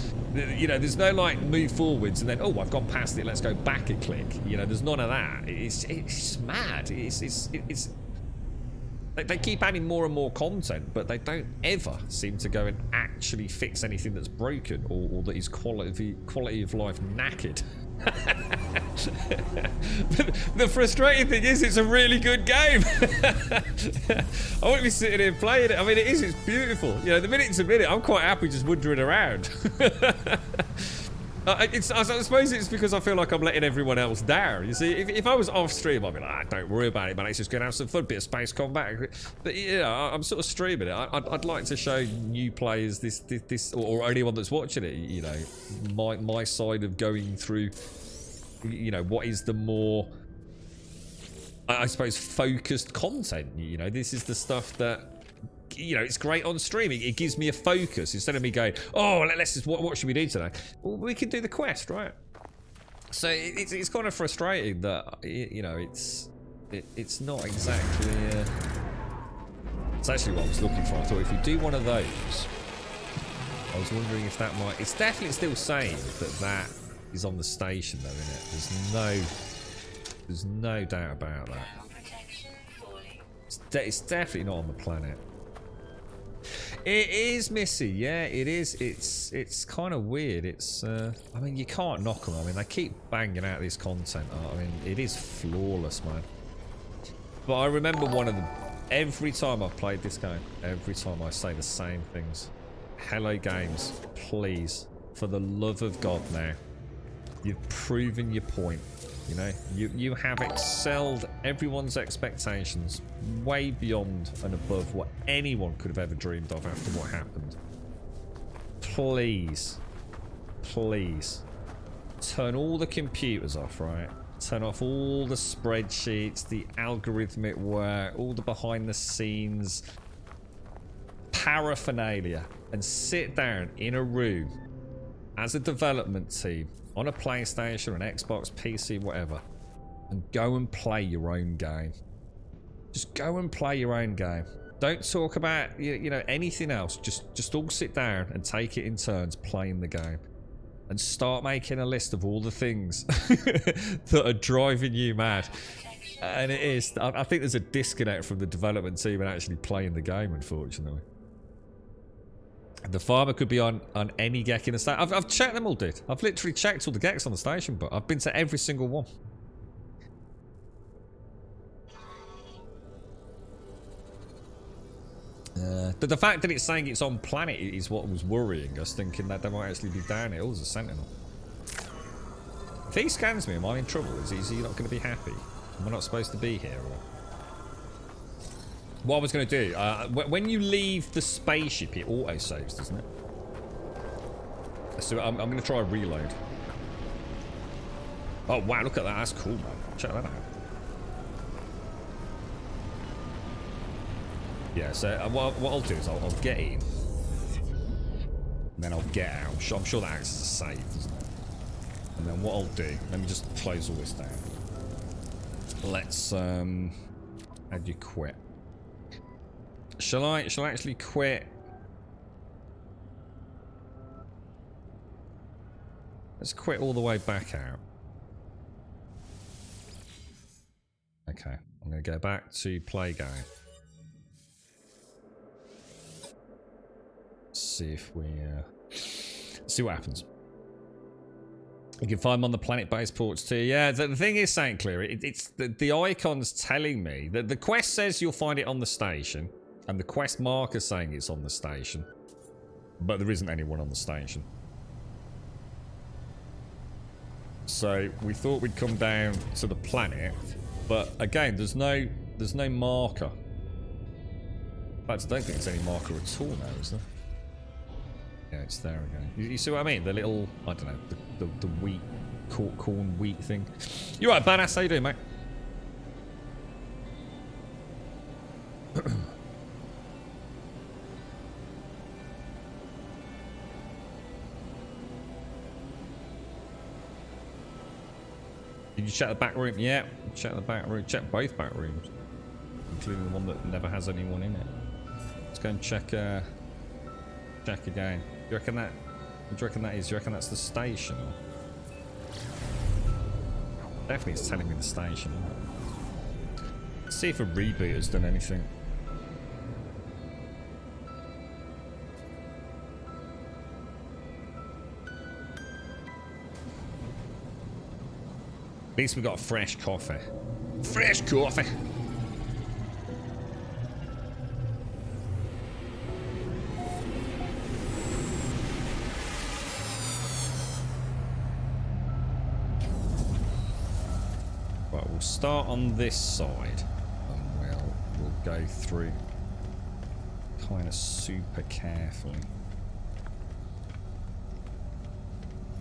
You know, there's no like move forwards and then, oh, I've gone past it, let's go back a click. You know, there's none of that. It's mad. They keep adding more and more content, but they don't ever seem to go and actually fix anything that's broken or that is quality of life knackered. But the frustrating thing is it's a really good game. I won't be sitting here playing it. I mean, it's beautiful. You know, the minute to minute, I'm quite happy just wandering around. I suppose it's because I feel like I'm letting everyone else down. You see, if I was off stream, I'd be like, don't worry about it, man. It's just going to have some fun, bit of space combat. But you know, I'm sort of streaming it. I'd like to show new players this, or anyone that's watching it. You know, my side of going through. You know, what is the more, I suppose, focused content. You know, this is the stuff that. You know, it's great on streaming. It gives me a focus instead of me going, oh, let's just what should we do today? Well, we can do the quest, right? So it's kind of frustrating that you know it's not exactly. It's actually what I was looking for. I thought if we do one of those, I was wondering if that might. It's definitely still saying that is on the station, though, isn't it? There's no doubt about that. It's definitely not on the planet. It is, Missy. Yeah, it is. It's kind of weird. It's. I mean, you can't knock them. I mean, they keep banging out this content. I mean, it is flawless, man. But I remember one of them. Every time I've played this game, every time I say the same things. Hello, games, please, for the love of God, now. You've proven your point. You know, you have excelled everyone's expectations way beyond and above what anyone could have ever dreamed of after what happened. Please, please, turn all the computers off, right? Turn off all the spreadsheets, the algorithmic work, all the behind the scenes paraphernalia, and sit down in a room as a development team on a PlayStation, an Xbox, PC, whatever, and go and play your own game. Just go and play your own game. Don't talk about you know anything else. Just all sit down and take it in turns playing the game, and start making a list of all the things that are driving you mad. And it is. I think there's a disconnect from the development team and actually playing the game, unfortunately. The farmer could be on any Gek in the station. I've checked them all, dude. I've literally checked all the Geks on the station, but I've been to every single one. The fact that it's saying it's on planet is what was worrying us, thinking that they might actually be down here. Oh, there's a sentinel. If he scans me, am I in trouble? Is he not going to be happy? Am I not supposed to be here? Or... What I was going to do, when you leave the spaceship, it auto-saves, doesn't it? So I'm going to try a reload. Oh, wow, look at that. That's cool, man. Check that out. Yeah, so what I'll do is I'll get in. And then I'll get out. I'm sure that acts as a save, doesn't it? And then what I'll do, let me just close all this down. Let's, how'd you quit? Shall I actually quit? Let's quit all the way back out. Okay, I'm going to go back to play game. See if we see what happens. You can find them on the planet-based ports too. Yeah, the thing is, St. Clear, it's the icon's telling me that the quest says you'll find it on the station. And the quest marker saying it's on the station. But there isn't anyone on the station. So we thought we'd come down to the planet. But again, there's no marker. In fact, I don't think there's any marker at all now, is there? Yeah, it's there again. You see what I mean? The little, I don't know, the wheat, corn wheat thing. You right, badass? How you doing, mate? Did you check the back room? Yeah, check the back room. Check both back rooms, including the one that never has anyone in it. Let's go and check check again. Do you reckon that? What do you reckon that is? Do you reckon that's the station? Or? Definitely it's telling me the station. Let's see if a reboot has done anything. At least we got a fresh coffee. Fresh coffee! Right, we'll start on this side. And we'll go through kind of super carefully.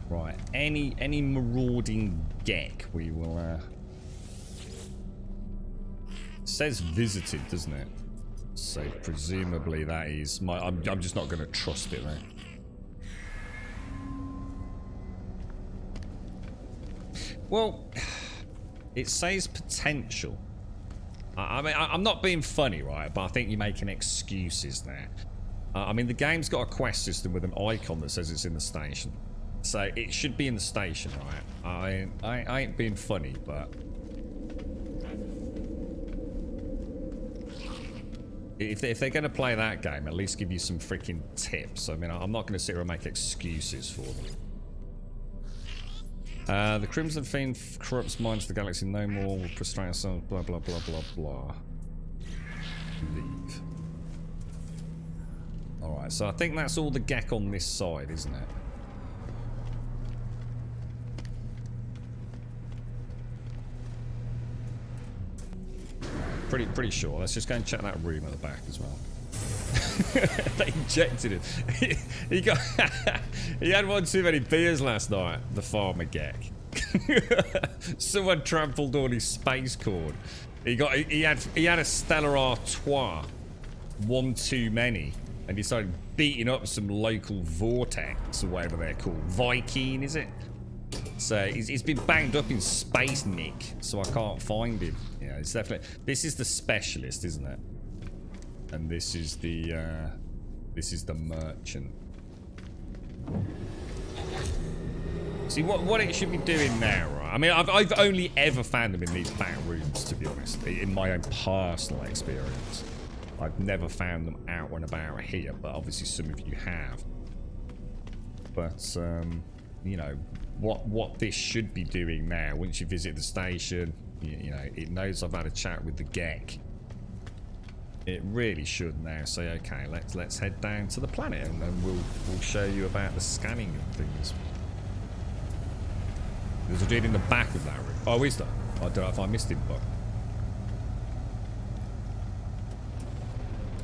Right, any marauding geck we will it says visited, doesn't it? So presumably that is my I'm just not going to trust it though. Well, it says potential. I mean, I'm not being funny, right? But I think you're making excuses there. I mean, the game's got a quest system with an icon that says it's in the station. So it should be in the station, right? I ain't being funny, but if they're going to play that game, at least give you some freaking tips. I mean, I'm not going to sit here and make excuses for them. The Crimson Fiend corrupts minds of the galaxy no more. We'll prostrate ourselves. Blah blah blah blah blah. Leave. All right, so I think that's all the geck on this side, isn't it? Pretty sure. Let's just go and check that room at the back as well. They injected him. He got he had one too many beers last night, the farmer geck. Someone trampled on his space cord. He had a Stella Artois, one too many, and he started beating up some local vortex or whatever they're called. Viking, is it? So he's been banged up in Space Nick, so I can't find him. Yeah, it's definitely. This is the specialist, isn't it? And this is the merchant. See what it should be doing now, right? I mean, I've only ever found them in these back rooms, to be honest. In my own personal experience, I've never found them out and about here, but obviously some of you have. But you know. What this should be doing now, once you visit the station, you know, it knows I've had a chat with the geck. It really should now say, okay, let's head down to the planet and then we'll show you about the scanning and things. There's a dude in the back of that room. Oh, is there? I don't know if I missed him, but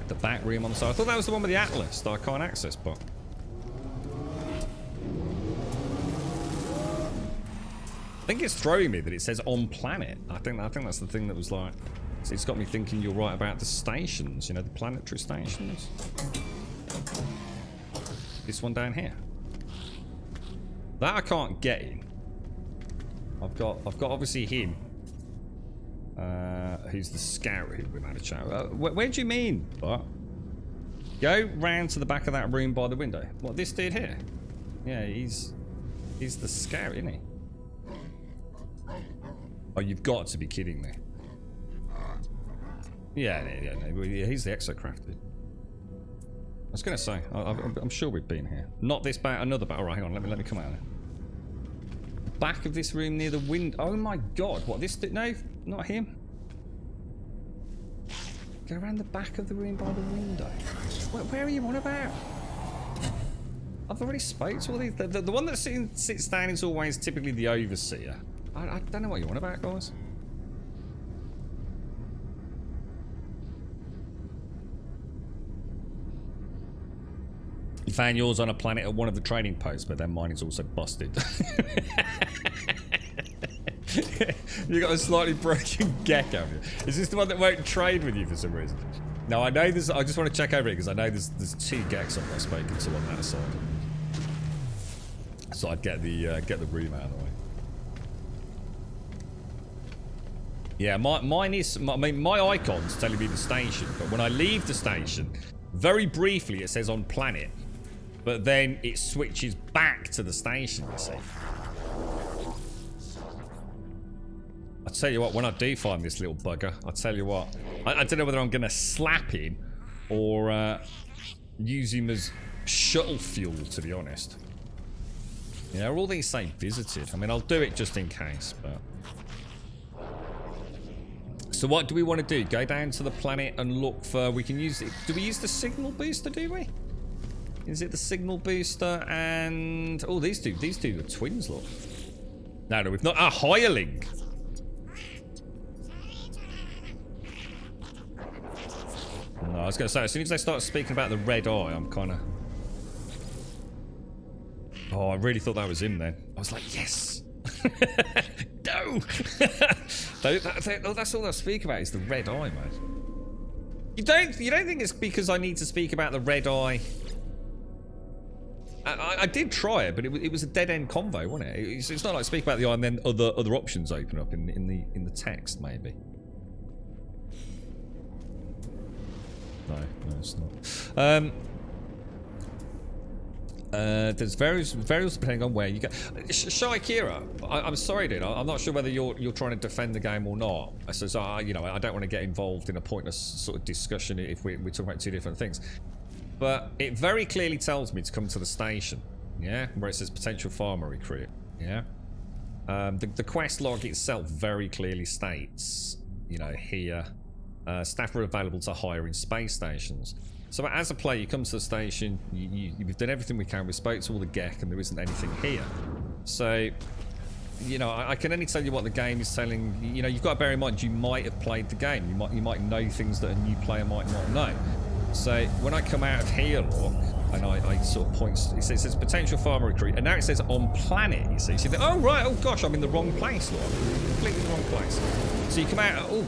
the back room on the side. I thought that was the one with the Atlas that I can't access, but. I think it's throwing me that it says on planet. I think that's the thing that was like, it's got me thinking you're right about the stations, you know, the planetary stations. This one down here. That I can't get in. I've got obviously him. Who's the scout who we've had a chat with. Where do you mean? What? Go round to the back of that room by the window. What, this dude here? Yeah, he's the scout, isn't he? Oh, you've got to be kidding me. Yeah, he's the exocraft dude. I was going to say, I'm sure we've been here. Not this back, another back. All right, hang on, let me come out of there. Back of this room near the window. Oh my god, what, this dude? No, not him. Go around the back of the room by the window. Where are you on about? I've already spoke to all these. The one that sits down is always typically the overseer. I don't know what you want about, guys. You found yours on a planet at one of the trading posts, but then mine is also busted. You got a slightly broken geck, have you? Is this the one that won't trade with you for some reason? No, I know this. I just want to check over it because I know there's two gecks I've spoken to on that side. So I'd get the room out of the way. Yeah, mine is. I mean, my icon's telling me the station, but when I leave the station, Very briefly, it says on planet. But then it switches back to the station, you see. I'll tell you what, when I do find this little bugger, I'll tell you what. I don't know whether I'm going to slap him or use him as shuttle fuel, to be honest. You know, all these say visited. I mean, I'll do it just in case, but... So what do we want to do? Go down to the planet and look for... We can use it... Do we use the signal booster, do we? Is it the signal booster and... Oh, these two are twins, look. No, we've not... Ah, hireling! No, I was going to say, as soon as they start speaking about the red eye, I'm kind of... Oh, I really thought that was him then. I was like, yes! No! That's all I speak about is the red eye, man. You don't think it's because I need to speak about the red eye? I did try it, but it was a dead-end convo, wasn't it? It's not like speak about the eye and then other options open up in the text, maybe. No, it's not. There's variables depending on where you go. Shy Kira, I'm sorry, dude. I'm not sure whether you're trying to defend the game or not. So you know, I don't want to get involved in a pointless sort of discussion if we're talking about two different things. But it very clearly tells me to come to the station, yeah, where it says potential farmer recruit, yeah. The quest log itself very clearly states, you know, here, staff are available to hire in space stations. So as a player, you come to the station, you've done everything we can, we spoke to all the GEC and there isn't anything here. So, you know, I can only tell you what the game is telling. You know, you've got to bear in mind, you might have played the game. You might know things that a new player might not know. So when I come out of here, look, and I sort of point, it says potential farmer recruit, and now it says on planet, you see. So you think, oh right, oh gosh, I'm in the wrong place, look. Completely the wrong place. So you come out, oh,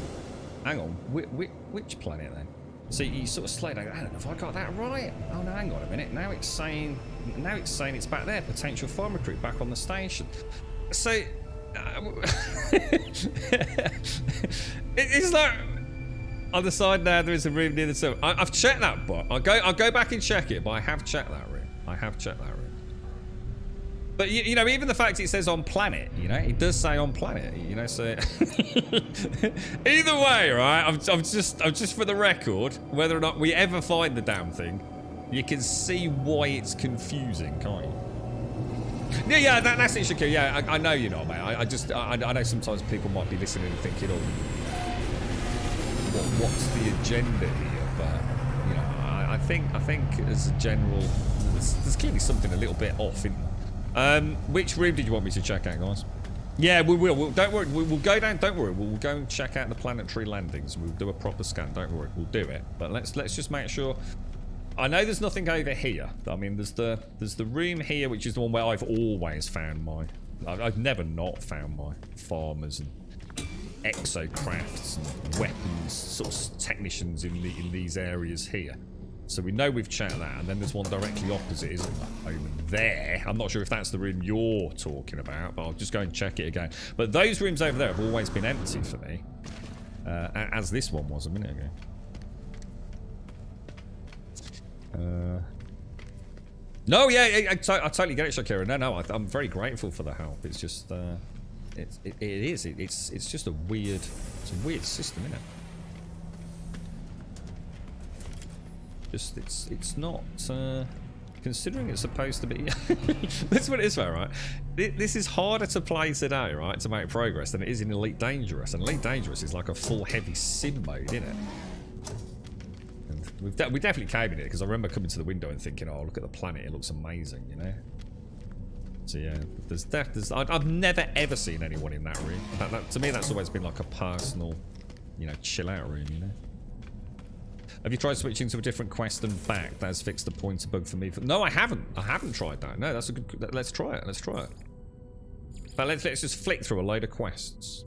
hang on, which planet then? So you sort of slow down. I don't know if I got that right. Oh no, hang on a minute. Now it's saying it's back there. Potential farm recruit back on the station. So it's like on the side now. There is a room near the server. I've checked that, but I'll go back and check it. But I have checked that room. But you know, even the fact it says on planet, you know, it does say on planet, you know. So either way, right? I'm just for the record, whether or not we ever find the damn thing, you can see why it's confusing, can't you? Yeah, that's it, Shakir. Yeah, I know you're not, mate. I know sometimes people might be listening and thinking, oh, what's the agenda here? But you know, I think as a general, there's clearly something a little bit off, isn't there? Which room did you want me to check out, guys? Yeah, we will. Don't worry. We'll go down. Don't worry. We'll go and check out the planetary landings. We'll do a proper scan. Don't worry. We'll do it. But let's just make sure. I know there's nothing over here. I mean, there's the room here, which is the one where I've always found my. I've never not found my farmers and exocrafts and weapons sort of technicians in these areas here. So we know we've checked that, and then there's one directly opposite, isn't there? Over there. I'm not sure if that's the room you're talking about, but I'll just go and check it again. But those rooms over there have always been empty for me, as this one was a minute ago. No, yeah, I totally get it, Shakira. No, I'm very grateful for the help. It's just, it's just a weird system, isn't it? Just it's not considering it's supposed to be. That's what it is, right? This is harder to play today, right, to make progress than it is in Elite Dangerous, and Elite Dangerous is like a full heavy sim mode, isn't it? And we definitely came in it because I remember coming to the window and thinking, oh, look at the planet, it looks amazing, you know. So yeah, I've never ever seen anyone in that room. To me, that's always been like a personal, you know, chill out room, you know. Have you tried switching to a different quest and back? That has fixed the pointer bug for me. No, I haven't. I haven't tried that. No, that's a good. Let's try it. Let's try it. But let's just flick through a load of quests.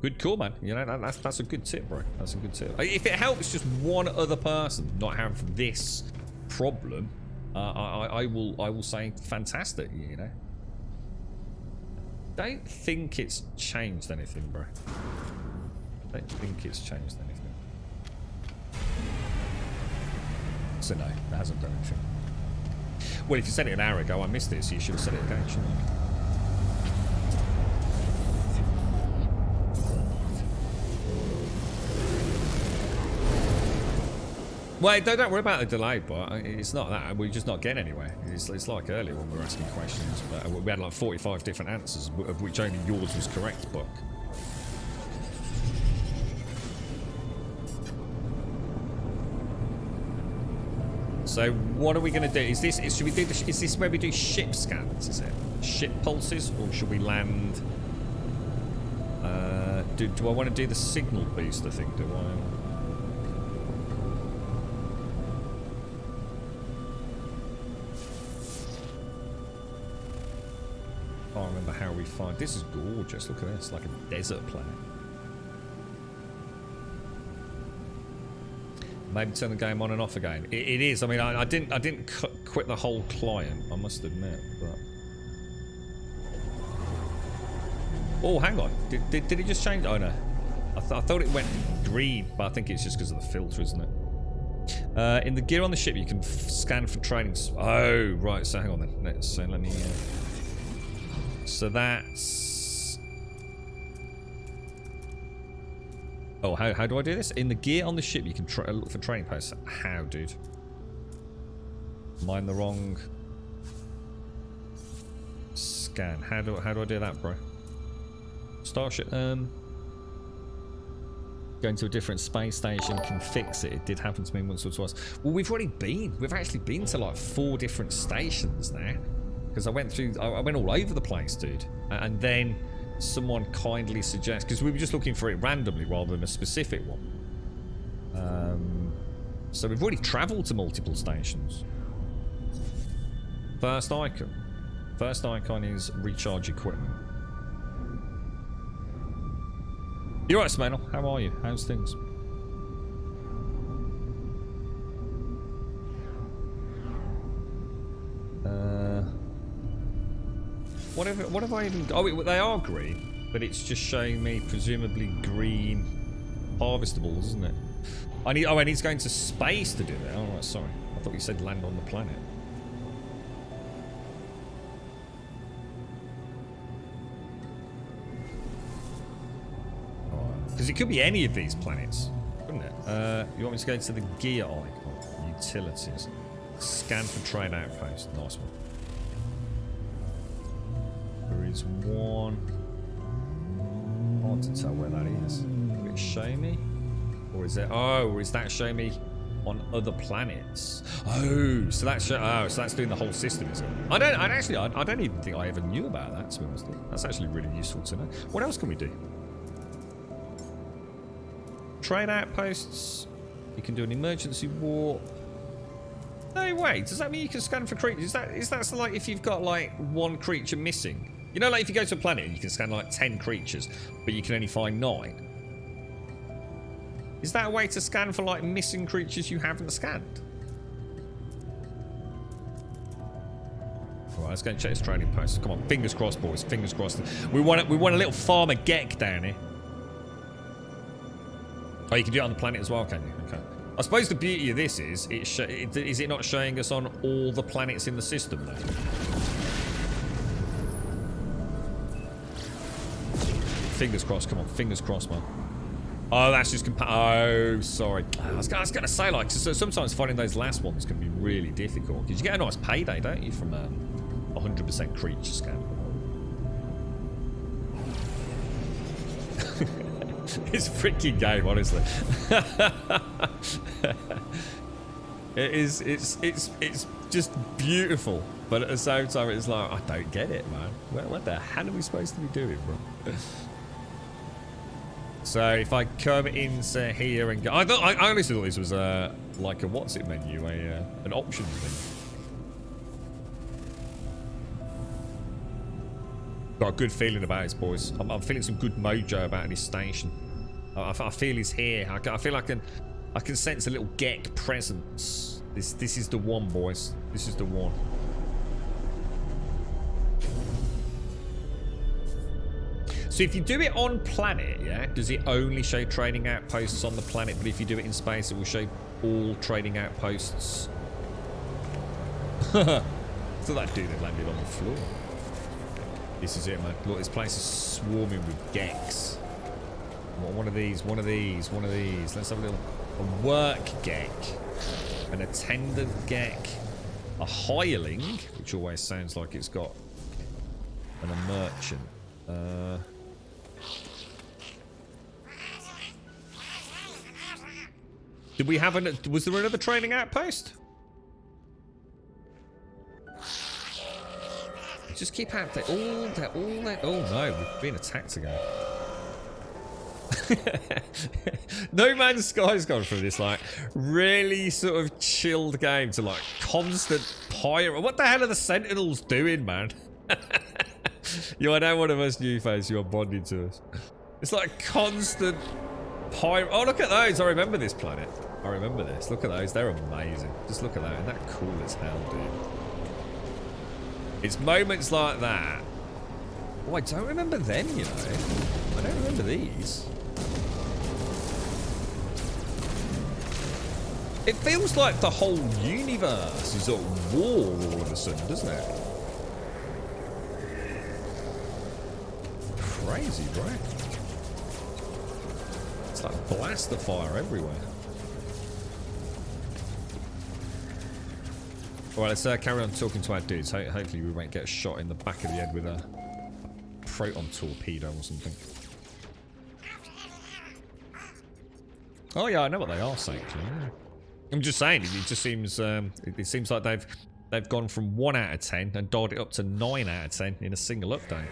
Good call, man. You know, that's a good tip, bro. That's a good tip. If it helps just one other person not have this problem, I will say fantastic. You know. Don't think it's changed anything, bro. I don't think it's changed anything. So no, it hasn't done anything. Well, if you said it an hour ago, I missed it, so you should have said it again, shouldn't you? Well, don't worry about the delay, but it's not that. We're just not getting anywhere. It's like earlier when we were asking questions. But we had like 45 different answers, of which only yours was correct, Buck. So what are we going to do? Is this where we do ship scans? Is it ship pulses, or should we land? Do I want to do the signal booster thing? Do I? I can't remember how we find. This is gorgeous. Look at this, like a desert planet. Maybe turn the game on and off again. It is. I mean, I didn't quit the whole client. I must admit. But oh, hang on. Did it just change? Oh no. I thought it went green, but I think it's just because of the filter, isn't it? In the gear on the ship, you can scan for training. Oh, right. So hang on then. Let me. So that's. Oh, how do I do this? In the gear on the ship, you can look for training posts. How, dude? Am I in the wrong scan? How do I do that, bro? Starship. Going to a different space station can fix it. It did happen to me once or twice. Well, we've actually been to like 4 different stations now. Because I went all over the place, dude. And then someone kindly suggests, because we were just looking for it randomly rather than a specific one. So we've already travelled to multiple stations. First icon is recharge equipment. You're right, Smanel. How are you? How's things? What have I even... Oh, they are green, but it's just showing me presumably green harvestables, isn't it? I need to go into space to do that. Oh, right, sorry. I thought you said land on the planet. Because it could be any of these planets, couldn't it? You want me to go to the gear icon? Utilities. Scan for trade outpost. Nice one. There is one. Hard to tell where that is. Will it show me? Or is it... Oh, or is that showing me on other planets? Oh, so that's doing the whole system, is it? I don't even think I ever knew about that, to be honest. That's actually really useful to know. What else can we do? Trade outposts. You can do an emergency warp. No, wait. Does that mean you can scan for creatures? Is that so like if you've got like one creature missing? You know, like if you go to a planet and you can scan like 10 creatures, but you can only find 9. Is that a way to scan for like missing creatures you haven't scanned? Alright, let's go and check this trading post. Come on, fingers crossed, boys. Fingers crossed. We want a little farmer Gek down here. Oh, you can do it on the planet as well, can you? Okay. I suppose the beauty of this is it not showing us on all the planets in the system, though? Fingers crossed. Come on, fingers crossed, man. Oh, that's just oh, sorry. I was going to say, like, so sometimes finding those last ones can be really difficult because you get a nice payday, don't you, from 100% creature scan. It's a freaking game, honestly. It's just beautiful, but at the same time, it's like I don't get it, man. What the hell are we supposed to be doing, bro? So if I come into here and go, I honestly thought this was like a what's it menu, an options menu. Got a good feeling about this, boys. I'm feeling some good mojo about this station. I feel he's here. I feel I can sense a little Gek presence. This is the one, boys. This is the one. So if you do it on planet, yeah, does it only show trading outposts on the planet? But if you do it in space, it will show all trading outposts So that dude had landed on the floor. This is it, man. Look, this place is swarming with Geks. One of these, one of these, one of these. Let's have a work Gek. An attendant Gek. A hireling, which always sounds like it's got... And a merchant. Did we have an... Was there another training outpost? Just keep out there. All that. Oh no, we're being attacked again. No Man's Sky's gone from this like really sort of chilled game to like constant pirate. What the hell are the Sentinels doing, man? You are now one of us new face. You are bonding to us. It's like constant pirate. Oh, look at those. I remember this planet. I remember this. Look at those. They're amazing. Just look at that. Isn't that cool as hell, dude? It's moments like that. Oh, I don't remember them, you know. I don't remember these. It feels like the whole universe is at war all of a sudden, doesn't it? Crazy, right? It's like blast of fire everywhere. Alright, let's carry on talking to our dudes. Hopefully we won't get shot in the back of the head with a proton torpedo or something. Oh yeah, I know what they are saying. I'm just saying, it just seems it seems like they've gone from 1 out of 10 and dialed it up to 9 out of 10 in a single update.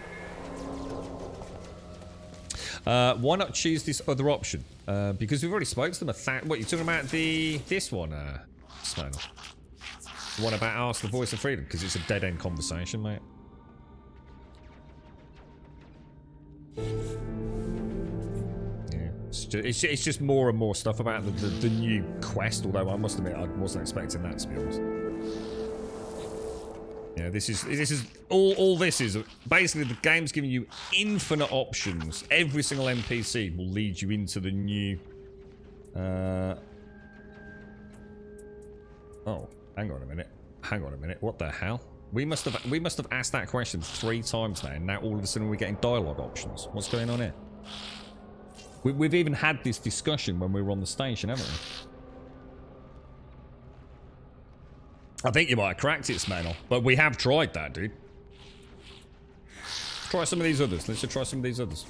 Why not choose this other option? Because we've already spoke to them. What, you're talking about this one, Smoke? The one about Ask the Voice of Freedom? Because it's a dead-end conversation, mate. Yeah, it's just more and more stuff about the new quest, although I must admit I wasn't expecting that, to be honest. Yeah, this is all this is basically the game's giving you infinite options. Every single NPC will lead you into the new oh, hang on a minute. What the hell? We must have asked that question 3 times now, and now all of a sudden we're getting dialogue options. What's going on here? We've even had this discussion when we were on the station, haven't we? I think you might have cracked it, Smanel, but we have tried that, dude. Try some of these others. Let's just try some of these others.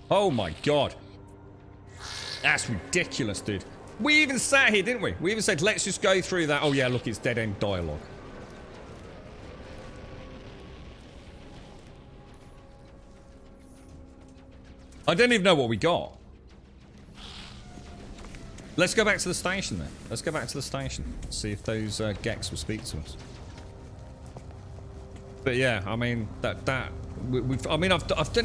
Oh my god. That's ridiculous, dude. We even sat here, didn't we? We even said, let's just go through that. Oh yeah, look, it's dead-end dialogue. I don't even know what we got. Let's go back to the station then. Let's go back to the station. See if those Geks will speak to us. But yeah, I mean, I've done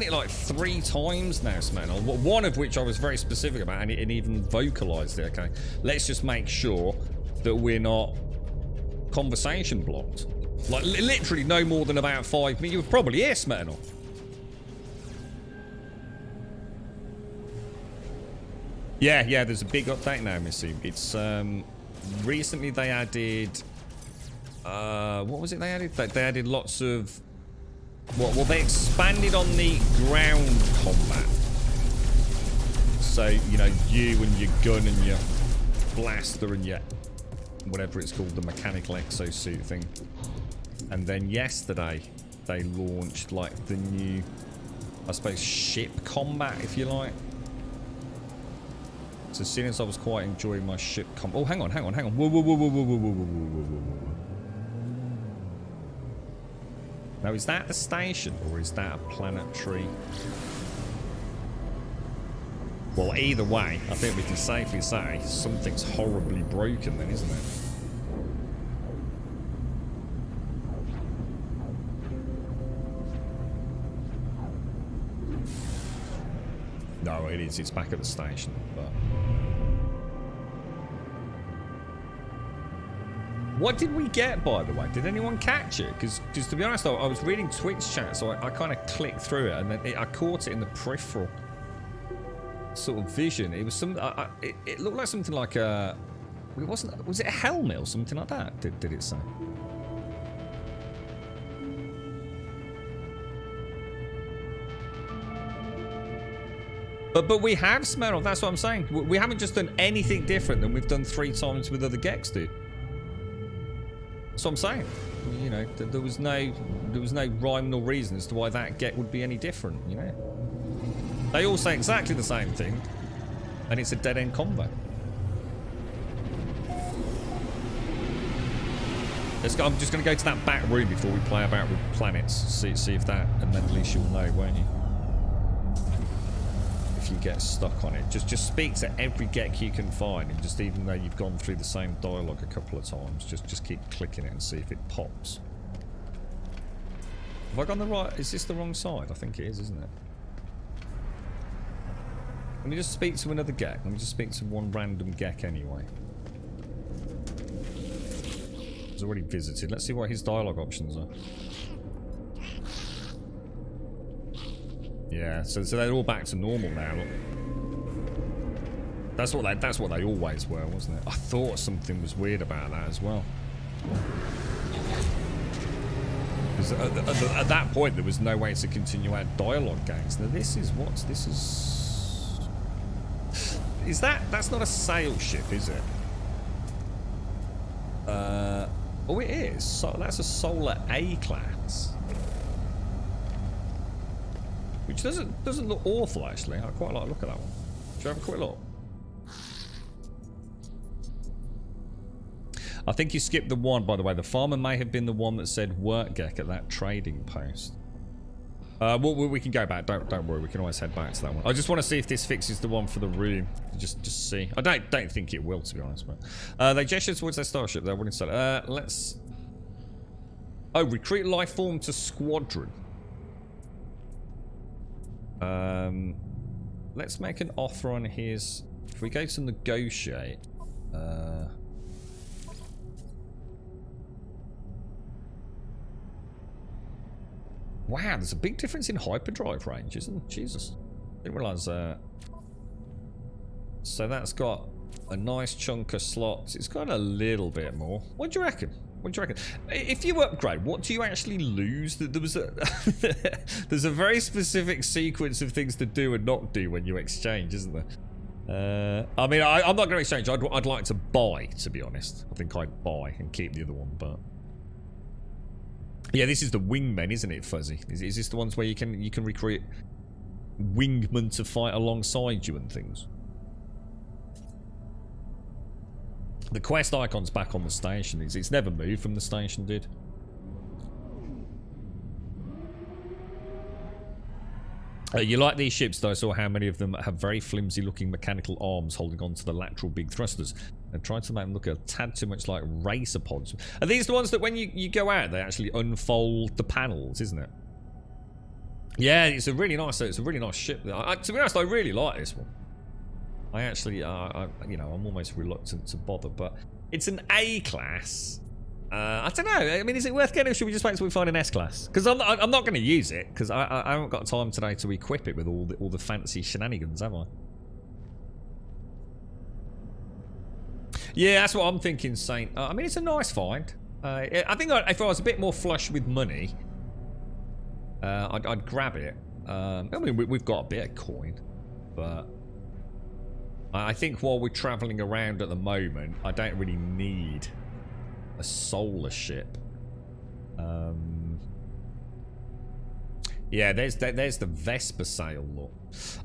it like 3 times now, Smanel. One of which I was very specific about, and even vocalized it. Okay, let's just make sure that we're not conversation blocked. Like literally no more than about 5 minutes. You were probably here, Smanel. Yeah. There's a big update now, Missy. It's recently they added. What was it they added? They added lots of... Well, they expanded on the ground combat. So, you know, you and your gun and your blaster and your... whatever it's called, the mechanical exosuit thing. And then yesterday, they launched, like, the new, I suppose, ship combat, if you like. So, seeing as I was quite enjoying my ship combat... Oh, hang on. Whoa. Now, is that the station, or is that a planetary? Well, either way, I think we can safely say something's horribly broken then, isn't it? No, it is. It's back at the station, but... What did we get, by the way? Did anyone catch it? Because to be honest, I was reading Twitch chat, so I kind of clicked through it, and then I caught it in the peripheral. sort of vision. It was some. It looked like something like a. It wasn't. Was it a helmet or something like that? Did it say? But we have Smirnoff. That's what I'm saying. We haven't just done anything different than we've done 3 times with other Geks, dude. That's what I'm saying. You know, there was no rhyme nor reason as to why that Gek would be any different. You know, they all say exactly the same thing, and it's a dead end combo. Let's go. I'm just going to go to that back room before we play about with planets. See if that, and then at least you'll know, won't you? If you get stuck on it, just speak to every Gek you can find, and just even though you've gone through the same dialogue a couple of times, just keep clicking it and see if it pops. Have I gone the right? Is this the wrong side? I think it is, isn't it? Let me just speak to another Gek. Let me just speak to one random Gek anyway. He's already visited. Let's see what his dialogue options are. Yeah, so they're all back to normal now. Look. That's what they always were, wasn't it? I thought something was weird about that as well. Because at that point there was no way to continue our dialogue games. Now this is what? This is that's not a sail ship, is it? Oh, it is. So that's a Solar A class. Which doesn't look awful, actually. I quite like the look at that one. Should I have a quick look? I think you skipped the one, by the way. The farmer may have been the one that said work Gek at that trading post. Well, we can go back. Don't worry. We can always head back to that one. I just want to see if this fixes the one for the room. Just see. I don't think it will, to be honest. But they gesture towards their starship. They're willing to sell. Let's. Oh, recruit life form to squadron. Let's make an offer on his. If we go to negotiate, wow, there's a big difference in hyperdrive range, isn't there? Jesus, didn't realise that. So that's got a nice chunk of slots. It's got a little bit more. What do you reckon? What do you reckon? If you upgrade, what do you actually lose? There was a there's a very specific sequence of things to do and not do when you exchange, isn't there? I mean, I'm not going to exchange. I'd like to buy, to be honest. I think I'd buy and keep the other one, but yeah, this is the wingmen, isn't it, Fuzzy? Is this the ones where you can recruit wingmen to fight alongside you and things? The quest icon's back on the station. It's never moved from the station, dude. You like these ships, though. I saw how many of them have very flimsy looking mechanical arms holding on to the lateral big thrusters and trying to make them look a tad too much like racer pods. Are these the ones that when you go out, they actually unfold the panels, isn't it? Yeah, it's a really nice ship. To be honest, I really like this one. I actually, you know, I'm almost reluctant to bother, but it's an A class. I don't know. I mean, is it worth getting, or should we just wait until we find an S class? Because I'm not going to use it because I haven't got time today to equip it with all the fancy shenanigans, have I? Yeah, that's what I'm thinking, Saint. I mean, it's a nice find. I think if I was a bit more flush with money, I'd grab it. I mean, we've got a bit of coin, but I think while we're travelling around at the moment, I don't really need a solar ship. Yeah, there's the Vesper sail. Look,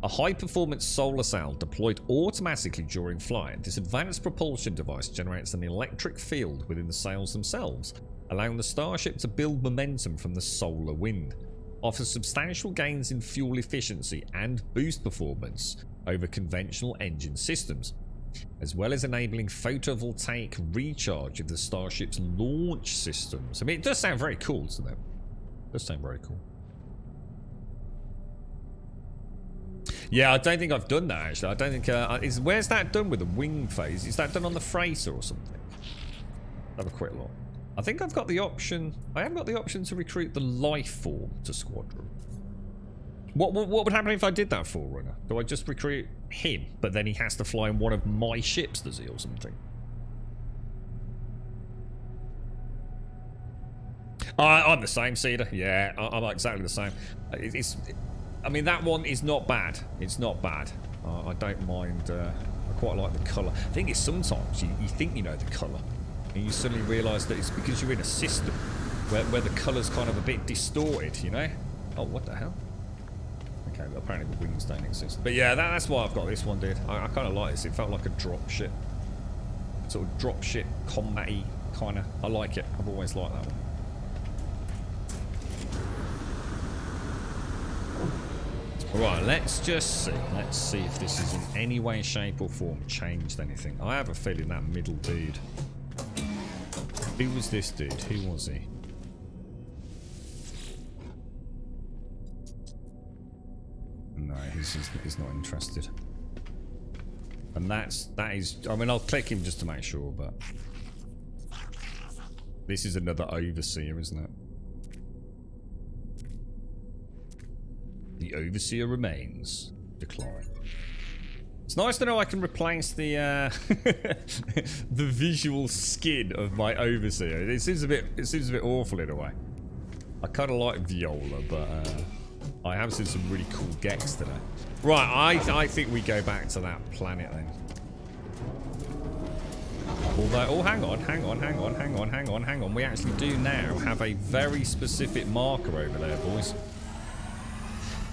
a high-performance solar sail deployed automatically during flight. This advanced propulsion device generates an electric field within the sails themselves, allowing the starship to build momentum from the solar wind. Offers substantial gains in fuel efficiency and boost performance over conventional engine systems, as well as enabling photovoltaic recharge of the starship's launch systems. I mean, it does sound very cool, doesn't it? It does sound very cool. Yeah, I don't think I've done that, actually. I don't think... where's that done with the wing phase? Is that done on the freighter or something? Have a quick look. I think I've got the option... I have got the option to recruit the life form to squadron. What would happen if I did that, Forerunner? Do I just recruit him, but then he has to fly in one of my ships, does he, or something? I'm the same, Cedar. Yeah, I'm exactly the same. I mean, that one is not bad. It's not bad. I don't mind. I quite like the colour. I think it's sometimes you think you know the colour, and you suddenly realise that it's because you're in a system where the colour's kind of a bit distorted, you know? Oh, what the hell? Okay, well, apparently the wings don't exist. But yeah, that's why I've got this one, dude. I kind of like this. It felt like a drop ship. Sort of drop ship, combat-y kind of. I like it. I've always liked that one. Right, let's just see. Let's see if this is in any way, shape or form changed anything. I have a feeling that middle dude. Who was this dude? Who was he? No, he's not interested. And that is, I mean, I'll click him just to make sure, but this is another overseer, isn't it? The overseer remains. Decline. It's nice to know I can replace the the visual skin of my overseer. It seems a bit awful in a way. I kind of like Viola, but I have seen some really cool Gex today. Right, I think we go back to that planet then. Although, oh, hang on. We actually do now have a very specific marker over there, boys.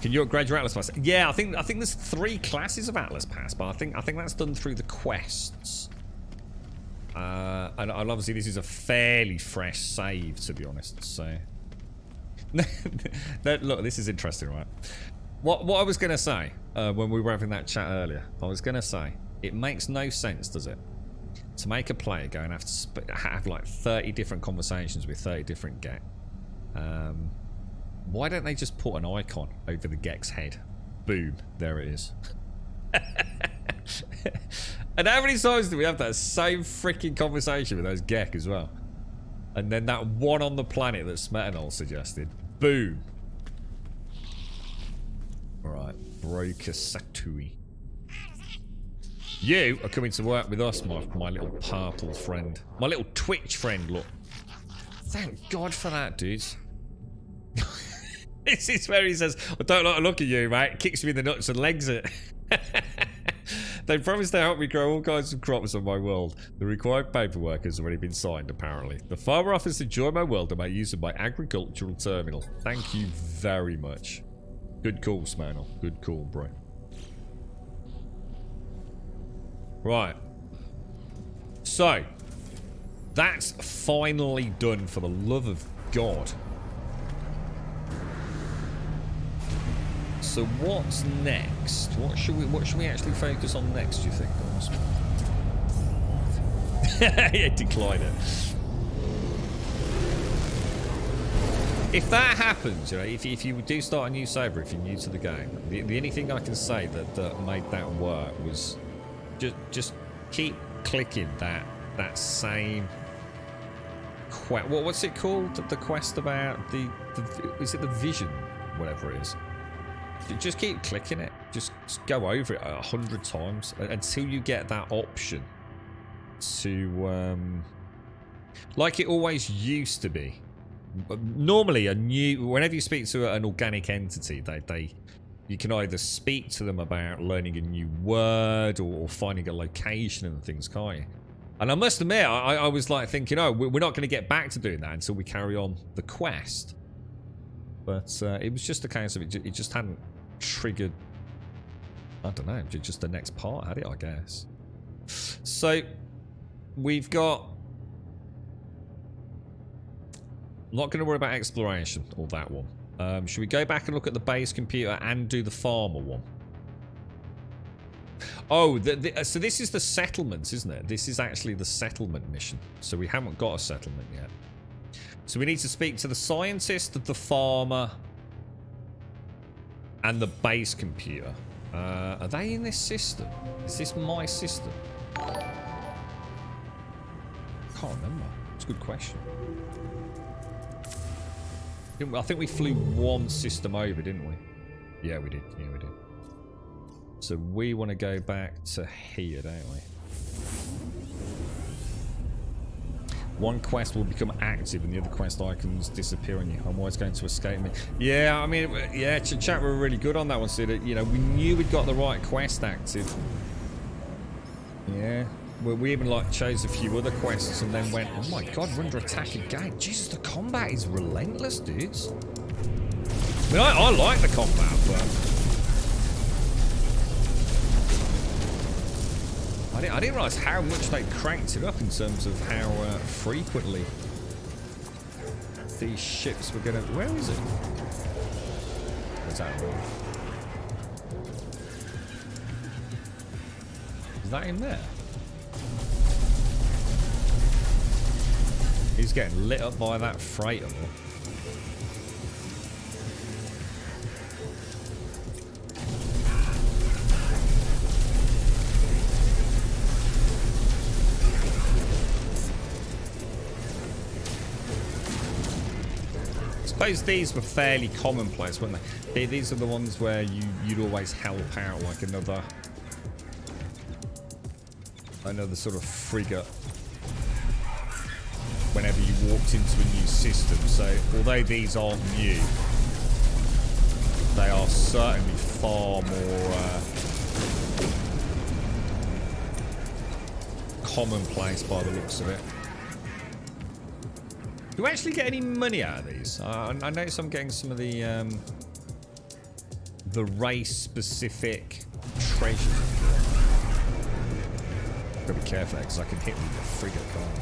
Can you upgrade your Atlas Pass? Yeah, I think there's 3 classes of Atlas Pass, but I think that's done through the quests. And obviously this is a fairly fresh save, to be honest. So, look, this is interesting, right? What I was gonna say when we were having that chat earlier, I was gonna say it makes no sense, does it, to make a player go and have like 30 different conversations with 30 different Get. Why don't they just put an icon over the Gek's head? Boom, there it is. And how many times do we have that same freaking conversation with those Gek as well? And then that one on the planet that Smetanol suggested. Boom. Alright, Broker Satui. You are coming to work with us, my little purple friend. My little Twitch friend, look. Thank God for that, dudes. This is where he says, I don't like to look at you, mate. Kicks me in the nuts and legs it. They promised to help me grow all kinds of crops on my world. The required paperwork has already been signed, apparently. The farmer offers to join my world and make use of my agricultural terminal. Thank you very much. Good call, Smanel. Good call, bro. Right. So, that's finally done, for the love of God. So what's next? What should we actually focus on next, do you think, guys? Yeah, decline it. If that happens, you know, if you do start a new saber, if you're new to the game, the only thing I can say that made that work was just keep clicking that same quest. What's it called? The quest about the is it the vision? Whatever it is. Just keep clicking it. Just go over it 100 times until you get that option to, like it always used to be. Normally, whenever you speak to an organic entity, you can either speak to them about learning a new word or finding a location and things, can't you? And I must admit, I was like thinking, oh, we're not going to get back to doing that until we carry on the quest. But it was just a case of it just hadn't triggered, I don't know, just the next part had it, I guess. So we've got, I'm not going to worry about exploration or that one. Should we go back and look at the base computer and do the farmer one? Oh, so this is the settlements, isn't it? This is actually the settlement mission. So we haven't got a settlement yet. So we need to speak to the scientist, the farmer, and the base computer. Are they in this system? Is this my system? I can't remember. It's a good question. I think we flew one system over, didn't we? Yeah, we did. Yeah, we did. So we want to go back to here, don't we? One quest will become active and the other quest icons disappear on you. I'm always going to escape me. Yeah, I mean, yeah, chat were really good on that one, Sid. You know, we knew we'd got the right quest active. Yeah. Well, we even like chose a few other quests and then went, oh my god, we're under attack again. Jesus, the combat is relentless, dudes. I mean, I like the combat, but I didn't realise how much they cranked it up in terms of how frequently these ships were going to... Where is it? Where's that one? Is that in there? He's getting lit up by that freighter. I suppose these were fairly commonplace, weren't they? These are the ones where you'd always help out like another sort of frigate whenever you walked into a new system. So although these aren't new, they are certainly far more commonplace by the looks of it. Do we actually get any money out of these? I notice I'm getting some of the race-specific treasures. Gotta be careful because I can hit them with a frigate, can't I?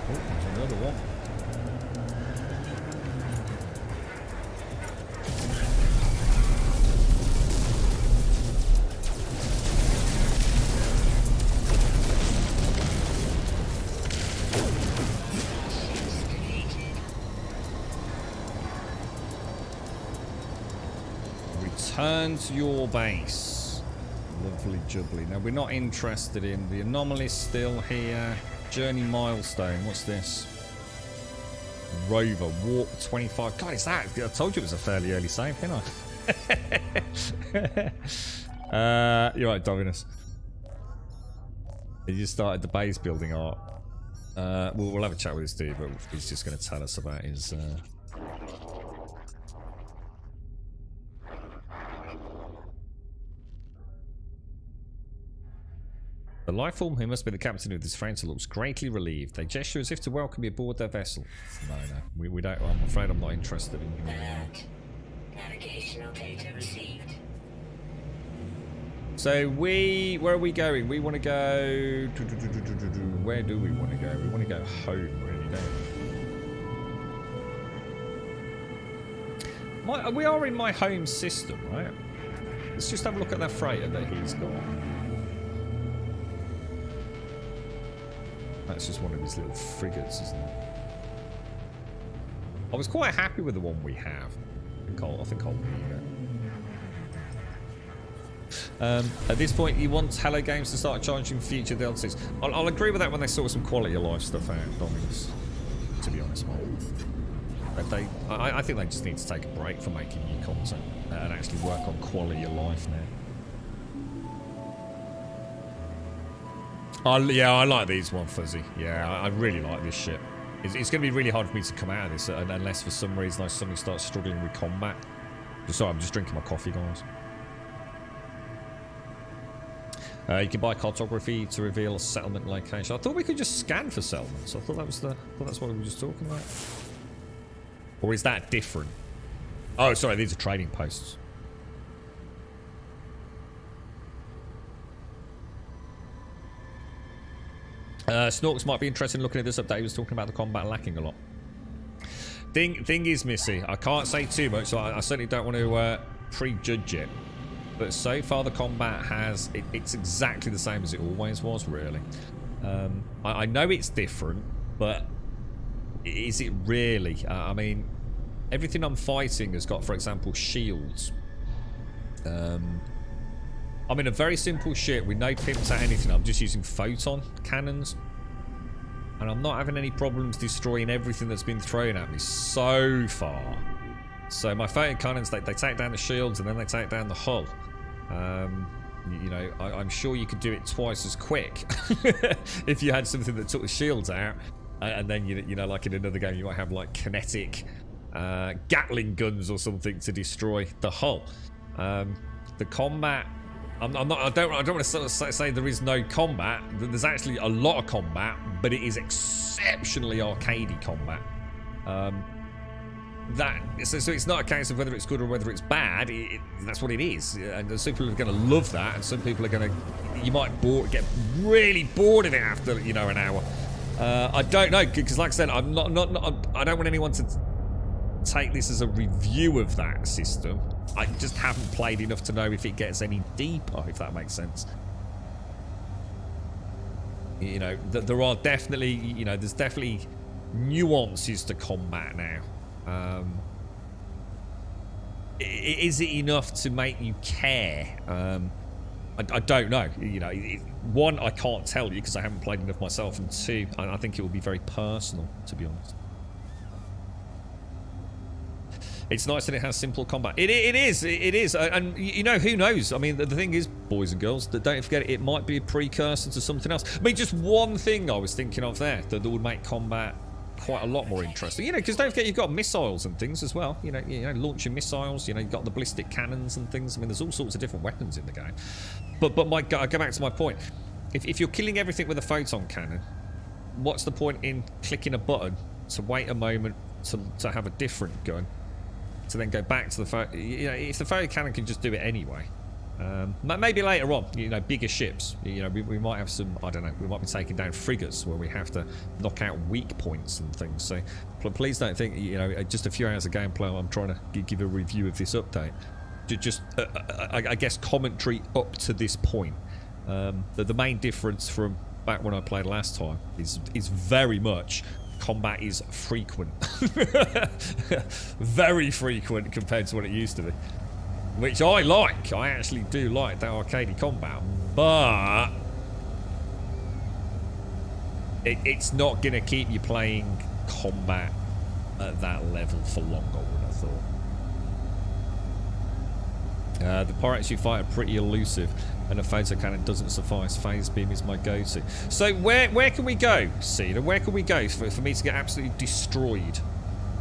Oh, there's another one. Return to your base. Lovely jubbly. Now, we're not interested in the anomalous still here. Journey milestone. What's this? Rover. Warp 25. God, is that? I told you it was a fairly early save, didn't I? You're right, Dominus. He just started the base building art. We'll have a chat with this dude, but he's just going to tell us about his... The lifeform who must be the captain of this freighter looks greatly relieved. They gesture as if to welcome you aboard their vessel. No, we don't. I'm afraid I'm not interested in. Alert. Navigational data received. So where are we going? We want to go. Where do we want to go? We want to go home, really, don't we? We are in my home system, right? Let's just have a look at that freighter that he's got. That's just one of his little frigates, isn't it? I was quite happy with the one we have. I think I'll leave it. At this point, you want Hello Games to start charging future DLCs. I'll agree with that when they sort some quality of life stuff out, Dominus. To be honest, but I think they just need to take a break from making new content and actually work on quality of life now. Yeah, I like these one, Fuzzy. Yeah, I really like this ship. It's going to be really hard for me to come out of this unless for some reason I suddenly start struggling with combat. Sorry, I'm just drinking my coffee, guys. You can buy cartography to reveal a settlement location. I thought we could just scan for settlements. I thought that's what we were just talking about. Or is that different? Oh, sorry, these are trading posts. Snorks might be interested in looking at this update. He was talking about the combat lacking a lot. Thing is, Missy, I can't say too much, so I certainly don't want to prejudge it. But so far, the combat it's exactly the same as it always was, really. I know it's different, but is it really? I mean, everything I'm fighting has got, for example, shields. I'm in a very simple ship with no pimps at anything. I'm just using photon cannons. And I'm not having any problems destroying everything that's been thrown at me so far. So my photon cannons, they take down the shields and then they take down the hull. You know, I'm sure you could do it twice as quick if you had something that took the shields out. And then, you know, like in another game, you might have like kinetic Gatling guns or something to destroy the hull. The combat, I don't want to sort of say there is no combat. There's actually a lot of combat, but it is exceptionally arcadey combat. So it's not a case of whether it's good or whether it's bad. That's what it is, and some people are going to love that, and some people are going to. You might get really bored of it after, you know, an hour. I don't know, because like I said, I don't want anyone to take this as a review of that system. I just haven't played enough to know if it gets any deeper, if that makes sense. You know, there are definitely, you know, there's definitely nuances to combat now. Is it enough to make you care? I don't know. You know, one, I can't tell you because I haven't played enough myself, and two, I think it will be very personal, to be honest. It's nice that it has simple combat. It is, and you know, who knows? I mean, the thing is, boys and girls, that don't forget it might be a precursor to something else. I mean, just one thing I was thinking of there that would make combat quite a lot more interesting. You know, because don't forget you've got missiles and things as well. You know, launching missiles. You know, you've got the ballistic cannons and things. I mean, there's all sorts of different weapons in the game. But I go back to my point. If you're killing everything with a photon cannon, what's the point in clicking a button to wait a moment to have a different gun? To then go back to the photon, you know, if the photon cannon can just do it anyway. Maybe later on, you know, bigger ships. You know, we might have some, I don't know, we might be taking down frigates where we have to knock out weak points and things. So please don't think, you know, just a few hours of gameplay, I'm trying to give a review of this update. Just, I guess, commentary up to this point. The main difference from back when I played last time is very much combat is frequent. Very frequent compared to what it used to be. Which I like. I actually do like that arcadey combat. But it's not going to keep you playing combat at that level for long, I would have thought. The pirates you fight are pretty elusive, and a photon cannon doesn't suffice. Phase beam is my go-to. So where can we go, Cedar? Where can we go for me to get absolutely destroyed?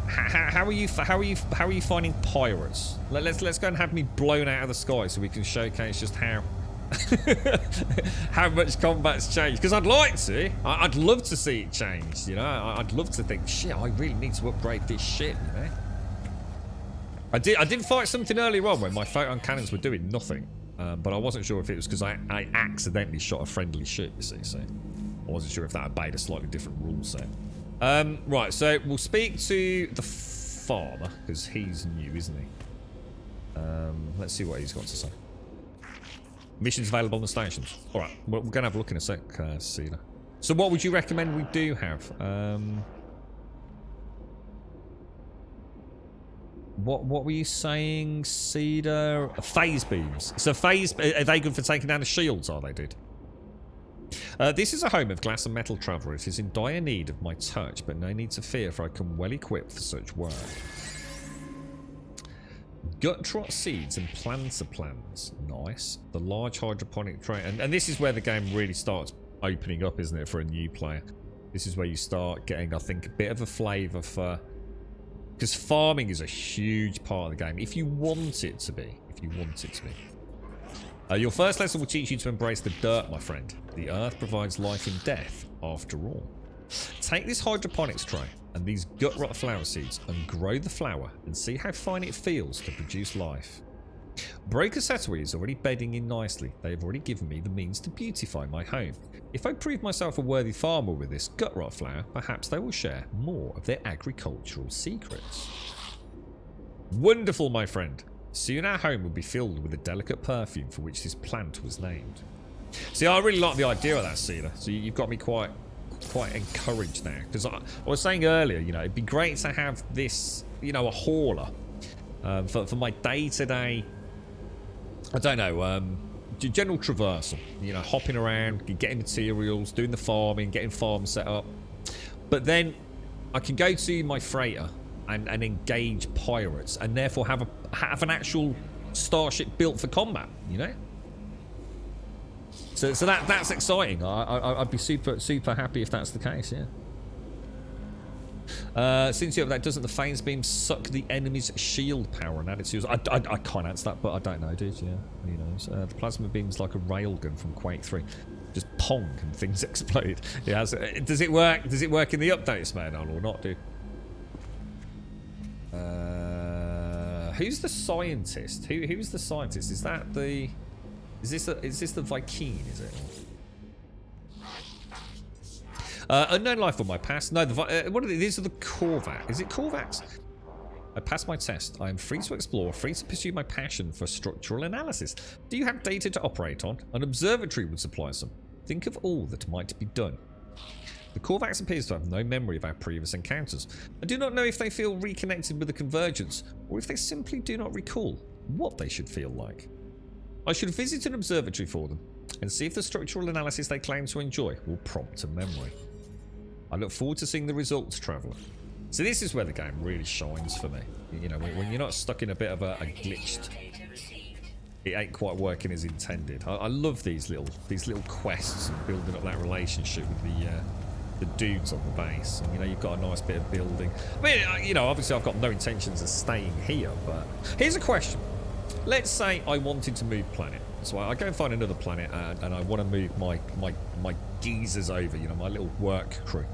How are you finding pirates? Let's go and have me blown out of the sky so we can showcase just how how much combat's changed. Because I'd like to. I'd love to see it change. You know, I'd love to think, shit, I really need to upgrade this shit. You know. I did fight something earlier on when my photon cannons were doing nothing, but I wasn't sure if it was because I accidentally shot a friendly ship, you see, so I wasn't sure if that obeyed a slightly different rule set. Right, so we'll speak to the farmer, because he's new, isn't he? Let's see what he's got to say. Missions available on the stations. Alright, we're going to have a look in a sec, Cedar. So what would you recommend we do have? What were you saying, Cedar? Phase beams. So are they good for taking down the shields, are they, dude? This is a home of glass and metal traveller. It is in dire need of my touch, but no need to fear, for I come well equipped for such work. Gut trot seeds and planter plans. Nice. The large hydroponic tray. And this is where the game really starts opening up, isn't it, for a new player? This is where you start getting, I think, a bit of a flavour for... Because farming is a huge part of the game, if you want it to be. Your first lesson will teach you to embrace the dirt, my friend. The earth provides life in death, after all. Take this hydroponics tray and these gut rot flower seeds and grow the flower and see how fine it feels to produce life. Broker Setaway is already bedding in nicely. They have already given me the means to beautify my home. If I prove myself a worthy farmer with this gut rot flower, perhaps they will share more of their agricultural secrets. Wonderful, my friend. Soon our home will be filled with the delicate perfume for which this plant was named. See, I really like the idea of that, Cedar. So you've got me quite encouraged now. Because I was saying earlier, you know, it'd be great to have this, you know, a hauler for my day-to-day, I don't know, general traversal. You know, hopping around, getting materials, doing the farming, getting farms set up. But then I can go to my freighter and engage pirates, and therefore have an actual starship built for combat. You know. So that's exciting. I'd be super happy if that's the case. Yeah. Since you have that, doesn't the phase beam suck the enemy's shield power and add it to yours? I can't answer that, but I don't know, dude. Yeah, who knows? The plasma beam's like a railgun from Quake 3. Just pong and things explode. It has. Does it work? Does it work in the updates, man, or not, dude? Who's the scientist? Who's the scientist? Is that the? Is this the Viking? Is it? Unknown life form I passed. No, what are these? Are the Korvax? Is it Korvax? I passed my test. I am free to explore, free to pursue my passion for structural analysis. Do you have data to operate on? An observatory would supply some. Think of all that might be done. The Korvax appears to have no memory of our previous encounters. I do not know if they feel reconnected with the convergence, or if they simply do not recall what they should feel like. I should visit an observatory for them, and see if the structural analysis they claim to enjoy will prompt a memory. I look forward to seeing the results, Traveller. So this is where the game really shines for me. You know, when you're not stuck in a bit of a glitched... It ain't quite working as intended. I love these little quests and building up that relationship with the dudes on the base. And, you know, you've got a nice bit of building. I mean, you know, obviously I've got no intentions of staying here, but... Here's a question. Let's say I wanted to move planet. So I go and find another planet and I want to move my geezers over, you know, my little work crew.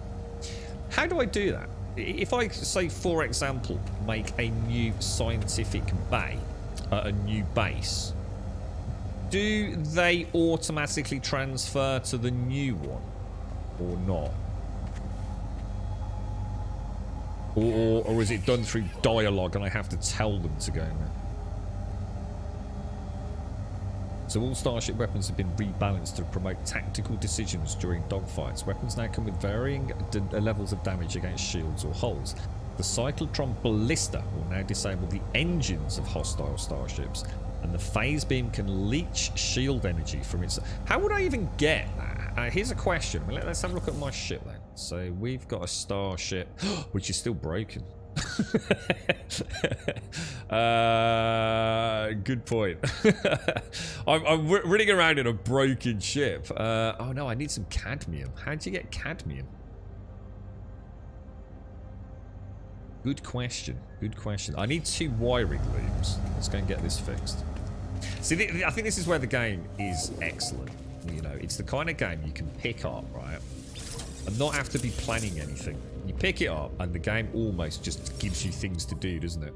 How do I do that? If I, say, for example, make a new scientific bay at a new base, do they automatically transfer to the new one or not? Or is it done through dialogue and I have to tell them to go there? So all starship weapons have been rebalanced to promote tactical decisions during dogfights. Weapons now come with varying levels of damage against shields or hulls. The cyclotron ballista will now disable the engines of hostile starships, and the phase beam can leech shield energy from its... How would I even get that? Here's a question. Let's have a look at my ship then. So we've got a starship, which is still broken. Good point. I'm running around in a broken ship. Oh no, I need some cadmium. How do you get cadmium? Good question. Good question. I need 2 wiring looms. Let's go and get this fixed. See, I think this is where the game is excellent. You know, it's the kind of game you can pick up, right, and not have to be planning anything. You pick it up and the game almost just gives you things to do, doesn't it?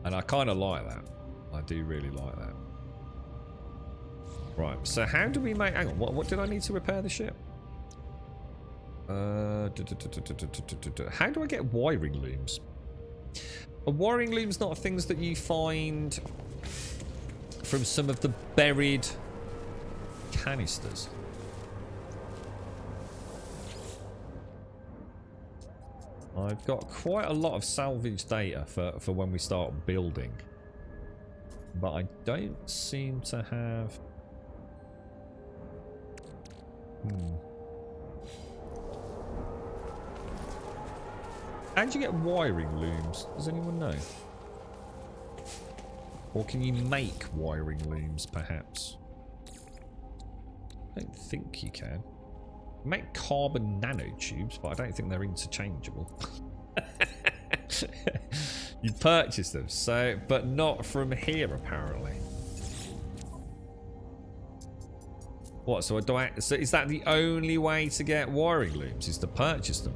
And I kind of like that. I do really like that. Right, so how do we make... Hang on, what did I need to repair the ship? How do I get wiring looms? Are wiring looms not things that you find from some of the buried canisters? I've got quite a lot of salvage data for when we start building, but I don't seem to have... How'd you get wiring looms? Does anyone know? Or can you make wiring looms, perhaps? I don't think you can. Make carbon nanotubes, but I don't think they're interchangeable. You purchase them, so, but not from here apparently. What? So so is that the only way to get wiring looms? Is to purchase them?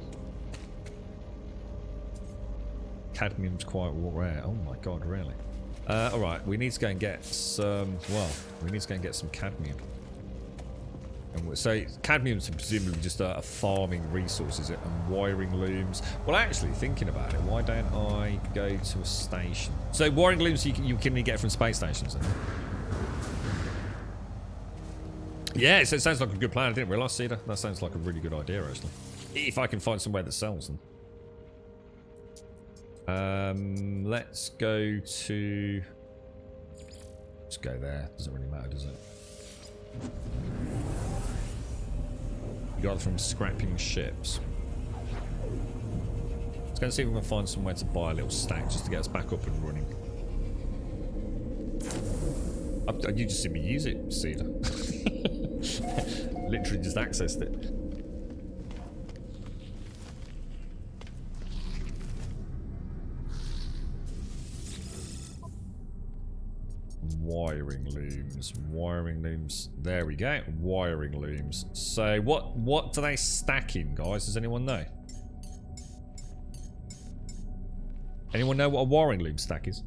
Cadmium's quite rare. Oh my god, really? All right, we need to go and get some. Well, we need to go and get some cadmium. And so cadmium's presumably just a farming resource, is it? And wiring looms. Well, actually, thinking about it, why don't I go to a station? So wiring looms you can only get from space stations, then? Yeah, so it sounds like a good plan. I didn't realise, Cedar. That sounds like a really good idea, actually. If I can find somewhere that sells them. Let's go to Just go there. Doesn't really matter, does it? You got it from scrapping ships. Let's go and see if we can find somewhere to buy a little stack just to get us back up and running. You just see me use it, Cedar. Literally just accessed it. Wiring looms. Wiring looms. There we go. Wiring looms. So what do they stack in, guys? Does anyone know? Anyone know what a wiring loom stack is?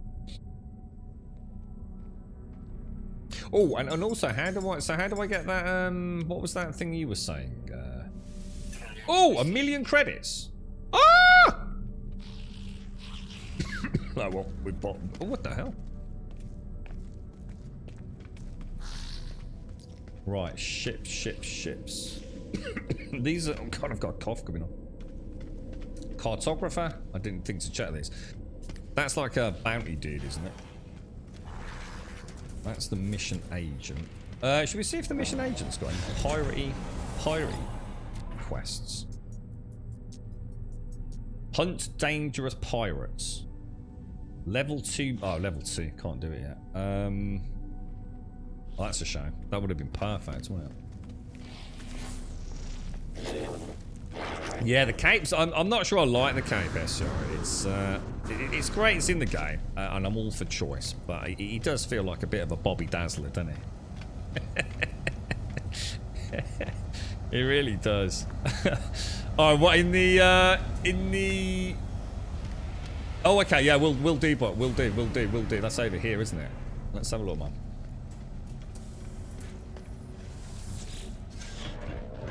Oh, and also, how do I get that, what was that thing you were saying? Oh, 1 million credits! Ah! Oh, well, we bought, oh, what the hell? Right, ships. These are, oh God, I've got a cough coming on. Cartographer? I didn't think to check this. That's like a bounty dude, isn't it? That's the mission agent. Should we see if the mission agent's got any pirate quests? Hunt dangerous pirates. Level 2. Oh, level 2. Can't do it yet. Well, that's a shame. That would have been perfect, wouldn't it? Yeah, the capes. I'm not sure I like the cape, SR. It's great. It's in the game, and I'm all for choice. But he does feel like a bit of a Bobby Dazzler, doesn't he? It really does. Oh, what in the? Oh, okay. Yeah, we'll do, but we'll do. That's over here, isn't it? Let's have a look, man.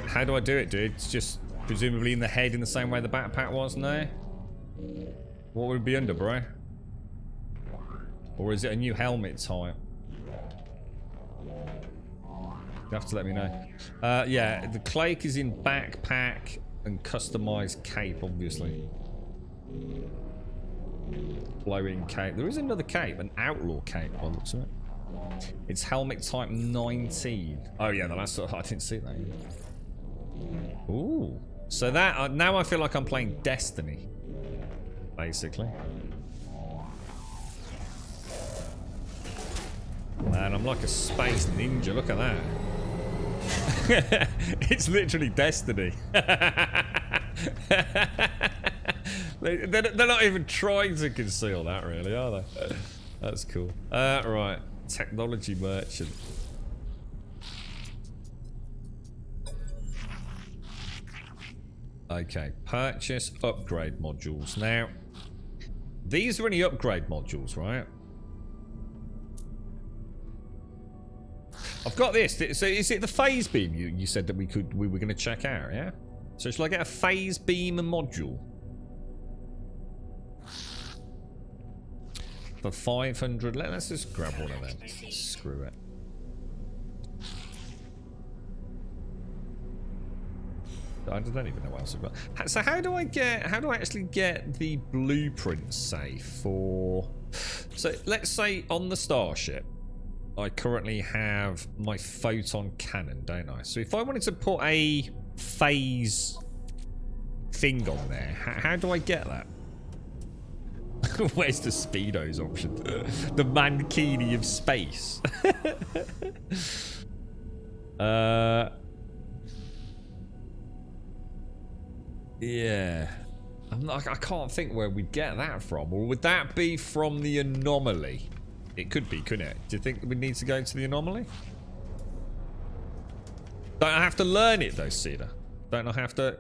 How do I do it, dude? It's just presumably in the head in the same way the backpack was, no? What would it be under, bro? Or is it a new helmet type? You have to let me know. Yeah, the cloak is in backpack and customized cape, obviously. Flowing cape. There is another cape, an outlaw cape by the looks of it. It's helmet type 19. Oh yeah, the last I didn't see that either. Ooh. So that, now I feel like I'm playing Destiny. Basically. Man, I'm like a space ninja. Look at that. It's literally Destiny. They're not even trying to conceal that, really, are they? That's cool. Right. Technology merchant. Okay. Purchase upgrade modules. Now, these are only upgrade modules, right? I've got this. So is it the phase beam you said that we were going to check out, yeah? So shall I get a phase beam module? For 500. Let's just grab one of them. Screw it. I don't even know what else I've got. So how do I actually get the blueprints, say, for... So let's say on the starship, I currently have my photon cannon, don't I? So if I wanted to put a phase thing on there, how do I get that? Where's the Speedos option? The mankini of space. Yeah. I can't think where we'd get that from. Or would that be from the anomaly? It could be, couldn't it? Do you think we need to go to the anomaly? Don't I have to learn it though, Cedar? Don't I have to...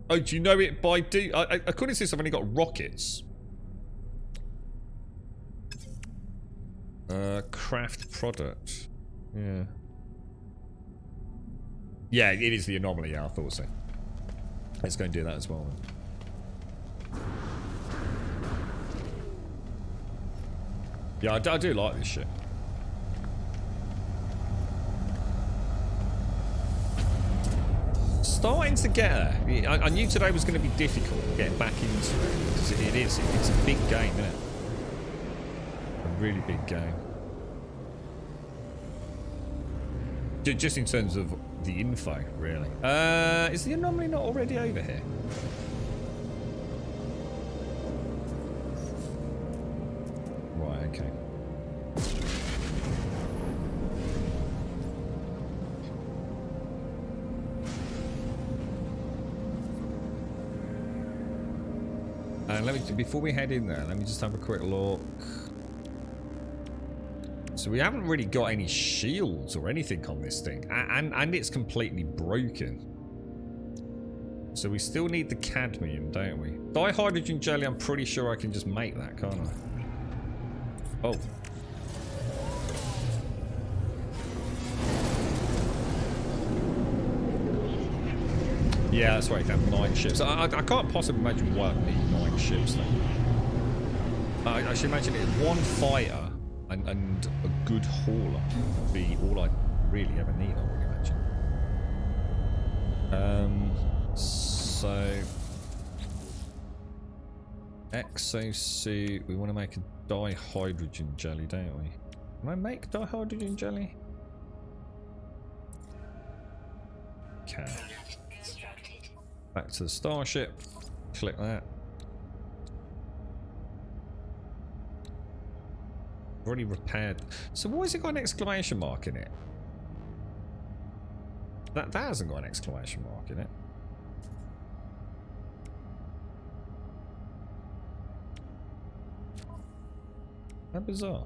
Oh, do you know it by... According to this, I've only got rockets. Craft product. Yeah. Yeah, it is the anomaly. Yeah, I thought so. Let's go and do that as well then. Yeah, I do like this shit. Starting to get there. I knew today was going to be difficult getting back into it. Because it is. It's a big game, isn't it? A really big game. Just in terms of the info, really. Is the anomaly not already over here? Right, okay. And before we head in there, let me just have a quick look. So we haven't really got any shields or anything on this thing, and it's completely broken. So we still need the cadmium, don't we? Dihydrogen jelly, I'm pretty sure I can just make that, can't I? Oh. Yeah, that's right, you can have 9 ships. I can't possibly imagine why I need 9 ships then. I should imagine it 1 fighter and a good hauler would be all I really ever need, I would imagine. So exosuit, we want to make a dihydrogen jelly, don't we? Can I make dihydrogen jelly? Okay. Back to the starship. Click that. Already repaired. So why has it got an exclamation mark in it? That hasn't got an exclamation mark in it. How bizarre.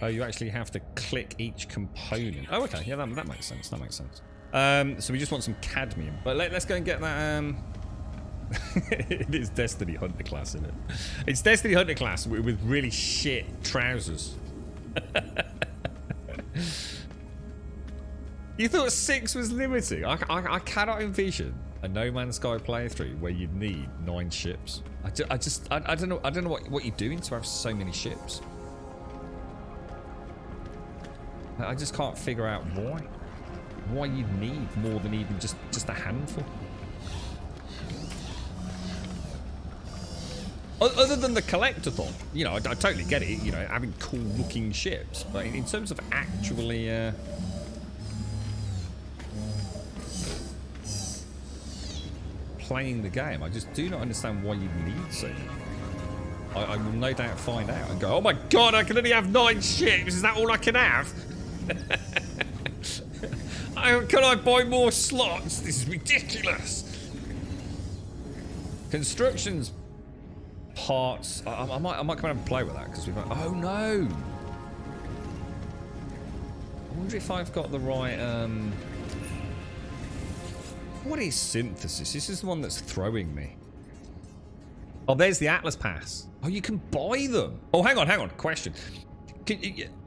Oh, you actually have to click each component. Oh, okay. Yeah, that makes sense. That makes sense. So we just want some cadmium. But let's go and get that. It is Destiny Hunter class, isn't it? It's Destiny Hunter class with really shit trousers. You thought 6 was limiting? I cannot envision a No Man's Sky playthrough where you'd need 9 ships. I don't know what you're doing to have so many ships. I just can't figure out why you'd need more than even just a handful. Other than the collectathon, you know, I totally get it, you know, having cool looking ships, but in terms of actually playing the game, I just do not understand why you need so many. I will no doubt find out and go, oh my god, I can only have 9 ships, is that all I can have? Can I buy more slots? This is ridiculous. Constructions parts. I might come out and play with that because we've got. Oh no! I wonder if I've got the right. What is synthesis? This is the one that's throwing me. Oh, there's the Atlas Pass. Oh, you can buy them. Oh, hang on. Question.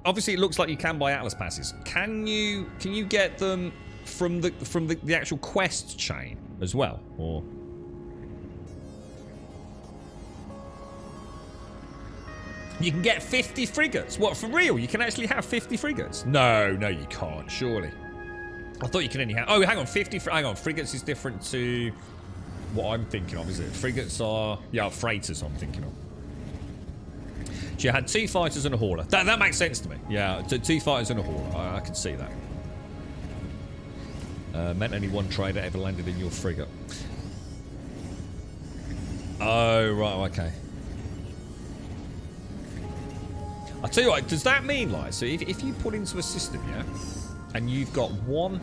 Obviously, it looks like you can buy Atlas Passes. Can you get them from the actual quest chain as well, or? You can get 50 frigates. What, for real? You can actually have 50 frigates? No, you can't, surely. I thought you could only have... Oh, hang on, 50... Hang on, frigates is different to what I'm thinking of, is it? Frigates are... Yeah, freighters I'm thinking of. So you had 2 fighters and a hauler. That makes sense to me. Yeah, 2 fighters and a hauler. I can see that. Meant only 1 trader ever landed in your frigate. Oh, right, okay. I'll tell you what, does that mean, like, so if you put into a system, yeah, and you've got one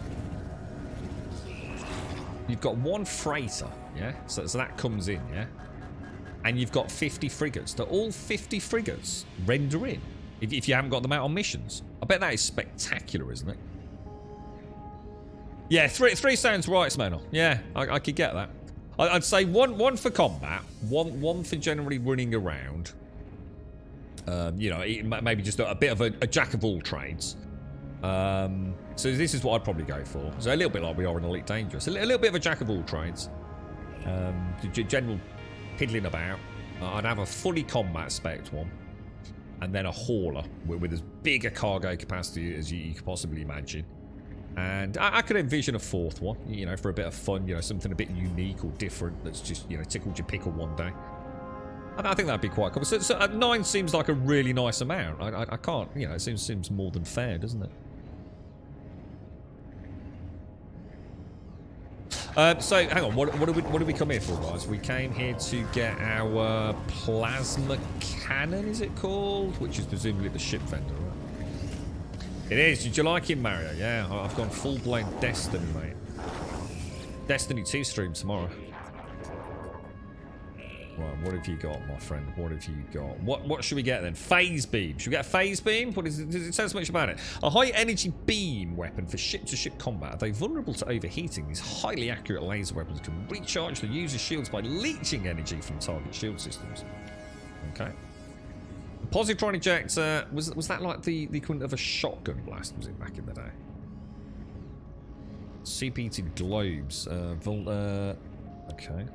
freighter, yeah, so that comes in, yeah, and you've got 50 frigates, do all 50 frigates render in if you haven't got them out on missions? I bet that is spectacular, isn't it? Yeah, 3 sounds right, Smenel. Yeah, I could get that. I'd say one for combat, one for generally running around. You know, maybe just a bit of a jack of all trades. So this is what I'd probably go for. So a little bit like we are in Elite Dangerous. A little bit of a jack of all trades. General piddling about. I'd have a fully combat spec one. And then a hauler with as big a cargo capacity as you could possibly imagine. And I could envision a 4th one, you know, for a bit of fun, you know, something a bit unique or different that's just, you know, tickled your pickle one day. I think that'd be quite cool. So 9 seems like a really nice amount. I can't, you know, it seems more than fair, doesn't it? So hang on, what did we come here for, guys? We came here to get our plasma cannon, is it called? Which is presumably the ship vendor, right? It is. Did you like him, Mario? Yeah, I've gone full-blown Destiny, mate. Destiny 2 stream tomorrow. Right, what have you got, my friend? What have you got? What should we get then? Phase beam. Should we get a phase beam? What is it? Does it tell us much about it? A high energy beam weapon for ship-to-ship combat. Though vulnerable to overheating, these highly accurate laser weapons can recharge the user's shields by leeching energy from target shield systems. Okay. Positron ejector. Was that like the equivalent of a shotgun blast? Was it back in the day? CPT globes. Okay.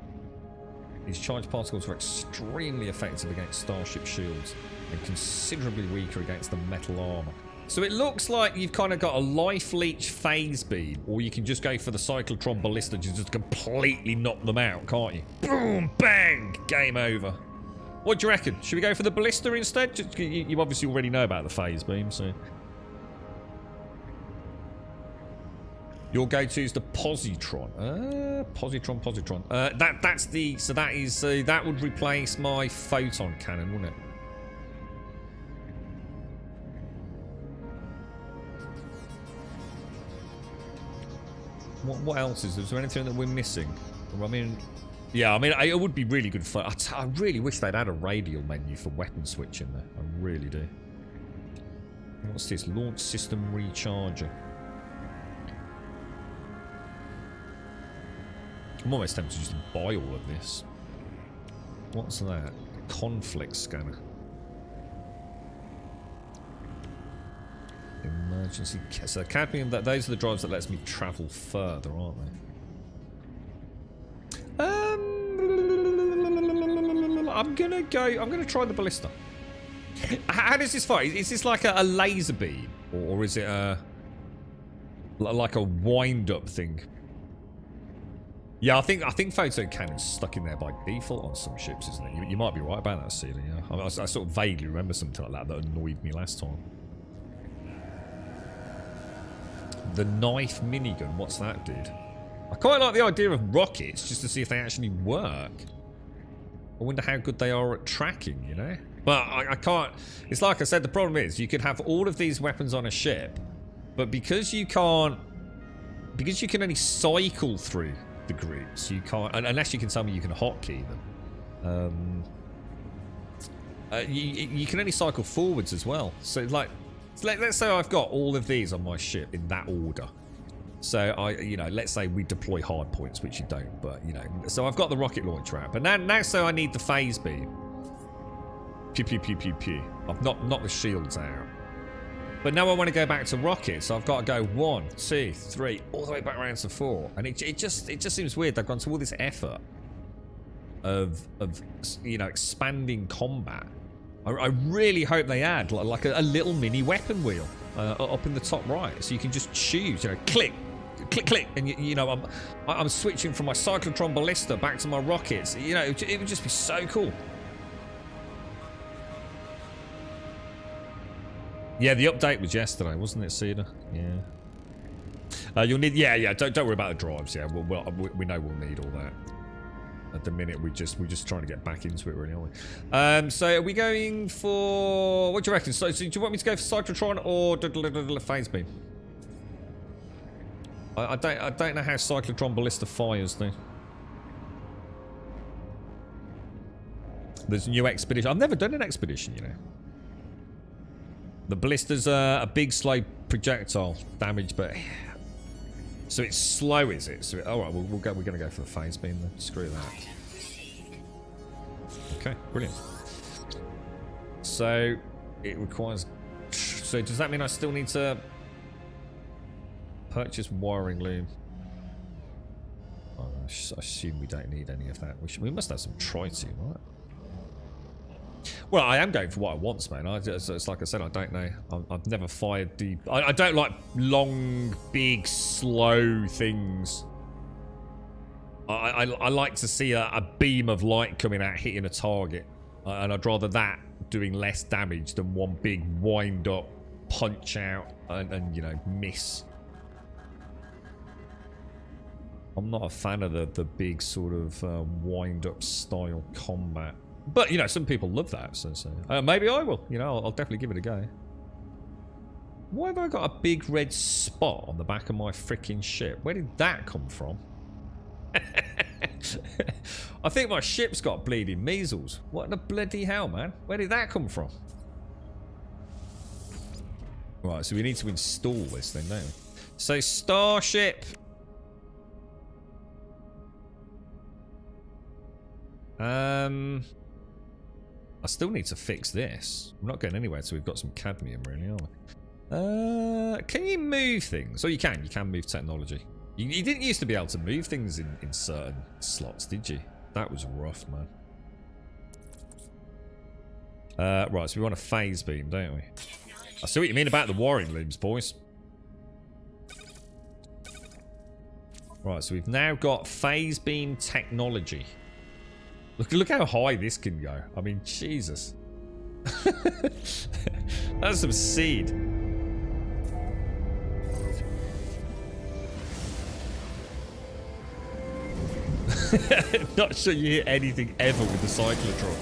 These charged particles are extremely effective against starship shields and considerably weaker against the metal armor. So it looks like you've kind of got a life leech phase beam, or you can just go for the cyclotron ballista to just completely knock them out, can't you? Boom, bang, game over. What do you reckon? Should we go for the ballista instead? You obviously already know about the phase beam, so... Your go-to is the positron. Positron. That's the... So that is... that would replace my photon cannon, wouldn't it? What else is there? Is there anything that we're missing? I mean... Yeah, I mean, it would be really good for... I really wish they'd add a radial menu for weapon switching there. I really do. What's this? Launch system recharger. I'm almost tempted just to buy all of this. What's that? Conflict scanner. Emergency... So cadmium, those are the drives that lets me travel further, aren't they? I'm gonna try the ballista. How does this fire? Is this like a laser beam? Or is it like a wind-up thing? Yeah, I think photon cannon's stuck in there by default on some ships, isn't it? You might be right about that, Celia. Yeah, I sort of vaguely remember something like that annoyed me last time. The knife minigun, what's that, dude? I quite like the idea of rockets, just to see if they actually work. I wonder how good they are at tracking, you know? But I can't... It's like I said, the problem is, you could have all of these weapons on a ship, but because you can't... Because you can only cycle through the groups, you can't... Unless you can tell me you can hotkey them. You can only cycle forwards as well. So, like... Let's say I've got all of these on my ship in that order. So, let's say we deploy hard points, which you don't, but, So I've got the rocket launcher out. But now so I need the phase beam. Pew, pew, pew, pew, pew. I've knocked the shields out. But now I want to go back to rockets, so I've got to go 1, 2, 3, all the way back around to 4. And it just seems weird. They've gone to all this effort of expanding combat. I really hope they add like a little mini weapon wheel up in the top right, so you can just choose, click, click, click, and I'm switching from my cyclotron ballista back to my rockets. It would just be so cool. Yeah, the update was yesterday, wasn't it, Cedar? Yeah. You'll need, yeah. Don't worry about the drives. Yeah, we know we'll need all that. At the minute, we're just trying to get back into it, really, aren't we? So are we going for... What do you reckon? So do you want me to go for cyclotron or phase beam? I don't know how cyclotron ballista fires, though. There's a new expedition. I've never done an expedition, The ballista's a big, slow projectile damage, but... So it's slow, is it? So alright, we're going to go for the phase beam then. Screw that. Okay, brilliant. So it requires... So does that mean I still need to purchase wiring loom? I assume we don't need any of that. We must have some tritium, right? Well, I am going for what I want, man. It's like I said, I don't know. I've never fired the... I don't like long, big, slow things. I like to see a beam of light coming out, hitting a target. And I'd rather that doing less damage than one big wind up, punch out, and you know, miss. I'm not a fan of the big sort of wind up style combat. But, you know, some people love that. So maybe I will. You know, I'll definitely give it a go. Why have I got a big red spot on the back of my freaking ship? Where did that come from? I think my ship's got bleeding measles. What in the bloody hell, man? Where did that come from? Right, so we need to install this then, don't we? So, Starship. I still need to fix this. I'm not going anywhere until we've got some cadmium, really, are we? Can you move things? Oh, you can. You can move technology. You didn't used to be able to move things in certain slots, did you? That was rough, man. Right, so we want a phase beam, don't we? I see what you mean about the warring looms, boys. Right, so we've now got phase beam technology. Look how high this can go. I mean, Jesus. That's some seed. Not sure you hear anything ever with the cyclotron.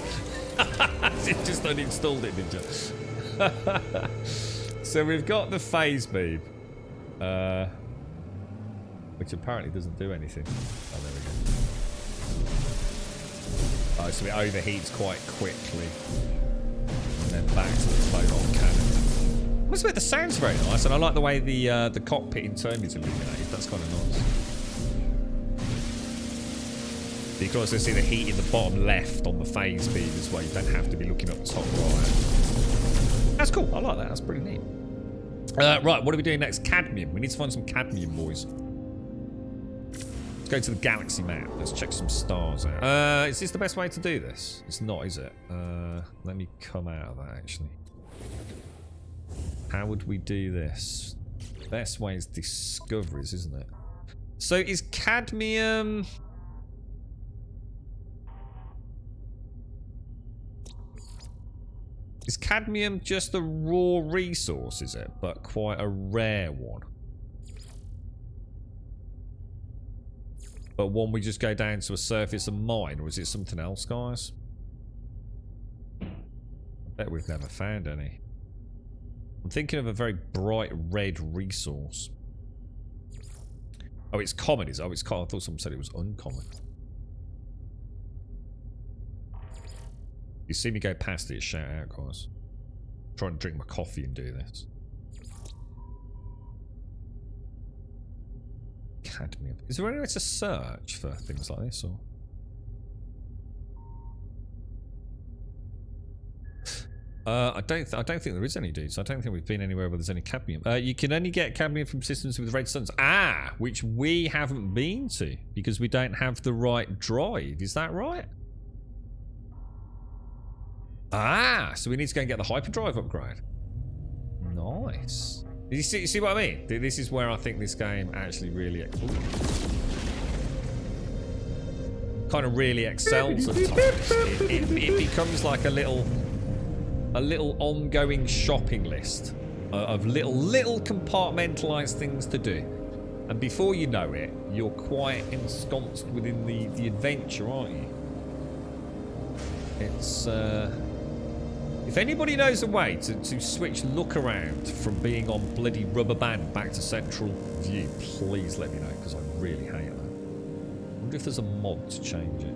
It just uninstalled it, did you? So we've got the phase beam, which apparently doesn't do anything. Oh, there we go. Oh, so it overheats quite quickly, and then back to the photon cannon. I must admit, the sound's very nice, and I like the way the cockpit in turn is illuminated. That's kind of nice. You can also see the heat in the bottom left on the phase beam as well. You don't have to be looking up top right. That's cool. I like that. That's pretty neat. Right, what are we doing next? Cadmium. We need to find some cadmium, boys. Let's go to the galaxy map. Let's check some stars out. Is this the best way to do this? It's not, is it? Let me come out of that, actually. How would we do this? Best way is discoveries, isn't it? So is cadmium... Is cadmium just a raw resource, is it? But quite a rare one. But one we just go down to a surface and mine, or is it something else, guys? I bet we've never found any. I'm thinking of a very bright red resource. Oh, it's common, is it? Oh, it's common. I thought someone said it was uncommon. You see me go past it, shout out, guys. I'm trying to drink my coffee and do this. Cadmium. Is there any way to search for things like this, or? I don't think there is any, dudes. I don't think we've been anywhere where there's any cadmium. You can only get cadmium from systems with red suns. Ah, which we haven't been to because we don't have the right drive. Is that right? Ah, so we need to go and get the hyperdrive upgrade. Nice. You see what I mean? This is where I think this game actually really kind of really excels at times. It becomes like a little ongoing shopping list of little compartmentalized things to do. And before you know it, you're quite ensconced within the adventure, aren't you? It's if anybody knows a way to switch look around from being on bloody rubber band back to central view, please let me know, because I really hate that. I wonder if there's a mod to change it.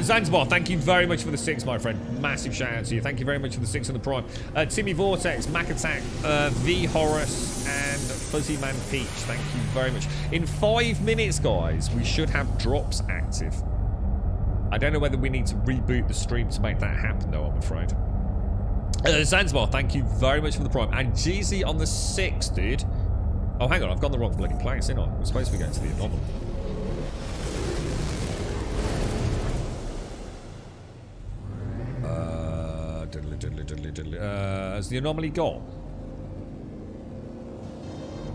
Zanzibar, thank you very much for the 6, my friend. Massive shout out to you. Thank you very much for the 6 on the Prime. Timmy Vortex, Mac Attack, V Horus, and Fuzzy Man Peach. Thank you very much. In 5 minutes, guys, we should have drops active. I don't know whether we need to reboot the stream to make that happen, though, I'm afraid. Zanzibar, thank you very much for the Prime. And Jeezy on the 6, dude. Oh, hang on, I've gone the wrong bloody place, ain't I? We're supposed to be going to the anomaly. Has the anomaly gone?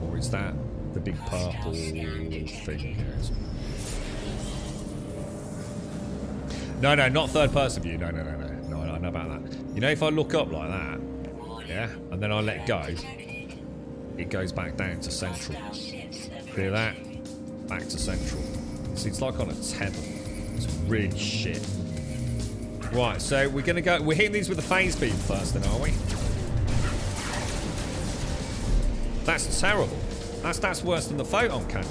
Or is that the big purple thing? No, no, not third person view. No, no, no, no. No, I know about that. You know, if I look up like that, yeah, and then I let go, it goes back down to central. Clear that? Back to central. So it's like on a tether. It's really shit. Right, so we're gonna go. We're hitting these with the phase beam first, then, are we? That's terrible. That's worse than the photon cannon.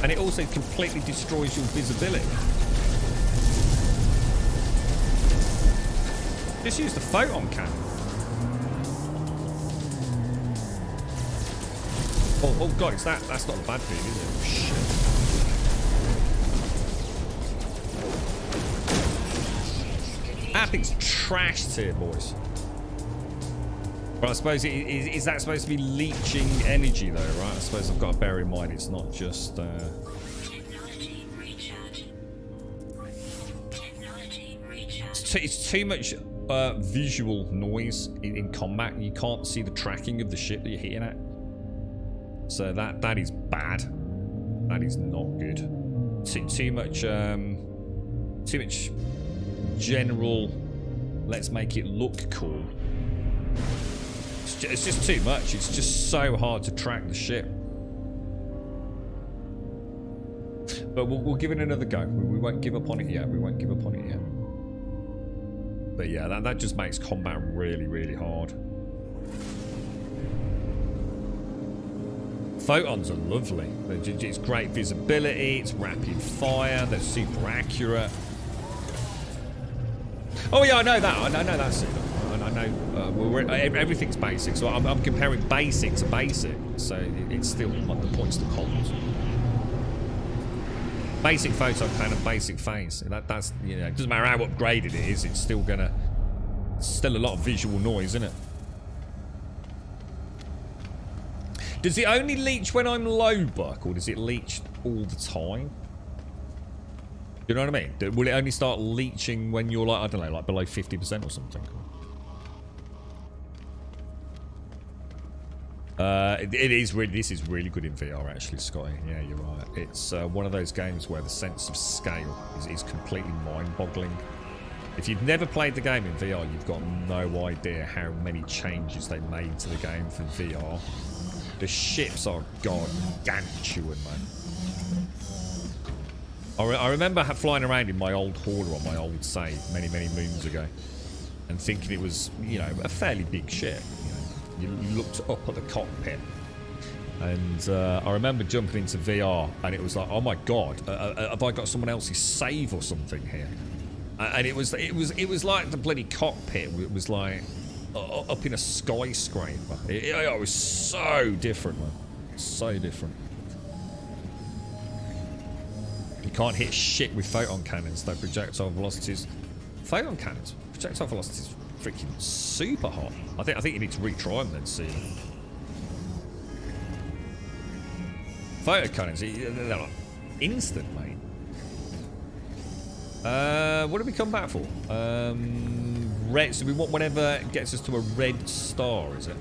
And it also completely destroys your visibility. Just use the photon cannon. Oh god, it's that. That's not a bad thing, is it? Oh, shit. That thing's trashed here, boys. But I suppose is that supposed to be leeching energy, though, right? I suppose I've got to bear in mind it's not just. Technology recharge. Technology recharge. It's too much visual noise in combat. You can't see the tracking of the ship that you're hitting at. So that is bad. That is not good. Too much general. Let's make it look cool. It's just too much. It's just so hard to track the ship. But we'll give it another go. We won't give up on it yet. We won't give up on it yet. But yeah, that just makes combat really, really hard. Photons are lovely. It's great visibility. It's rapid fire. They're super accurate. Oh yeah, I know that. I know that's it. I know everything's basic, so I'm comparing basic to basic, so it's still like the points to columns. Basic photon cannon, basic phase. That's, you know, it doesn't matter how upgraded it is, it's still a lot of visual noise, isn't it? Does it only leech when I'm low, Buck, or does it leech all the time? You know what I mean? Will it only start leeching when you're like, I don't know, like below 50% or something? This is really good in VR, actually, Scotty. Yeah, you're right. It's one of those games where the sense of scale is completely mind-boggling. If you've never played the game in VR, you've got no idea how many changes they made to the game for VR. The ships are gargantuan, man. I remember flying around in my old hauler on my old save many moons ago, and thinking it was, you know, a fairly big ship. You looked up at the cockpit, and I remember jumping into VR, and it was like, oh my god, have I got someone else's save or something here? And it was like the bloody cockpit. It was like up in a skyscraper. It was so different, man. So different. You can't hit shit with photon cannons, though. Projectile velocities. Photon cannons. Projectile velocities. Freaking super hot. I think you need to retry them then, see. Photon cannons, they're like instant, mate. What did we come back for? Red. So we want whatever gets us to a red star, is it?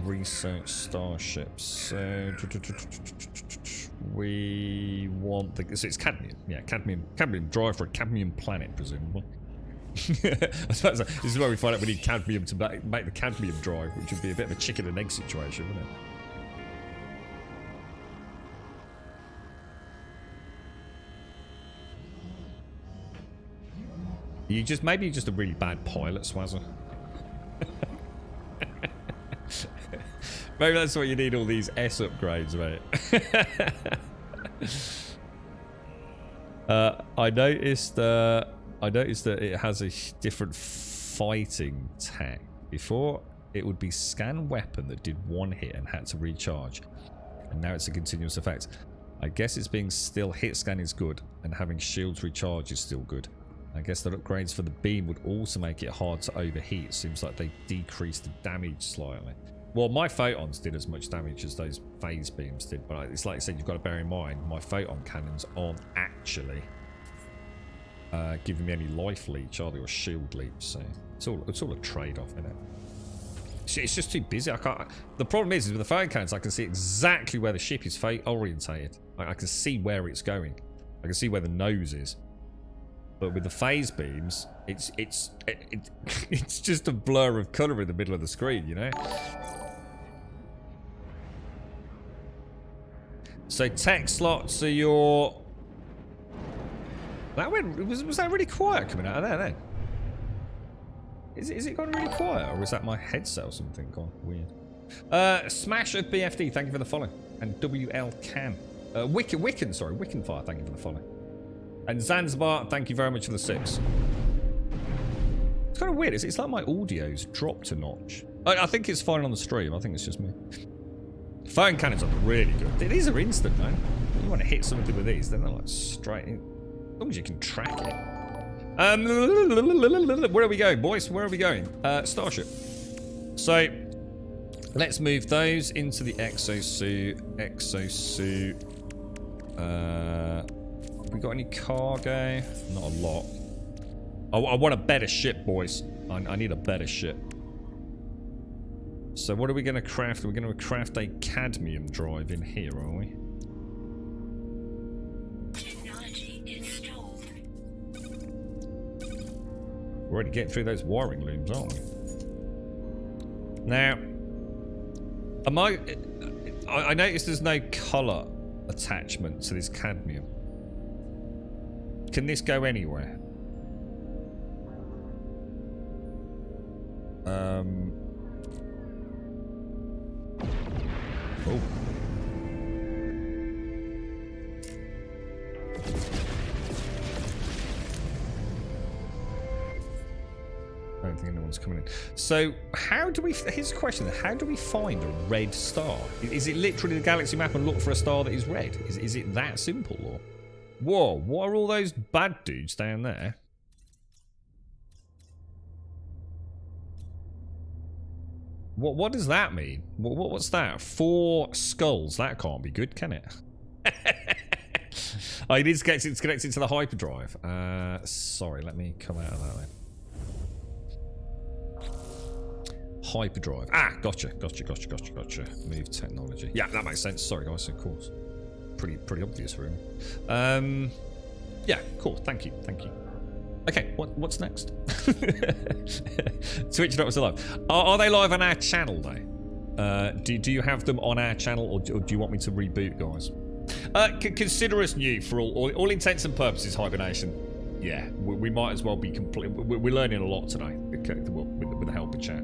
Research starships. So we want the. So it's cadmium. Yeah, cadmium drive for a cadmium planet, presumably. I suppose this is where we find out we need cadmium to make the cadmium drive, which would be a bit of a chicken and egg situation, wouldn't it? Maybe you're just a really bad pilot, Swazzer. Maybe that's why you need all these S upgrades, mate. I noticed that it has a different fighting tech. Before, it would be scan weapon that did one hit and had to recharge, and now it's a continuous effect. I guess it's being still hit scan is good, and having shields recharge is still good. I guess that upgrades for the beam would also make it hard to overheat. Seems like they decreased the damage slightly. Well, my photons did as much damage as those phase beams did, but it's like I said, you've got to bear in mind, my photon cannons aren't actually giving me any life leech, are they, or shield leech? So it's all a trade-off, isn't it? It's just too busy. I can't. The problem is with the phone cannons, I can see exactly where the ship is orientated. I can see where it's going. I can see where the nose is. But with the phase beams, it's just a blur of colour in the middle of the screen, you know. So tech slots are your. That was that really quiet coming out of there then? Is it gone really quiet, or is that my headset or something gone weird? Smash of BFD, thank you for the follow. And WL Cam. Wiccan Fire, thank you for the follow. And Zanzibar, thank you very much for the 6. It's kind of weird. It's like my audio's dropped a notch. I think it's fine on the stream. I think it's just me. Phone cannons are really good. These are instant, man. You want to hit something with these, then they're like straight in. As long as you can track it. Where are we going, boys? Where are we going? Starship. So, let's move those into the exosuit. We got any cargo? Not a lot. I want a better ship, boys. I need a better ship. So what are we going to craft? We're going to craft a cadmium drive in here, are we? Technology installed. We're already getting through those wiring looms, aren't we? Now, I noticed there's no colour attachment to this cadmium. Can this go anywhere? Oh. I don't think anyone's coming in. So, how do we... Here's a question. How do we find a red star? Is it literally the galaxy map and look for a star that is red? Is it that simple, or... Whoa, what are all those bad dudes down there? What does that mean? What's that? 4 skulls. That can't be good, can it? Oh, it's connected to the hyperdrive. Sorry, let me come out of that then. Hyperdrive. Ah, gotcha. Move technology. Yeah, that makes sense. Sorry, guys, of course. Pretty obvious, really. Yeah, cool. Thank you. Okay, what's next? Twitch drops alive. Are they live on our channel, though? Do you have them on our channel, or do you want me to reboot, guys? Consider us new for all intents and purposes, Hibernation. Yeah, we might as well be complete. We're learning a lot today with the help of chat.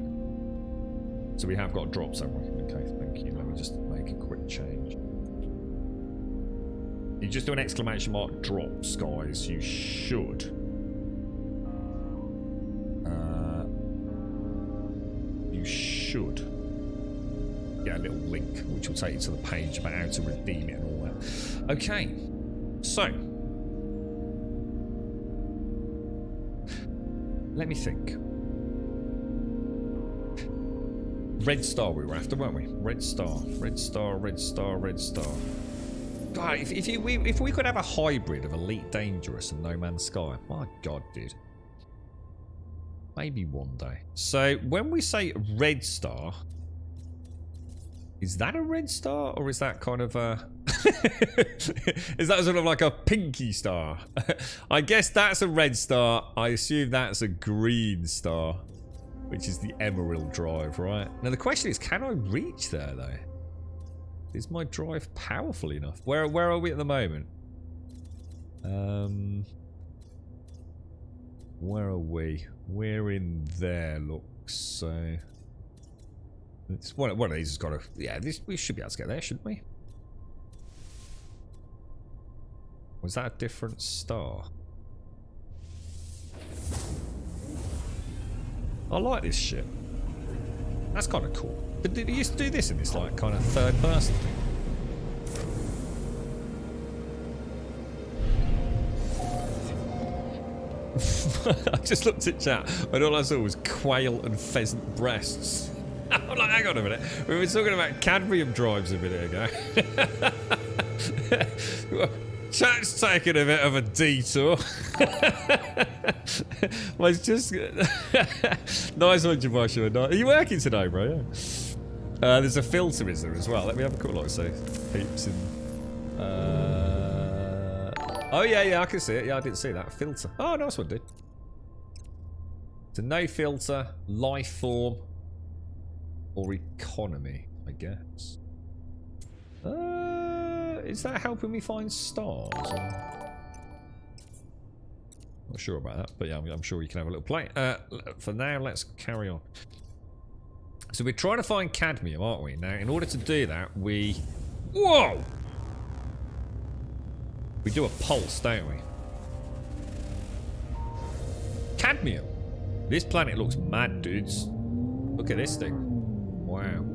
So we have got drops, haven't we? Okay, thank you. Let me just make a quick change. You just do an exclamation mark drops, guys. You should. You should get a little link which will take you to the page about how to redeem it and all that. Okay, so let me think. Red Star we were after, weren't we? Red Star. God, if we could have a hybrid of Elite Dangerous and No Man's Sky, my God, dude. Maybe one day. So when we say Red Star, is that a red star, or is that kind of a... is that sort of like a pinky star? I guess that's a red star. I assume that's a green star, which is the Emerald drive, right? Now the question is, can I reach there though? Is my drive powerful enough? Where are we at the moment? Where are we? We're in there, looks so. It's one of these has got to. Yeah, we should be able to get there, shouldn't we? Was that a different star? I like this shit. That's kind of cool. But did you used to do this in this like kind of third person thing? I just looked at chat and all I saw was quail and pheasant breasts. I'm like, hang on a minute. We were talking about cadmium drives a minute ago. Chat's taking a bit of a detour. Well, it's just nice one, Joshua. Are you working today, bro? Yeah. There's a filter, is there, as well? Let me have a quick look. So, peeps in. Oh yeah, I can see it. Yeah, I didn't see that filter. Oh, nice one, dude. So no filter, life form, or economy, I guess. Is that helping me find stars? Not sure about that, but yeah, I'm sure you can have a little play. For now, let's carry on. So we're trying to find cadmium, aren't we? Now, in order to do that, we... Whoa! We do a pulse, don't we? Cadmium! This planet looks mad, dudes. Look at this thing. Wow.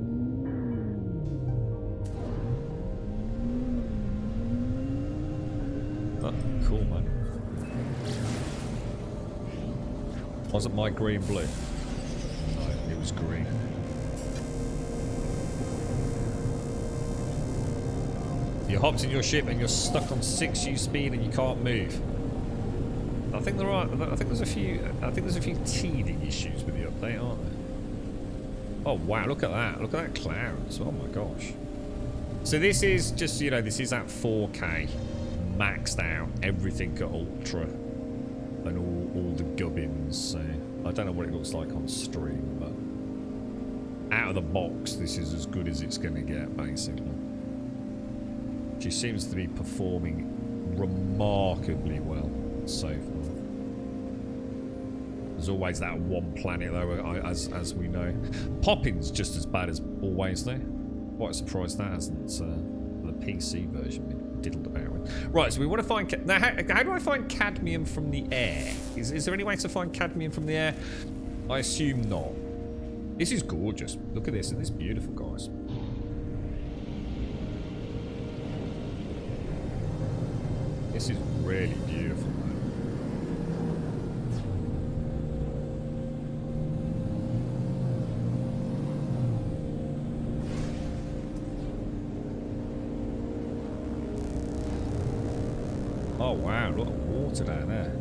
Oh, cool, man. Wasn't my green blue? No, it was green. You hopped in your ship and you're stuck on 6U speed and you can't move. I think there are. I think there's a few. I think there's a few teething issues with the update, aren't there? Oh wow! Look at that! Look at that clouds! Oh my gosh! So this is just, you know, this is at 4K, maxed out, everything at ultra, and all the gubbins. So I don't know what it looks like on stream, but out of the box, this is as good as it's going to get, basically. She seems to be performing remarkably well so far. There's always that one planet, though, as we know. Popping's just as bad as always, though. Quite surprised that hasn't the PC version been diddled about with. Right, so we want to find... Now, how do I find cadmium from the air? Is there any way to find cadmium from the air? I assume not. This is gorgeous. Look at this. Isn't this beautiful, guys? This is really beautiful, man. Oh wow, look at water down there.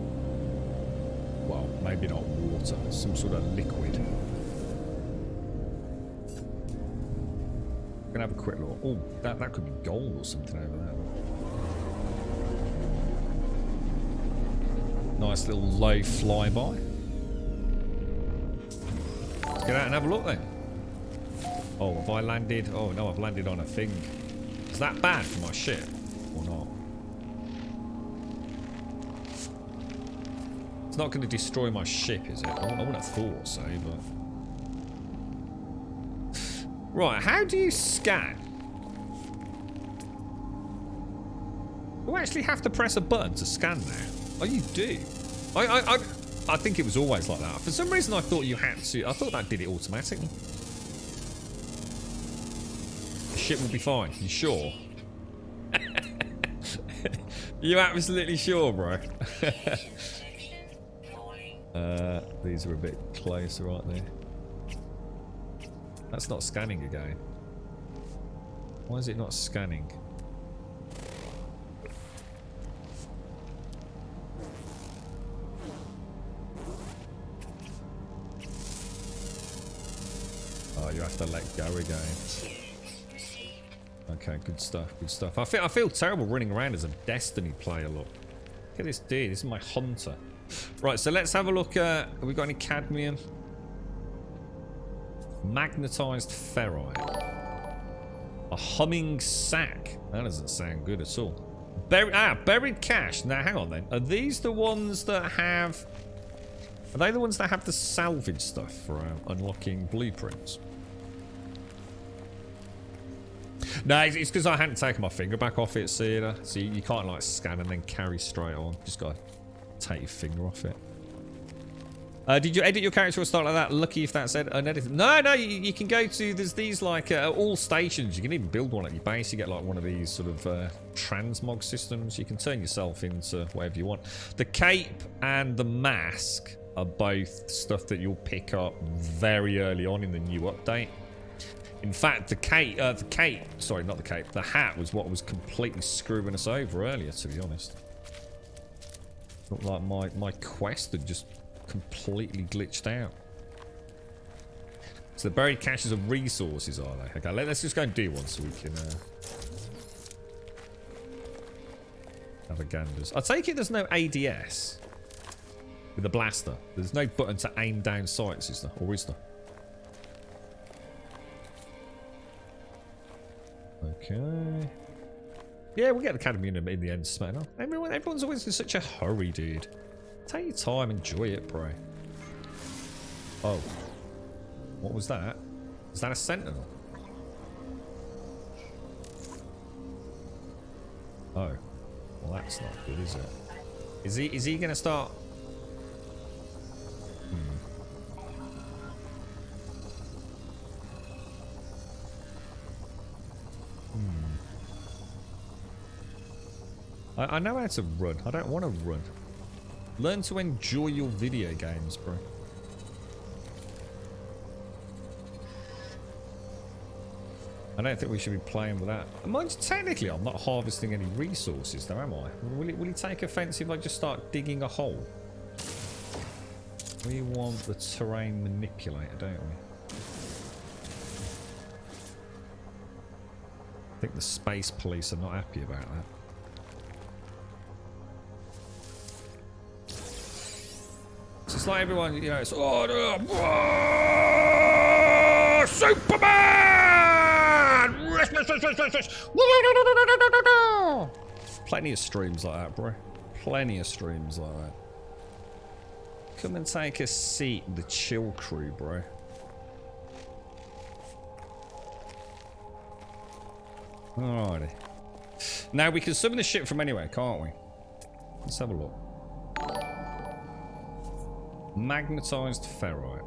Well, maybe not water, some sort of liquid. I'm gonna have a quick look. Oh, that could be gold or something over there. Nice little low flyby. Let's get out and have a look then. Oh, have I landed? Oh no, I've landed on a thing. Is that bad for my ship or not? It's not going to destroy my ship, is it? I wouldn't have thought so, but... Right, how do you scan? Do I actually have to press a button to scan now? Oh, you do. I think it was always like that. For some reason, I thought you had to. I thought that did it automatically. The ship will be fine. You sure? You absolutely sure, bro? These are a bit closer, aren't they? That's not scanning again. Why is it not scanning? Oh, you have to let go again. Okay, good stuff, good stuff. I feel terrible running around as a Destiny player, look. Look at this dude, this is my hunter. Right, so let's have a look at... Have we got any cadmium? Magnetized ferrite. A humming sack. That doesn't sound good at all. Buried cache. Now, hang on then. Are these the ones that have... Are they the ones that have the salvage stuff for unlocking blueprints? No, it's because I hadn't taken my finger back off it, see? So you can't like scan and then carry straight on. Just got to take your finger off it. Did you edit your character or start like that? Lucky if that said unedited. No, you can go to, there's these like all stations. You can even build one at your base. You get like one of these sort of transmog systems. You can turn yourself into whatever you want. The cape and the mask are both stuff that you'll pick up very early on in the new update. In fact, the hat was what was completely screwing us over earlier, to be honest. Looked like my quest had just completely glitched out. So the buried caches of resources, are they? Okay, let's just go and do one so we can have a ganders. I take it there's no ADS with the blaster. There's no button to aim down sights, is there? Or is there? Okay. Yeah, we'll get the cadmium in the end, Smatter. Everyone's always in such a hurry, dude. Take your time, enjoy it, bro. Oh. What was that? Is that a sentinel? Oh. Well, that's not good, is it? Is he gonna start? I know how to run. I don't want to run. Learn to enjoy your video games, bro. I don't think we should be playing with that. Mind you, technically, I'm not harvesting any resources, though, am I? Will he take offense if I just start digging a hole? We want the terrain manipulator, don't we? I think the space police are not happy about that. So it's like everyone, you know, it's Superman! Plenty of streams like that, bro. Plenty of streams like that. Come and take a seat in the chill crew, bro. Alrighty. Now we can summon the ship from anywhere, can't we? Let's have a look. Magnetized ferrite.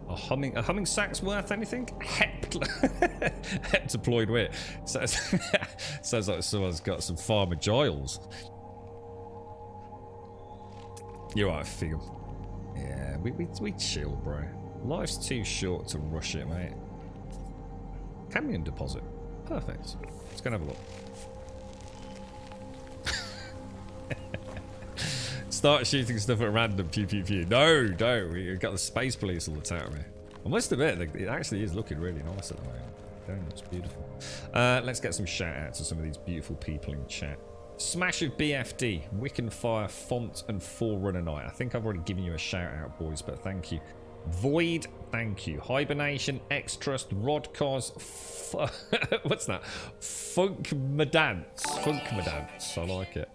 A humming sack's worth anything? Heptaploid wit. Sounds like someone's got some farmer Giles. You're right, Figure. Yeah, we chill, bro. Life's too short to rush it, mate. Cadmium deposit. Perfect. Let's go and have a look. Start shooting stuff at random. Pew pew pew. No, don't. We've got the space police all attacking me. I must admit, it actually is looking really nice at the moment. It's beautiful. Let's get some shout outs to some of these beautiful people in chat. Smash of BFD, Wiccan Fire, Font, and Forerunner Knight. I think I've already given you a shout out, boys, but thank you. Void, thank you. Hibernation, X-Trust, Rodcos, what's that? Funkmadance. I like it.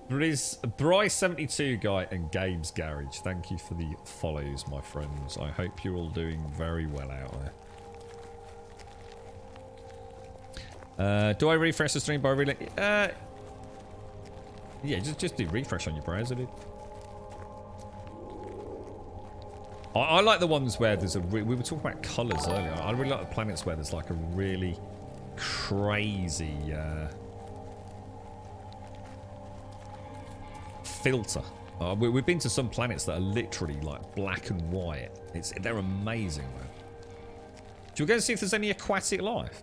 Bryce72 guy and Gabe's Garage. Thank you for the follows, my friends. I hope you're all doing very well out there. Do I refresh the stream by really? Yeah, just do refresh on your browser, dude. I like the ones where there's we were talking about colours earlier. I really like the planets where there's like a really crazy filter. We've been to some planets that are literally like black and white. They're amazing, man. Do we go and see if there's any aquatic life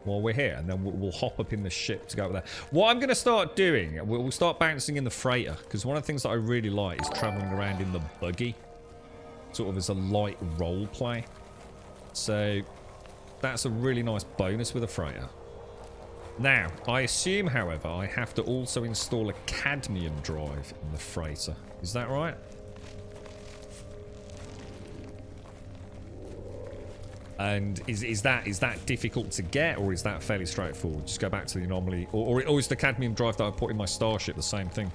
while we're here, and then we'll hop up in the ship to go over there. What I'm going to start doing, we'll start bouncing in the freighter, because one of the things that I really like is traveling around in the buggy, sort of as a light role play. So that's a really nice bonus with a freighter. Now, I assume, however, I have to also install a cadmium drive in the freighter. Is that right? And is that difficult to get, or is that fairly straightforward? Just go back to the anomaly, or is the cadmium drive that I put in my starship the same thing?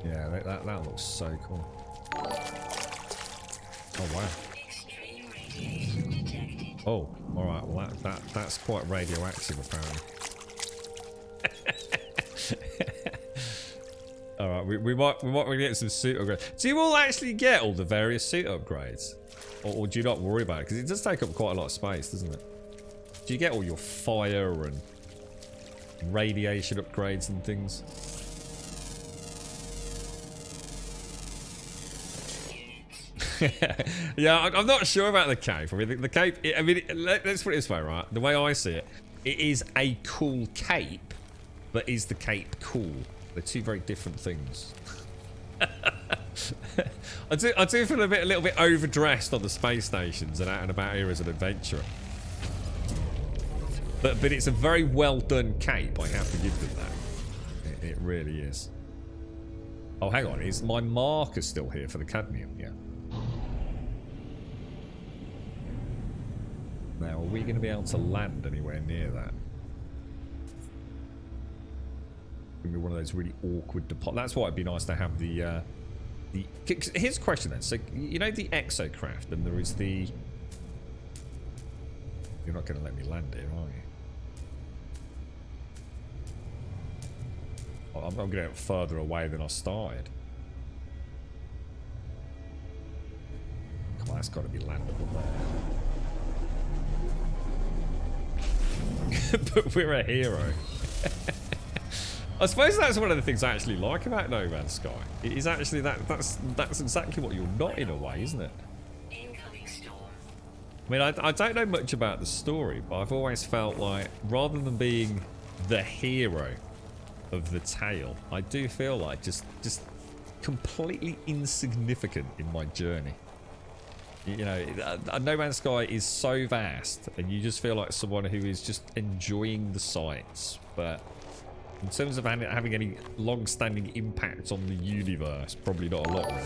Yeah, that looks so cool. Oh wow. Oh, all right. Well, that's quite radioactive, apparently. All right, we might get some suit upgrades. Do you all actually get all the various suit upgrades, or do you not worry about it? Because it does take up quite a lot of space, doesn't it? Do you get all your fire and radiation upgrades and things? Yeah, I'm not sure about the cape. I mean, the cape. I mean, let's put it this way, right? The way I see it, it is a cool cape, but is the cape cool? They're two very different things. I do feel a little bit overdressed on the space stations and out and about here as an adventurer. But it's a very well done cape. I have to give them that. It really is. Oh, hang on. Is my marker still here for the cadmium? Yeah. Now, are we going to be able to land anywhere near that? Going to be one of those really awkward deposits. That's why it'd be nice to have the. Here's a question then. So you know the exocraft, and there is the. You're not going to let me land here, are you? I'm going to get further away than I started. Come on, that's got to be landable there. But we're a hero. I suppose that's one of the things I actually like about No Man's Sky. It is actually that's exactly what you're not in a way, isn't it? Incoming storm. I mean, I don't know much about the story, but I've always felt like rather than being the hero of the tale, I do feel like just completely insignificant in my journey. You know, No Man's Sky is so vast, and you just feel like someone who is just enjoying the sights, but in terms of having any long-standing impact on the universe, probably not a lot, really.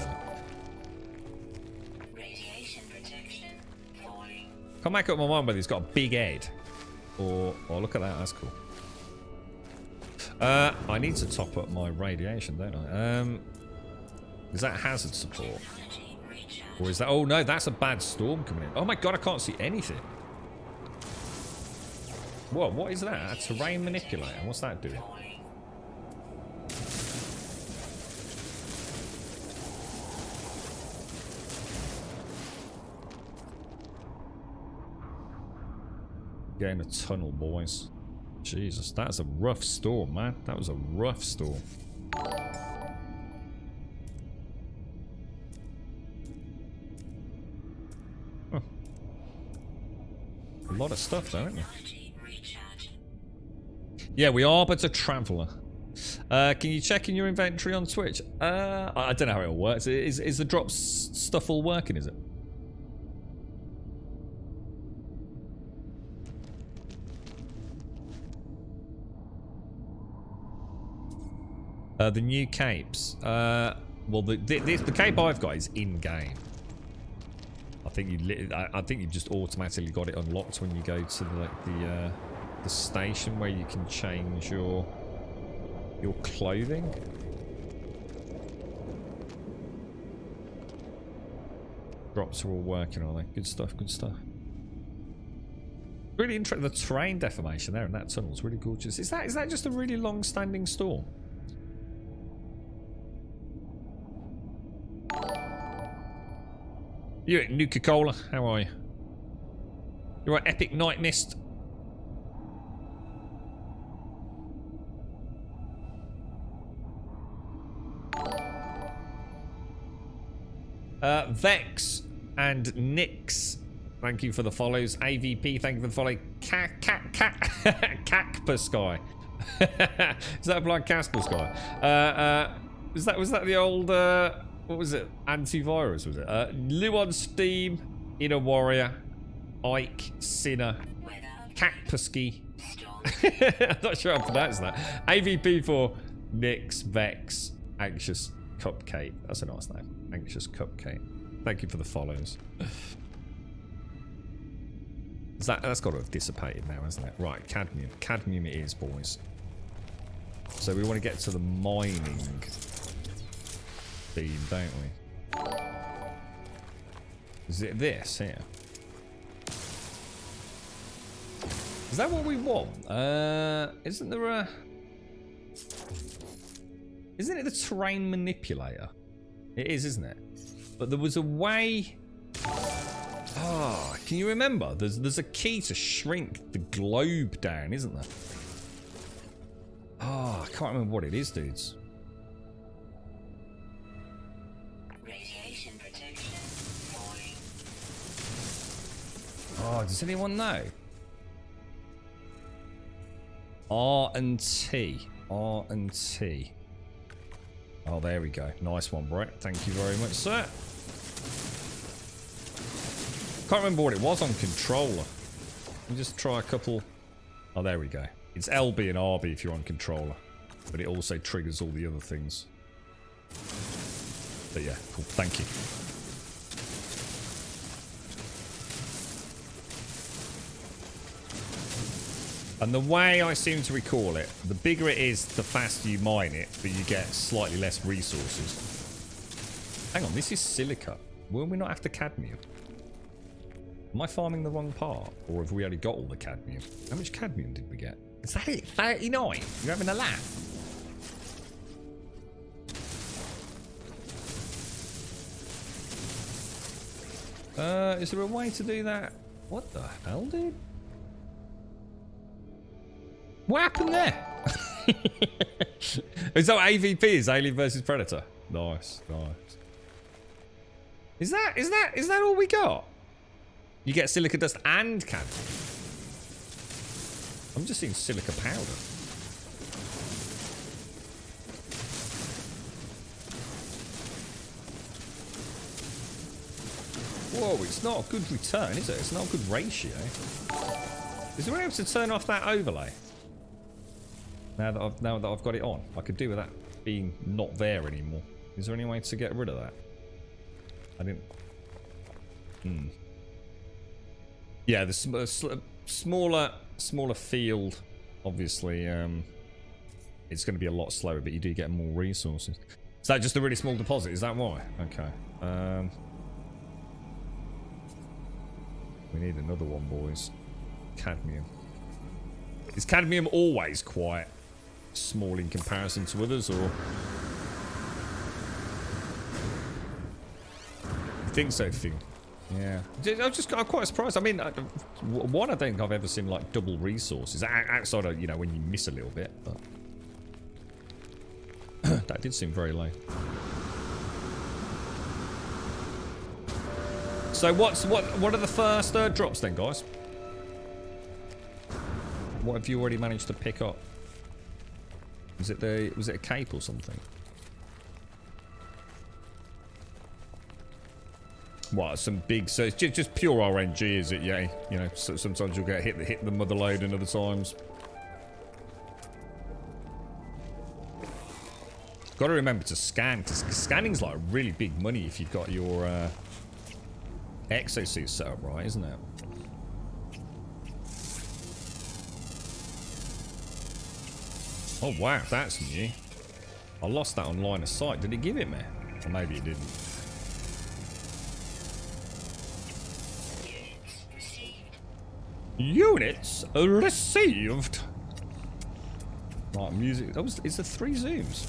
Radiation protection falling. Can't make up my mind whether he's got a big head or... Oh, look at that. That's cool. I need to top up my radiation, don't I? Is that hazard support? Technology recharge. Or is that... Oh, no, that's a bad storm coming in. Oh, my God, I can't see anything. What is that? A terrain manipulator? What's that doing? Falling. Getting a tunnel, boys. Jesus, that's a rough storm, man. That was a rough storm. Huh. A lot of stuff, though, isn't there? Technology recharge. Yeah, we are but a traveller. Can you check in your inventory on Twitch? I don't know how it all works. Is the drops stuff all working, is it? The new capes. Well, the cape I've got is in-game. I think you've just automatically got it unlocked when you go to the station where you can change your clothing. Drops are all working, are they? Good stuff, good stuff. Really interesting. The terrain deformation there in that tunnel is really gorgeous. Is that just a really long-standing storm? You Nuka-Cola, how are you? You're right, Epic Night Mist. Vex and Nix, thank you for the follows. AVP, thank you for the follow. Cacpa Sky. Is that blind Casper Sky? Was that the old what was it? Antivirus, was it? Luon Steam, Inner Warrior, Ike, Sinner, Cacpusky. I'm not sure how to pronounce that. AVP for Nix, Vex, Anxious Cupcake. That's a nice name. Anxious Cupcake. Thank you for the follows. That's got to have dissipated now, hasn't it? Right, cadmium. Cadmium it is, boys. So we want to get to the mining beam, don't we? Is it this here? Is that what we want? Isn't there a... Isn't it the terrain manipulator? It is, isn't it? But there was a way... Ah, can you remember? There's a key to shrink the globe down, isn't there? Ah, I can't remember what it is, dudes. Radiation protection Oh, does anyone know? R and T. R and T. Oh, there we go. Nice one, Brett. Thank you very much, sir. Can't remember what it was on controller. Let me just try a couple. Oh, there we go. It's LB and RB if you're on controller. But it also triggers all the other things. But yeah, cool. Thank you. And the way I seem to recall it, the bigger it is, the faster you mine it, but you get slightly less resources. Hang on, this is silica. Will we not have the cadmium? Am I farming the wrong part? Or have we already got all the cadmium? How much cadmium did we get? Is that it? 39? You're having a laugh? Is there a way to do that? What the hell, dude? What happened there? Is that what AVP is? Alien versus Predator. Nice, nice. Is that all we got? You get silica dust and cadmium. I'm just seeing silica powder. Whoa, it's not a good return, is it? It's not a good ratio. Is there any way to turn off that overlay? Now that I've got it on, I could do with that being not there anymore. Is there any way to get rid of that? I didn't. Yeah, the smaller field, obviously, it's going to be a lot slower, but you do get more resources. Is that just a really small deposit? Is that why? Okay. We need another one, boys. Cadmium. Is cadmium always quite small in comparison to others, or? I think so, Fing. Yeah. I'm quite surprised. I mean, one, I don't think I've ever seen like double resources outside of, you know, when you miss a little bit, but that did seem very low. So what are the first drops then, guys? What have you already managed to pick up? Was it a cape or something? What, some big, so it's just pure RNG, is it? Yeah, you know, so sometimes you'll get hit the mother load, and other times. Got to remember to scan, because scanning's like really big money if you've got your exosuit set up right, isn't it? Oh wow, that's new. I lost that on line of sight. Did it give it me? Or maybe it didn't. Units received. Right, music. It's the 3 zooms.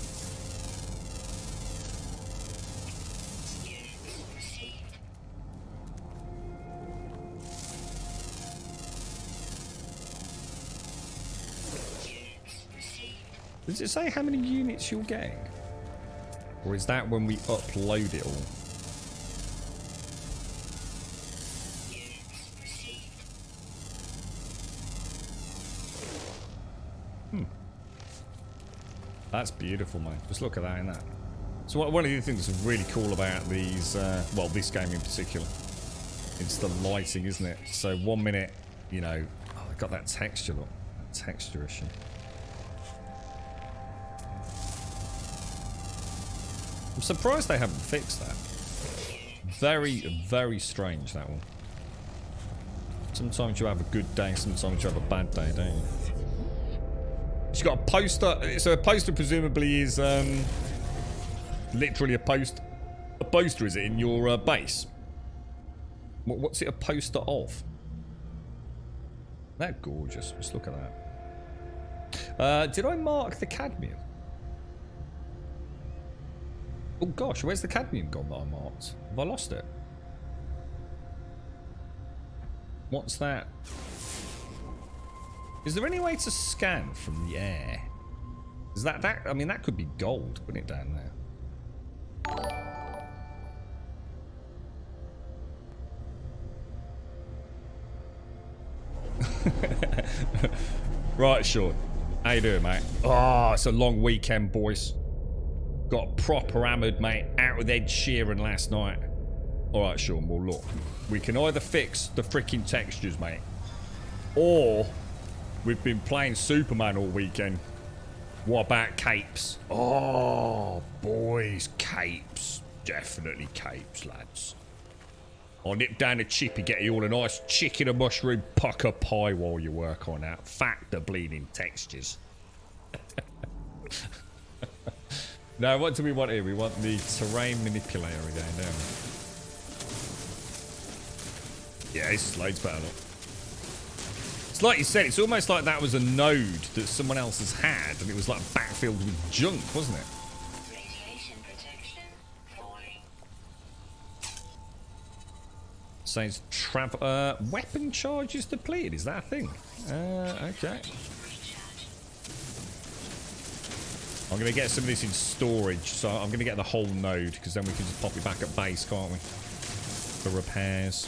Does it say how many units you're getting? Or is that when we upload it all? That's beautiful, man. Just look at that in that. So one of the things that's really cool about these, well, this game in particular, it's the lighting, isn't it? So 1 minute, you know, oh, I got that texture, look, that texture issue. I'm surprised they haven't fixed that. Very, very strange, that one. Sometimes you have a good day, sometimes you have a bad day, don't you? She's got a poster. So a poster presumably is literally a poster, is it, in your base? What's it a poster of? That gorgeous. Just look at that. Did I mark the cadmium? Oh gosh, where's the cadmium gone that I marked? Have I lost it? What's that? Is there any way to scan from the air? Is that I mean, that could be gold, couldn't it, down there? Right, Sean. How you doing, mate? Oh, it's a long weekend, boys. Got proper hammered, mate. Out with Ed Sheeran last night. Alright, Sean, well, look. We can either fix the freaking textures, mate. Or we've been playing Superman all weekend. What about capes? Oh, boys, capes. Definitely capes, lads. I'll nip down to Chippy, get you all a nice chicken and mushroom pucker pie while you work on that. Factor bleeding textures. Now, what do we want here? We want the terrain manipulator again, don't we? Yeah, this is loads better. Look. It's like you said, it's almost like that was a node that someone else has had, and it was like backfilled with junk, wasn't it? Radiation protection falling. Says weapon charges depleted. Is that a thing? Okay. Recharge. I'm going to get some of this in storage, so I'm going to get the whole node, because then we can just pop it back at base, can't we? For repairs.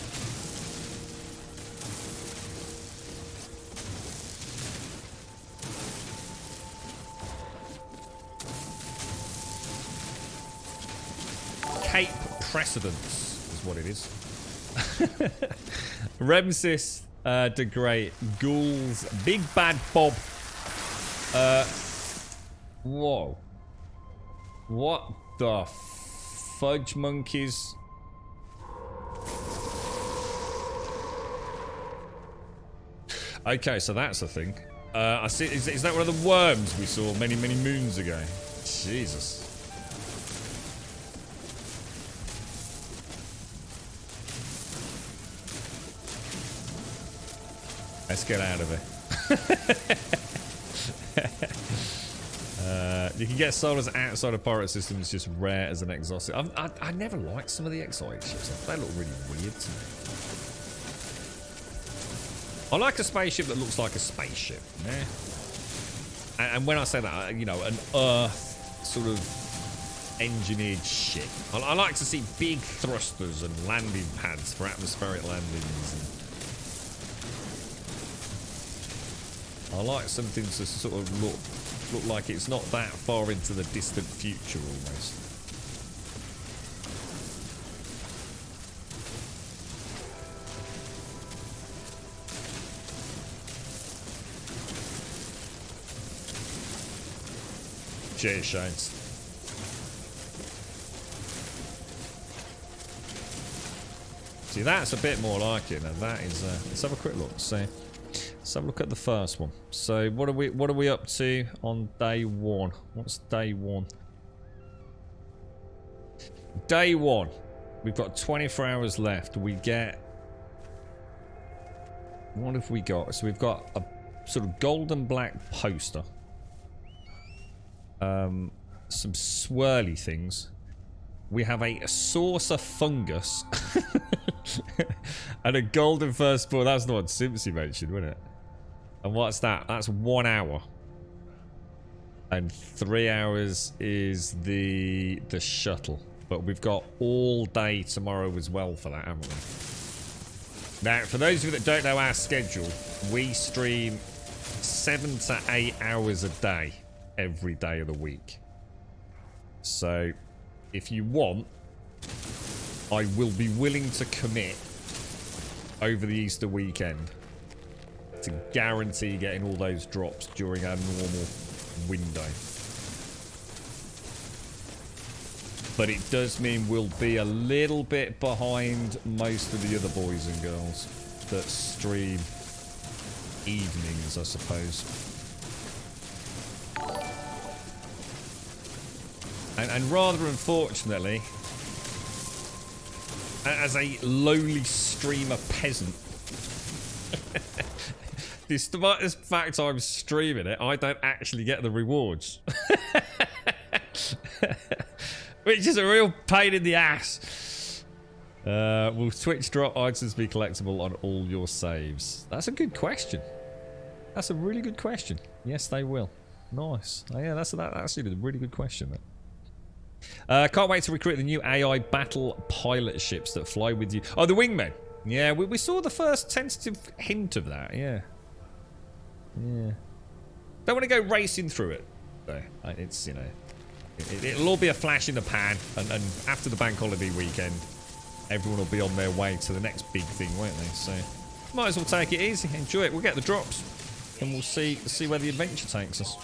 Cape Precedence is what it is. Remsys, Degrade, Ghouls, Big Bad Bob. Whoa. What the fudge monkeys? Okay, so that's a thing. I see. Is that one of the worms we saw many moons ago? Jesus. Let's get out of it. You can get solos outside of pirate systems, just rare as an exotic. I never liked some of the exotic ships. They look really weird to me. I like a spaceship that looks like a spaceship. Yeah. And when I say that, you know, an Earth sort of engineered ship. I like to see big thrusters and landing pads for atmospheric landings. And I like something to sort of look like it's not that far into the distant future almost. Cheers, Shanes. See, that's a bit more like it, and that is. Let's have a quick look. See. Let's have a look at the first one. So what are we up to on day one? What's day one? Day one. We've got 24 hours left. We get... What have we got? So we've got a sort of golden black poster. Some swirly things. We have a saucer fungus. And a golden firstborn. That's the one Simpsy mentioned, wasn't it? And what's that? That's 1 hour. And 3 hours is the shuttle. But we've got all day tomorrow as well for that, haven't we? Now, for those of you that don't know our schedule, we stream 7 to 8 hours a day every day of the week. So, if you want, I will be willing to commit over the Easter weekend to guarantee getting all those drops during our normal window. But it does mean we'll be a little bit behind most of the other boys and girls that stream evenings, I suppose. And rather unfortunately, as a lowly streamer peasant, despite the fact I'm streaming it, I don't actually get the rewards. Which is a real pain in the ass. Will Twitch drop items be collectible on all your saves? That's a good question. That's a really good question. Yes, they will. Nice. Oh, yeah, that's actually a really good question. Can't wait to recruit the new AI battle pilot ships that fly with you. Oh, the wingmen. Yeah, we saw the first tentative hint of that, yeah. Yeah. Don't want to go racing through it, though. It's, you know, it'll all be a flash in the pan, and after the bank holiday weekend, everyone will be on their way to the next big thing, won't they? So, might as well take it easy, enjoy it. We'll get the drops, and we'll see where the adventure takes us.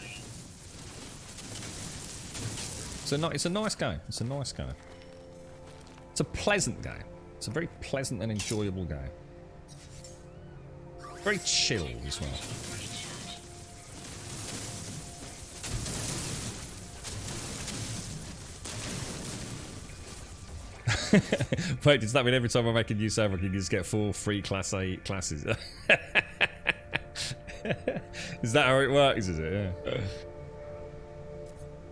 It's a nice game. It's a nice game. It's a pleasant game. It's a very pleasant and enjoyable game. Very chill as well. Wait, does that mean every time I make a new server I can just get 4 free Class A classes? Is that how it works, is it? Yeah.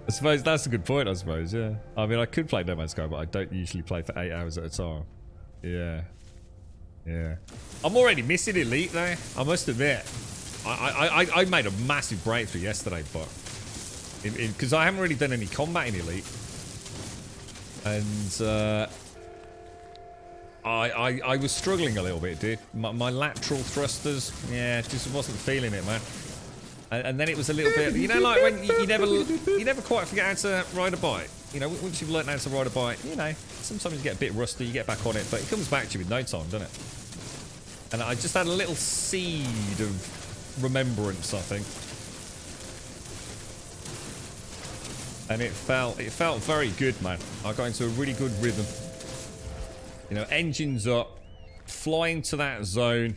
I suppose that's a good point, I suppose, yeah. I mean, I could play No Man's Sky, but I don't usually play for 8 hours at a time. Yeah. Yeah. I'm already missing Elite, though. I must admit. I made a massive breakthrough yesterday, but... Because I haven't really done any combat in Elite. And, I was struggling a little bit, dude. My lateral thrusters, yeah, just wasn't feeling it, man. And then it was a little bit, you know, like when you never quite forget how to ride a bike. You know, once you've learned how to ride a bike, you know, sometimes you get a bit rusty, you get back on it, but it comes back to you with no time, doesn't it? And I just had a little seed of remembrance, I think. And it felt very good, man. I got into a really good rhythm. You know, engines up, flying to that zone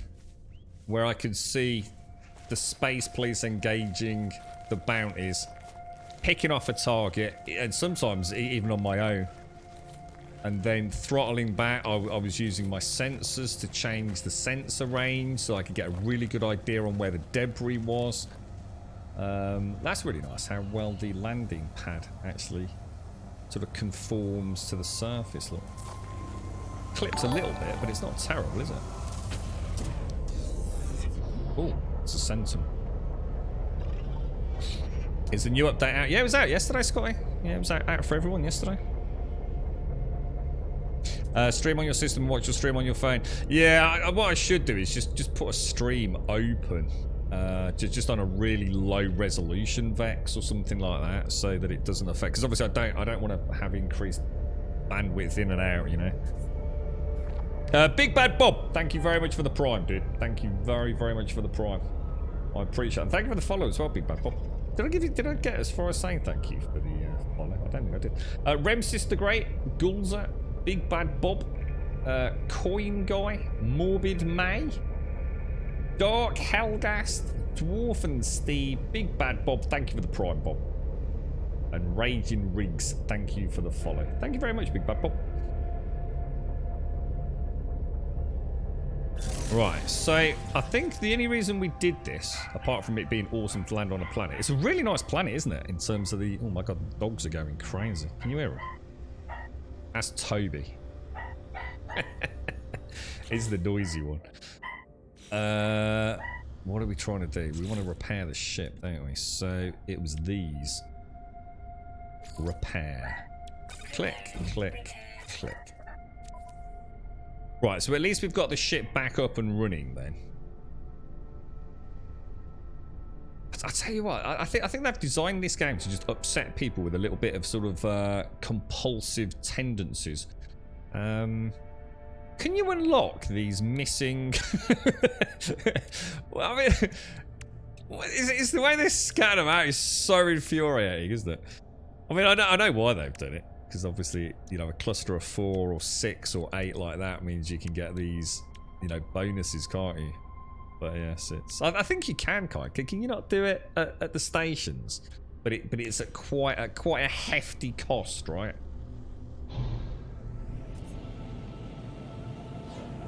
where I could see the space police engaging the bounties, picking off a target, and sometimes even on my own, and then throttling back. I was using my sensors to change the sensor range so I could get a really good idea on where the debris was. That's really nice how well the landing pad actually sort of conforms to the surface. Look, clips a little bit, but it's not terrible, is it? Oh, it's a sentiment. Is the new update out? Yeah, it was out yesterday, Scotty. Yeah, it was out for everyone yesterday. Stream on your system, watch your stream on your phone. Yeah, what I should do is just put a stream open, just on a really low resolution VEX or something like that, so that it doesn't affect. Because obviously I don't want to have increased bandwidth in and out, you know. Big Bad Bob, thank you very much for the prime, dude. Thank you very, very much for the prime. I appreciate it. And thank you for the follow as well, Big Bad Bob. Did I get as far as saying thank you for the follow? I don't think I did. Rem Sister Great, Gulza, Big Bad Bob, Coin Guy, Morbid May, Dark Hellgast, Dwarf and Steve, Big Bad Bob, thank you for the prime, Bob. And Raging Riggs, thank you for the follow. Thank you very much, Big Bad Bob. Right, so I think the only reason we did this, apart from it being awesome to land on a planet, it's a really nice planet, isn't it? In terms of the... Oh my god, the dogs are going crazy. Can you hear them? That's Toby. It's the noisy one. What are we trying to do? We want to repair the ship, don't we? So it was these. Repair. Click, click, click. Right, so at least we've got the ship back up and running then. I tell you what, I think they've designed this game to just upset people with a little bit of sort of compulsive tendencies. Can you unlock these missing... Well, I mean, it's the way they scan them out is so infuriating, isn't it? I mean, I know why they've done it. Because obviously, you know, a cluster of 4 or 6 or 8 like that means you can get these, you know, bonuses, can't you? But yes, it's... I think you can, Kai. Can you not do it at the stations? But it's at quite a hefty cost, right?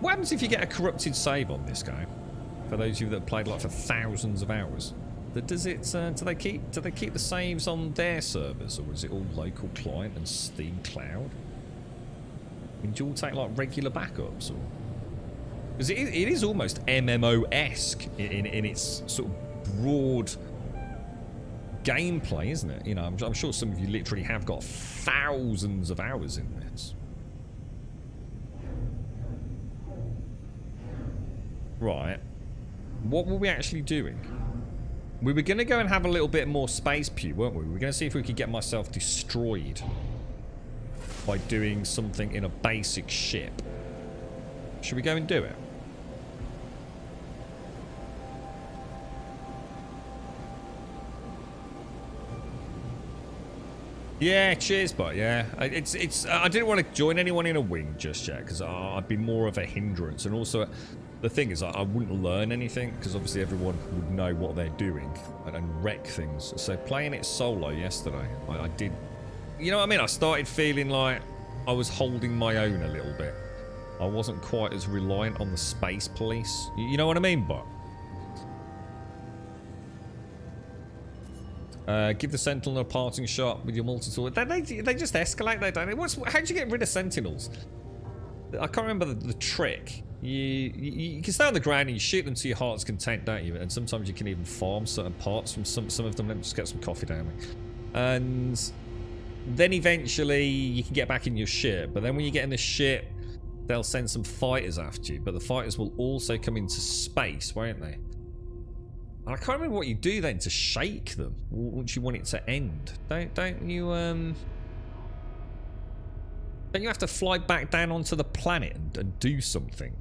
What happens if you get a corrupted save on this game? For those of you that have played like for thousands of hours, does it? Do they keep the saves on their servers, or is it all local client and Steam Cloud? I mean, do you all take like regular backups, or? Because it is almost MMO-esque in its sort of broad gameplay, isn't it? You know, I'm sure some of you literally have got thousands of hours in this. Right. What were we actually doing? We were going to go and have a little bit more space pew, weren't we? We were going to see if we could get myself destroyed by doing something in a basic ship. Should we go and do it? Yeah, cheers, but yeah, I didn't want to join anyone in a wing just yet because I'd be more of a hindrance, and also the thing is I wouldn't learn anything because obviously everyone would know what they're doing and wreck things. So playing it solo yesterday, I did, you know what I mean? I started feeling like I was holding my own a little bit. I wasn't quite as reliant on the space police. You know what I mean, but. Give the Sentinel a parting shot with your multi-tool. They just escalate, they don't they? How do you get rid of Sentinels? I can't remember the trick. You can stay on the ground and you shoot them to your heart's content, don't you? And sometimes you can even farm certain parts from some of them. Let me just get some coffee down me. And then eventually you can get back in your ship. But then when you get in the ship, they'll send some fighters after you. But the fighters will also come into space, won't they? I can't remember what you do then to shake them once you want it to end. Don't you have to fly back down onto the planet and do something?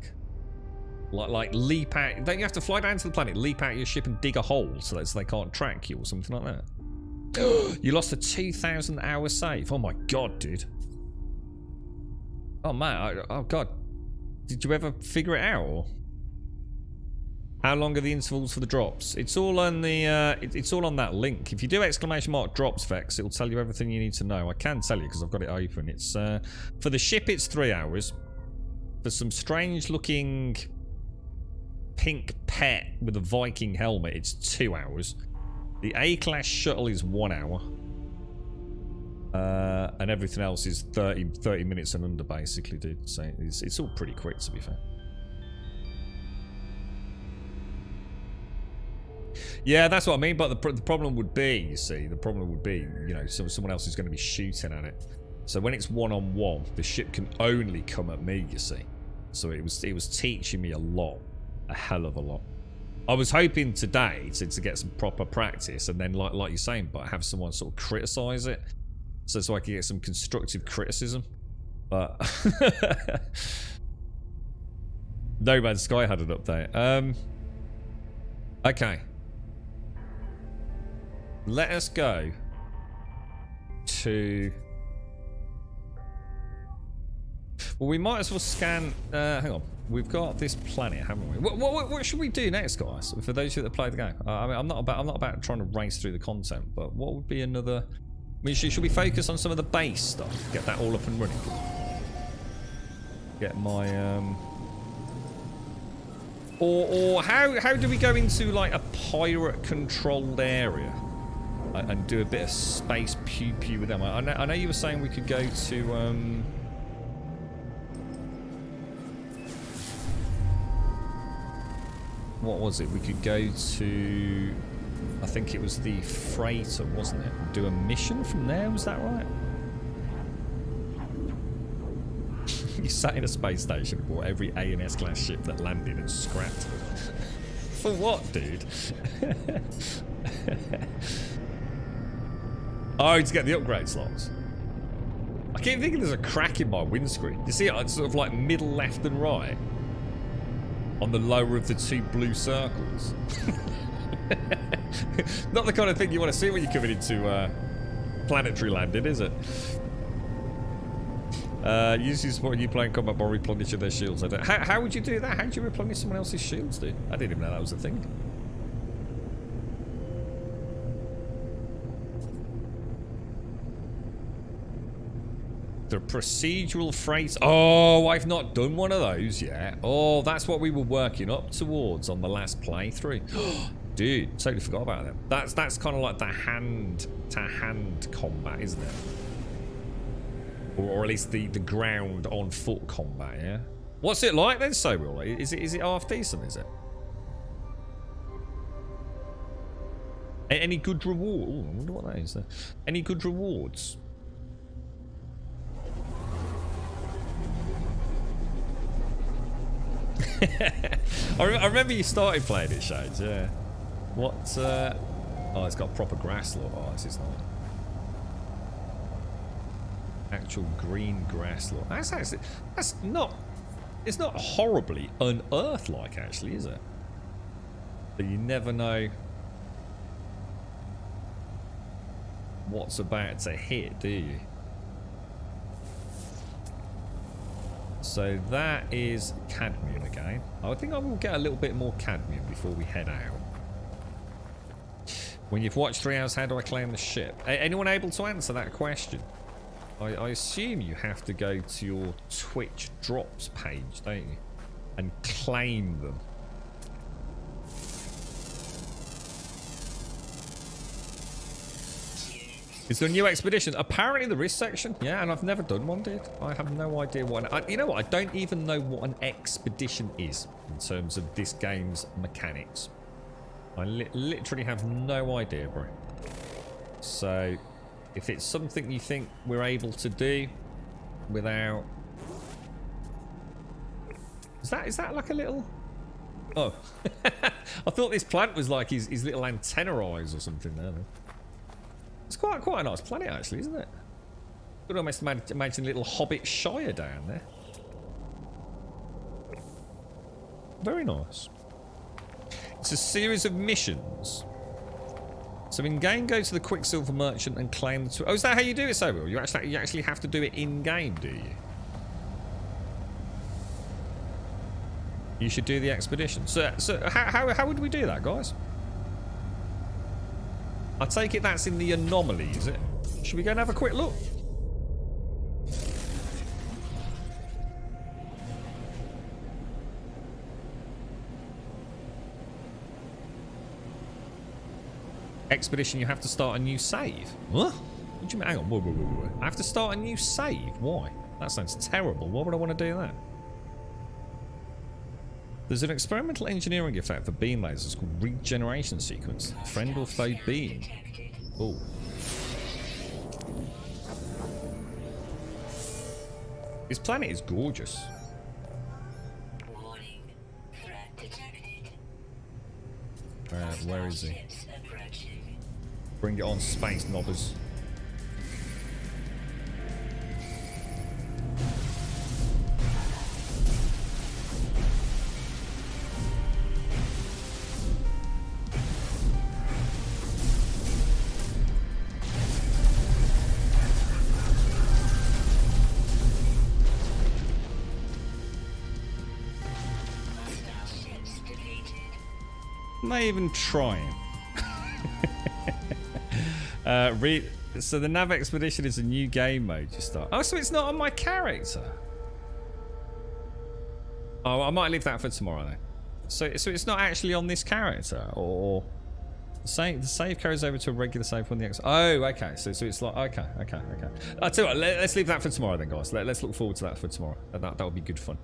Like leap out. Don't you have to fly down to the planet, leap out your ship and dig a hole so that they can't track you or something like that? You lost a 2,000 hour save. Oh my god, dude. Oh man, oh god. Did you ever figure it out or? How long are the intervals for the drops? It's all on the it's all on that link. If you do !drops Vex, it'll tell you everything you need to know. I can tell you because I've got it open. It's for the ship it's 3 hours. For some strange looking pink pet with a Viking helmet, it's 2 hours. The A-class shuttle is 1 hour. And everything else is 30 minutes and under basically, dude. So it's all pretty quick to be fair. Yeah, that's what I mean, but the problem would be, you see, you know, someone else is going to be shooting at it. So when it's one-on-one, the ship can only come at me, you see. So it was teaching me a lot, a hell of a lot. I was hoping today to get some proper practice, and then like you're saying, but have someone sort of criticize it, so I can get some constructive criticism. But No Man's Sky had an update. Okay. Let us go to... Well, we might as well scan... hang on. We've got this planet, haven't we? What should we do next, guys? For those of you that play the game. I mean, I'm not about trying to race through the content, but what would be another... I mean, should we focus on some of the base stuff? Get that all up and running. Get my... Or how do we go into, like, a pirate-controlled area? And do a bit of space pew-pew with them. I know you were saying we could go to, what was it? We could go to... I think it was the freighter, wasn't it? Do a mission from there, was that right? You sat in a space station and bought every A&S class ship that landed and scrapped. For what, dude? Oh, to get the upgrade slots. I keep thinking there's a crack in my windscreen. You see it? It's sort of like middle left and right. On the lower of the two blue circles. Not the kind of thing you want to see when you're coming into planetary landing, is it? Usually support you playing combat by replenishing their shields. I don't. How would you do that? How would you replenish someone else's shields, dude? I didn't even know that was a thing. The procedural phrase. Oh, I've not done one of those yet. Oh, that's what we were working up towards on the last playthrough. Dude, totally forgot about them. That's kind of like the hand-to-hand combat, isn't it? Or at least the ground on foot combat, yeah? What's it like then, Samuel? Is it half decent, is it? Any good reward? Ooh, I wonder what that is there. Any good rewards? I remember you started playing it, Shades, yeah. What, oh, it's got proper grass lawn. Oh, this is not. Actual green grass lawn. That's not, it's not horribly unearth-like, actually, is it? But you never know what's about to hit, do you? So that is cadmium again. I think I will get a little bit more cadmium before we head out. When you've watched 3 hours, how do I claim the ship? Anyone able to answer that question? I assume you have to go to your Twitch drops page, don't you? And claim them. Is there a new expedition? Apparently there is section. Yeah, and I've never done one, dude. I have no idea what... you know what? I don't even know what an expedition is in terms of this game's mechanics. I literally have no idea, bro. So, if it's something you think we're able to do without... Is that like a little... Oh. I thought this plant was like his little antenna eyes or something there. It's quite a nice planet, actually, isn't it? Could almost imagine a little Hobbit Shire down there. Very nice. It's a series of missions. So in game, go to the Quicksilver Merchant and claim the... Oh, is that how you do it, Sobel? You actually have to do it in game, do you? You should do the expedition. So how would we do that, guys? I take it that's in the anomaly, is it? Should we go and have a quick look? Expedition, you have to start a new save. What? What do you mean? Hang on. Whoa. I have to start a new save? Why? That sounds terrible. Why would I want to do that? There's an experimental engineering effect for beam lasers called regeneration sequence. Friend or foe beam. Oh. This planet is gorgeous. Warning. Threat detected. Where is he? Ships approaching. Bring it on, space knobbers. Not even trying. So the nav expedition is a new game mode you start. Oh, so it's not on my character. Oh, I might leave that for tomorrow then. So it's not actually on this character, or the save carries over to a regular save from the X. Oh, okay. So it's like okay. I tell you what, let's leave that for tomorrow then, guys. Let's look forward to that for tomorrow. That would be good fun.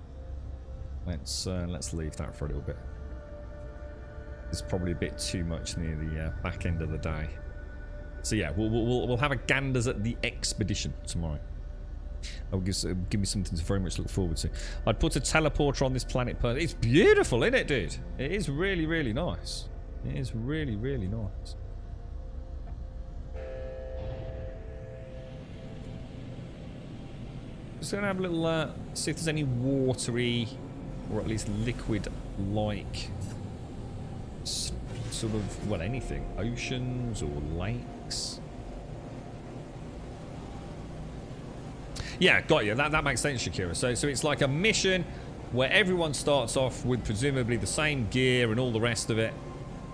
Let's leave that for a little bit. It's probably a bit too much near the back end of the day. So yeah, we'll have a ganders at the expedition tomorrow. That will give me something to very much look forward to. I'd put a teleporter on this planet. It's beautiful, isn't it, dude? It is really, really nice. It is really, really nice. Just gonna have a little see if there's any watery, or at least liquid-like sort of, well, anything, oceans or lakes. Yeah, got you. That makes sense, Shakira. So it's like a mission where everyone starts off with presumably the same gear and all the rest of it,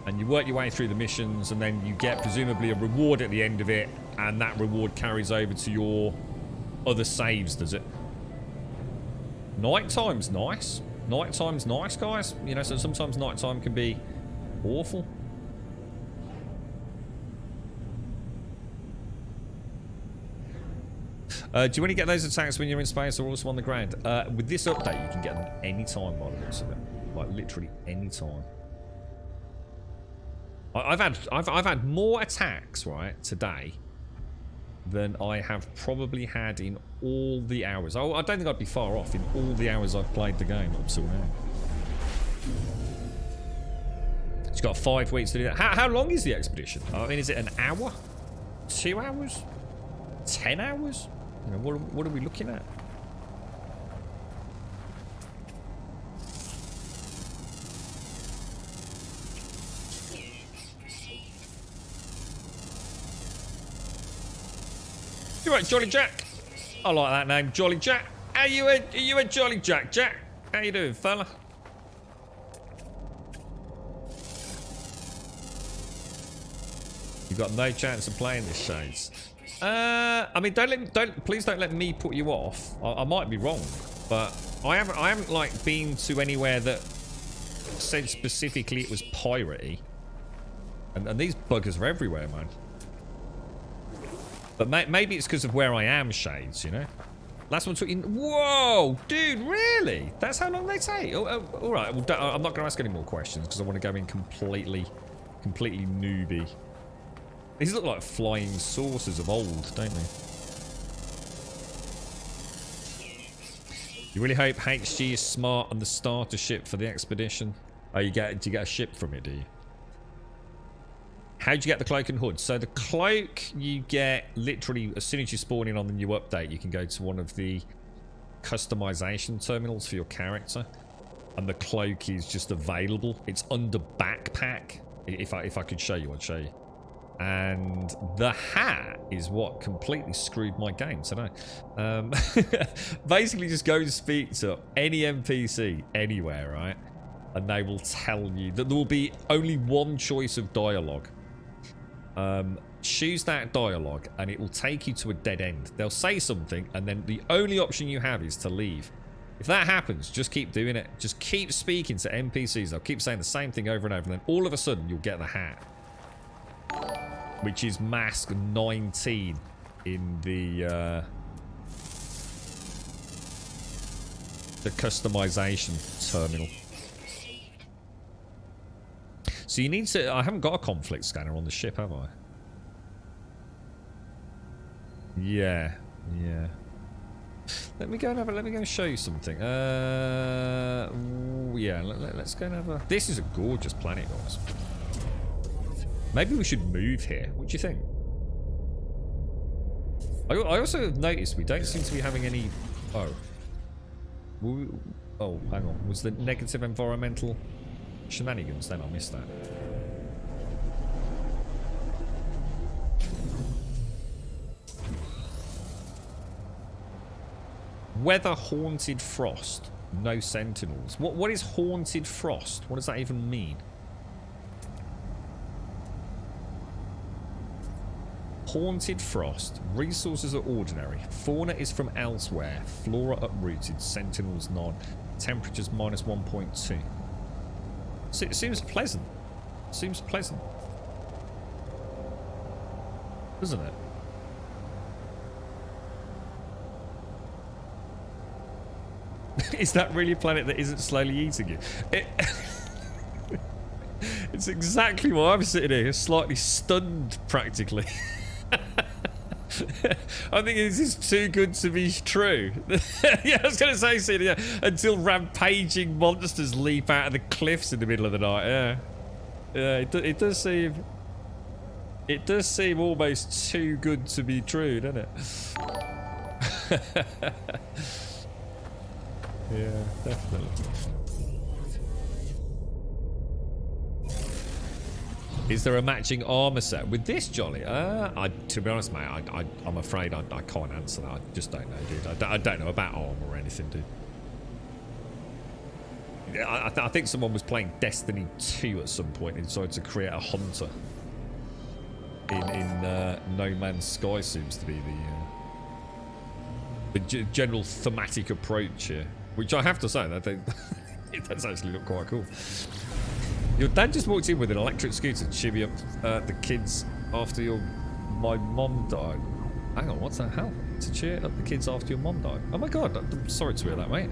and you work your way through the missions, and then you get presumably a reward at the end of it, and that reward carries over to your other saves, does it? Nighttime's nice. Nighttime's nice, guys. You know, so sometimes nighttime can be awful. Do you only get those attacks when you're in space or also on the ground? With this update, you can get them anytime, by the looks of it. Like literally any time. I've had more attacks, right, today than I have probably had in all the hours. I don't think I'd be far off in all the hours I've played the game up till now. It's got 5 weeks to do that. How long is the expedition? I mean, is it an hour? 2 hours? 10 hours? You know, what are we looking at? You right, Jolly Jack? I like that name, Jolly Jack. Are you a Jolly Jack? Jack, how you doing, fella? You've got no chance of playing this, Shades. I mean, please don't let me put you off. I might be wrong, but I haven't like been to anywhere that said specifically it was piratey. And these buggers are everywhere, man. But maybe it's because of where I am, Shades, you know? Last one took in. Whoa, dude, really? That's how long they take? Oh, all right, well, I'm not going to ask any more questions because I want to go in completely newbie. These look like flying saucers of old, don't they? You really hope HG is smart on the starter ship for the expedition. Oh, do you get a ship from it, do you? How'd you get the cloak and hood? So the cloak you get literally as soon as you spawn in on the new update. You can go to one of the customization terminals for your character, and the cloak is just available. It's under backpack. If I could show you, I'd show you. And the hat is what completely screwed my game today. Basically, just go and speak to any NPC anywhere, right? And they will tell you that there will be only one choice of dialogue. Choose that dialogue and it will take you to a dead end. They'll say something and then the only option you have is to leave. If that happens, just keep doing it. Just keep speaking to NPCs. They'll keep saying the same thing over and over, and then all of a sudden you'll get the hat, which is mask 19 in the customization terminal. So you need to... I haven't got a conflict scanner on the ship, have I? Yeah. Let me go and show you something. Yeah, let's go and have a... This is a gorgeous planet, guys. Maybe we should move here. What do you think? I also have noticed we don't seem to be having any... Oh. Oh, hang on. Was the negative environmental shenanigans then? I missed that. Weather haunted frost. No sentinels. What is haunted frost? What does that even mean? Haunted frost. Resources are ordinary. Fauna is from elsewhere. Flora uprooted. Sentinels none. Temperatures minus 1.2. So it seems pleasant. Seems pleasant. Doesn't it? Is that really a planet that isn't slowly eating you? It's exactly what I'm sitting here, slightly stunned, practically. I think this is too good to be true. Yeah, I was going to say, see, yeah, until rampaging monsters leap out of the cliffs in the middle of the night. Yeah, it does seem. It does seem almost too good to be true, doesn't it? Yeah, definitely. Is there a matching armor set with this, Jolly? To be honest, mate, I'm afraid I can't answer that. I just don't know, dude. I don't know about armor or anything, dude. I think someone was playing Destiny 2 at some point and decided to create a hunter. In No Man's Sky seems to be the general thematic approach here. Which I have to say, that it does actually look quite cool. Your dad just walked in with an electric scooter to chivvy up the kids after my mom died. Hang on, what's that? How? To cheer up the kids after your mom died? Oh my god, I'm sorry to hear that, mate.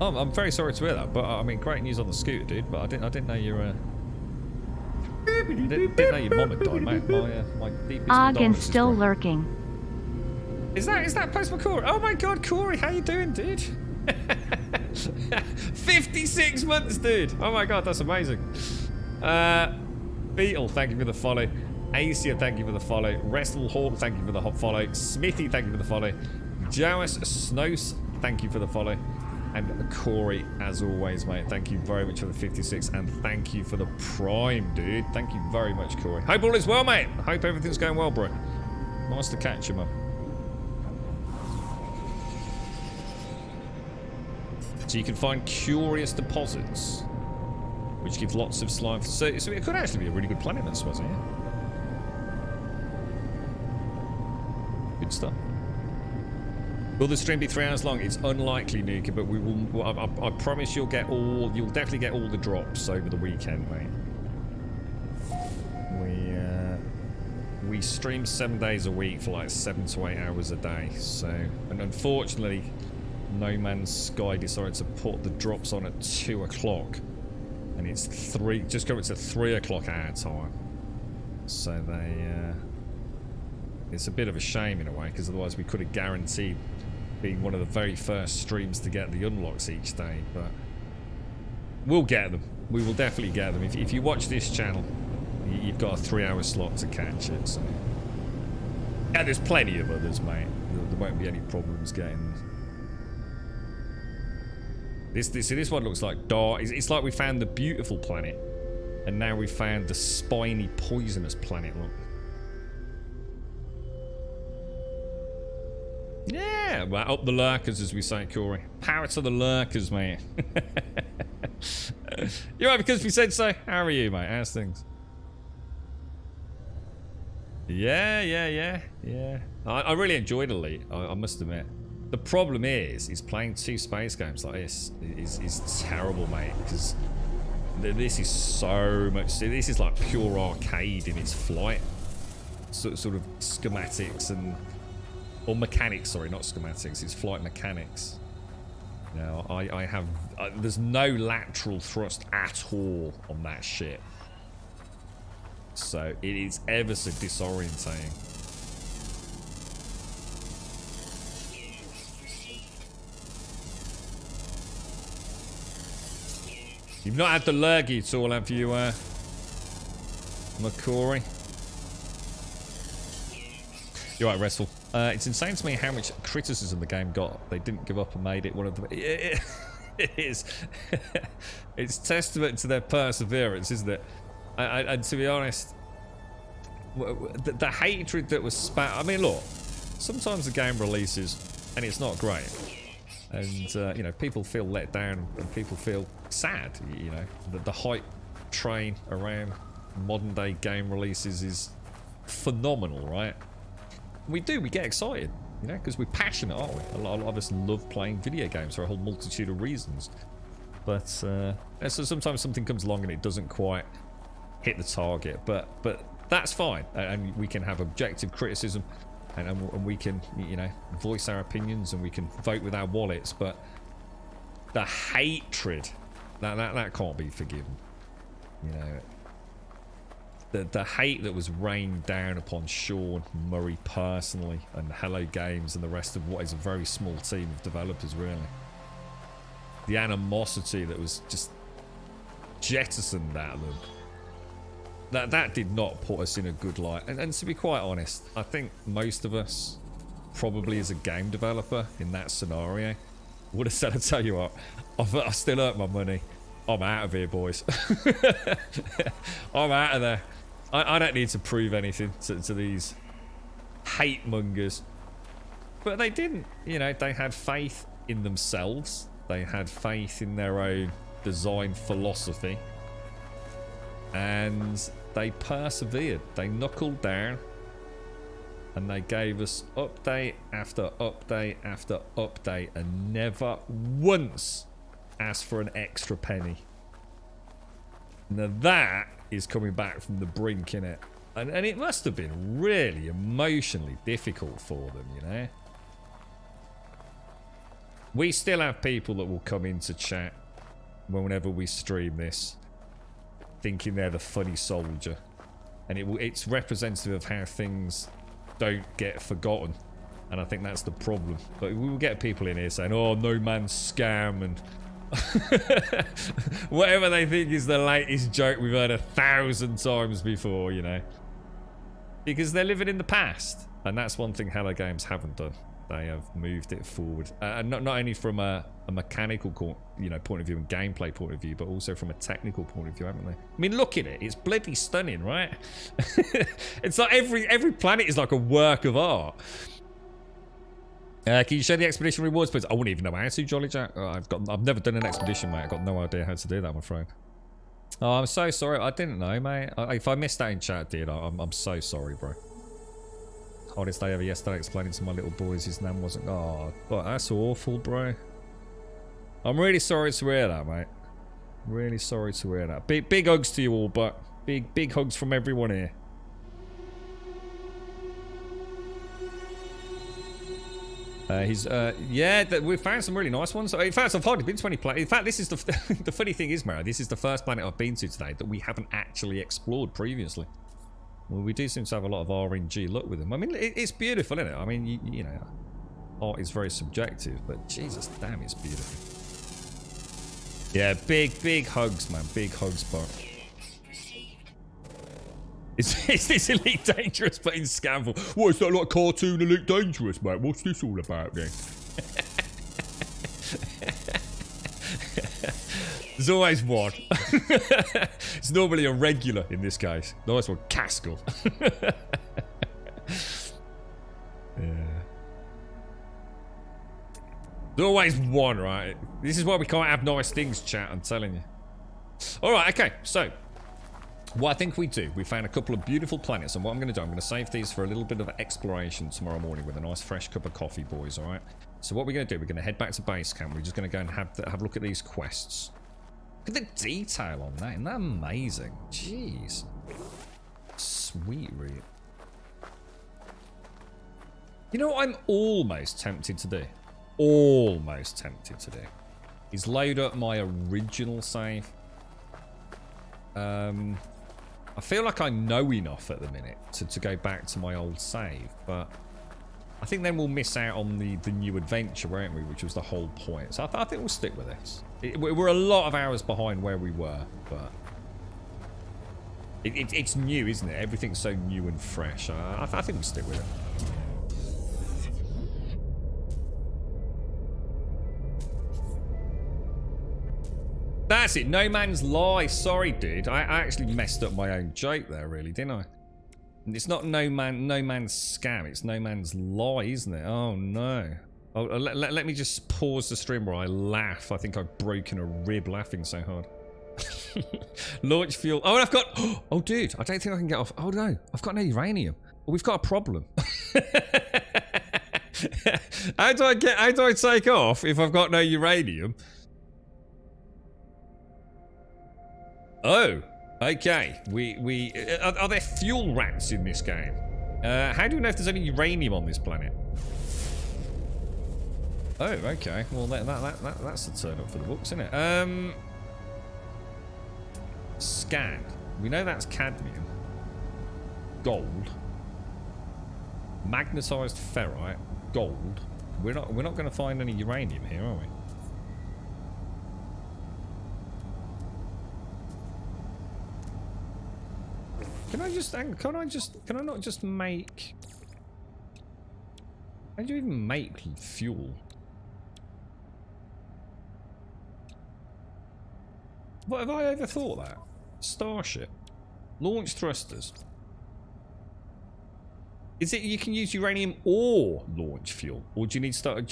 Oh, I'm very sorry to hear that, but I mean, great news on the scooter, dude. But I didn't know you're didn't know your mom had died, mate. My deepest Ogden's condolences, still bro. lurking. Is that Postman Corey? Oh my god, Corey, how you doing, dude? 56 months, dude. Oh my god, that's amazing. Beetle, thank you for the follow. Asia, thank you for the follow. Wrestle Hawk, thank you for the hot follow. Smithy, thank you for the follow. Joas Snows, thank you for the follow. And Corey, as always, mate, thank you very much for the 56. And thank you for the Prime, dude. Thank you very much, Corey. Hope all is well, mate. Hope everything's going well, bro. Nice to catch you, man. So you can find curious deposits, which give lots of slime. So it could actually be a really good planet, that's what, yeah. Good stuff. Will the stream be 3 hours long? It's unlikely, Nuka, but we will. I promise you'll definitely get all the drops over the weekend, mate. We stream 7 days a week for like 7 to 8 hours a day. So, and unfortunately, No Man's Sky decided to put the drops on at 2 o'clock, and it's just coming to 3 o'clock our time. So it's a bit of a shame in a way, because otherwise we could have guaranteed being one of the very first streams to get the unlocks each day. But we'll get them. We will definitely get them. If you watch this channel, you've got a 3-hour slot to catch it. So yeah, there's plenty of others, mate. There won't be any problems getting them. This one looks like dark. It's like we found the beautiful planet, and now we found the spiny, poisonous planet. Look. Yeah, well, up the lurkers, as we say, Corey. Power to the lurkers, mate. You're right, because we said so. How are you, mate? How's things? Yeah. I really enjoyed Elite, I must admit. The problem is playing 2 space games like this is terrible, mate, because this is so much. This is like pure arcade in its flight. Sort of schematics or mechanics, sorry, not schematics. It's flight mechanics. Now, I have there's no lateral thrust at all on that ship, so it is ever so disorientating. You've not had the lurgy at all, have you, McCory? You're right, Wrestle. It's insane to me how much criticism the game got. They didn't give up and made it one of the... It is. It's testament to their perseverance, isn't it? And to be honest, the hatred that was spat... I mean, look, sometimes the game releases and it's not great. And, you know, people feel let down and people feel sad, you know. The hype train around modern-day game releases is phenomenal, right? We get excited, you know, because we're passionate, aren't we? A lot of us love playing video games for a whole multitude of reasons. But so sometimes something comes along and it doesn't quite hit the target. But that's fine, and we can have objective criticism, and we can, you know, voice our opinions, and we can vote with our wallets. But the hatred, that can't be forgiven, you know. The hate that was rained down upon Sean Murray personally, and Hello Games, and the rest of what is a very small team of developers, really. The animosity that was just jettisoned out of them. That did not put us in a good light. And to be quite honest, I think most of us, probably as a game developer in that scenario, would have said, I tell you what, I've still earned my money. I'm out of here, boys. I'm out of there. I don't need to prove anything to these hate mongers. But they didn't. You know, they had faith in themselves. They had faith in their own design philosophy. And they persevered. They knuckled down. And they gave us update after update after update. And never once asked for an extra penny. Now that is coming back from the brink, innit? And it must have been really emotionally difficult for them, you know? We still have people that will come into chat whenever we stream this, thinking they're the funny soldier. And it's representative of how things don't get forgotten. And I think that's the problem. But we will get people in here saying, oh, No Man's scam and whatever they think is the latest joke we've heard 1,000 times before, you know. Because they're living in the past. And that's one thing Hello Games haven't done. They have moved it forward. Not only from a mechanical point of view and gameplay point of view, but also from a technical point of view, haven't they? I mean, look at it. It's bloody stunning, right? It's like every planet is like a work of art. Can you share the expedition rewards, please? I wouldn't even know how to, Jolly Jack. Oh, I've never done an expedition, mate. I've got no idea how to do that, I'm afraid. Oh, I'm so sorry. I didn't know, mate. If I missed that in chat, dude, I'm so sorry, bro. Hardest day ever yesterday, explaining to my little boys his name wasn't. Oh, but that's awful, bro. I'm really sorry to hear that, mate. Really sorry to hear that. Big hugs to you all, but big hugs from everyone here. Yeah, we found some really nice ones. In fact, I've hardly been to any planet. In fact, this is the funny thing is, Mara, this is the first planet I've been to today that we haven't actually explored previously. Well, we do seem to have a lot of RNG luck with them. I mean, it's beautiful, isn't it? I mean, you know, art is very subjective, but Jesus, damn, it's beautiful. Yeah, big hugs, man. Big hugs, but is this Elite Dangerous but in Scamful? What, is that like cartoon Elite Dangerous, mate? What's this all about then? There's always one. It's normally a regular in this case. Nice one, Caskell. Yeah. There's always one, right? This is why we can't have nice things, chat, I'm telling you. Alright, okay, so what I think we do, we found a couple of beautiful planets, and what I'm going to do, I'm going to save these for a little bit of exploration tomorrow morning with a nice fresh cup of coffee, boys, alright? So what we're going to do, we're going to head back to base camp. We're just going to go and have a look at these quests. Look at the detail on that. Isn't that amazing? Jeez. Sweet, really. You know what I'm almost tempted to do? Almost tempted to do. Is load up my original save. I feel like I know enough at the minute to go back to my old save, but I think then we'll miss out on the new adventure, won't we? Which was the whole point. So I think we'll stick with this. We're a lot of hours behind where we were, but it's new, isn't it? Everything's so new and fresh. I think we'll stick with it. That's it. No Man's Lie. Sorry, dude. I actually messed up my own joke there, really, didn't I? It's not No Man's Scam. It's No Man's Lie, isn't it? Oh, no. Oh, let me just pause the stream where I laugh. I think I've broken a rib laughing so hard. Launch fuel. Oh, I've got... Oh, dude. I don't think I can get off. Oh, no. I've got no uranium. Oh, we've got a problem. How do I take off if I've got no uranium? Oh, okay. Are there fuel rats in this game? How do we know if there's any uranium on this planet? Oh, okay. Well, that's a turn up for the books, isn't it? Scan. We know that's cadmium. Gold. Magnetized ferrite. Gold. We're not going to find any uranium here, are we? Can I not just make... How do you even make fuel? What, have I overthought that? Starship. Launch thrusters. Is it you can use uranium or launch fuel? Or do you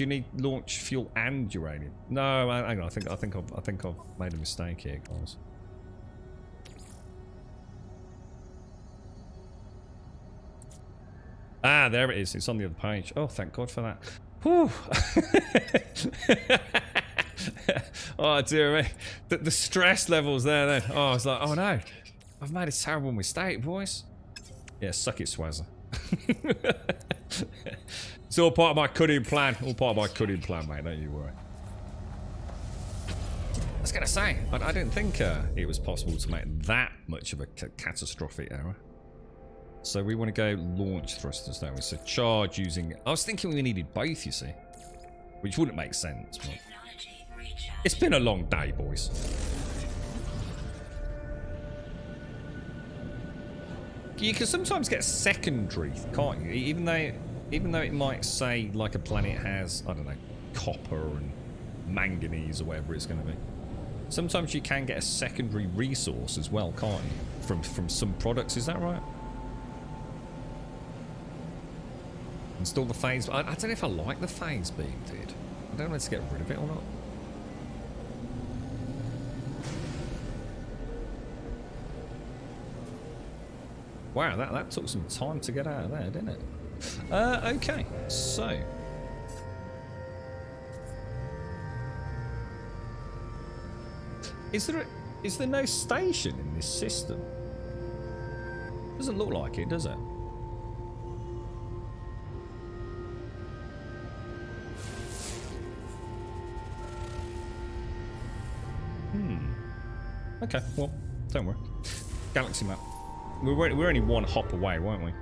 need launch fuel and uranium? No, hang on, I think I've made a mistake here, guys. Ah, there it is. It's on the other page. Oh, thank God for that. Whew. Oh, dear me. The stress levels there then. Oh, I was like, oh no. I've made a terrible mistake, boys. Yeah, suck it, Swazzer. It's all part of my cutting plan. All part of my cutting plan, mate. Don't you worry. I was going to say, I didn't think it was possible to make that much of a catastrophic error. So we want to go launch thrusters, don't we? So charge using... I was thinking we needed both, you see. Which wouldn't make sense, but... Technology recharge. It's been a long day, boys. You can sometimes get secondary, can't you? Even though it might say like a planet has, I don't know, copper and manganese or whatever it's going to be. Sometimes you can get a secondary resource as well, can't you? From some products, is that right? Install the phase. I don't know if I like the phase beam, dude. I don't know if to get rid of it or not. Wow, that took some time to get out of there, didn't it? Okay, so... Is there no station in this system? Doesn't look like it, does it? Okay, well, don't worry. Galaxy map. We're only one hop away, weren't we?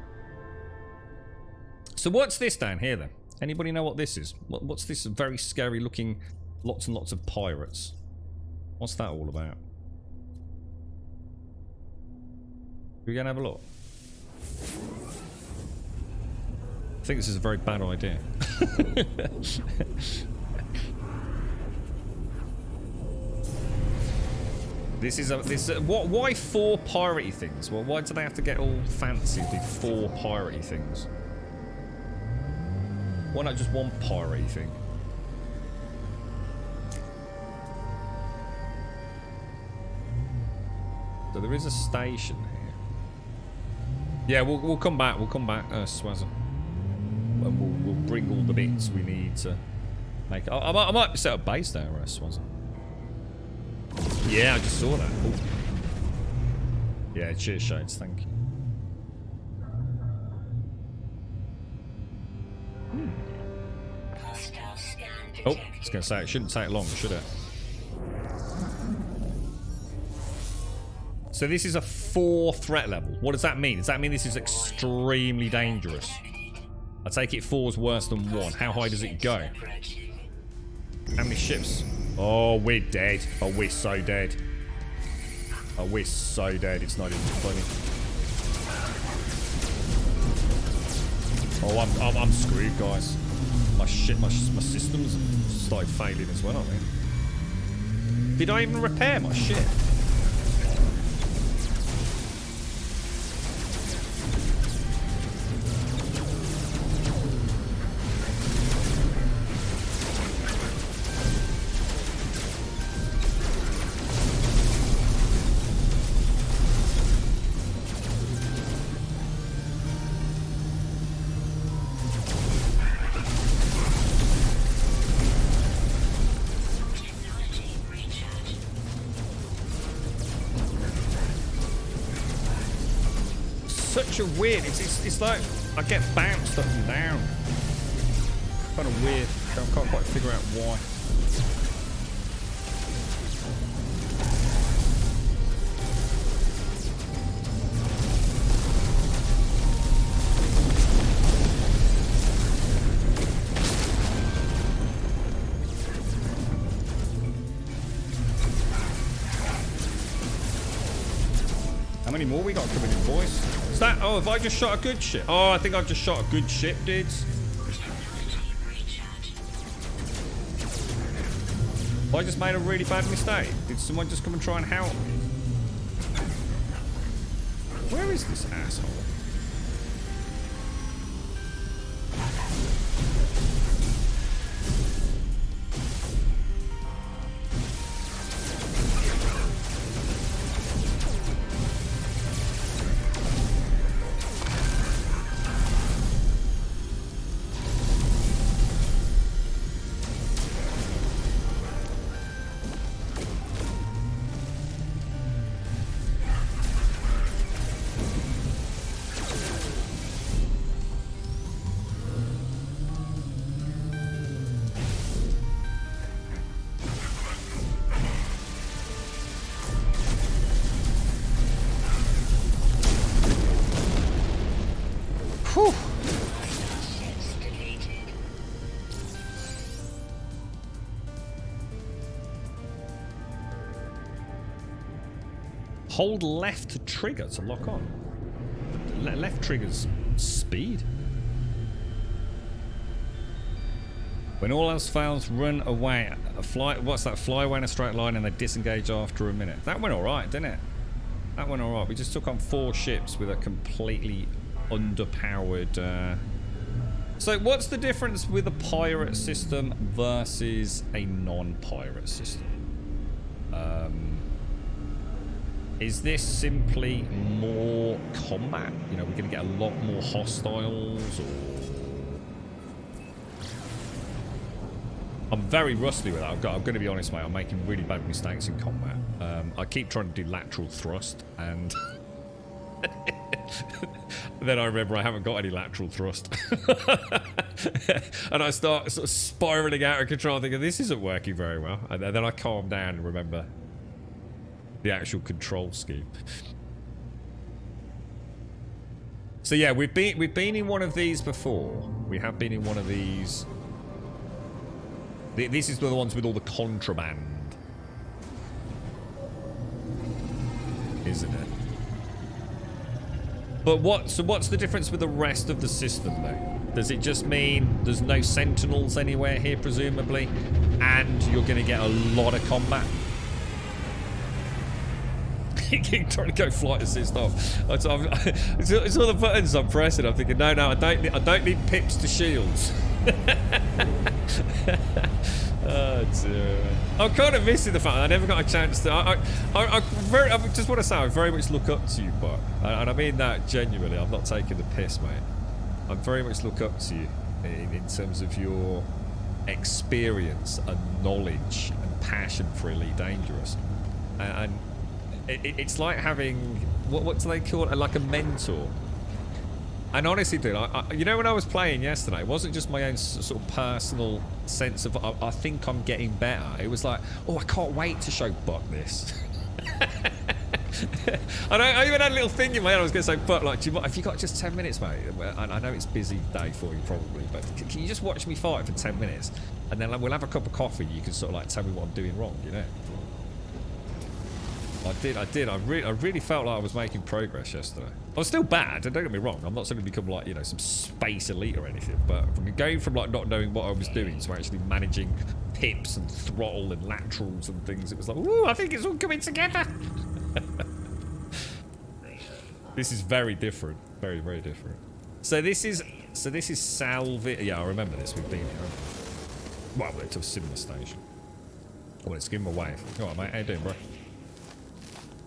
So what's this down here then? Anybody know what this is? What's this very scary looking lots and lots of pirates? What's that all about? We're going to have a look. I think this is a very bad idea. Why 4 piratey things? Well, why do they have to get all fancy and do 4 piratey things? Why not just 1 piratey thing? So there is a station here. Yeah, we'll come back. We'll come back, Swazza, and we'll bring all the bits we need to make. I might set up base there, Swazza. Yeah, I just saw that. Ooh. Yeah, cheers, Shades. Thank you. Hostile scan Oh, detected. I was going to say, it shouldn't take long, should it? So this is a 4 threat level. What does that mean? Does that mean this is extremely dangerous? I take it 4's worse than 1. How high does it go? Approaching. How many ships? Oh, we're dead. Oh, we're so dead. Oh, we're so dead. It's not even funny. Oh, I'm screwed, guys. My systems started failing as well, I think. Did I even repair my shit? Such a weird. It's like I get bounced up and down. Kind of weird. I can't quite figure out why. How many more we got coming in, boys? Is that... Oh, have I just shot a good ship? Oh, I think I've just shot a good ship, dudes. Have I just made a really bad mistake? Did someone just come and try and help me? Where is this asshole? Hold left trigger to lock on. Left trigger's speed. When all else fails, run away. What's that? Fly away in a straight line and they disengage after a minute. That went alright, didn't it? That went alright. We just took on 4 ships with a completely underpowered... So what's the difference with a pirate system versus a non-pirate system? Is this simply more combat? You know, we're going to get a lot more hostiles, or... I'm very rusty with that. I'm going to be honest, mate. I'm making really bad mistakes in combat. I keep trying to do lateral thrust, and then I remember I haven't got any lateral thrust. And I start sort of spiraling out of control, thinking this isn't working very well. And then I calm down and remember the actual control scheme. So yeah, we've been in one of these before. We have been in one of these. This is the ones with all the contraband, isn't it? But what's the difference with the rest of the system, though? Does it just mean there's no sentinels anywhere here, presumably, and you're going to get a lot of combat? Keep trying to go flight assist off. It's all the buttons I'm pressing. I'm thinking, no, I don't need pips to shields. Oh dear. I'm kind of missing the fact that I never got a chance to. I just want to say I very much look up to you, but and I mean that genuinely. I'm not taking the piss, mate. I very much look up to you in terms of your experience and knowledge and passion for Elite Dangerous, and it's like having what do they call it? Like a mentor. And honestly, dude, you know, when I was playing yesterday, it wasn't just my own sort of personal sense of I think I'm getting better. It was like, oh, I can't wait to show Buck this. And I even had a little thing in my head. I was going to say, Buck, like, have you got just 10 minutes, mate? I know it's a busy day for you probably, but can you just watch me fight for 10 minutes? And then we'll have a cup of coffee. You can sort of like tell me what I'm doing wrong, you know? I did. I really felt like I was making progress yesterday. I was still bad, and don't get me wrong. I'm not saying to become like, you know, some space elite or anything, but from going from like not knowing what I was doing to actually managing pips and throttle and laterals and things, it was like, ooh, I think it's all coming together. This is very different. Very, very different. So this is Salvi. Yeah, I remember this. We've been here. Well, to a similar station. Oh, let's give him a wave. All right, mate. How you doing, bro?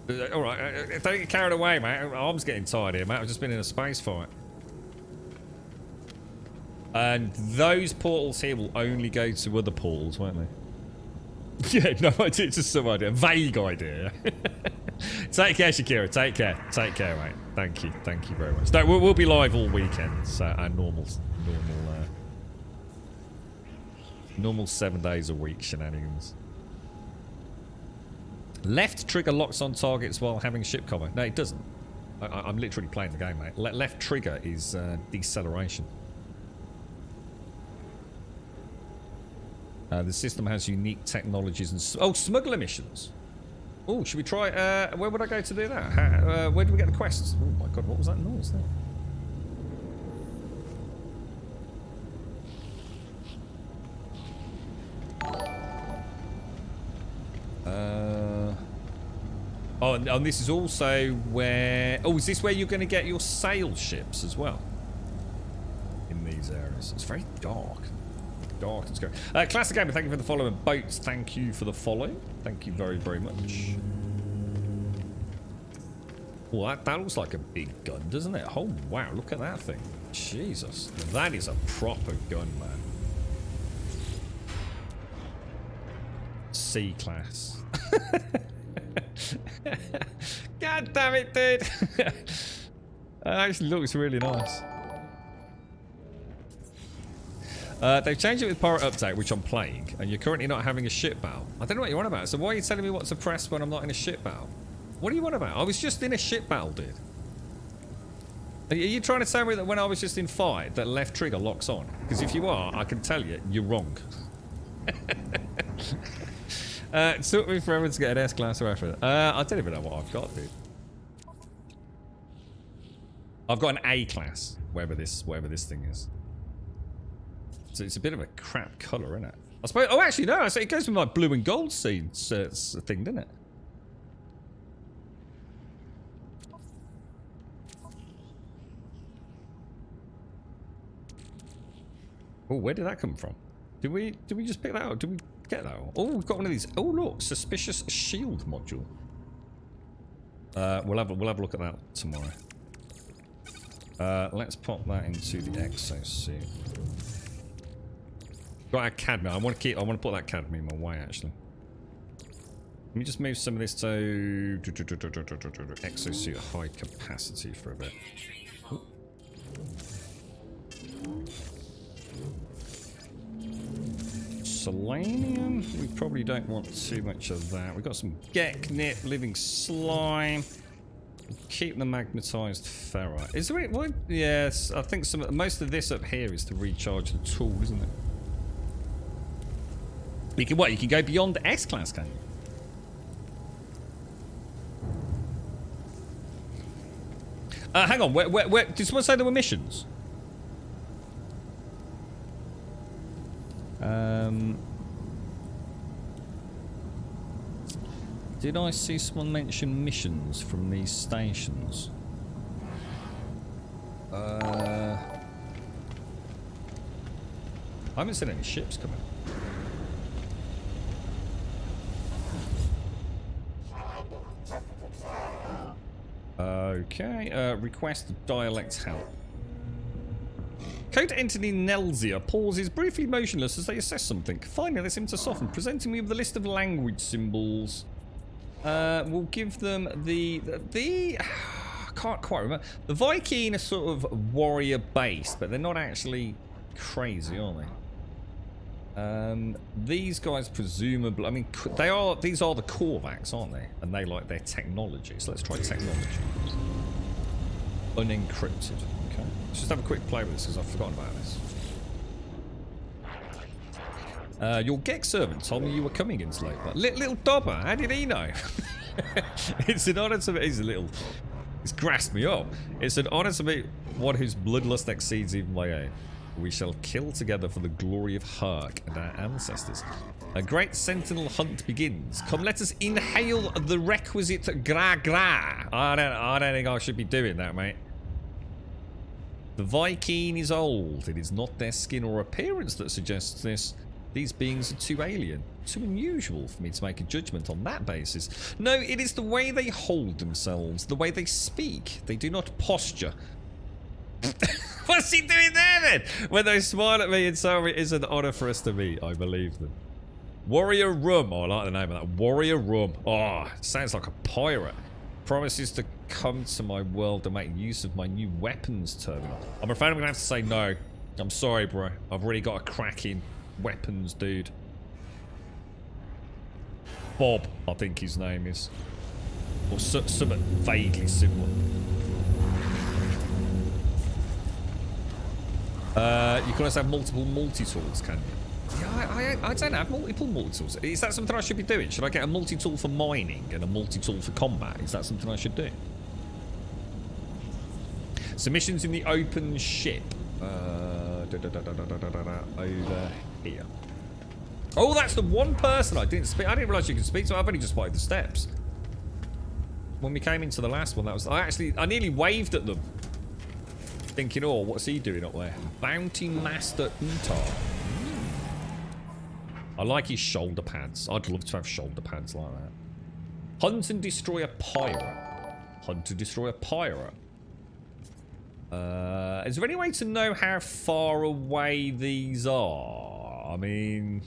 Alright, don't get carried away, mate. My arm's getting tired here, mate. I've just been in a space fight. And those portals here will only go to other portals, won't they? Yeah, no idea. Just some idea. Vague idea. Take care, Shakira. Take care. Take care, mate. Thank you. Thank you very much. No, we'll be live all weekend. So our normal 7 days a week shenanigans. Left trigger locks on targets while having ship cover. No, it doesn't. I'm literally playing the game, mate. Left trigger is deceleration. The system has unique technologies and... Oh, smuggler missions. Oh, should we try... where would I go to do that? Where do we get the quests? Oh my god, what was that noise there? Oh, and this is also where... Oh, is this where you're going to get your sail ships as well? In these areas. It's very dark. Dark and scary. Classic Gamer, thank you for the follow. And Boats, thank you for the follow. Thank you very, very much. Well, that looks like a big gun, doesn't it? Oh, wow, look at that thing. Jesus. That is a proper gun, man. C-class. God damn it, dude. That actually looks really nice. They've changed it with Pirate Update, which I'm playing, and you're currently not having a ship battle. I don't know what you want about. So why are you telling me what to press when I'm not in a ship battle? What do you want about? I was just in a ship battle, dude. Are you trying to tell me that when I was just in fight, that left trigger locks on? Because if you are, I can tell you, you're wrong. It took me forever to get an S-class weapon. I don't even know what I've got, dude. I've got an A-class, whatever this thing is. So it's a bit of a crap colour, isn't it? I suppose. Oh, actually, no. It goes with my blue and gold seeds thing, doesn't it? Oh, where did that come from? Did we just pick that up? Did we get that? Oh, we've got one of these. Oh, look, suspicious shield module. We'll have a look at that tomorrow. Let's pop that into the exosuit. Got a cadmium. I want to put that cadmium away. Actually, let me just move some of this to exosuit high capacity for a bit. Ooh. Selenium. We probably don't want too much of that. We've got some Geknit, living slime. Keep the magnetized ferrite. Is there? What? Yes, I think most of this up here is to recharge the tool, isn't it? You can what? You can go beyond the S-class, can you? Hang on. Where? Did someone say there were missions? Did I see someone mention missions from these stations? I haven't seen any ships coming. Okay, request dialect help. Code entity Nelzia pauses briefly motionless as they assess something. Finally, they seem to soften, presenting me with a list of language symbols. We'll give them the I can't quite remember. The Viking are sort of warrior based, but they're not actually crazy, are they? These guys presumably, I mean, these are the Korvax, aren't they? And they like their technology. So let's try technology. Unencrypted. Okay. Let's just have a quick play with this because I've forgotten about this. Your Gek servant told me you were coming in late. But little Dobber, how did he know? It's an honor to me. He's grasped me up. It's an honor to meet one whose bloodlust exceeds even my own. We shall kill together for the glory of Herc and our ancestors. A great sentinel hunt begins. Come, let us inhale the requisite gra. I don't think I should be doing that, mate. The Viking is old. It is not their skin or appearance that suggests this. These beings are too alien, too unusual for me to make a judgment on that basis. No, it is the way they hold themselves, the way they speak. They do not posture. What's he doing there then? When they smile at me and say it is an honour for us to meet, I believe them. Warrior Rum. Oh, I like the name of that. Warrior Rum. Oh, sounds like a pirate. Promises to come to my world and make use of my new weapons terminal. I'm afraid I'm going to have to say no. I'm sorry, bro. I've already got a cracking weapons dude. Bob, I think his name is. Or something vaguely similar. You can also have multiple multi-tools, can you? Yeah, I don't have multiple multi-tools. Is that something I should be doing? Should I get a multi-tool for mining and a multi-tool for combat? Is that something I should do? Submissions in the open ship. Over here. Oh, that's the one person I didn't speak. I didn't realise you could speak to. I've only just spotted the steps. When we came into the last one, that was... I nearly waved at them. Thinking, oh, what's he doing up there? Bounty Master Untar. I like his shoulder pads. I'd love to have shoulder pads like that. Hunt and destroy a pirate. Hunt to destroy a pirate. Is there any way to know how far away these are? I mean...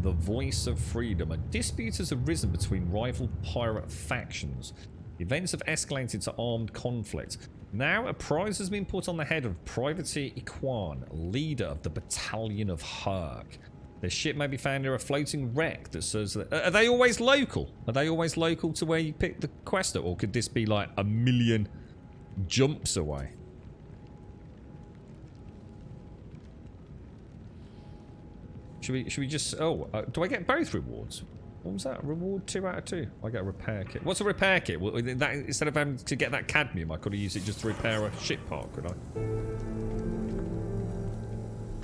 The voice of freedom. A dispute has arisen between rival pirate factions. Events have escalated to armed conflict. Now a prize has been put on the head of Privateer Iquan, leader of the Battalion of Herc. Their ship may be found near a floating wreck that serves... Are they always local? Are they always local to where you picked the quest up? Or could this be like a million jumps away? Should we just... Oh, do I get both rewards? What was that? Reward 2 out of 2. I get a repair kit. What's a repair kit? Well, that, instead of having to get that cadmium, I could have used it just to repair a ship part, could I?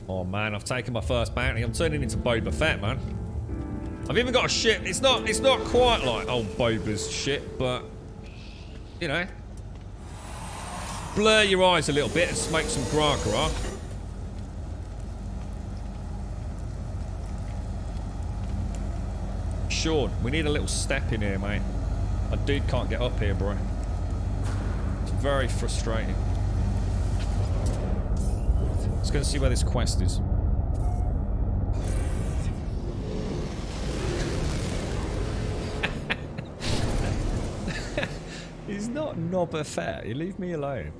Oh man, I've taken my first bounty. I'm turning into Boba Fett, man. I've even got a ship. It's not quite like old Boba's ship, but you know, blur your eyes a little bit and smoke some gra. Sean, we need a little step in here, mate. My dude can't get up here, bro. It's very frustrating. Let's go and see where this quest is. He's not Nobba Fett. You leave me alone.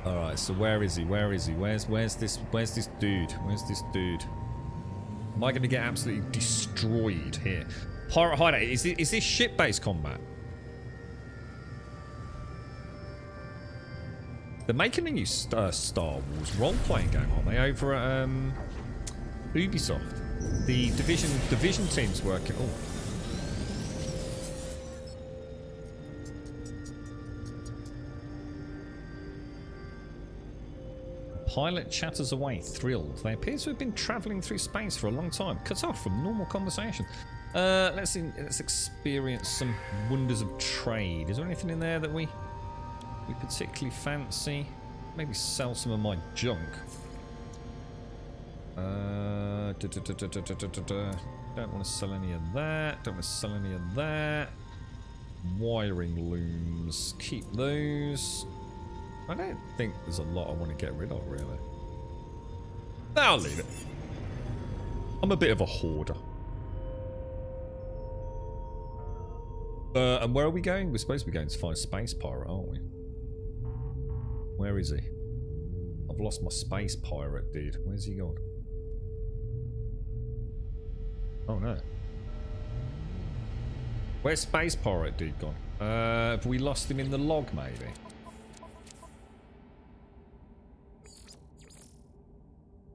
All right. So where is he? Where is he? Where's this dude? Where's this dude? Am I going to get absolutely destroyed here? Pirate hideout. Is this ship-based combat? They're making a new Star Wars role-playing game, aren't they? Over at Ubisoft. The Division team's working. Oh. Pilot chatters away, thrilled. They appear to have been travelling through space for a long time, cut off from normal conversation. Let's experience some wonders of trade. Is there anything in there that we particularly fancy? Maybe sell some of my junk. Don't want to sell any of that. Don't want to sell any of that. Wiring looms. Keep those. I don't think there's a lot I want to get rid of, really. I'll leave it. I'm a bit of a hoarder. And where are we going? We're supposed to be going to find Space Pirate, aren't we? Where is he? I've lost my Space Pirate, dude. Where's he gone? Oh, no. Where's Space Pirate dude gone? Have we lost him in the log, maybe?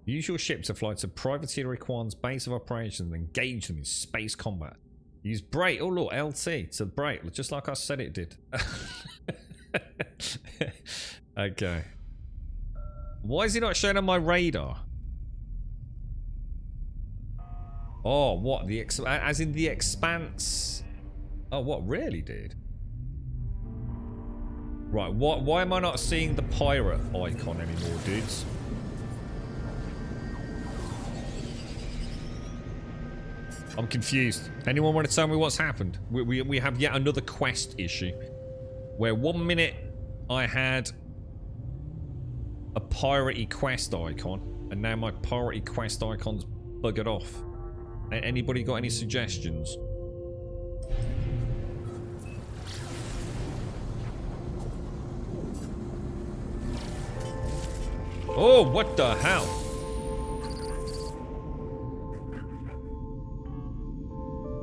Use your ship to fly to Privateer Requan's base of operations and engage them in space combat. Use brake. Oh look, LT to brake, just like I said it did. Okay. Why is he not showing on my radar? Oh, what? As in the Expanse? Oh, what? Really, dude? Right. Why am I not seeing the pirate icon anymore, dudes? I'm confused. Anyone want to tell me what's happened? We have yet another quest issue. Where 1 minute I had a piratey quest icon, and now my piratey quest icon's buggered off. Anybody got any suggestions? Oh, what the hell?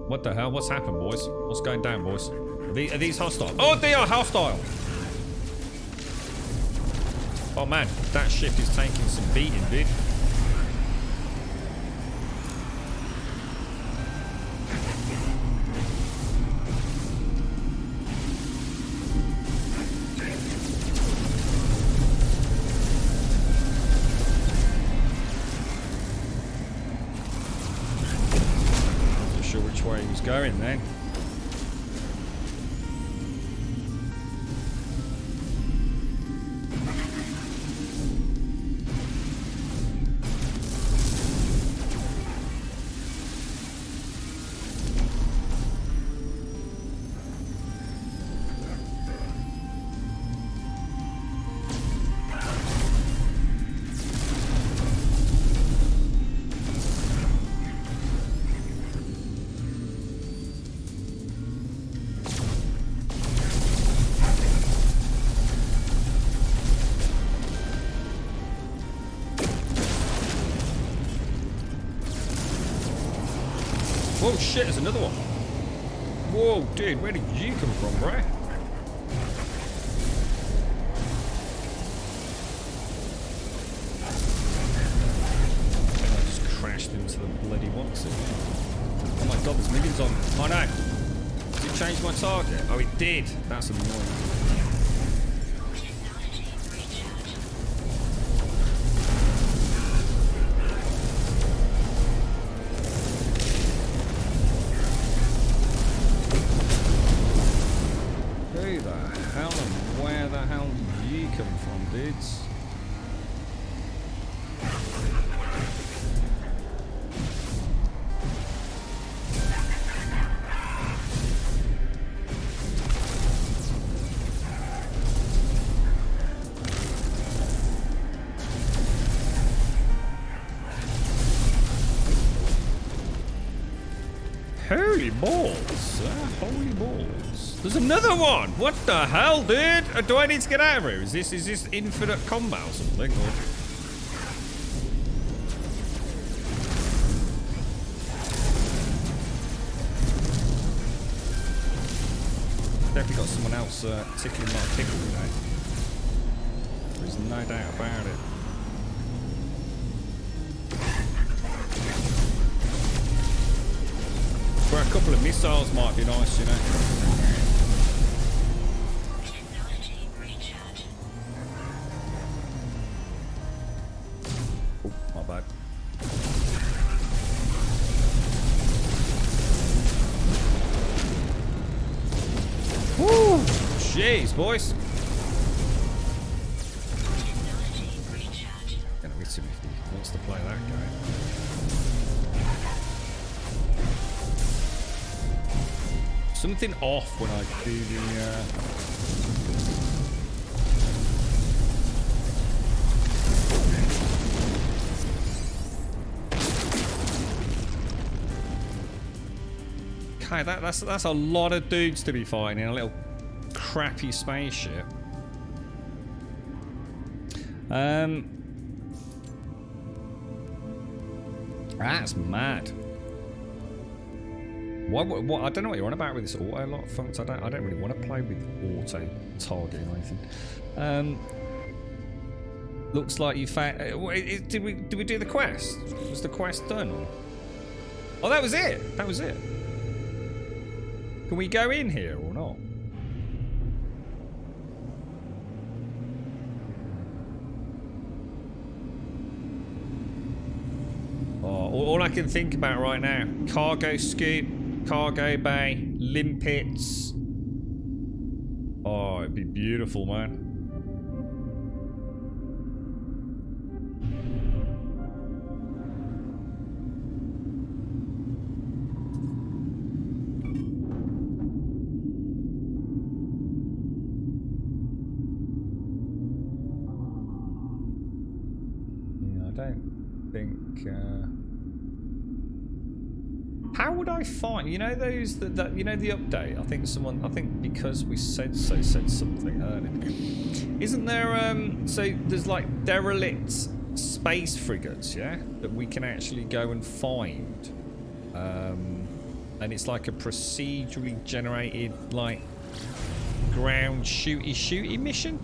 What the hell? What's happened, boys? What's going down, boys? Are these hostile? Oh, they are hostile! Oh man, that ship is taking some beating, dude. Wasn't sure which way he was going then. Whoa, shit, there's another one. Whoa, dude, where did you come from, bro? did. That's annoying. Technology recharge. Who the hell and where the hell did you come from, dudes? Holy balls! Holy balls! There's another one. What the hell, dude? Do I need to get out of here? Is this infinite combat or something? Or... Definitely got someone else tickling my pickle today. There's no doubt about it. Where a couple of missiles might be nice, you know. Technology recharge. Oh, my bad. Woo! Jeez, boys. Technology recharge. Gonna miss him if he wants to play that game. Something off when I do the Okay, that's a lot of dudes to be fighting in a little crappy spaceship. That's mad. What? I don't know what you're on about with this auto lock folks. I don't really want to play with auto targeting or anything. Looks like you found. Did we do the quest? Was the quest done? Or? Oh, that was it. That was it. Can we go in here or not? Oh, all I can think about right now: cargo scoop. Cargo bay, limpets. Oh, it'd be beautiful, man. Yeah, I don't think. How would I find, you know, those that you know the update? I think because we said something earlier. Isn't there so there's like derelict space frigates, yeah, that we can actually go and find. And it's like a procedurally generated like ground shooty mission.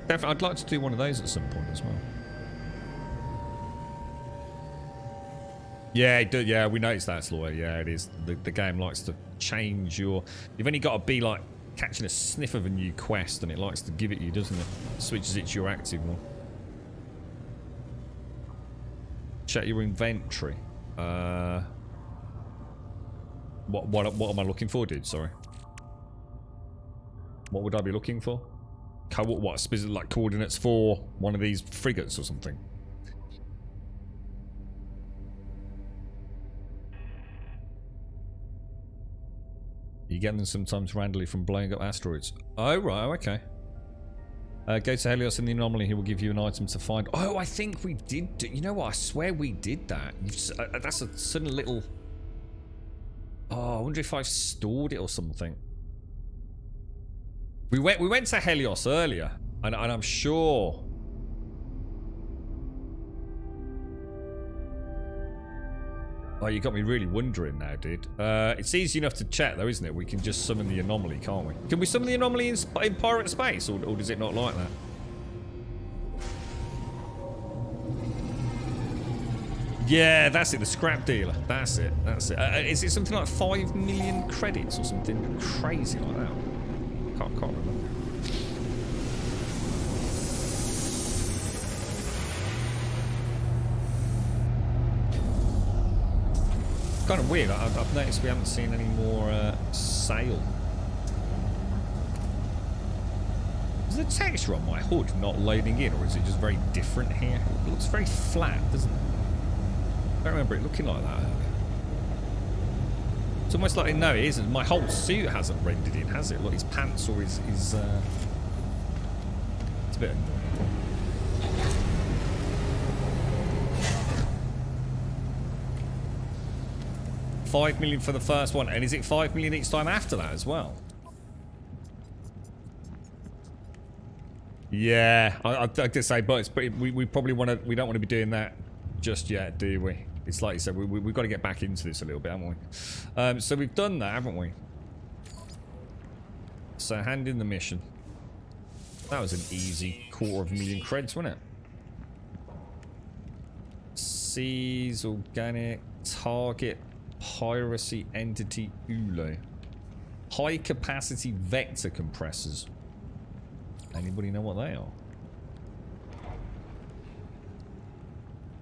Definitely, I'd like to do one of those at some point as well. Yeah, yeah, we noticed that, Sloy. Yeah, it is. The game likes to change your... You've only got to be, like, catching a sniff of a new quest, and it likes to give it you, doesn't it? Switches it to your active one. Check your inventory. What am I looking for, dude? Sorry. What would I be looking for? What, specific, like, coordinates for one of these frigates or something? You get them sometimes randomly from blowing up asteroids. Oh, right, okay. Go to Helios in the anomaly. He will give you an item to find. Oh, I think we did do... You know what? I swear we did that. That's a sudden little... Oh, I wonder if I've stored it or something. We went to Helios earlier, and I'm sure... Oh, you got me really wondering now, dude. It's easy enough to check, though, isn't it? We can just summon the anomaly, can't we? Can we summon the anomaly in pirate space, or does it not like that? Yeah, that's it. The scrap dealer. That's it. That's it. Is it something like 5 million credits or something crazy like that? Can't remember. Kind of weird. I've noticed we haven't seen any more sail. Is the texture on my hood not loading in, or is it just very different here? It looks very flat, doesn't it? I don't remember it looking like that. It's almost like, no, it isn't. My whole suit hasn't rendered in, has it? Look, his pants or his it's a bit annoying. 5 million for the first one, and is it 5 million each time after that as well? Yeah, I did say, but we probably want to. We don't want to be doing that just yet, do we? It's like you said, we've got to get back into this a little bit, haven't we? So we've done that, haven't we? So hand in the mission. That was an easy 250,000 creds, wasn't it? Seize organic target piracy entity ULO. High capacity vector compressors. Anybody know what they are?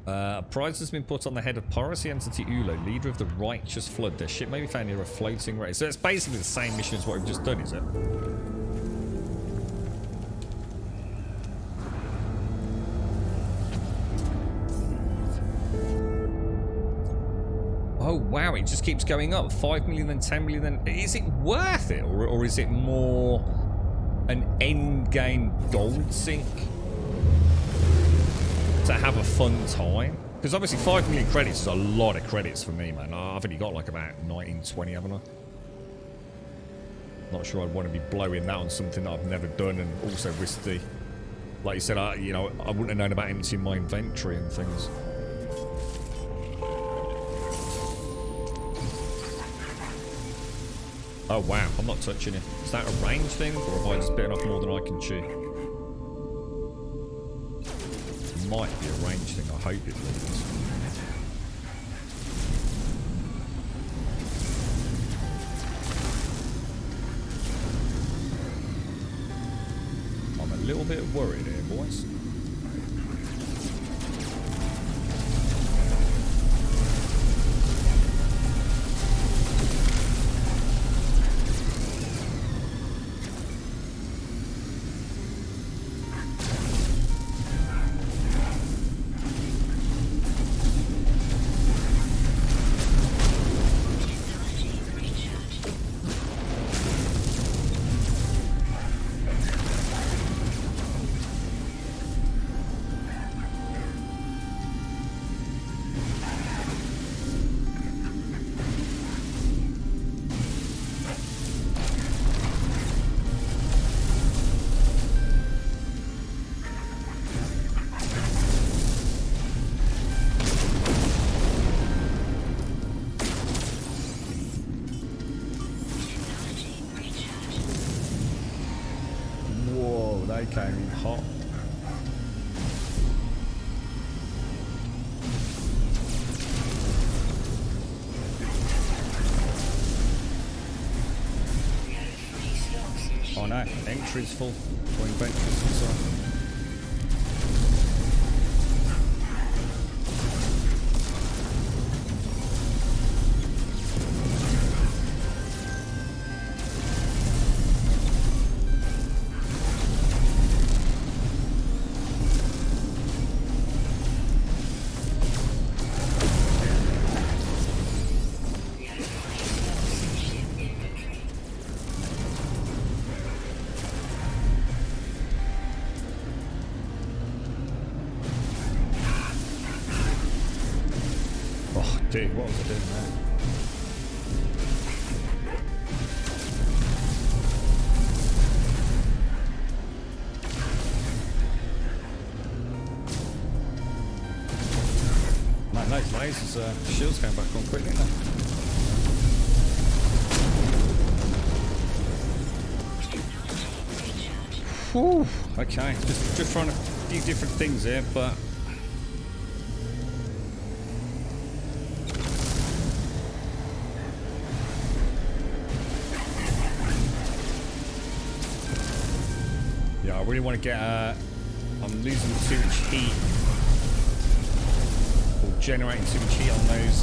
A prize has been put on the head of Piracy Entity Ulo, leader of the Righteous Flood. Their ship may be found near a floating race. So it's basically the same mission as what we've just done, is it? Oh wow, it just keeps going up. 5 million, then 10 million, then... Is it worth it? Or is it more an end game gold sink to have a fun time? Because obviously 5 million credits is a lot of credits for me, man. I've only got like about 19, 20, haven't I? Not sure I'd want to be blowing that on something that I've never done, and also risk the... Like you said, you know, I wouldn't have known about emptying my inventory and things. Oh wow, I'm not touching it. Is that a range thing, or have I just bitten off more than I can chew? It might be a range thing, I hope it is. I'm a little bit worried here, boys. Came in hot. Oh no, entry's full. Or inventory's full, sorry. Dude, what was I doing there? Man, those lasers, shields came back on quickly, didn't they? Whew, okay, just trying a few different things here, but Yeah, I really want to get... I'm losing too much heat. Or generating too much heat on those...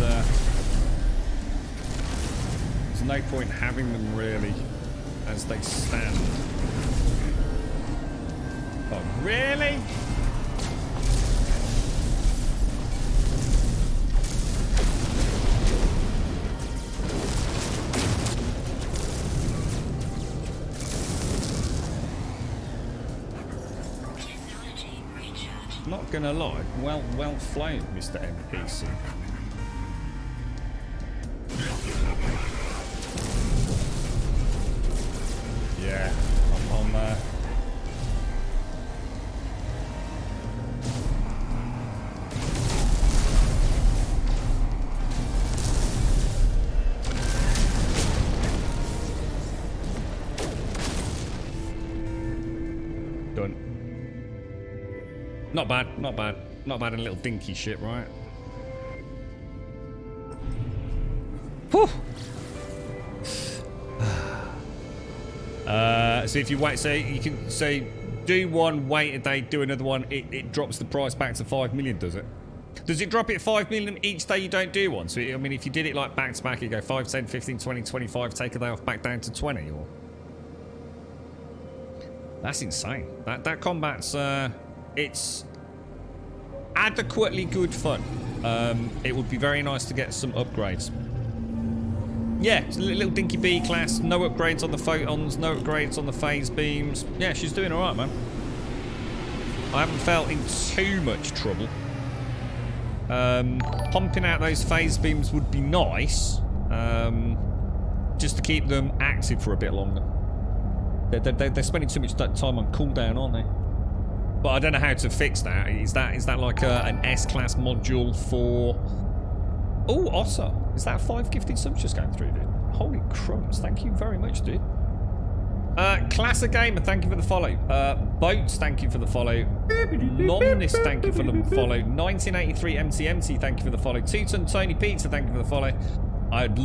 there's no point having them, really, as they stand. Oh, really? Technology recharge. Not gonna lie, well flown, Mr. NPC. Yeah, I'm done. Not bad, not bad. Not bad in a little dinky ship, right? Whew! So if you wait, so you can say do one, wait a day, do another one, it drops the price back to 5 million, does it? Does it drop it 5 million each day you don't do one? So I mean, if you did it like back to back, you go 5, 10, 15, 20, 25, take a day off, back down to 20, or... That's insane. That combat's it's adequately good fun. It would be very nice to get some upgrades. Yeah, it's a little dinky B class, no upgrades on the photons, no upgrades on the phase beams. Yeah, she's doing alright, man. I haven't felt in too much trouble. Pumping out those phase beams would be nice, just to keep them active for a bit longer. They're spending too much time on cooldown, aren't they? But I don't know how to fix that. Is that like an S-class module for... Oh, Otter. Is that 5 gifted subs just going through, dude? Holy crumbs. Thank you very much, dude. Classic Gamer, thank you for the follow. Boats, thank you for the follow. Nomnis, thank you for the follow. 1983 MTMT, thank you for the follow. Two-Ton Tony Pizza, thank you for the follow. I'd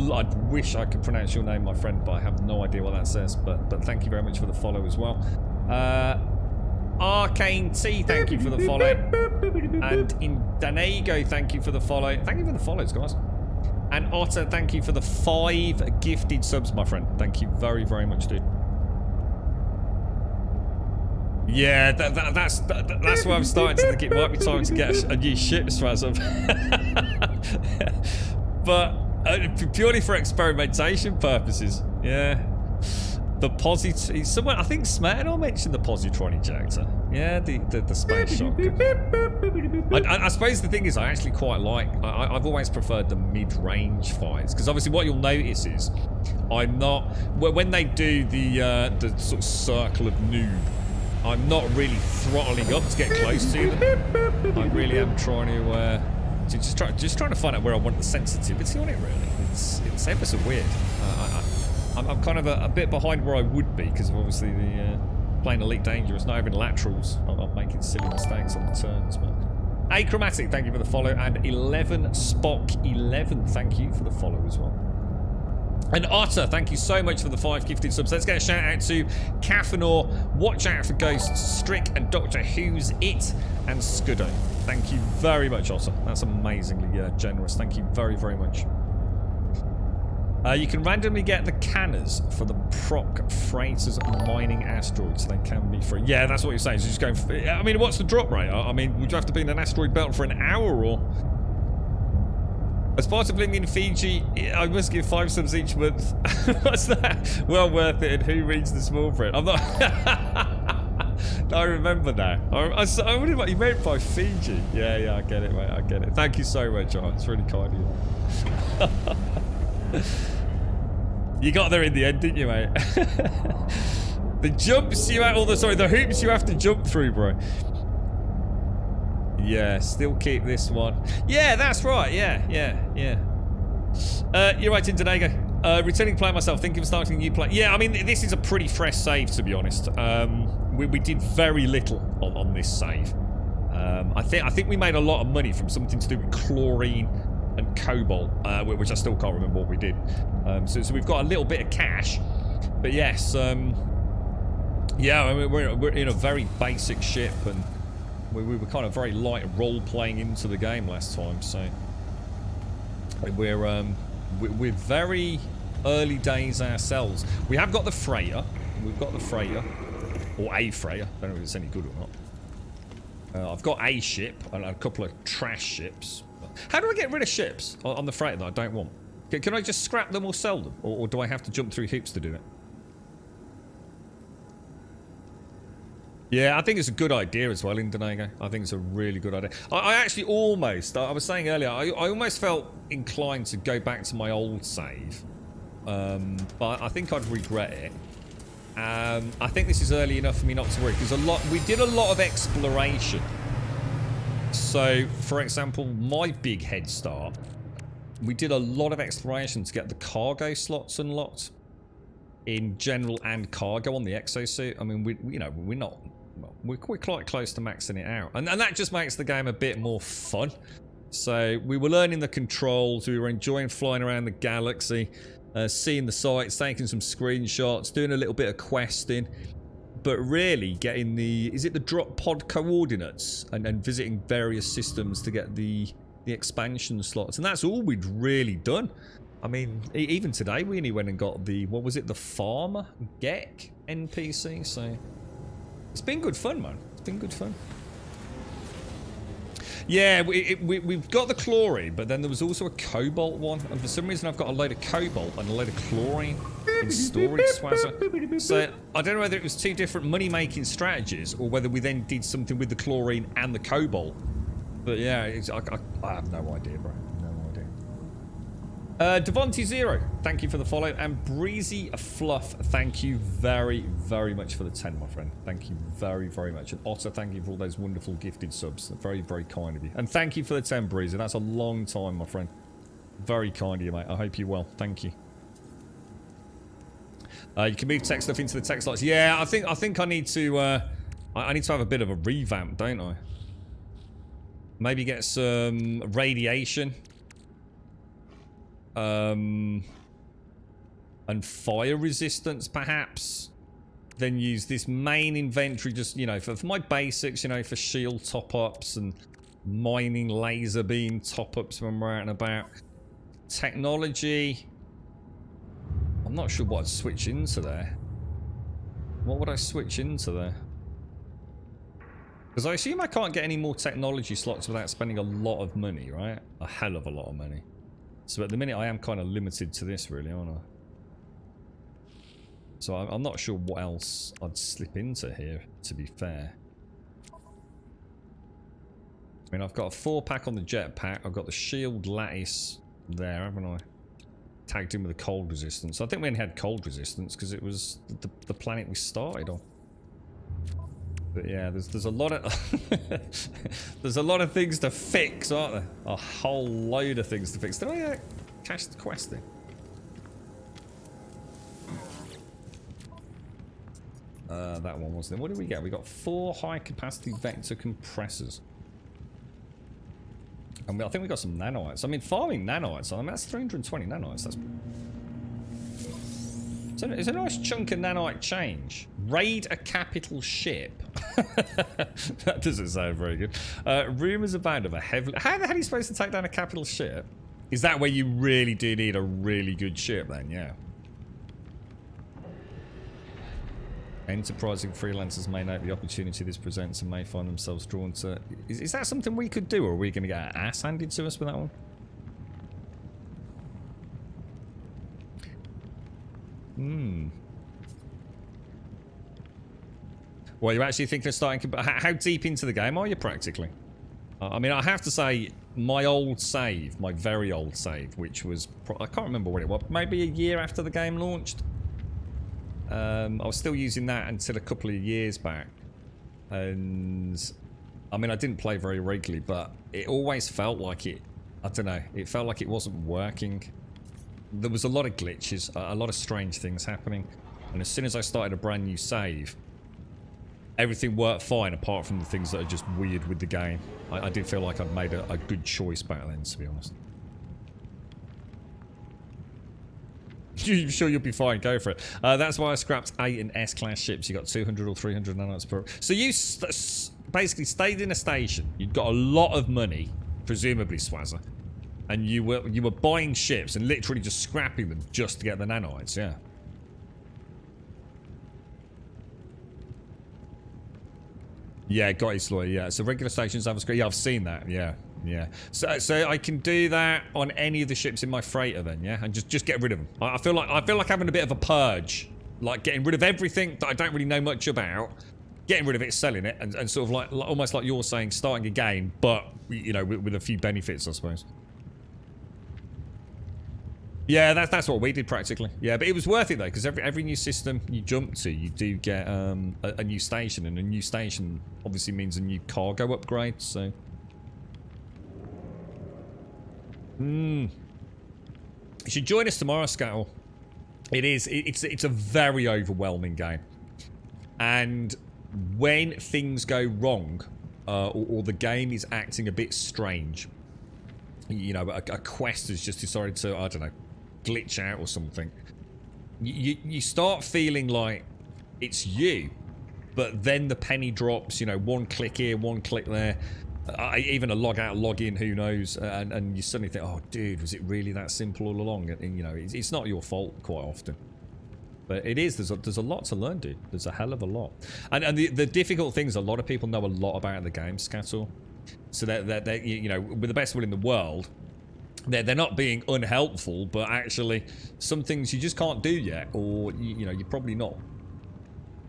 wish I could pronounce your name, my friend, but I have no idea what that says. But thank you very much for the follow as well. Arcane T, thank you for the follow. And Indanego, thank you for the follow. Thank you for the follows, guys. And Otter, thank you for the 5 gifted subs, my friend. Thank you very, very much, dude. Yeah, that's where I'm starting to think it might be time to get a new ship, Swazum. But purely for experimentation purposes, yeah. The positron, someone, I think Smertinol mentioned the positron ejector. Yeah, the space shotgun. I suppose the thing is, I actually quite like, I've always preferred the mid-range fights, because obviously what you'll notice is, I'm not, when they do the sort of circle of noob, I'm not really throttling up to get close to them. I really am trying to just trying to find out where I want the sensitivity on it. Really, it's ever so weird. I'm kind of a bit behind where I would be because of obviously the playing Elite Dangerous, not having laterals. I'm making silly mistakes on the turns. But Achromatic, thank you for the follow, and 11 Spock 11, thank you for the follow as well. And Otter, thank you so much for the 5 gifted subs. Let's get a shout out to Kafanor, Watch Out for Ghosts, Strick, and Doctor Who's It, and Scuddo. Thank you very much, Otter. That's amazingly generous. Thank you very, very much. You can randomly get the canners for the proc freighters mining asteroids. They can be free. Yeah, that's what you're saying. So just going. I mean, what's the drop rate? I mean, would you have to be in an asteroid belt for an hour or? As part of living in Fiji, I must give 5 subs each month. What's that? Well worth it. And who reads the small print? I'm not. I remember now. I wonder what you meant by Fiji. Yeah, I get it, mate. I get it. Thank you so much, John. It's really kind of you. You got there in the end, didn't you, mate? The jumps you have, the hoops you have to jump through, bro. Yeah, still keep this one. Yeah, that's right. Yeah. You're right, Indonego. Returning player myself, thinking of starting a new play. Yeah, I mean, this is a pretty fresh save, to be honest. We did very little on this save. I think we made a lot of money from something to do with chlorine and cobalt, which I still can't remember what we did. So we've got a little bit of cash. But yes, Yeah, I mean, we're in a very basic ship, and we were kind of very light role-playing into the game last time, so we're very early days ourselves. We have got the freighter. We've got the freighter, or a freighter. I don't know if it's any good or not. I've got a ship and a couple of trash ships. How do I get rid of ships on the freighter that I don't want? Can I just scrap them or sell them, or do I have to jump through hoops to do it? Yeah, I think it's a good idea as well, Indonego. I think it's a really good idea. I actually almost, I was saying earlier, I almost felt inclined to go back to my old save. But I think I'd regret it. I think this is early enough for me not to worry, because we did a lot of exploration. So, for example, my big head start, we did a lot of exploration to get the cargo slots unlocked in general and cargo on the exosuit. I mean, we're quite close to maxing it out, and that just makes the game a bit more fun. So we were learning the controls, we were enjoying flying around the galaxy, seeing the sights, taking some screenshots, doing a little bit of questing, but really getting the drop pod coordinates and visiting various systems to get the expansion slots, and that's all we'd really done. I mean, even today we only went and got the, what was it, the farmer Gek NPC, so it's been good fun, man. It's been good fun. Yeah, we've got the chlorine, but then there was also a cobalt one, and for some reason I've got a load of cobalt and a load of chlorine in storage swazzer. So I don't know whether it was two different money-making strategies, or whether we then did something with the chlorine and the cobalt. But yeah, I have no idea, bro. Devonte Zero, thank you for the follow, and Breezy Fluff, thank you very, very much for the 10, my friend. Thank you very, very much. And Otter, thank you for all those wonderful gifted subs. Very, very kind of you. And thank you for the 10, Breezy. That's a long time, my friend. Very kind of you, mate. I hope you're well. Thank you. You can move tech stuff into the tech slots. Yeah, I think I need to I need to have a bit of a revamp, don't I? Maybe get some radiation. And fire resistance, perhaps. Then use this main inventory just, you know, for my basics, you know, for shield top-ups and mining laser beam top-ups when we're out and about. Technology. I'm not sure what I'd switch into there. What would I switch into there? Because I assume I can't get any more technology slots without spending a lot of money, right? A hell of a lot of money. So at the minute I am kind of limited to this, really, aren't I? So I'm not sure what else I'd slip into here, to be fair. I mean, I've got a 4-pack on the jetpack. I've got the shield lattice there, haven't I? Tagged in with the cold resistance. I think we only had cold resistance because it was the planet we started on. But yeah, there's a lot of there's a lot of things to fix, aren't there? A whole load of things to fix. Did I cash the quest in? That one wasn't it. What did we get? We got 4 high-capacity vector compressors. And I think we got some nanites. I mean, farming nanites, I mean, that's 320 nanites. That's... So it's a nice chunk of nanite change. Raid a capital ship. That doesn't sound very good. Rumours abound of a heavily... How the hell are you supposed to take down a capital ship? Is that where you really do need a really good ship then? Yeah. Enterprising freelancers may note the opportunity this presents and may find themselves drawn to... Is that something we could do, or are we going to get our ass handed to us with that one? Well, you're actually thinking of starting... How deep into the game are you, practically? I mean, I have to say, my old save, my very old save, which was... I can't remember what it was. Maybe a year after the game launched. I was still using that until a couple of years back. And... I mean, I didn't play very regularly, but it always felt like it... I don't know. It felt like it wasn't working. There was a lot of glitches, a lot of strange things happening. And as soon as I started a brand new save, everything worked fine apart from the things that are just weird with the game. I did feel like I'd made a good choice back then, to be honest. You're sure you'll be fine. Go for it. That's why I scrapped 8 and S-class ships. You got 200 or 300 nanites per. So you basically stayed in a station. You'd got a lot of money, presumably Swazza, and you were buying ships and literally just scrapping them just to get the nanites. Yeah. Yeah, got his lawyer. Yeah, so regular stations have a screen. Yeah, I've seen that. Yeah, yeah. So I can do that on any of the ships in my freighter then. Yeah, and just get rid of them. I feel like having a bit of a purge, like getting rid of everything that I don't really know much about, getting rid of it, selling it, and sort of like almost like you're saying, starting again, but you know, with a few benefits, I suppose. Yeah, that's what we did practically. Yeah, but it was worth it though, because every new system you jump to, you do get a new station, and a new station obviously means a new cargo upgrade. So, you should join us tomorrow, Scattle. It's a very overwhelming game, and when things go wrong, or the game is acting a bit strange, you know, a quest has just decided to, I don't know, glitch out or something, you start feeling like it's you, but then the penny drops, you know, one click here, one click there, even a log out, log in, who knows, and you suddenly think, oh dude, was it really that simple all along? And you know, it's not your fault quite often, but it is. There's a lot to learn, dude. There's a hell of a lot, and the difficult things, a lot of people know a lot about the game, Scattle, so that you know, with the best will in the world, they're not being unhelpful, but actually some things you just can't do yet, or you know, you're probably not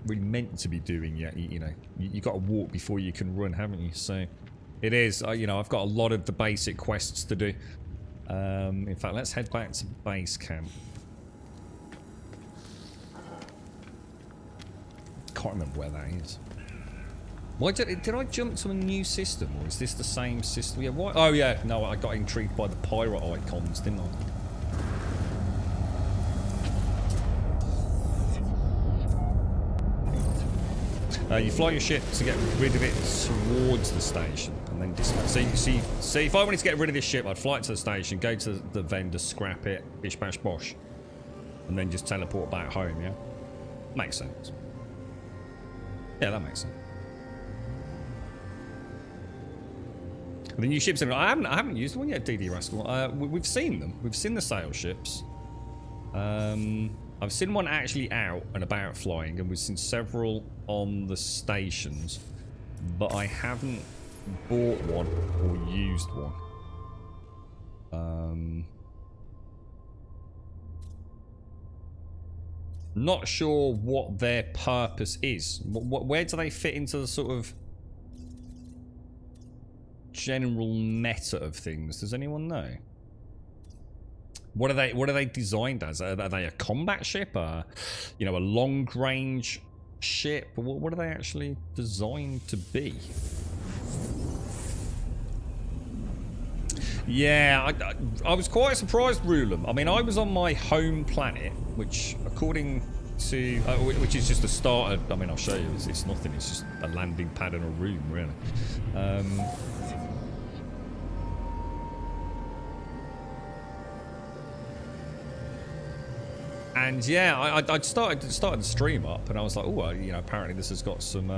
really meant to be doing yet. You know, you got to walk before you can run, haven't you? So it is, you know, I've got a lot of the basic quests to do. In fact, let's head back to base camp. Can't remember where that is. Why did I jump to a new system, or is this the same system? Yeah, why? Oh yeah, no, I got intrigued by the pirate icons, didn't I? You fly your ship to get rid of it towards the station, and then dismantle. See, if I wanted to get rid of this ship, I'd fly it to the station, go to the vendor, scrap it, bish bash bosh, and then just teleport back home. Yeah, makes sense. Yeah, that makes sense. The new ships, I haven't used one yet, DD Rascal. We've seen them. We've seen the sail ships. I've seen one actually out and about flying, and we've seen several on the stations, but I haven't bought one or used one. Not sure what their purpose is. Where do they fit into the sort of general meta of things? Does anyone know? What are they designed as? Are they a combat ship? You know, a long range ship? What are they actually designed to be? Yeah, I was quite surprised, Rulum. I mean, I was on my home planet, which, according to, which is just a starter. I mean, I'll show you. It's nothing. It's just a landing pad in a room, really. And yeah, I started the stream up, and I was like, oh, well, you know, apparently this has got some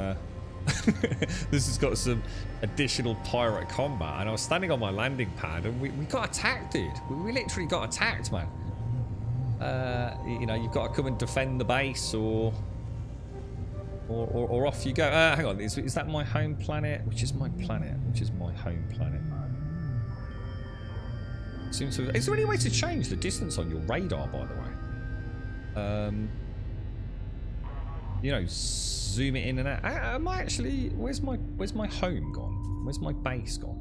this has got some additional pirate combat. And I was standing on my landing pad, and we got attacked, dude. We literally got attacked, man. You know, you've got to come and defend the base, or off you go. Hang on, is that my home planet? Which is my planet? Which is my home planet? Seems to. Is there any way to change the distance on your radar, by the way? You know, zoom it in and out. Am I actually? Where's my home gone? Where's my base gone?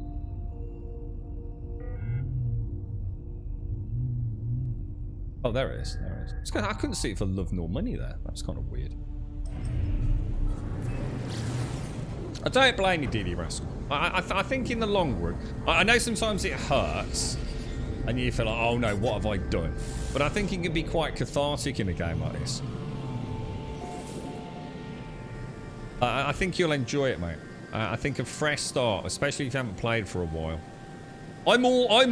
Oh, there it is. There it is. I couldn't see it for love nor money there. That's kind of weird. I don't blame you, DD Rascal. I think in the long run, I know sometimes it hurts, and you feel like, oh no, what have I done? But I think it can be quite cathartic in a game like this. I think you'll enjoy it, mate. I think a fresh start, especially if you haven't played for a while, I'm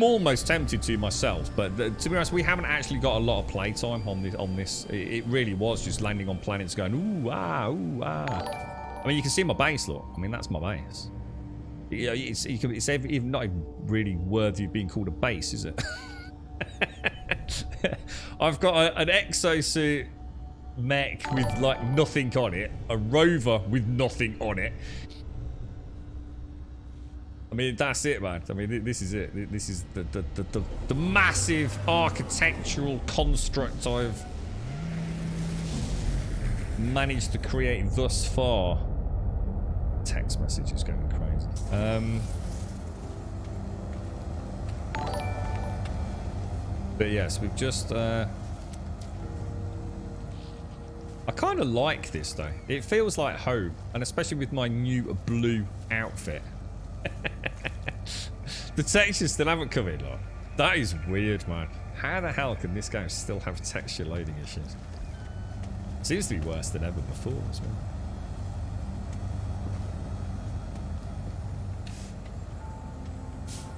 almost tempted to myself, but to be honest, we haven't actually got a lot of playtime on this. It really was just landing on planets going, ooh, ah, ooh, ah. I mean, you can see my base, look. I mean, that's my base. Yeah, it's even not even really worthy of being called a base, is it? I've got an exosuit mech with like nothing on it, a rover with nothing on it. I mean, that's it, man. I mean, this is it. This is the massive architectural construct I've managed to create thus far. Text message is going crazy. But yes, we've just... I kind of like this, though. It feels like home, and especially with my new blue outfit. The textures still haven't come in, like. That is weird, man. How the hell can this game still have texture loading issues? Seems to be worse than ever before as well.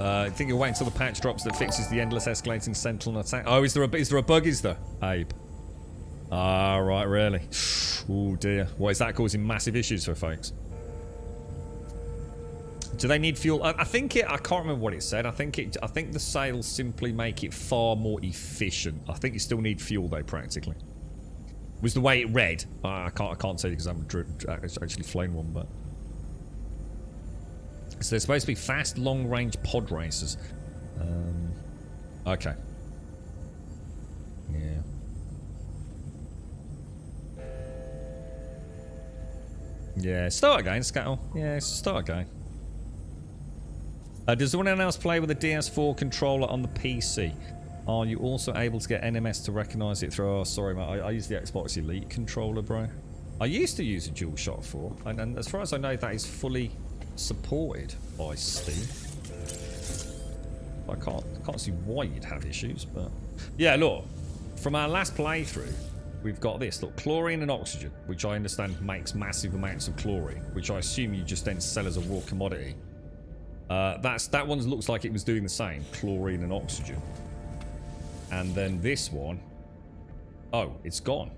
I think you'll wait until the patch drops that fixes the endless escalating sentinel attack. Oh, is there a bug, is there? Abe. Ah, right, really? Oh dear. What is that causing massive issues for folks? Do they need fuel? I think I can't remember what it said. I think the sails simply make it far more efficient. I think you still need fuel though, practically. Was the way it read. I can't tell you because I haven't actually flown one, but. So they're supposed to be fast, long-range pod racers. Okay. Yeah. Yeah, start again, Scattle. Yeah, start again. Does anyone else play with a DS4 controller on the PC? Are you also able to get NMS to recognise it through... Oh, sorry, mate. I use the Xbox Elite controller, bro. I used to use a DualShock 4, and as far as I know, that is fully supported by Steam. I can't see why you'd have issues, but... Yeah, look. From our last playthrough, we've got this. Look, chlorine and oxygen, which I understand makes massive amounts of chlorine, which I assume you just then sell as a raw commodity. That one looks like it was doing the same, chlorine and oxygen. And then this one, oh, it's gone.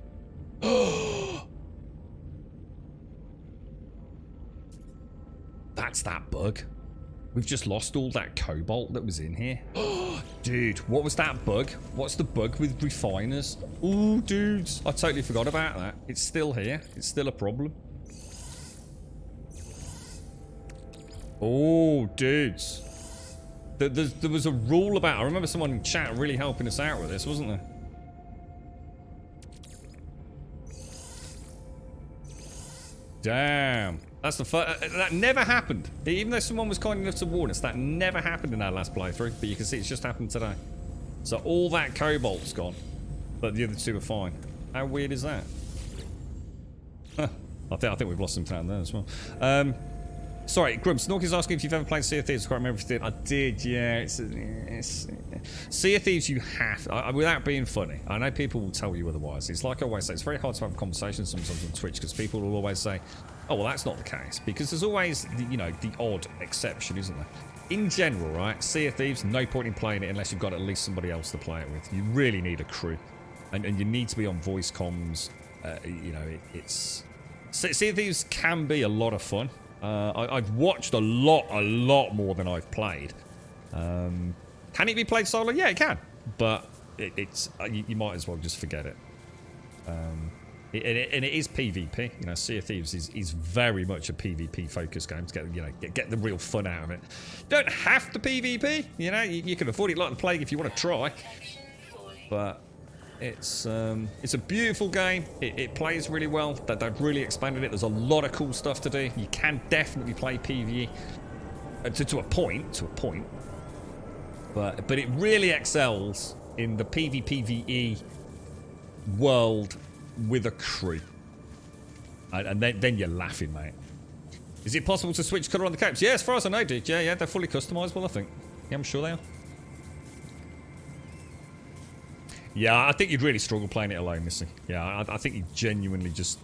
That's that bug. We've just lost all that cobalt that was in here. Dude, what was that bug? What's the bug with refiners? Ooh, dudes, I totally forgot about that. It's still here. It's still a problem. Oh, dudes. There was a rule about... I remember someone in chat really helping us out with this, wasn't there? Damn. That's the first... that never happened. Even though someone was kind enough to warn us, that never happened in our last playthrough. But you can see it's just happened today. So all that cobalt's gone. But the other two are fine. How weird is that? Huh. I think we've lost some talent there as well. Sorry, Grum, Snorky's asking if you've ever played Sea of Thieves. I can't remember if you did. I did, yeah. It's Sea of Thieves, you have... without being funny, I know people will tell you otherwise. It's like I always say, it's very hard to have conversations sometimes on Twitch because people will always say, oh, well, that's not the case. Because there's always, the odd exception, isn't there? In general, right, Sea of Thieves, no point in playing it unless you've got at least somebody else to play it with. You really need a crew. And you need to be on voice comms. It's... Sea of Thieves can be a lot of fun. I've watched a lot more than I've played. Can it be played solo? Yeah, it can. But you might as well just forget it. And it is PvP. Sea of Thieves is very much a PvP focused game to get the real fun out of it. Don't have to PvP. You can afford it like the plague if you want to try. But it's a beautiful game. It plays really well. They've really expanded it. There's a lot of cool stuff to do. You can definitely play PvE to a point. But it really excels in the PvPvE world with a crew. And then you're laughing, mate. Is it possible to switch colour on the caps? Yeah, as far as I know, dude. Yeah, they're fully customizable, I think. Yeah, I'm sure they are. Yeah, I think you'd really struggle playing it alone, Missy. Yeah, I think you genuinely just...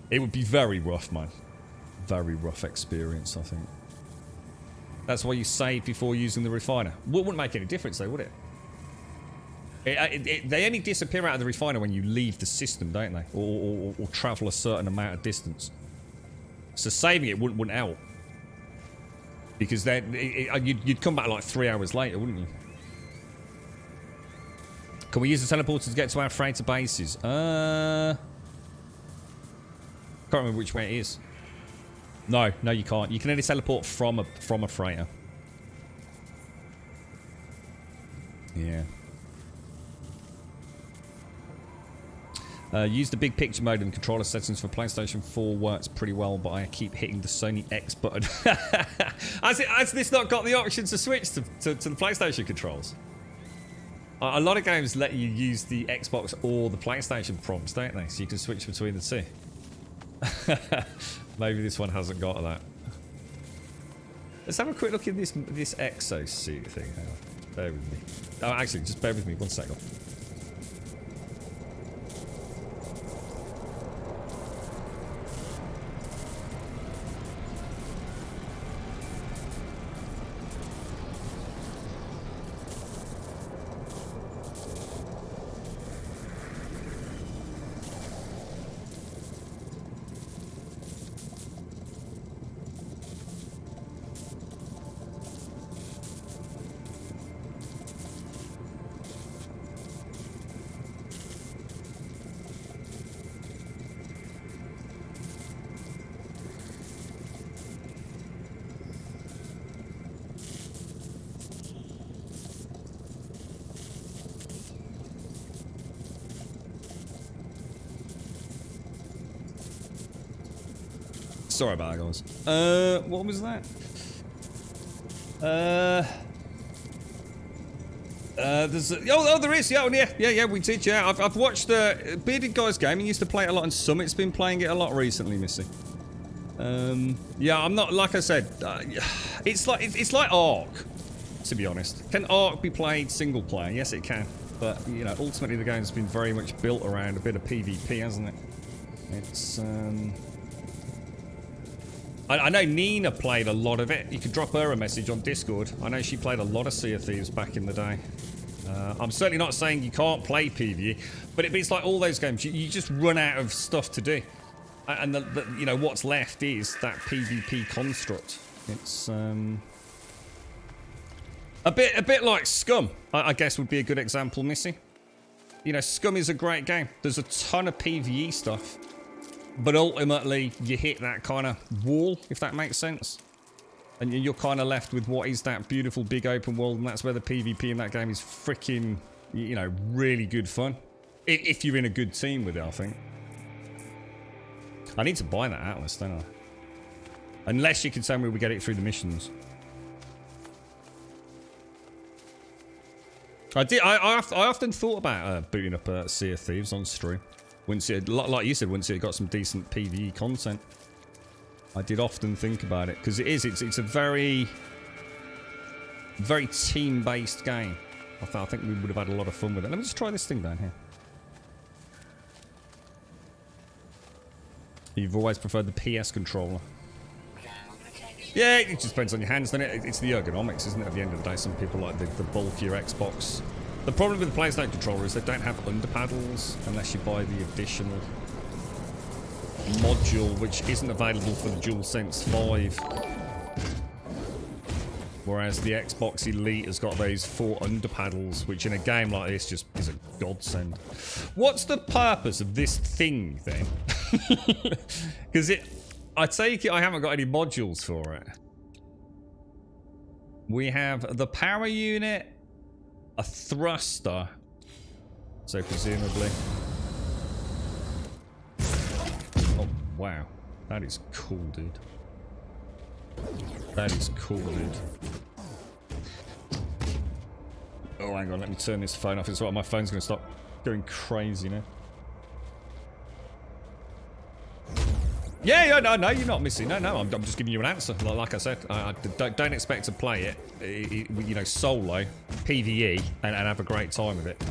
It would be very rough, man. Very rough experience, I think. That's why you save before using the refiner. Wouldn't make any difference though, would it? They only disappear out of the refiner when you leave the system, don't they? Or travel a certain amount of distance. So saving it wouldn't help. Because then you'd come back like 3 hours later, wouldn't you? Can we use the teleporter to get to our freighter bases? Can't remember which way it is. No, you can't. You can only teleport from a freighter. Yeah. Use the big picture mode in the controller settings for PlayStation 4 works pretty well, but I keep hitting the Sony X button. Has this not got the option to switch to the PlayStation controls? A lot of games let you use the Xbox or the PlayStation prompts, don't they? So you can switch between the two. Maybe this one hasn't got that. Let's have a quick look at this exosuit thing. Hang on. Bear with me. Oh, actually, just bear with me 1 second. Sorry about that, guys. What was that? There's there is. Yeah, we did. Yeah, I've watched Bearded Guy's game. He used to play it a lot, and Summit's been playing it a lot recently, Missy. Yeah, I'm not, like I said, it's like Ark, to be honest. Can Ark be played single player? Yes, it can. But you know, ultimately the game's been very much built around a bit of PvP, hasn't it? It's I know Nina played a lot of it. You could drop her a message on Discord. I know she played a lot of Sea of Thieves back in the day. I'm certainly not saying you can't play PvE, but it's like all those games. You just run out of stuff to do, and you know what's left is that PvP construct. It's a bit like Scum. I guess would be a good example, Missy. You know, Scum is a great game. There's a ton of PvE stuff. But ultimately, you hit that kind of wall, if that makes sense. And you're kind of left with what is that beautiful big open world, and that's where the PvP in that game is freaking, you know, really good fun. If you're in a good team with it, I think. I need to buy that Atlas, don't I? Unless you can tell me we get it through the missions. I often thought about booting up Sea of Thieves on stream. Once it, like you said, once it got some decent PvE content, I did often think about it because it's a very team-based game. I think we would have had a lot of fun with it. Let me just try this thing down here. You've always preferred the PS controller. Yeah, it just depends on your hands, doesn't it? It's the ergonomics, isn't it? At the end of the day, some people like the bulkier Xbox. The problem with the PlayStation controller is they don't have under paddles unless you buy the additional module, which isn't available for the DualSense 5. Whereas the Xbox Elite has got those 4 under paddles, which in a game like this just is a godsend. What's the purpose of this thing then? Because I take it I haven't got any modules for it. We have the power unit, a thruster, so presumably. Oh wow, that is cool, dude. That is cool, dude. Oh, hang on, let me turn this phone off. It's what my phone's gonna stop going crazy now. Yeah, no, you're not missing. No, I'm just giving you an answer. Like I said, I don't expect to play it, you know, solo, PvE, and have a great time with it.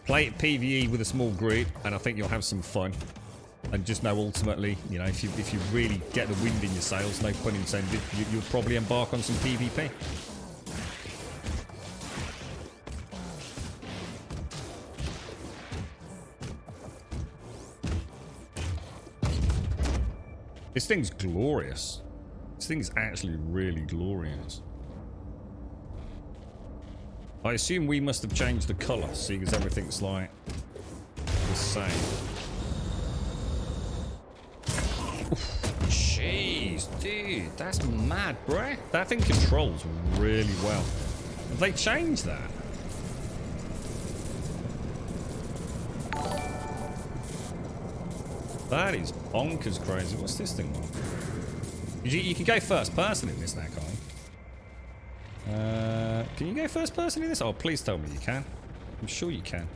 Play it PvE with a small group, and I think you'll have some fun. And just know ultimately, you know, if you really get the wind in your sails, no pun intended, you'll probably embark on some PvP. This thing's glorious. This thing's actually really glorious. I assume we must have changed the colour, seeing as everything's like the same. Jeez, dude, that's mad, bruh. That thing controls really well. Have they changed that? That is bonkers crazy. What's this thing like? You can go first person in this now, can't you? Can you go first person in this? Oh, please tell me you can. I'm sure you can.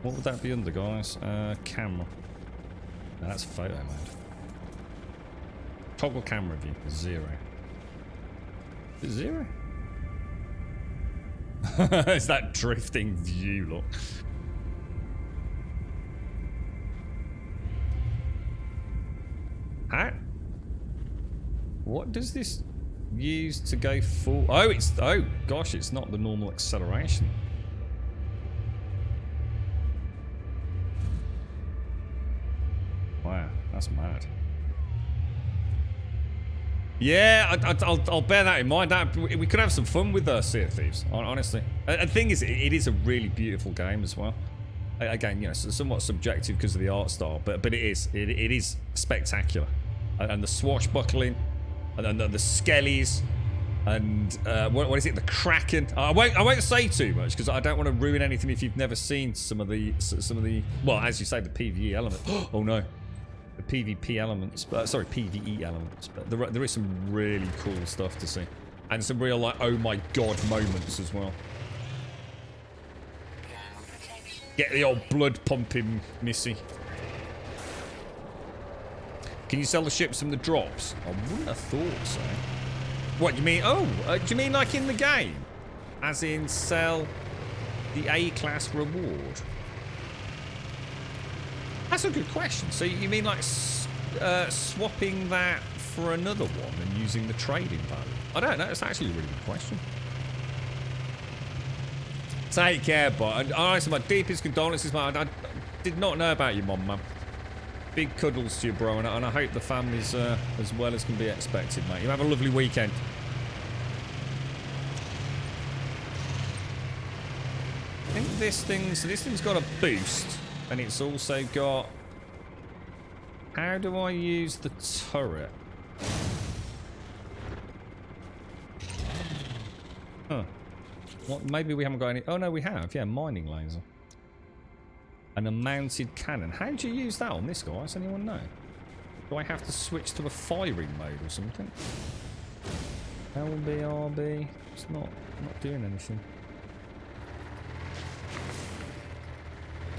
What would that be under, guys? Camera. No, that's photo mode. Toggle camera view. 0. Is it 0? It's that drifting view, look. How? What does this use to go full? Oh, oh gosh, it's not the normal acceleration. Wow, that's mad. Yeah, I'll bear that in mind. We could have some fun with Sea of Thieves, honestly. The thing is, it is a really beautiful game as well. Again, you know, somewhat subjective because of the art style, but it is spectacular. And the swashbuckling, and the skellies, and what is it? The Kraken. I won't say too much because I don't want to ruin anything if you've never seen some of the well, as you say, the PvE element. Oh no, the PvP elements. Sorry, PvE elements. But there is some really cool stuff to see, and some real like oh my god moments as well. Get the old blood pumping, Missy. Can you sell the ships from the drops? I wouldn't have thought so. What, you mean? Oh, do you mean like in the game? As in sell the A-class reward? That's a good question. So you mean like swapping that for another one and using the trading value? I don't know. It's actually a really good question. Take care, but honestly, my deepest condolences, man. I did not know about your mom, man. Big cuddles to you, bro, and I hope the family's as well as can be expected, mate. You have a lovely weekend. I think this thing's got a boost, and it's also got. How do I use the turret? Huh. What? Maybe we haven't got any. Oh no, we have. Yeah, mining laser. And a mounted cannon. How do you use that on this guy? Does anyone know? Do I have to switch to a firing mode or something? LBRB. It's not doing anything.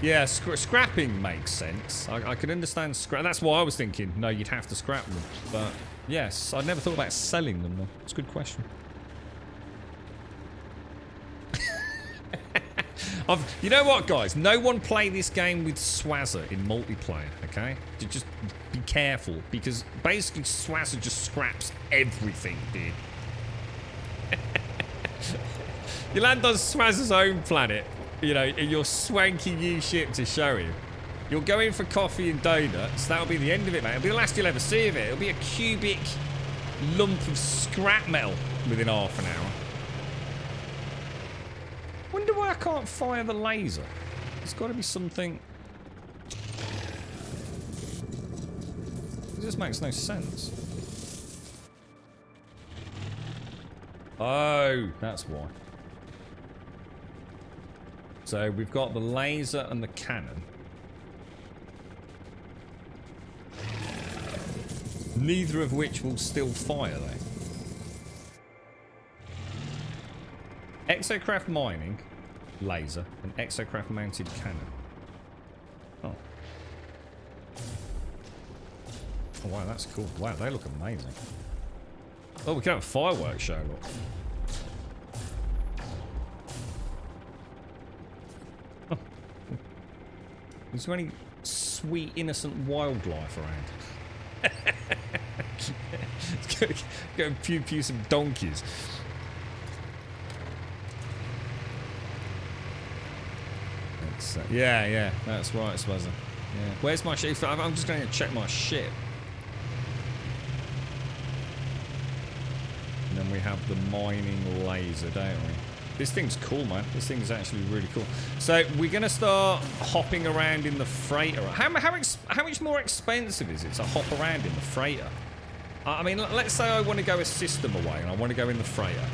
Yeah, scrapping makes sense. I can understand scrap. That's why I was thinking. No, you'd have to scrap them. But yes, I never thought about selling them though. It's a good question. You know what, guys? No one play this game with Swazzer in multiplayer, okay? Just be careful, because basically Swazzer just scraps everything, dude. You land on Swazzer's own planet, you know, in your swanky new ship to show him. You're going for coffee and donuts. That'll be the end of it, mate. It'll be the last you'll ever see of it. It'll be a cubic lump of scrap metal within half an hour. Wonder why I can't fire the laser. There's got to be something. It just makes no sense. Oh, that's why. So we've got the laser and the cannon. Neither of which will still fire, though. Exocraft mining, laser, and exocraft mounted cannon. Oh. Oh wow, that's cool. Wow, they look amazing. Oh, we can have a fireworks show, look. Oh. Is there any sweet, innocent wildlife around? Let's go and pew some donkeys. Yeah, that's right, Swazza. Yeah. Where's my ship? I'm just going to check my ship. And then we have the mining laser, don't we? This thing's cool, man. This thing's actually really cool. So we're going to start hopping around in the freighter. How much more expensive is it to hop around in the freighter? I mean, let's say I want to go a system away and I want to go in the freighter.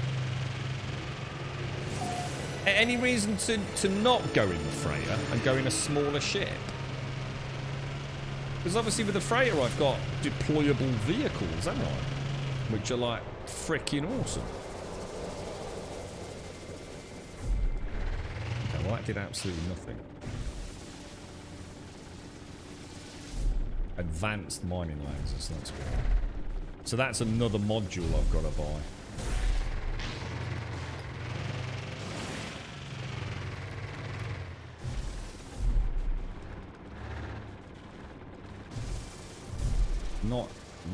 Any reason to not go in the freighter and go in a smaller ship? Because obviously with the freighter I've got deployable vehicles, haven't I? Which are like freaking awesome. Okay, well that did absolutely nothing. Advanced mining lasers, that's good. So that's another module I've got to buy.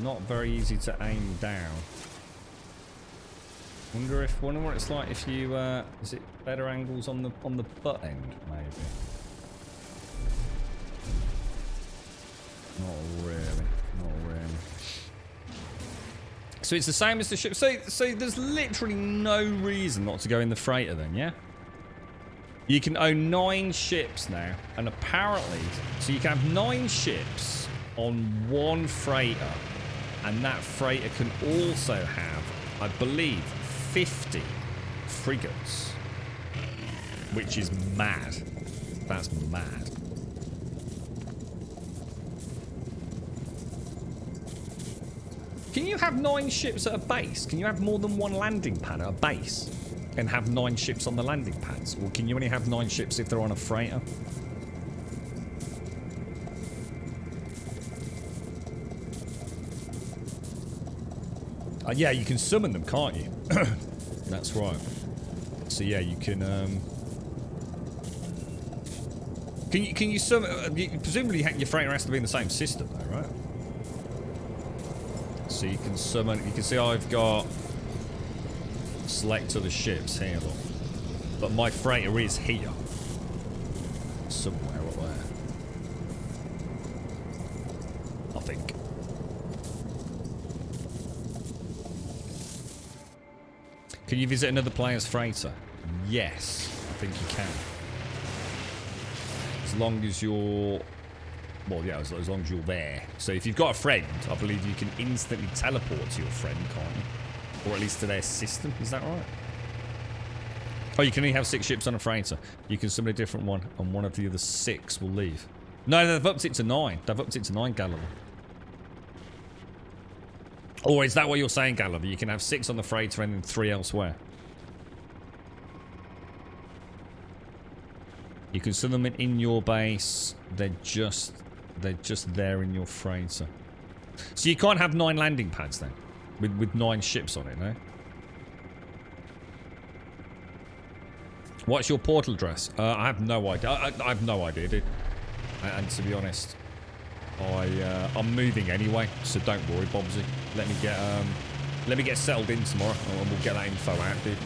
Not very easy to aim down. Wonder what it's like if you is it better angles on the butt end maybe? Not really. So it's the same as the ship. So there's literally no reason not to go in the freighter then, yeah? You can own 9 ships now, and apparently, so you can have 9 ships on one freighter, and that freighter can also have, I believe, 50 frigates, which is mad. That's mad. Can you have 9 ships at a base? Can you have more than one landing pad at a base and have 9 ships on the landing pads? Or can you only have 9 ships if they're on a freighter? Yeah, you can summon them, can't you? That's right. So yeah, you can you summon? Presumably your freighter has to be in the same system, though, right? So you can summon. You can see I've got select other ships here, but my freighter is here somewhere up there. I think. Can you visit another player's freighter? Yes, I think you can. As long as you're... Well, yeah, as long as you're there. So if you've got a friend, I believe you can instantly teleport to your friend, can't you? Or at least to their system, is that right? Oh, you can only have 6 ships on a freighter. You can summon a different one, and one of the other 6 will leave. No, they've upped it to 9. They've upped it to 9, Gallagher. Or is that what you're saying, Gallagher? You can have 6 on the freighter and then 3 elsewhere. You can summon them in your base. They're just there in your freighter. So you can't have 9 landing pads then, with 9 ships on it, no? What's your portal address? I have no idea. I have no idea, dude. And to be honest, I'm moving anyway, so don't worry, Bobsy. Let me get settled in tomorrow, and we'll get that info out, dude.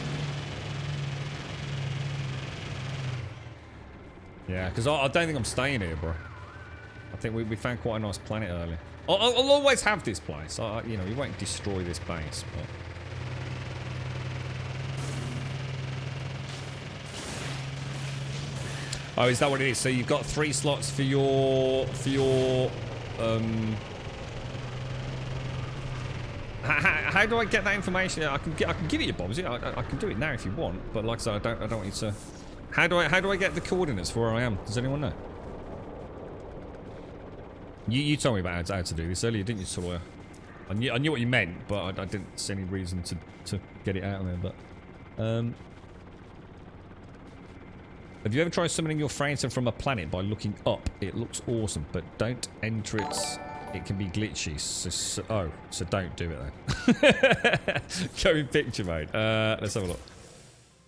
Yeah, because I don't think I'm staying here, bro. I think we found quite a nice planet earlier. I'll always have this place. You know, you won't destroy this base, but... Oh, is that what it is? So you've got 3 slots for your how do I get that information? I can give it you, Bobsy. I can do it now if you want, but like I said, I don't want you to. How do I get the coordinates for where I am? Does anyone know? You told me about how to do this earlier, didn't you, Sawyer? I knew what you meant, but I didn't see any reason to get it out of there. But have you ever tried summoning your freighter from a planet by looking up? It looks awesome, but don't enter it. It can be glitchy. So don't do it then. Go in picture mode. Let's have a look.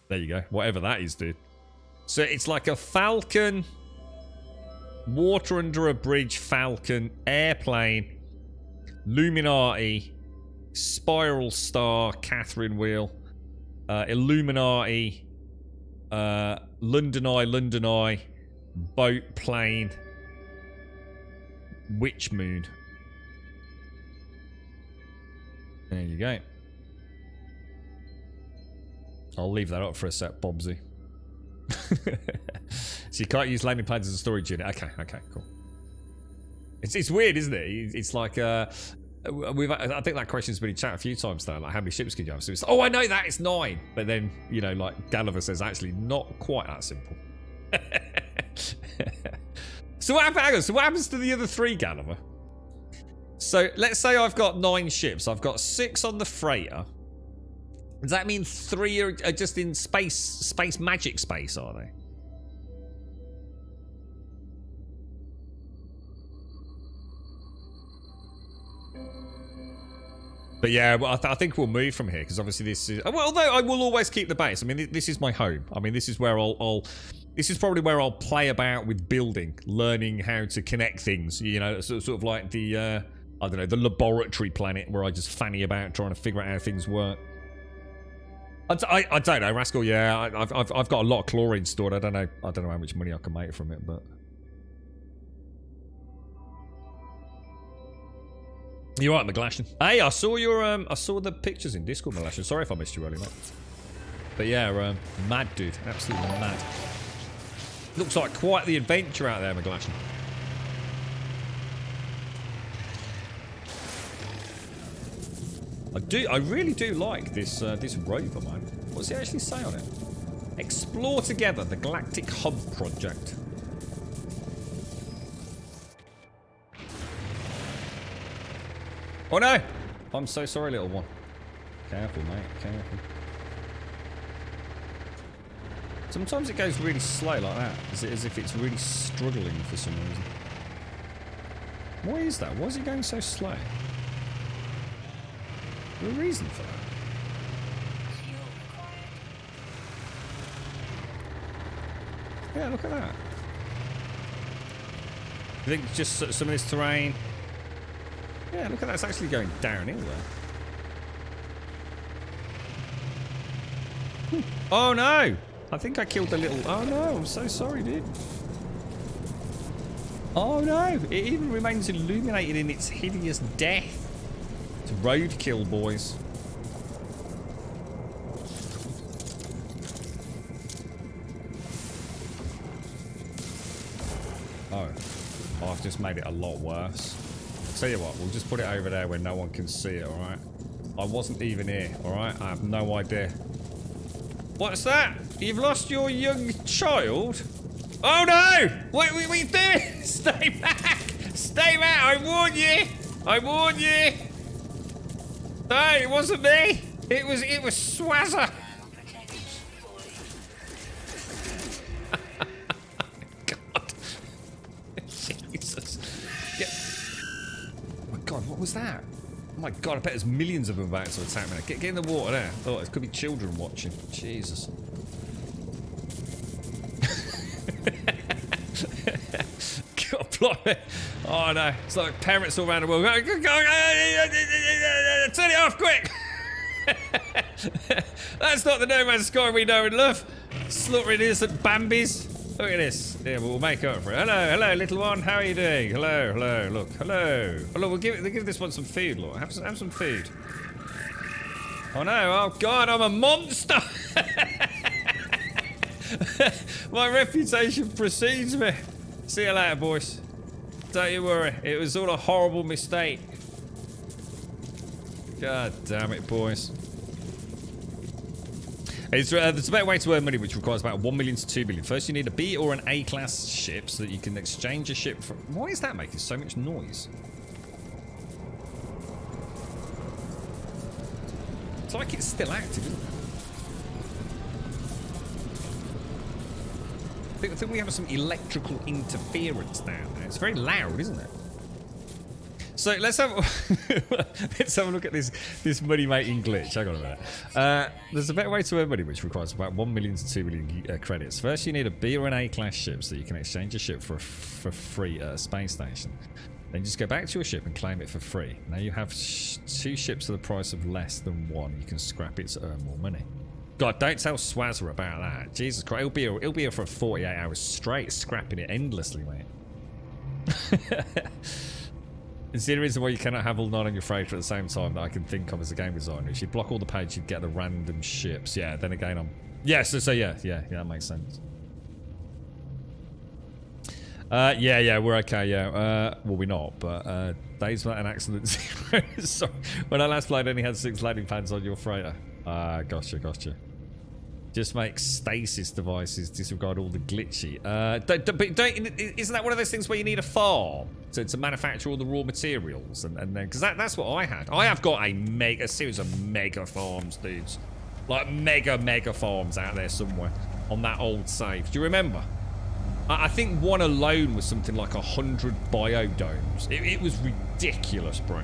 There you go. Whatever that is, dude. So it's like a Falcon Water under a bridge, Falcon, airplane, Illuminati, Spiral Star, Catherine Wheel, Illuminati, London Eye, boat, plane, Witch Moon. There you go. I'll leave that up for a sec, Bobsy. So you can't use landing pads as a storage unit. Okay, cool. It's weird, isn't it? It's like I think that question's been in chat a few times now. Like, how many ships could you have? So it's, oh, I know that, it's 9. But then, you know, like Gulliver says, actually not quite that simple. So what happens to the other 3, Gulliver? So let's say I've got 9 ships. I've got 6 on the freighter. Does that mean 3 are just in space magic space, are they? But yeah, well, I think we'll move from here because obviously this is. Well, although I will always keep the base. I mean, this is my home. I mean, this is where this is probably where I'll play about with building, learning how to connect things. You know, sort of like the I don't know, the laboratory planet where I just fanny about trying to figure out how things work. I don't know, Rascal. Yeah, I've got a lot of chlorine stored. I don't know how much money I can make from it, but. You're right, McGlashan. Hey, I saw your I saw the pictures in Discord, McGlashan. Sorry if I missed you earlier, mate. But yeah, mad dude, absolutely mad. Looks like quite the adventure out there, McGlashan. I really do like this this rover, man. What's it actually say on it? Explore together the Galactic Hub Project. Oh no! I'm so sorry, little one. Careful, mate. Careful. Sometimes it goes really slow like that, as if it's really struggling for some reason. Why is that? Why is it going so slow? Is there a reason for that? Yeah, look at that. I think it's just some of this terrain. Yeah, look at that. It's actually going downhill there. Oh no! I think I killed the little... Oh no, I'm so sorry, dude. Oh no! It even remains illuminated in its hideous death. It's roadkill, boys. Oh. I've just made it a lot worse. Tell you what, we'll just put it over there where no one can see it, alright? I wasn't even here, alright? I have no idea. What's that? You've lost your young child? Oh no! What are you doing? Stay back! Stay back! I warned you! I warned you! No, it wasn't me! It was Swazzer! God. Jesus. Yeah. God, what was that? Oh my God, I bet there's millions of them about to attack me. Get in the water there. Oh, it could be children watching. Jesus. God, blimey. Oh no, it's like parents all around the world. Turn it off, quick! That's not the No Man's Sky we know and love. Slaughtering innocent Bambis. Look at this. Yeah, we'll make up for it. Hello, little one. How are you doing? Hello. Look, hello. Oh, look, we'll give this one some food. Look, have some food. Oh no! Oh God, I'm a monster. My reputation precedes me. See you later, boys. Don't you worry. It was all a horrible mistake. God damn it, boys. There's a better way to earn money, which requires about 1 million to 2 million. First, you need a B or an A class ship so that you can exchange a ship for. Why is that making so much noise? It's like it's still active, isn't it? I think we have some electrical interference down there. It's very loud, isn't it? So let's have let's have a look at this money making glitch. Hang on a minute. There's a better way to earn money, which requires about 1 million to 2 million credits. First, you need a B or an A class ship so you can exchange your ship for free at a space station. Then just go back to your ship and claim it for free. Now you have 2 ships for the price of less than 1. You can scrap it to earn more money. God, don't tell Swazzer about that. Jesus Christ, he'll be here for 48 hours straight, scrapping it endlessly, mate. It's the reason why you cannot have all 9 on your freighter at the same time that I can think of as a game designer. If you block all the pages, you'd get the random ships. Yeah, then again, yeah, that makes sense. Yeah, we're okay, yeah. Well, we're not, but days without an accident 0. Sorry. When I last played, I only had 6 landing pads on your freighter. Gotcha. Just make stasis devices, disregard all the glitchy. Isn't that one of those things where you need a farm to manufacture all the raw materials? And then, because that's what I had. I have got a series of mega farms, dudes. Like mega farms out there somewhere on that old save. Do you remember? I think one alone was something like 100 biodomes. It was ridiculous, bro.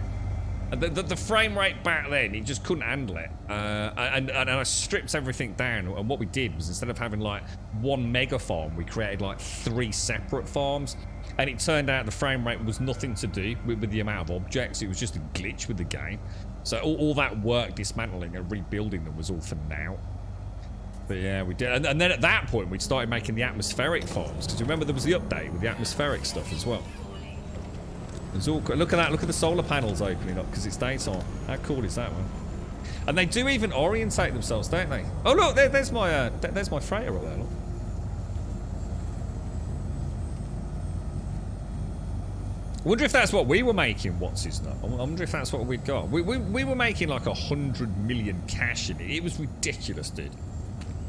The frame rate back then, it just couldn't handle it. And I stripped everything down. And what we did was, instead of having like 1 mega farm, we created like 3 separate farms. And it turned out the frame rate was nothing to do with the amount of objects. It was just a glitch with the game. So all that work dismantling and rebuilding them was all for now. But yeah, we did. And then at that point, we started making the atmospheric farms. Because remember, there was the update with the atmospheric stuff as well. It's all cool. Look at that. Look at the solar panels opening up because it's daytime. How cool is that one? And they do even orientate themselves, don't they? Oh look, there's my freighter up there. Look. I wonder if that's what we were making. What's his name? I wonder if that's what we'd got. We were making like 100 million cash in it. It was ridiculous, dude.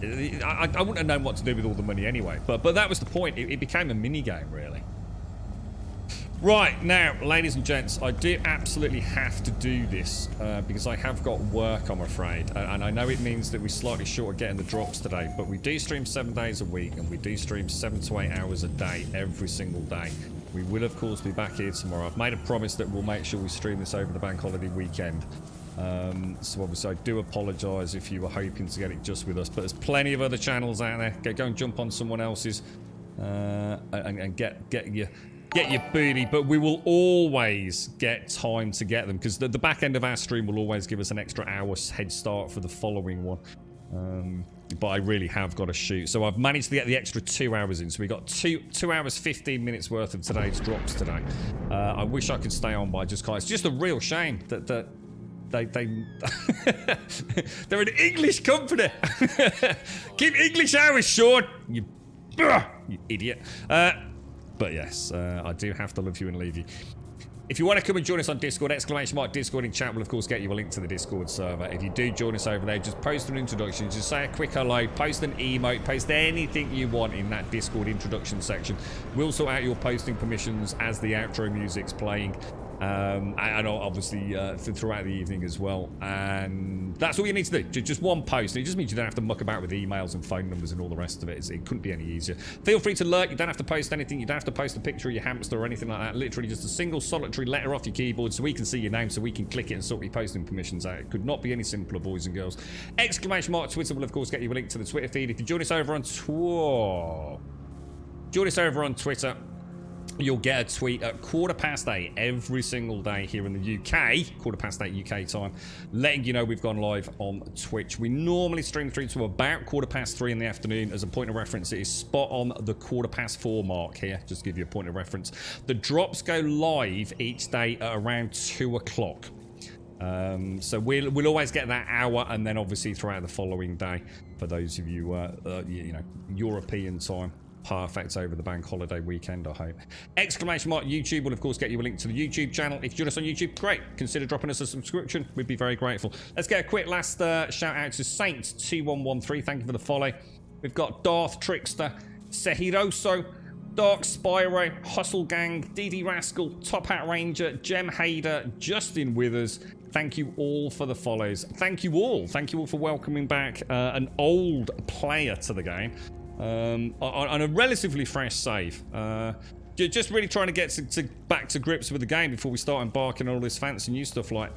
I wouldn't have known what to do with all the money anyway. But that was the point. It became a mini game, really. Right, now, ladies and gents, I do absolutely have to do this because I have got work, I'm afraid. And I know it means that we're slightly short of getting the drops today, but we do stream 7 days a week and we do stream 7 to 8 hours a day every single day. We will, of course, be back here tomorrow. I've made a promise that we'll make sure we stream this over the bank holiday weekend. So obviously I do apologise if you were hoping to get it just with us, but there's plenty of other channels out there. Go and jump on someone else's and get your booty, but we will always get time to get them because the back end of our stream will always give us an extra hour's head start for the following one. But I really have got to shoot, so I've managed to get the extra 2 hours in, so we got 2 hours 15 minutes worth of today's drops today. I wish I could stay on, but I just can't. It's just a real shame that they're an English company. Keep English hours short, you idiot. But yes, I do have to love you and leave you. If you want to come and join us on Discord, !Discord in chat will of course get you a link to the Discord server. If you do join us over there, just post an introduction, just say a quick hello, post an emote, post anything you want in that Discord introduction section. We'll sort out your posting permissions as the outro music's playing. And obviously throughout the evening as well. And that's all you need to do. Just one post. And it just means you don't have to muck about with emails and phone numbers and all the rest of it. It couldn't be any easier. Feel free to lurk. You don't have to post anything. You don't have to post a picture of your hamster or anything like that. Literally just a single solitary letter off your keyboard so we can see your name, so we can click it and sort your posting permissions out. It could not be any simpler, boys and girls. !Twitter will of course get you a link to the Twitter feed. If you join us over on Twitter, you'll get a tweet at 8:15 every single day here in the UK, 8:15 UK time, letting you know we've gone live on Twitch. We normally stream through to about 3:15 in the afternoon. As a point of reference, it is spot on the 4:15 mark here, just to give you a point of reference. The drops go live each day at around 2 o'clock. So we'll always get that hour, and then obviously throughout the following day, for those of you, you know, European time. Perfect over the bank holiday weekend, I hope. !YouTube will of course get you a link to the YouTube channel. If you join us on YouTube, great. Consider dropping us a subscription. We'd be very grateful. Let's get a quick last shout out to Saint2113. Thank you for the follow. We've got Darth Trickster, Sehiroso, Dark Spyro, Hustle Gang, DD Rascal, Top Hat Ranger, Jem Hader, Justin Withers. Thank you all for the follows. Thank you all for welcoming back an old player to the game. On a relatively fresh save. just really trying to get back to grips with the game before we start embarking on all this fancy new stuff like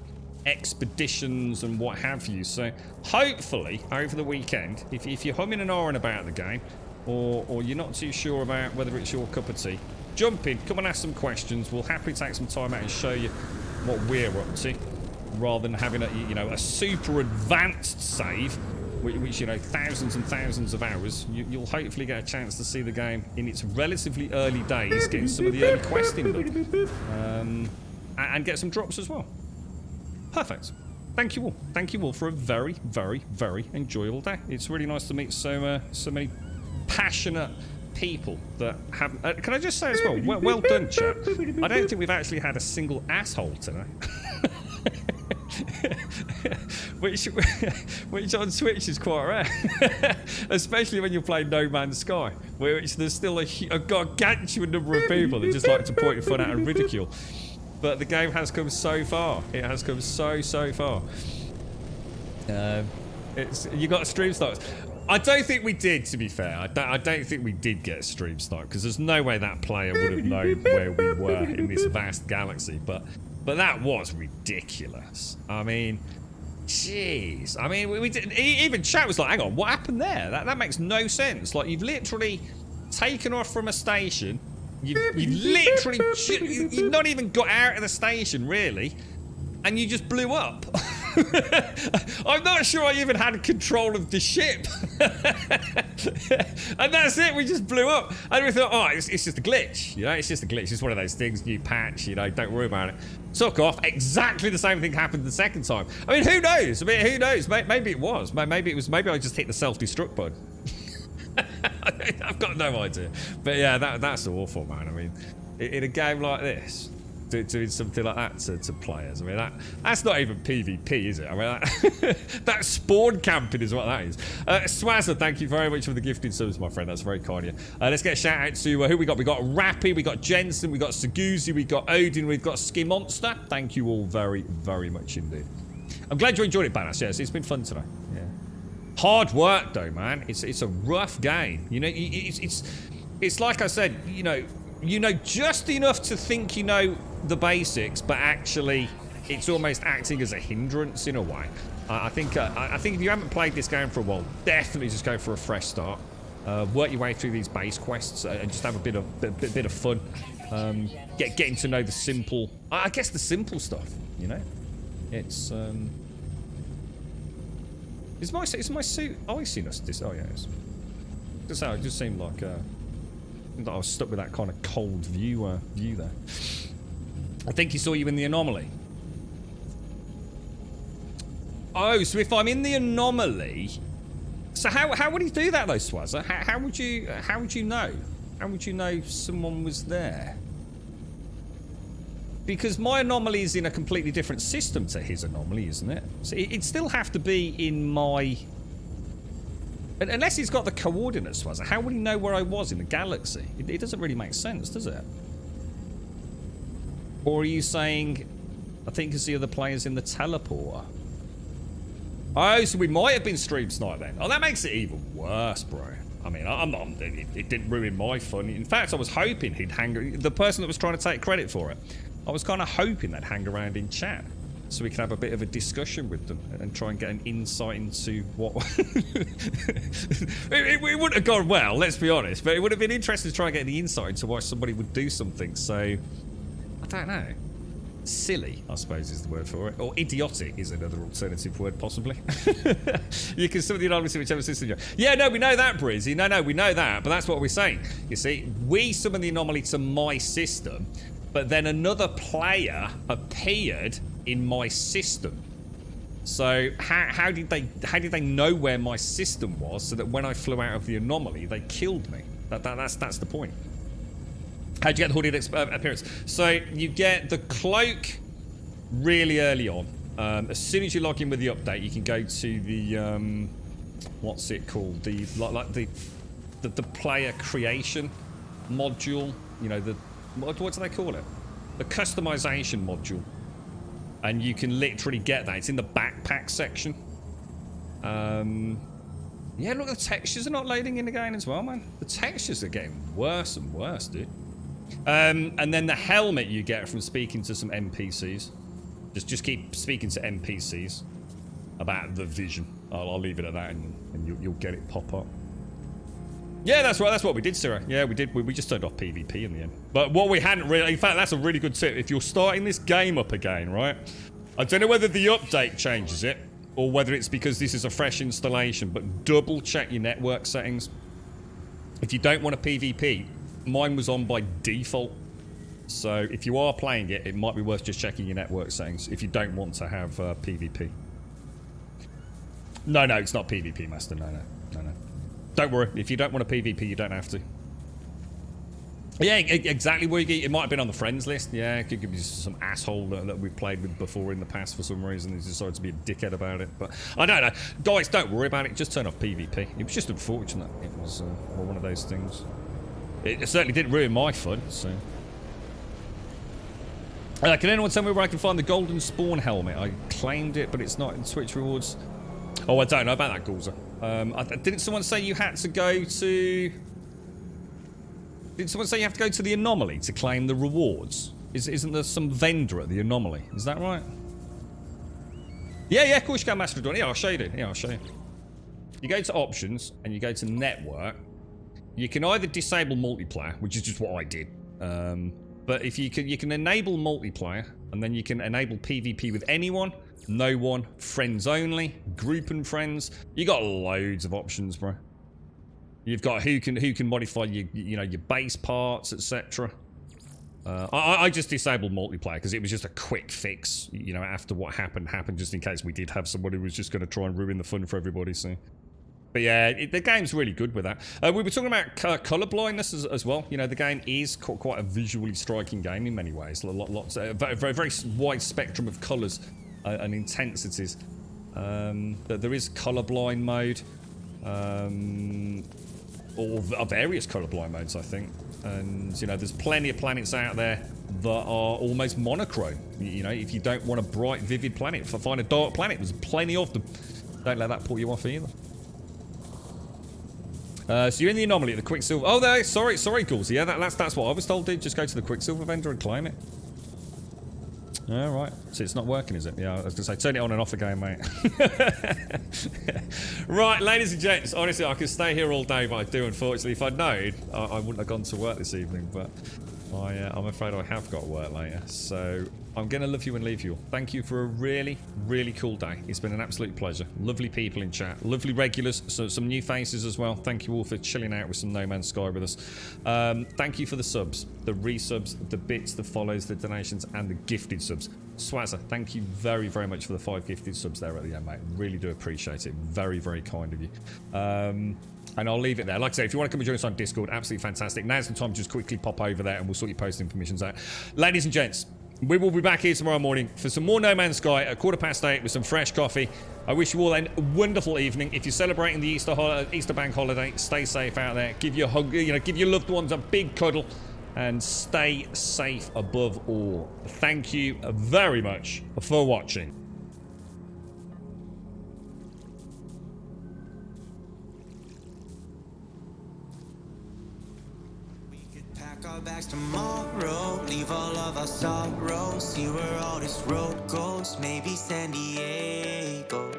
expeditions and what have you. So hopefully over the weekend, if you're humming and ahhing about the game, or you're not too sure about whether it's your cup of tea, jump in, come and ask some questions. We'll happily take some time out and show you what we're up to, rather than having a super advanced save, which thousands and thousands of hours. You'll hopefully get a chance to see the game in its relatively early days, getting some of the early questing done, and get some drops as well. Perfect. Thank you all. Thank you all for a very, very, very enjoyable day. It's really nice to meet so many passionate people that have. Can I just say as well, well done, chat. I don't think we've actually had a single asshole today. which on Twitch is quite rare, especially when you're playing No Man's Sky, which there's still a gargantuan number of people that just like to point fun at and ridicule. But the game has come so far. It has come so far. You got a stream start. I don't think we did, to be fair. I don't think we did get a stream start, because there's no way that player would have known where we were in this vast galaxy. But that was ridiculous. I mean, jeez. I mean, we did, even chat was like, hang on, what happened there? That makes no sense. Like, you've literally taken off from a station. You've literally, you've not even got out of the station, really. And you just blew up. I'm not sure I even had control of the ship. And that's it, we just blew up. And we thought, oh, it's just a glitch. It's just a glitch. It's one of those things, new patch, don't worry about it. Took off, exactly the same thing happened the second time. I mean, who knows? Who knows? Maybe it was. Maybe I just hit the self-destruct button. I've got no idea. But yeah, that's awful, man. I mean, in a game like this, doing something like that to players, I mean, that's not even PvP, is it? I mean, that's spawn camping is what that is. Swazza, thank you very much for the gifted subs, my friend. That's very kind of you. Let's get a shout out to who we got. We got Rappy, we got Jensen, we got Seguzi, we got Odin, we've got Ski Monster. Thank you all very, very much indeed. I'm glad you enjoyed it, Banas. Yes, it's been fun today. Yeah. Hard work though, man. It's a rough game. It's like I said, you know just enough to think you know the basics, but actually it's almost acting as a hindrance in a way. I think if you haven't played this game for a while, definitely just go for a fresh start. Work your way through these base quests and just have a bit of fun. Getting to know the simple, I guess the simple stuff. It's Is my suit? Oh, I've seen us. Oh yeah, it is. It just seemed like I was stuck with that kind of cold view there. I think he saw you in the anomaly. Oh, so if I'm in the anomaly, so how would he do that though, Swazza? How would you know? How would you know someone was there? Because my anomaly is in a completely different system to his anomaly, isn't it? So it'd still have to be in my... Unless he's got the coordinates, Swazza, how would he know where I was in the galaxy? It doesn't really make sense, does it? Or are you saying, I think you see other players in the teleporter? Oh, so we might have been stream sniped then. Oh, that makes it even worse, bro. I mean, it didn't ruin my fun. In fact, I was hoping he'd hang... The person that was trying to take credit for it, I was kind of hoping they'd hang around in chat so we could have a bit of a discussion with them and try and get an insight into what... it wouldn't have gone well, let's be honest, but it would have been interesting to try and get the insight into why somebody would do something so... I don't know. Silly, I suppose, is the word for it. Or idiotic is another alternative word, possibly. You can summon the anonymous in whichever system you're... Yeah, no, we know that, Brizzy. No, we know that, but that's what we're saying. You see, we summon the anomaly to my system, but then another player appeared in my system. So how did they know where my system was so that when I flew out of the anomaly, they killed me? That's the point. How'd you get the hooded appearance? So you get the cloak really early on. As soon as you log in with the update, you can go to the what's it called? The the player creation module. You know, the what do they call it? The customization module. And you can literally get that. It's in the backpack section. Yeah, look, the textures are not loading in again as well, man. The textures are getting worse and worse, dude. And then the helmet you get from speaking to some NPCs. Just keep speaking to NPCs about the vision. I'll leave it at that, and you'll get it pop up. Yeah, that's right. That's what we did, Sarah. Yeah, we did. We just turned off PvP in the end. But what we hadn't really... In fact, that's a really good tip. If you're starting this game up again, right? I don't know whether the update changes it, or whether it's because this is a fresh installation, but double check your network settings. If you don't want a PvP, mine was on by default. So if you are playing it, it might be worth just checking your network settings if you don't want to have PvP. No, it's not PvP, Master. No. Don't worry. If you don't want a PvP, you don't have to. Yeah, exactly, Woogie. It might have been on the friends list. Yeah, it could be some asshole that we've played with before in the past for some reason. He's decided to be a dickhead about it. But I don't know. Guys, don't worry about it. Just turn off PvP. It was just unfortunate. It was one of those things. It certainly didn't ruin my fun, so... can anyone tell me where I can find the golden spawn helmet? I claimed it, but it's not in Switch rewards. Oh, I don't know about that, Gulza. Didn't someone say you had to go to... Didn't someone say you have to go to the Anomaly to claim the rewards? Isn't there some vendor at the Anomaly? Is that right? Yeah, of course you can, Master Dawn. Yeah, I'll show you. Yeah, I'll show you. You go to Options, and you go to Network. You can either disable multiplayer, which is just what I did. But if you can enable multiplayer, and then you can enable PvP with anyone, no one, friends only, group and friends. You got loads of options, bro. You've got who can modify your base parts, etc. I just disabled multiplayer because it was just a quick fix. After what happened, just in case we did have someone who was just going to try and ruin the fun for everybody. So. But yeah, the game's really good with that. We were talking about color blindness as well. The game is quite a visually striking game in many ways. Lots, very wide spectrum of colors and intensities. There is colorblind mode, or various colorblind modes, I think. And there's plenty of planets out there that are almost monochrome. If you don't want a bright, vivid planet, find a dark planet. There's plenty of them. Don't let that put you off either. So you're in the Anomaly at the Quicksilver. Oh, there. Sorry, Ghouls. Yeah, that's what I was told, dude. Just go to the Quicksilver vendor and claim it. All right. So it's not working, is it? Yeah, I was gonna say turn it on and off again, mate. Right, ladies and gents. Honestly, I could stay here all day, but I do. Unfortunately, if I'd known, I wouldn't have gone to work this evening. But I'm afraid I have got work later. So I'm gonna love you and leave you. Thank you for a really, really cool day. It's been an absolute pleasure. Lovely people in chat, lovely regulars, so some new faces as well. Thank you all for chilling out with some No Man's Sky with us. Thank you for the subs, the resubs, the bits, the follows, the donations, and the gifted subs. Swazza, thank you very, very much for the 5 gifted subs there at the end, mate. Really do appreciate it. Very, very kind of you. And I'll leave it there. Like I say, if you want to come and join us on Discord, absolutely fantastic. Now's the time to just quickly pop over there and we'll sort your posting permissions out. Ladies and gents, we will be back here tomorrow morning for some more No Man's Sky at 8:15 with some fresh coffee. I wish you all a wonderful evening. If you're celebrating the Easter bank holiday, stay safe out there. Give your give your loved ones a big cuddle and stay safe above all. Thank you very much for watching. Our bags tomorrow, leave all of our sorrows, see where all this road goes, maybe San Diego,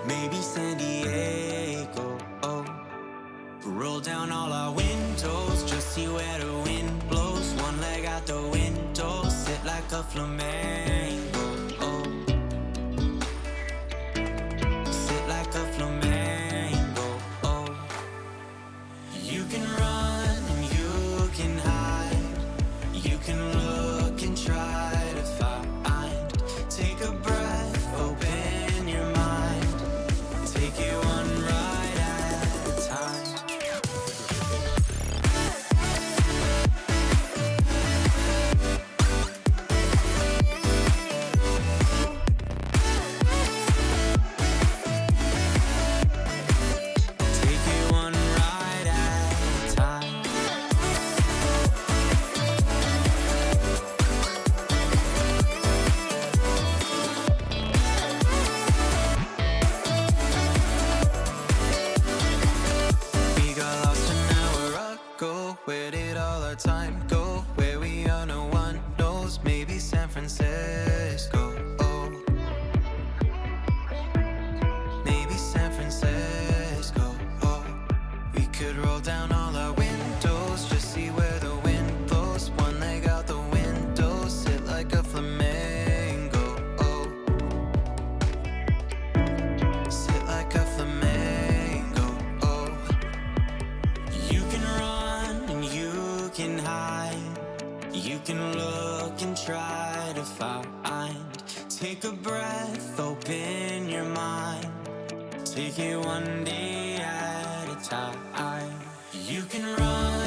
maybe San Diego, roll down all our windows, just see where the wind blows, one leg out the window, sit like a flamenco, sit like a flamenco. You can run and you can hide. You can look and try to find. Take a breath, open your mind. Take it one ride at a time. did all our time go? Where we are, no one knows. Maybe San Francisco. Oh, maybe San Francisco. Oh, we could roll down all our windows, just see where the wind blows. One leg out the window, sit like a flamingo. Oh, sit like a flamingo. Oh, you can run and you can hide. You can look and try to find. Take a breath, open your mind. Take it one day at a time. You can run